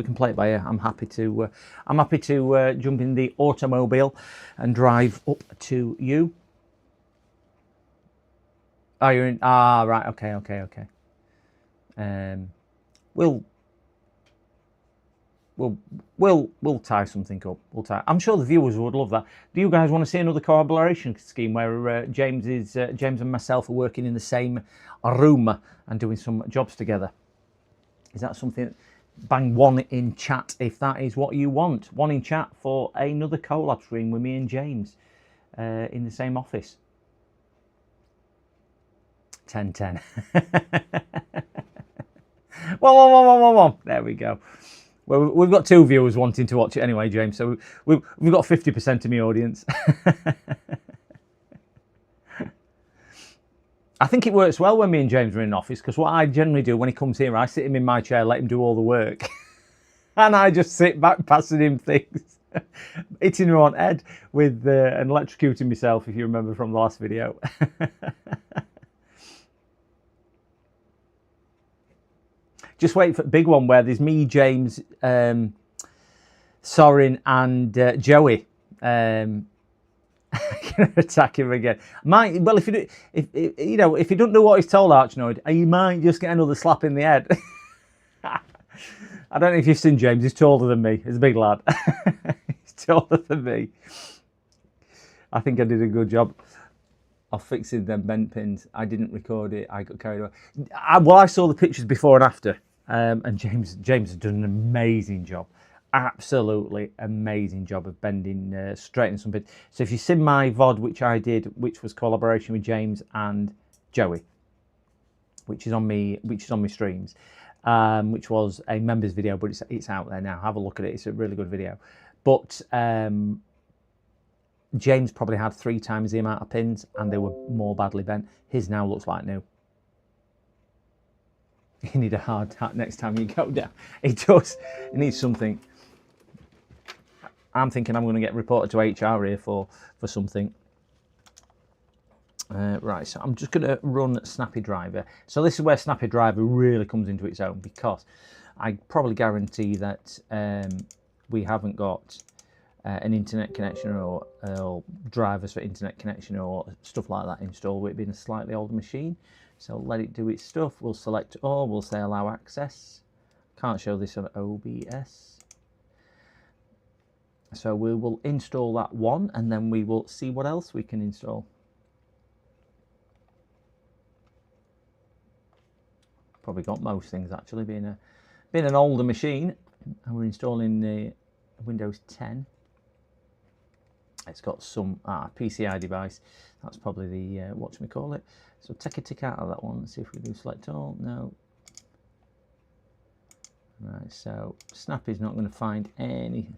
can play it by ear. I'm happy to jump in the automobile and drive up to you. Oh, you're in. Ah, right. Okay. We'll tie something up. I'm sure the viewers would love that. Do you guys want to see another collaboration scheme where James and myself are working in the same room and doing some jobs together? Is that something? Bang 1 in chat if that is what you want. 1 in chat for another collab stream with me and James in the same office. 10-10. One. There we go. Well, we've got 2 viewers wanting to watch it anyway, James. So we've got 50% of my audience. I think it works well when me and James are in an office, because what I generally do when he comes here, I sit him in my chair, let him do all the work, and I just sit back passing him things, hitting him on head with and electrocuting myself, if you remember from the last video. Just wait for the big one where there's me, James, Soren, and Joey. Attack him again. If you don't do what he's told, Archnoid, you might just get another slap in the head. I don't know if you've seen James. He's taller than me. He's a big lad. He's taller than me. I think I did a good job of fixing them bent pins. I didn't record it. I got carried away. I saw the pictures before and after, and James has done an amazing job. Absolutely amazing job of bending, straightening some pins. So if you've seen my VOD, which I did, which was collaboration with James and Joey, which is on me streams, which was a members video, but it's out there now. Have a look at it. It's a really good video. But James probably had 3 times the amount of pins, and they were more badly bent. His now looks like new. You need a hard hat next time you go down. It does. It needs something. I'm thinking I'm going to get reported to HR here for something. Right, so I'm just going to run Snappy Driver. So this is where Snappy Driver really comes into its own, because I probably guarantee that we haven't got an internet connection or drivers for internet connection or stuff like that installed with it being a slightly older machine. So let it do its stuff. We'll select all, we'll say allow access. Can't show this on OBS. So we will install that one, and then we will see what else we can install. Probably got most things actually, being an older machine, and we're installing the Windows 10. It's got some PCI device. That's probably the whatchamacallit. So take a tick out of that one. Let's see if we do select all. No. Right. So Snappy's not going to find anything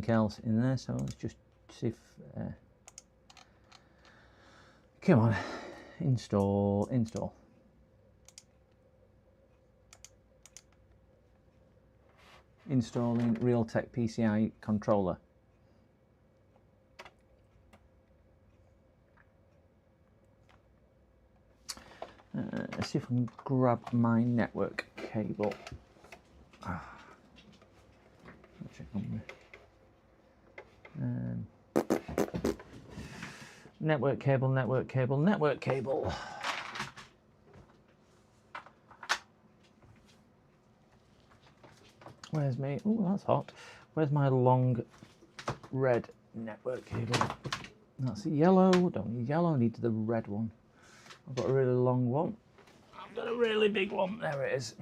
else in there. So let's just see if. Come on, install. Installing Realtek PCI controller. Let's see if I can grab my network cable. Check on network cable. Where's me? Oh, that's hot. Where's my long red network cable? That's yellow. Don't need yellow. I need the red one. I've got a really long one. I've got a really big one. There it is.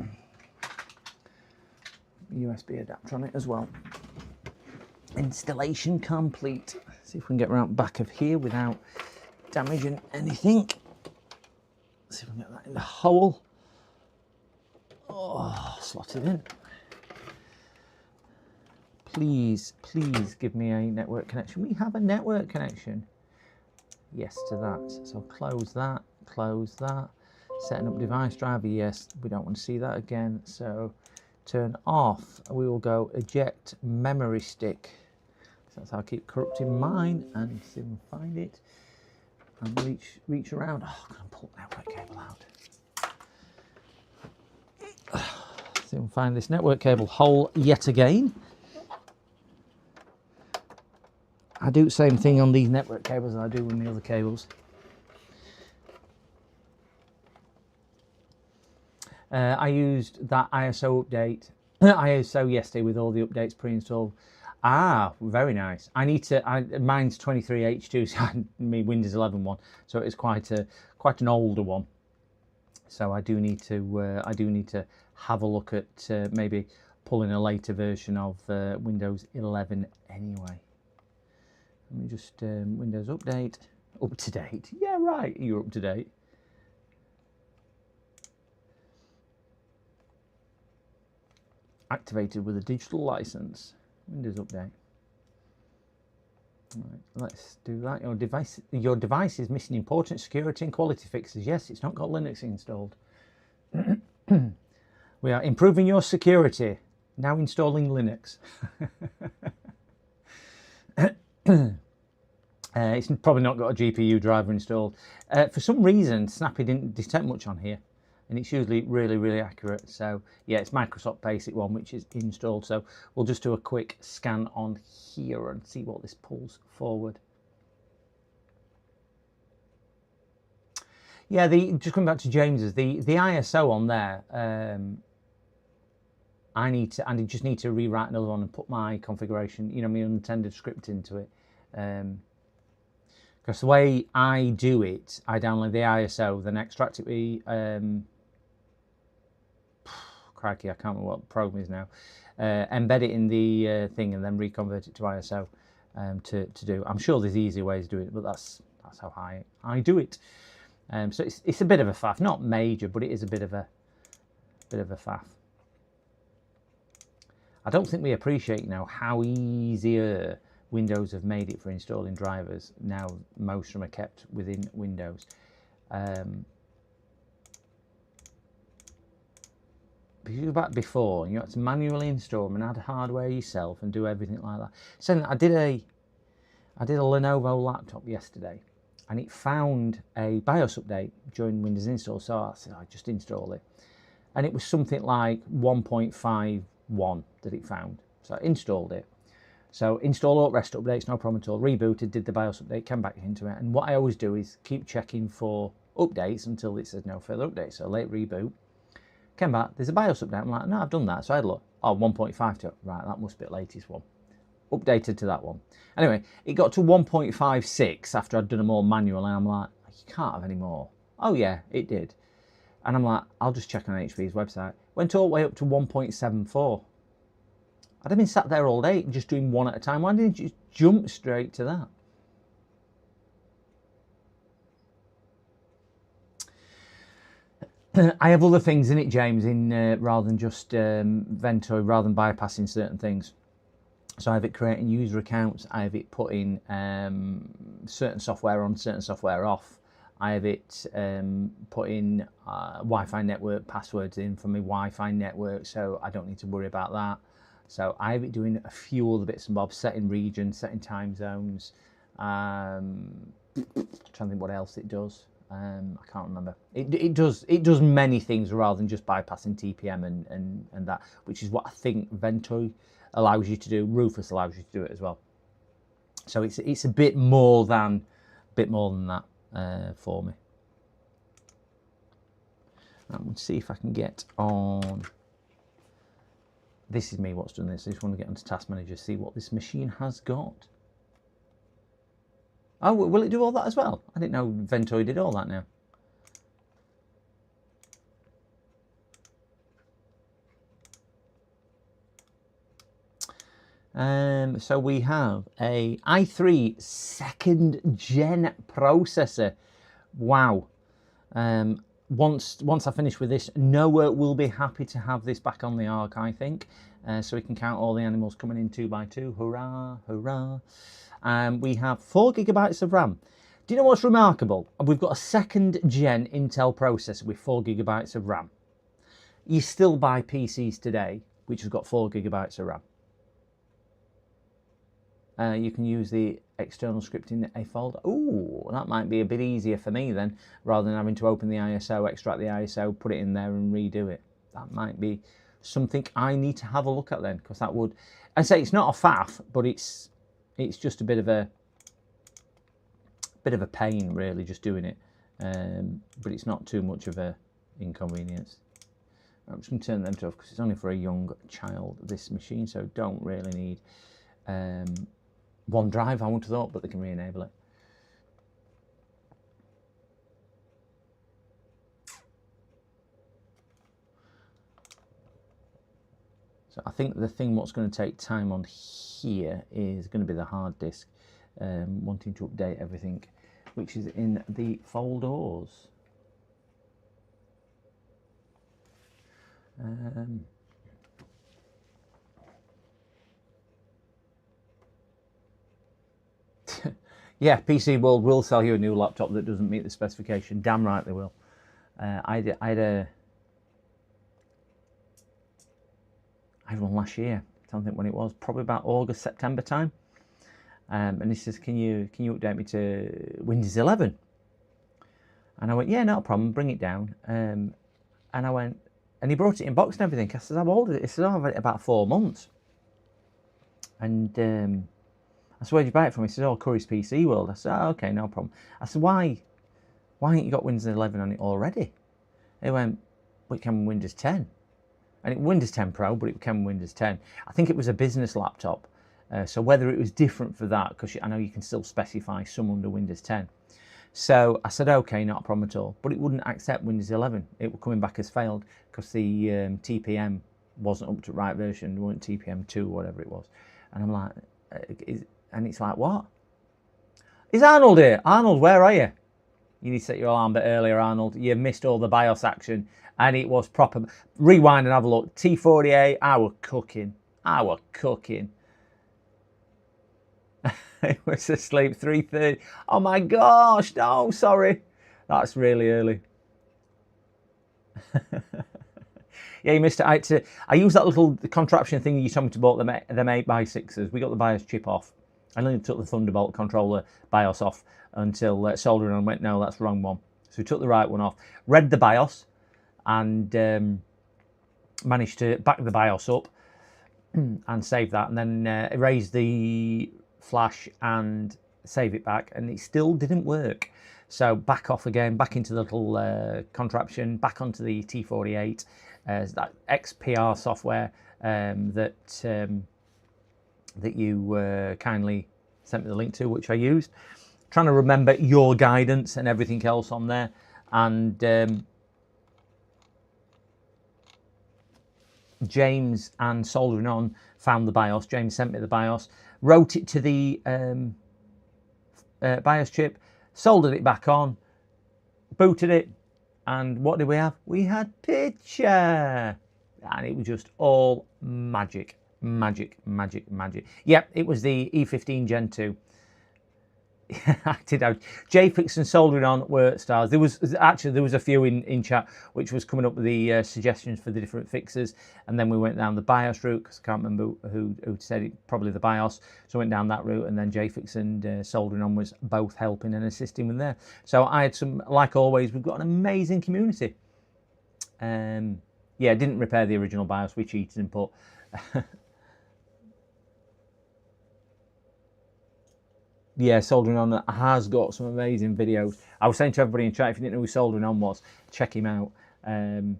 USB adapter on it as well. Installation complete. See if we can get around back of here without damaging anything. See if we can get that in the hole. Oh, slot it in. Please give me a network connection. We have a network connection. Yes to that. So close that. Setting up device driver, yes, we don't want to see that again. So turn off. We will go eject memory stick. So that's how I keep corrupting mine, and see if we can find it and reach around. Oh, I'm going to pull the network cable out. See if we can find this network cable hole yet again. I do the same thing on these network cables as I do on the other cables. I used that ISO update, ISO yesterday with all the updates pre-installed. Ah, very nice. I need to. Mine's 23H2, so my Windows 11 one, so it's quite an older one. So I do need to have a look at maybe pulling a later version of Windows 11 anyway. Let me just Windows update, up to date. Yeah, right, you're up to date. Activated with a digital license. Windows update. Right, let's do that. Your device is missing important security and quality fixes. Yes, it's not got Linux installed. We are improving your security. Now installing Linux. It's probably not got a GPU driver installed. For some reason, Snappy didn't detect much on here, and it's usually really accurate. So yeah, it's Microsoft Basic one which is installed. So we'll just do a quick scan on here and see what this pulls forward. Yeah, just coming back to James's, the ISO on there, I just need to rewrite another one and put my configuration, my unintended script into it. Because the way I do it, I download the ISO, then extract it with, crikey, I can't remember what the program is now, embed it in the thing and then reconvert it to ISO to do. I'm sure there's easier ways to do it, but that's how I do it. So it's a bit of a faff, not major, but it is a bit of a faff. I don't think we appreciate now how easier Windows have made it for installing drivers. Now most of them are kept within Windows. Back before, you had to manually install them and add hardware yourself and do everything like that. So I did a Lenovo laptop yesterday, and it found a BIOS update during Windows install. So I said, I just install it, and it was something like 1.51 that it found. So I installed it. So install alt rest updates, no problem at all. Rebooted, did the BIOS update, came back into it, and what I always do is keep checking for updates until it says no further updates. So late reboot. Came back, there's a BIOS update. I'm like, no, I've done that. So I had a look. Oh, 1.52. Right, that must be the latest one. Updated to that one. Anyway, it got to 1.56 after I'd done them all manual, and I'm like, you can't have any more. Oh yeah, it did. And I'm like, I'll just check on HP's website. Went all the way up to 1.74. I'd have been sat there all day just doing one at a time. Why didn't you just jump straight to that? I have other things in it, James, rather than just Ventoy, rather than bypassing certain things. So I have it creating user accounts. I have it putting certain software on, certain software off. I have it putting Wi-Fi network passwords in for my Wi-Fi network, so I don't need to worry about that. So I have it doing a few other bits and bobs, setting regions, setting time zones. I'm trying to think what else it does. I can't remember. It does many things rather than just bypassing TPM and that, which is what I think Ventoy allows you to do. Rufus allows you to do it as well. So it's a bit more than that for me. I'm going to see if I can get on. This is me what's done this. I just want to get onto Task Manager, see what this machine has got. Oh, will it do all that as well? I didn't know Ventoy did all that now. So we have a i3 2nd gen processor. Wow. Once I finish with this, Noah will be happy to have this back on the Ark, I think. So we can count all the animals coming in 2 by 2. Hurrah, hurrah. We have 4 gigabytes of RAM. Do you know what's remarkable? We've got a 2nd gen Intel processor with 4 gigabytes of RAM. You still buy PCs today which has got 4 gigabytes of RAM. You can use the external script in a folder. Ooh, that might be a bit easier for me then, rather than having to open the ISO, extract the ISO, put it in there and redo it. That might be something I need to have a look at then, because that would, I'd say it's not a faff, but it's just a bit of a pain really, just doing it. But it's not too much of a inconvenience. I'm just going to turn them off because it's only for a young child, this machine, so don't really need one drive, I wouldn't have thought, but they can re-enable it. So I think the thing what's going to take time on here is going to be the hard disk, wanting to update everything, which is in the folders. Yeah, PC World will sell you a new laptop that doesn't meet the specification. Damn right they will. I had one last year. I don't think when it was, probably about August, September time. And he says, "Can you update me to Windows 11?" And I went, "Yeah, no problem. Bring it down." And I went, and he brought it in box and everything. I said, "I've ordered it." He said, "Oh, I've had it about 4 months." And I said, "Where'd you buy it from?" He said, "Oh, Curry's PC World." I said, "Oh, okay, no problem." I said, "Why ain't you got Windows 11 on it already?" He went, "Well, it came with Windows 10." And it Windows 10 Pro, but it came with Windows 10. I think it was a business laptop. So whether it was different for that, because I know you can still specify some under Windows 10. So I said, okay, not a problem at all. But it wouldn't accept Windows 11. It was coming back as failed because the TPM wasn't up to the right version. It wasn't TPM 2 or whatever it was. And I'm like, and it's like, what? Is Arnold here? Arnold, where are you? You need to set your alarm a bit earlier, Arnold. You missed all the BIOS action. And it was proper. Rewind and have a look. T48, I were cooking. I were cooking. It was asleep 3:30. Oh my gosh, no, sorry. That's really early. Yeah, you missed it. I used that little contraption thing you told me to bought them 8x6s. We got the BIOS chip off. I only took the Thunderbolt controller BIOS off until soldering on went, no, that's the wrong one. So we took the right one off, read the BIOS, and managed to back the BIOS up and save that, and then erase the flash and save it back, and it still didn't work. So back off again, back into the little contraption, back onto the T48, that XPR software that you kindly sent me the link to, which I used. Trying to remember your guidance and everything else on there, and James and Soldering On found the BIOS. James sent me the BIOS, wrote it to the BIOS chip, soldered it back on, booted it, and what did we have? We had picture, and it was just all magic, magic, magic, magic. Yep, it was the E15 Gen 2. I did have JFix and Soldering On were stars. There was a few in chat which was coming up with the suggestions for the different fixes, and then we went down the BIOS route because I can't remember who said it, probably the BIOS. So I went down that route, and then JFix and Soldering On was both helping and assisting with there. So I had some, like always, we've got an amazing community. Yeah, didn't repair the original BIOS. We cheated and put. Yeah, Soldering On has got some amazing videos. I was saying to everybody in chat, if you didn't know who Soldering On was, check him out. And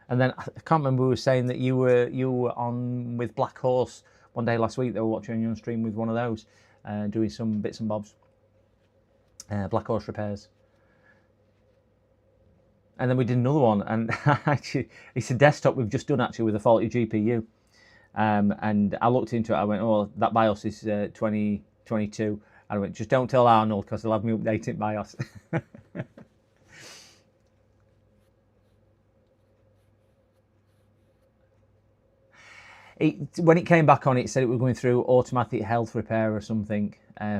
then I can't remember who was saying that you were on with Black Horse one day last week. They were watching you on stream with one of those, doing some bits and bobs. Black Horse repairs. And then we did another one, and actually, it's a desktop we've just done actually with a faulty GPU. And I looked into it, I went, oh, that BIOS is 2022. And I went, just don't tell Arnold because he'll have me updating BIOS. When it came back on, it said it was going through automatic health repair or something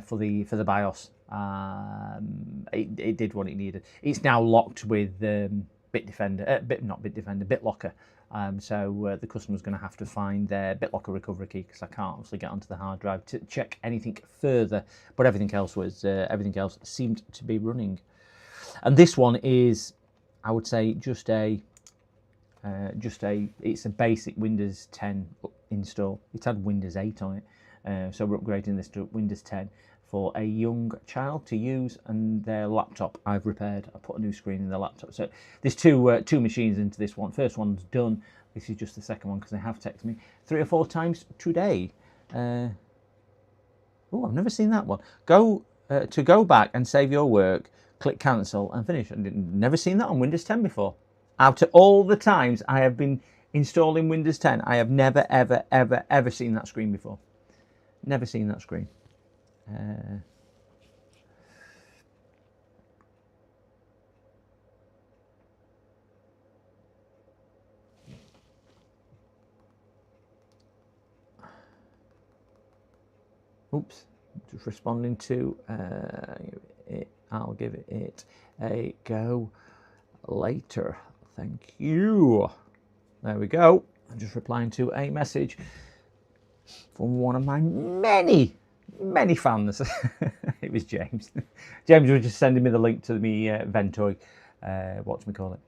for the BIOS. It did what it needed. It's now locked with BitLocker. So the customer's going to have to find their BitLocker recovery key because I can't obviously get onto the hard drive to check anything further. But everything else seemed to be running. And this one is, I would say, it's a basic Windows 10 install. It had Windows 8 on it, so we're upgrading this to Windows 10 for a young child to use, and their laptop I've repaired. I put a new screen in the laptop. So there's two machines into this one. First one's done. This is just the second one because they have texted me 3 or 4 times today. Oh, I've never seen that one. Go back and save your work. Click cancel and finish. I've never seen that on Windows 10 before. Out of all the times I have been installing Windows 10, I have never, ever, ever, ever seen that screen before. Never seen that screen. Oops, just responding to I'll give it a go later. Thank you. There we go. I'm just replying to a message from one of my many fans. It was James. James was just sending me the link to me Ventoy. Whatchamacallit.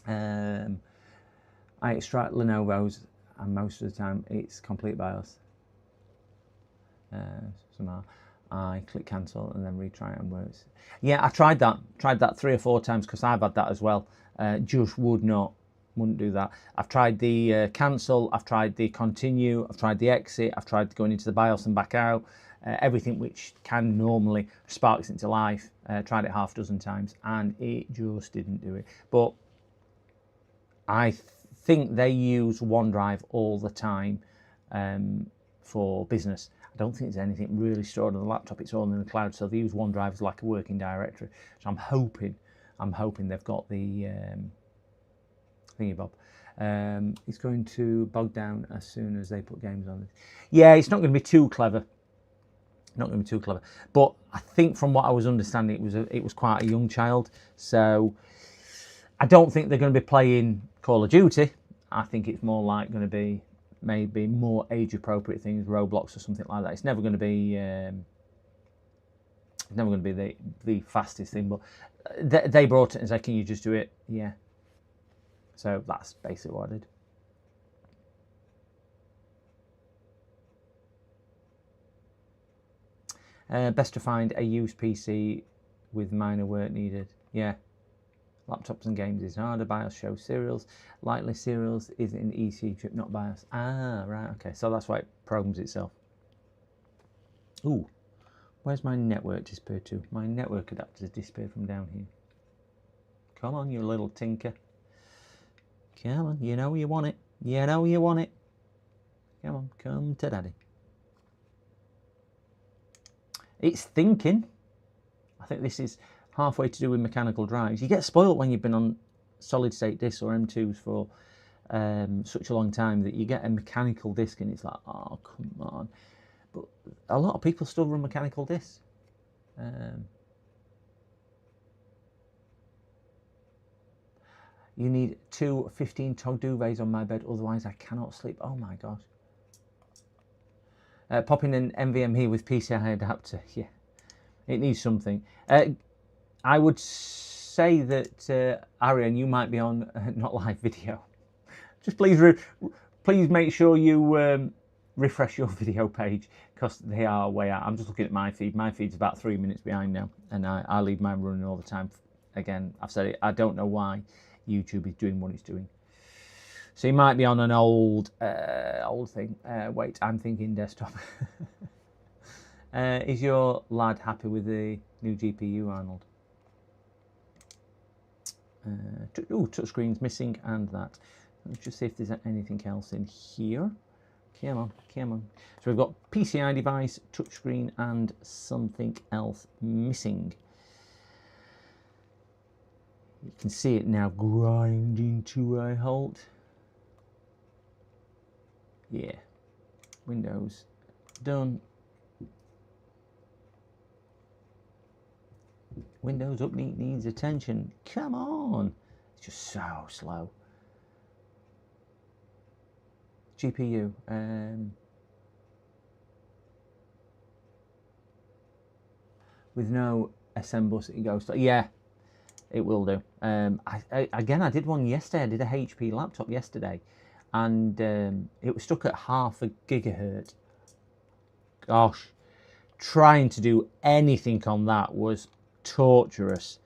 I extract Lenovo's, and most of the time it's complete BIOS. Somehow I click cancel and then retry it and works. Yeah, I tried that 3 or 4 times because I've had that as well. Just would not Wouldn't do that. I've tried the cancel, I've tried the continue, I've tried the exit, I've tried going into the BIOS and back out. Everything which can normally sparks into life. Tried it half a dozen times and it just didn't do it. But I think they use OneDrive all the time for business. I don't think there's anything really stored on the laptop. It's all in the cloud, so they use OneDrive as like a working directory. So I'm hoping they've got the thingy bob. It's going to bog down as soon as they put games on it. Yeah, it's not going to be too clever. Not going to be too clever. But I think from what I was understanding, it was quite a young child. So I don't think they're going to be playing Call of Duty. I think it's more like going to be maybe more age-appropriate things, Roblox or something like that. It's never going to be the fastest thing, but they brought it and said, "Can you just do it?" Yeah. So that's basically what I did. Best to find a used PC with minor work needed. Yeah. Laptops and games is harder. BIOS shows serials. Likely serials is in EC chip, not BIOS. Ah, right, okay. So that's why it programs itself. Ooh, where's my network disappeared to? My network adapter has disappeared from down here. Come on, you little tinker. Come on, you know you want it. You know you want it. Come on, come to daddy. It's thinking. I think this is halfway to do with mechanical drives. You get spoilt when you've been on solid state discs or M2s for such a long time that you get a mechanical disc and it's like, oh, come on. But a lot of people still run mechanical discs. You need 2 15-tog duvets on my bed, otherwise I cannot sleep. Oh my gosh. Popping an NVMe with PCI adapter. Yeah, it needs something. I would say that Arian, you might be on not live video. Just please make sure you refresh your video page because they are way out. I'm just looking at my feed. My feed's about 3 minutes behind now, and I leave mine running all the time. Again, I've said it. I don't know why YouTube is doing what it's doing. So you might be on an old thing. Wait, I'm thinking desktop. Is your lad happy with the new GPU, Arnold? Touchscreen's missing and that. Let's just see if there's anything else in here. Come on, come on. So we've got PCI device, touchscreen, and something else missing. You can see it now grinding to a halt. Yeah. Windows done. Windows update needs attention. Come on. It's just so slow. GPU. With no SM bus, it goes to, yeah, it will do. Again, I did one yesterday. I did a HP laptop yesterday, and it was stuck at 0.5 gigahertz. Gosh, trying to do anything on that was torturous.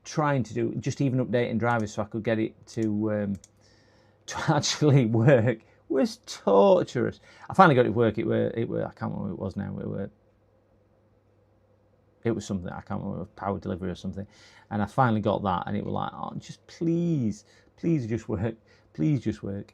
Trying to do just even updating drivers so I could get it to actually work was torturous. I finally got it to work. It were I can't remember what it was now. It was something, I can't remember, power delivery or something. And I finally got that, and it was like, oh, just please just work. Please just work.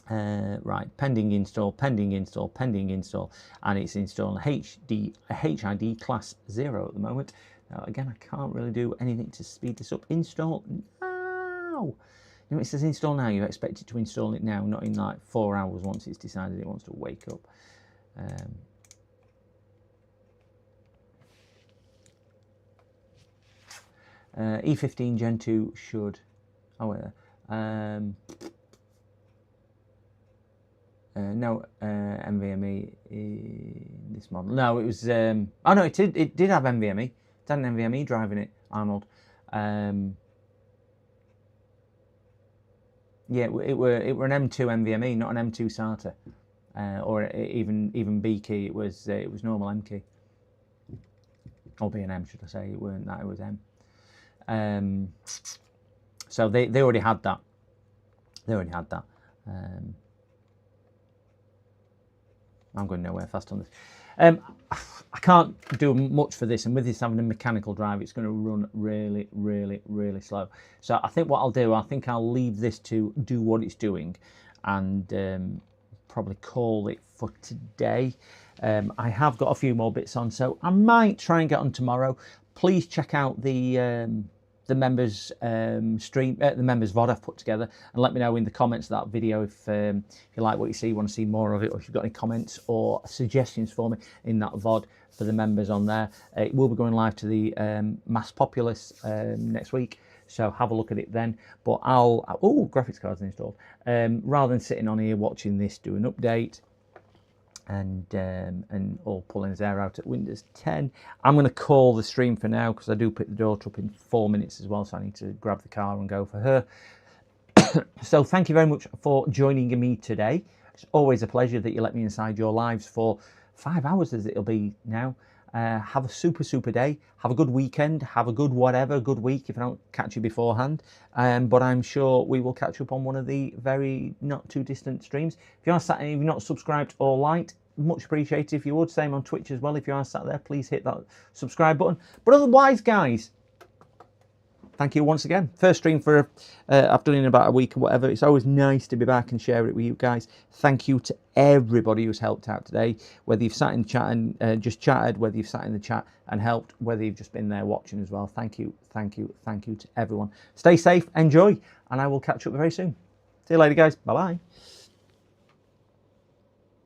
Right, pending install, pending install, pending install, and it's installing HID class 0 at the moment. Now, again, I can't really do anything to speed this up. Install now. You know, it says install now. You expect it to install it now, not in like 4 hours once it's decided it wants to wake up. E15 Gen 2 should. Oh, wait. No NVMe in this model. No, it was. Oh no, it did have NVMe. It had an NVMe drive in it, Arnold. Yeah, it were an M2 NVMe, not an M2 SATA, or even B key. It was normal M key, or B&M should I say? It weren't that. It was M. So they already had that. They already had that. I'm going nowhere fast on this. I can't do much for this, and with this having a mechanical drive, it's going to run really, really, really slow. So I think what I'll do, I think I'll leave this to do what it's doing, and probably call it for today. I have got a few more bits on, so I might try and get on tomorrow. Please check out the members stream, the members VOD I've put together, and let me know in the comments of that video if you like what you see, want to see more of it, or if you've got any comments or suggestions for me in that VOD for the members on there. It will be going live to the mass populace next week, so have a look at it then. But graphics cards installed. Rather than sitting on here watching this do an update and all pulling his hair out at Windows 10, I'm going to call the stream for now, because I do pick the daughter up in 4 minutes as well, so I need to grab the car and go for her. So thank you very much for joining me today. It's always a pleasure that you let me inside your lives for 5 hours, as it'll be now. Have a super day. Have a good weekend. Have a good good week if I don't catch you beforehand. But I'm sure we will catch up on one of the very not too distant streams. If you are sat, if you're not subscribed or liked, much appreciated if you would. Same on Twitch as well. If you are sat there, please hit that subscribe button. But otherwise, guys, thank you once again. First stream for I've done in about a week or whatever. It's always nice to be back and share it with you guys. Thank you to everybody who's helped out today, whether you've sat in the chat and just chatted, whether you've sat in the chat and helped, whether you've just been there watching as well. Thank you to everyone. Stay safe, enjoy, and I will catch up very soon. See you later, guys. Bye bye.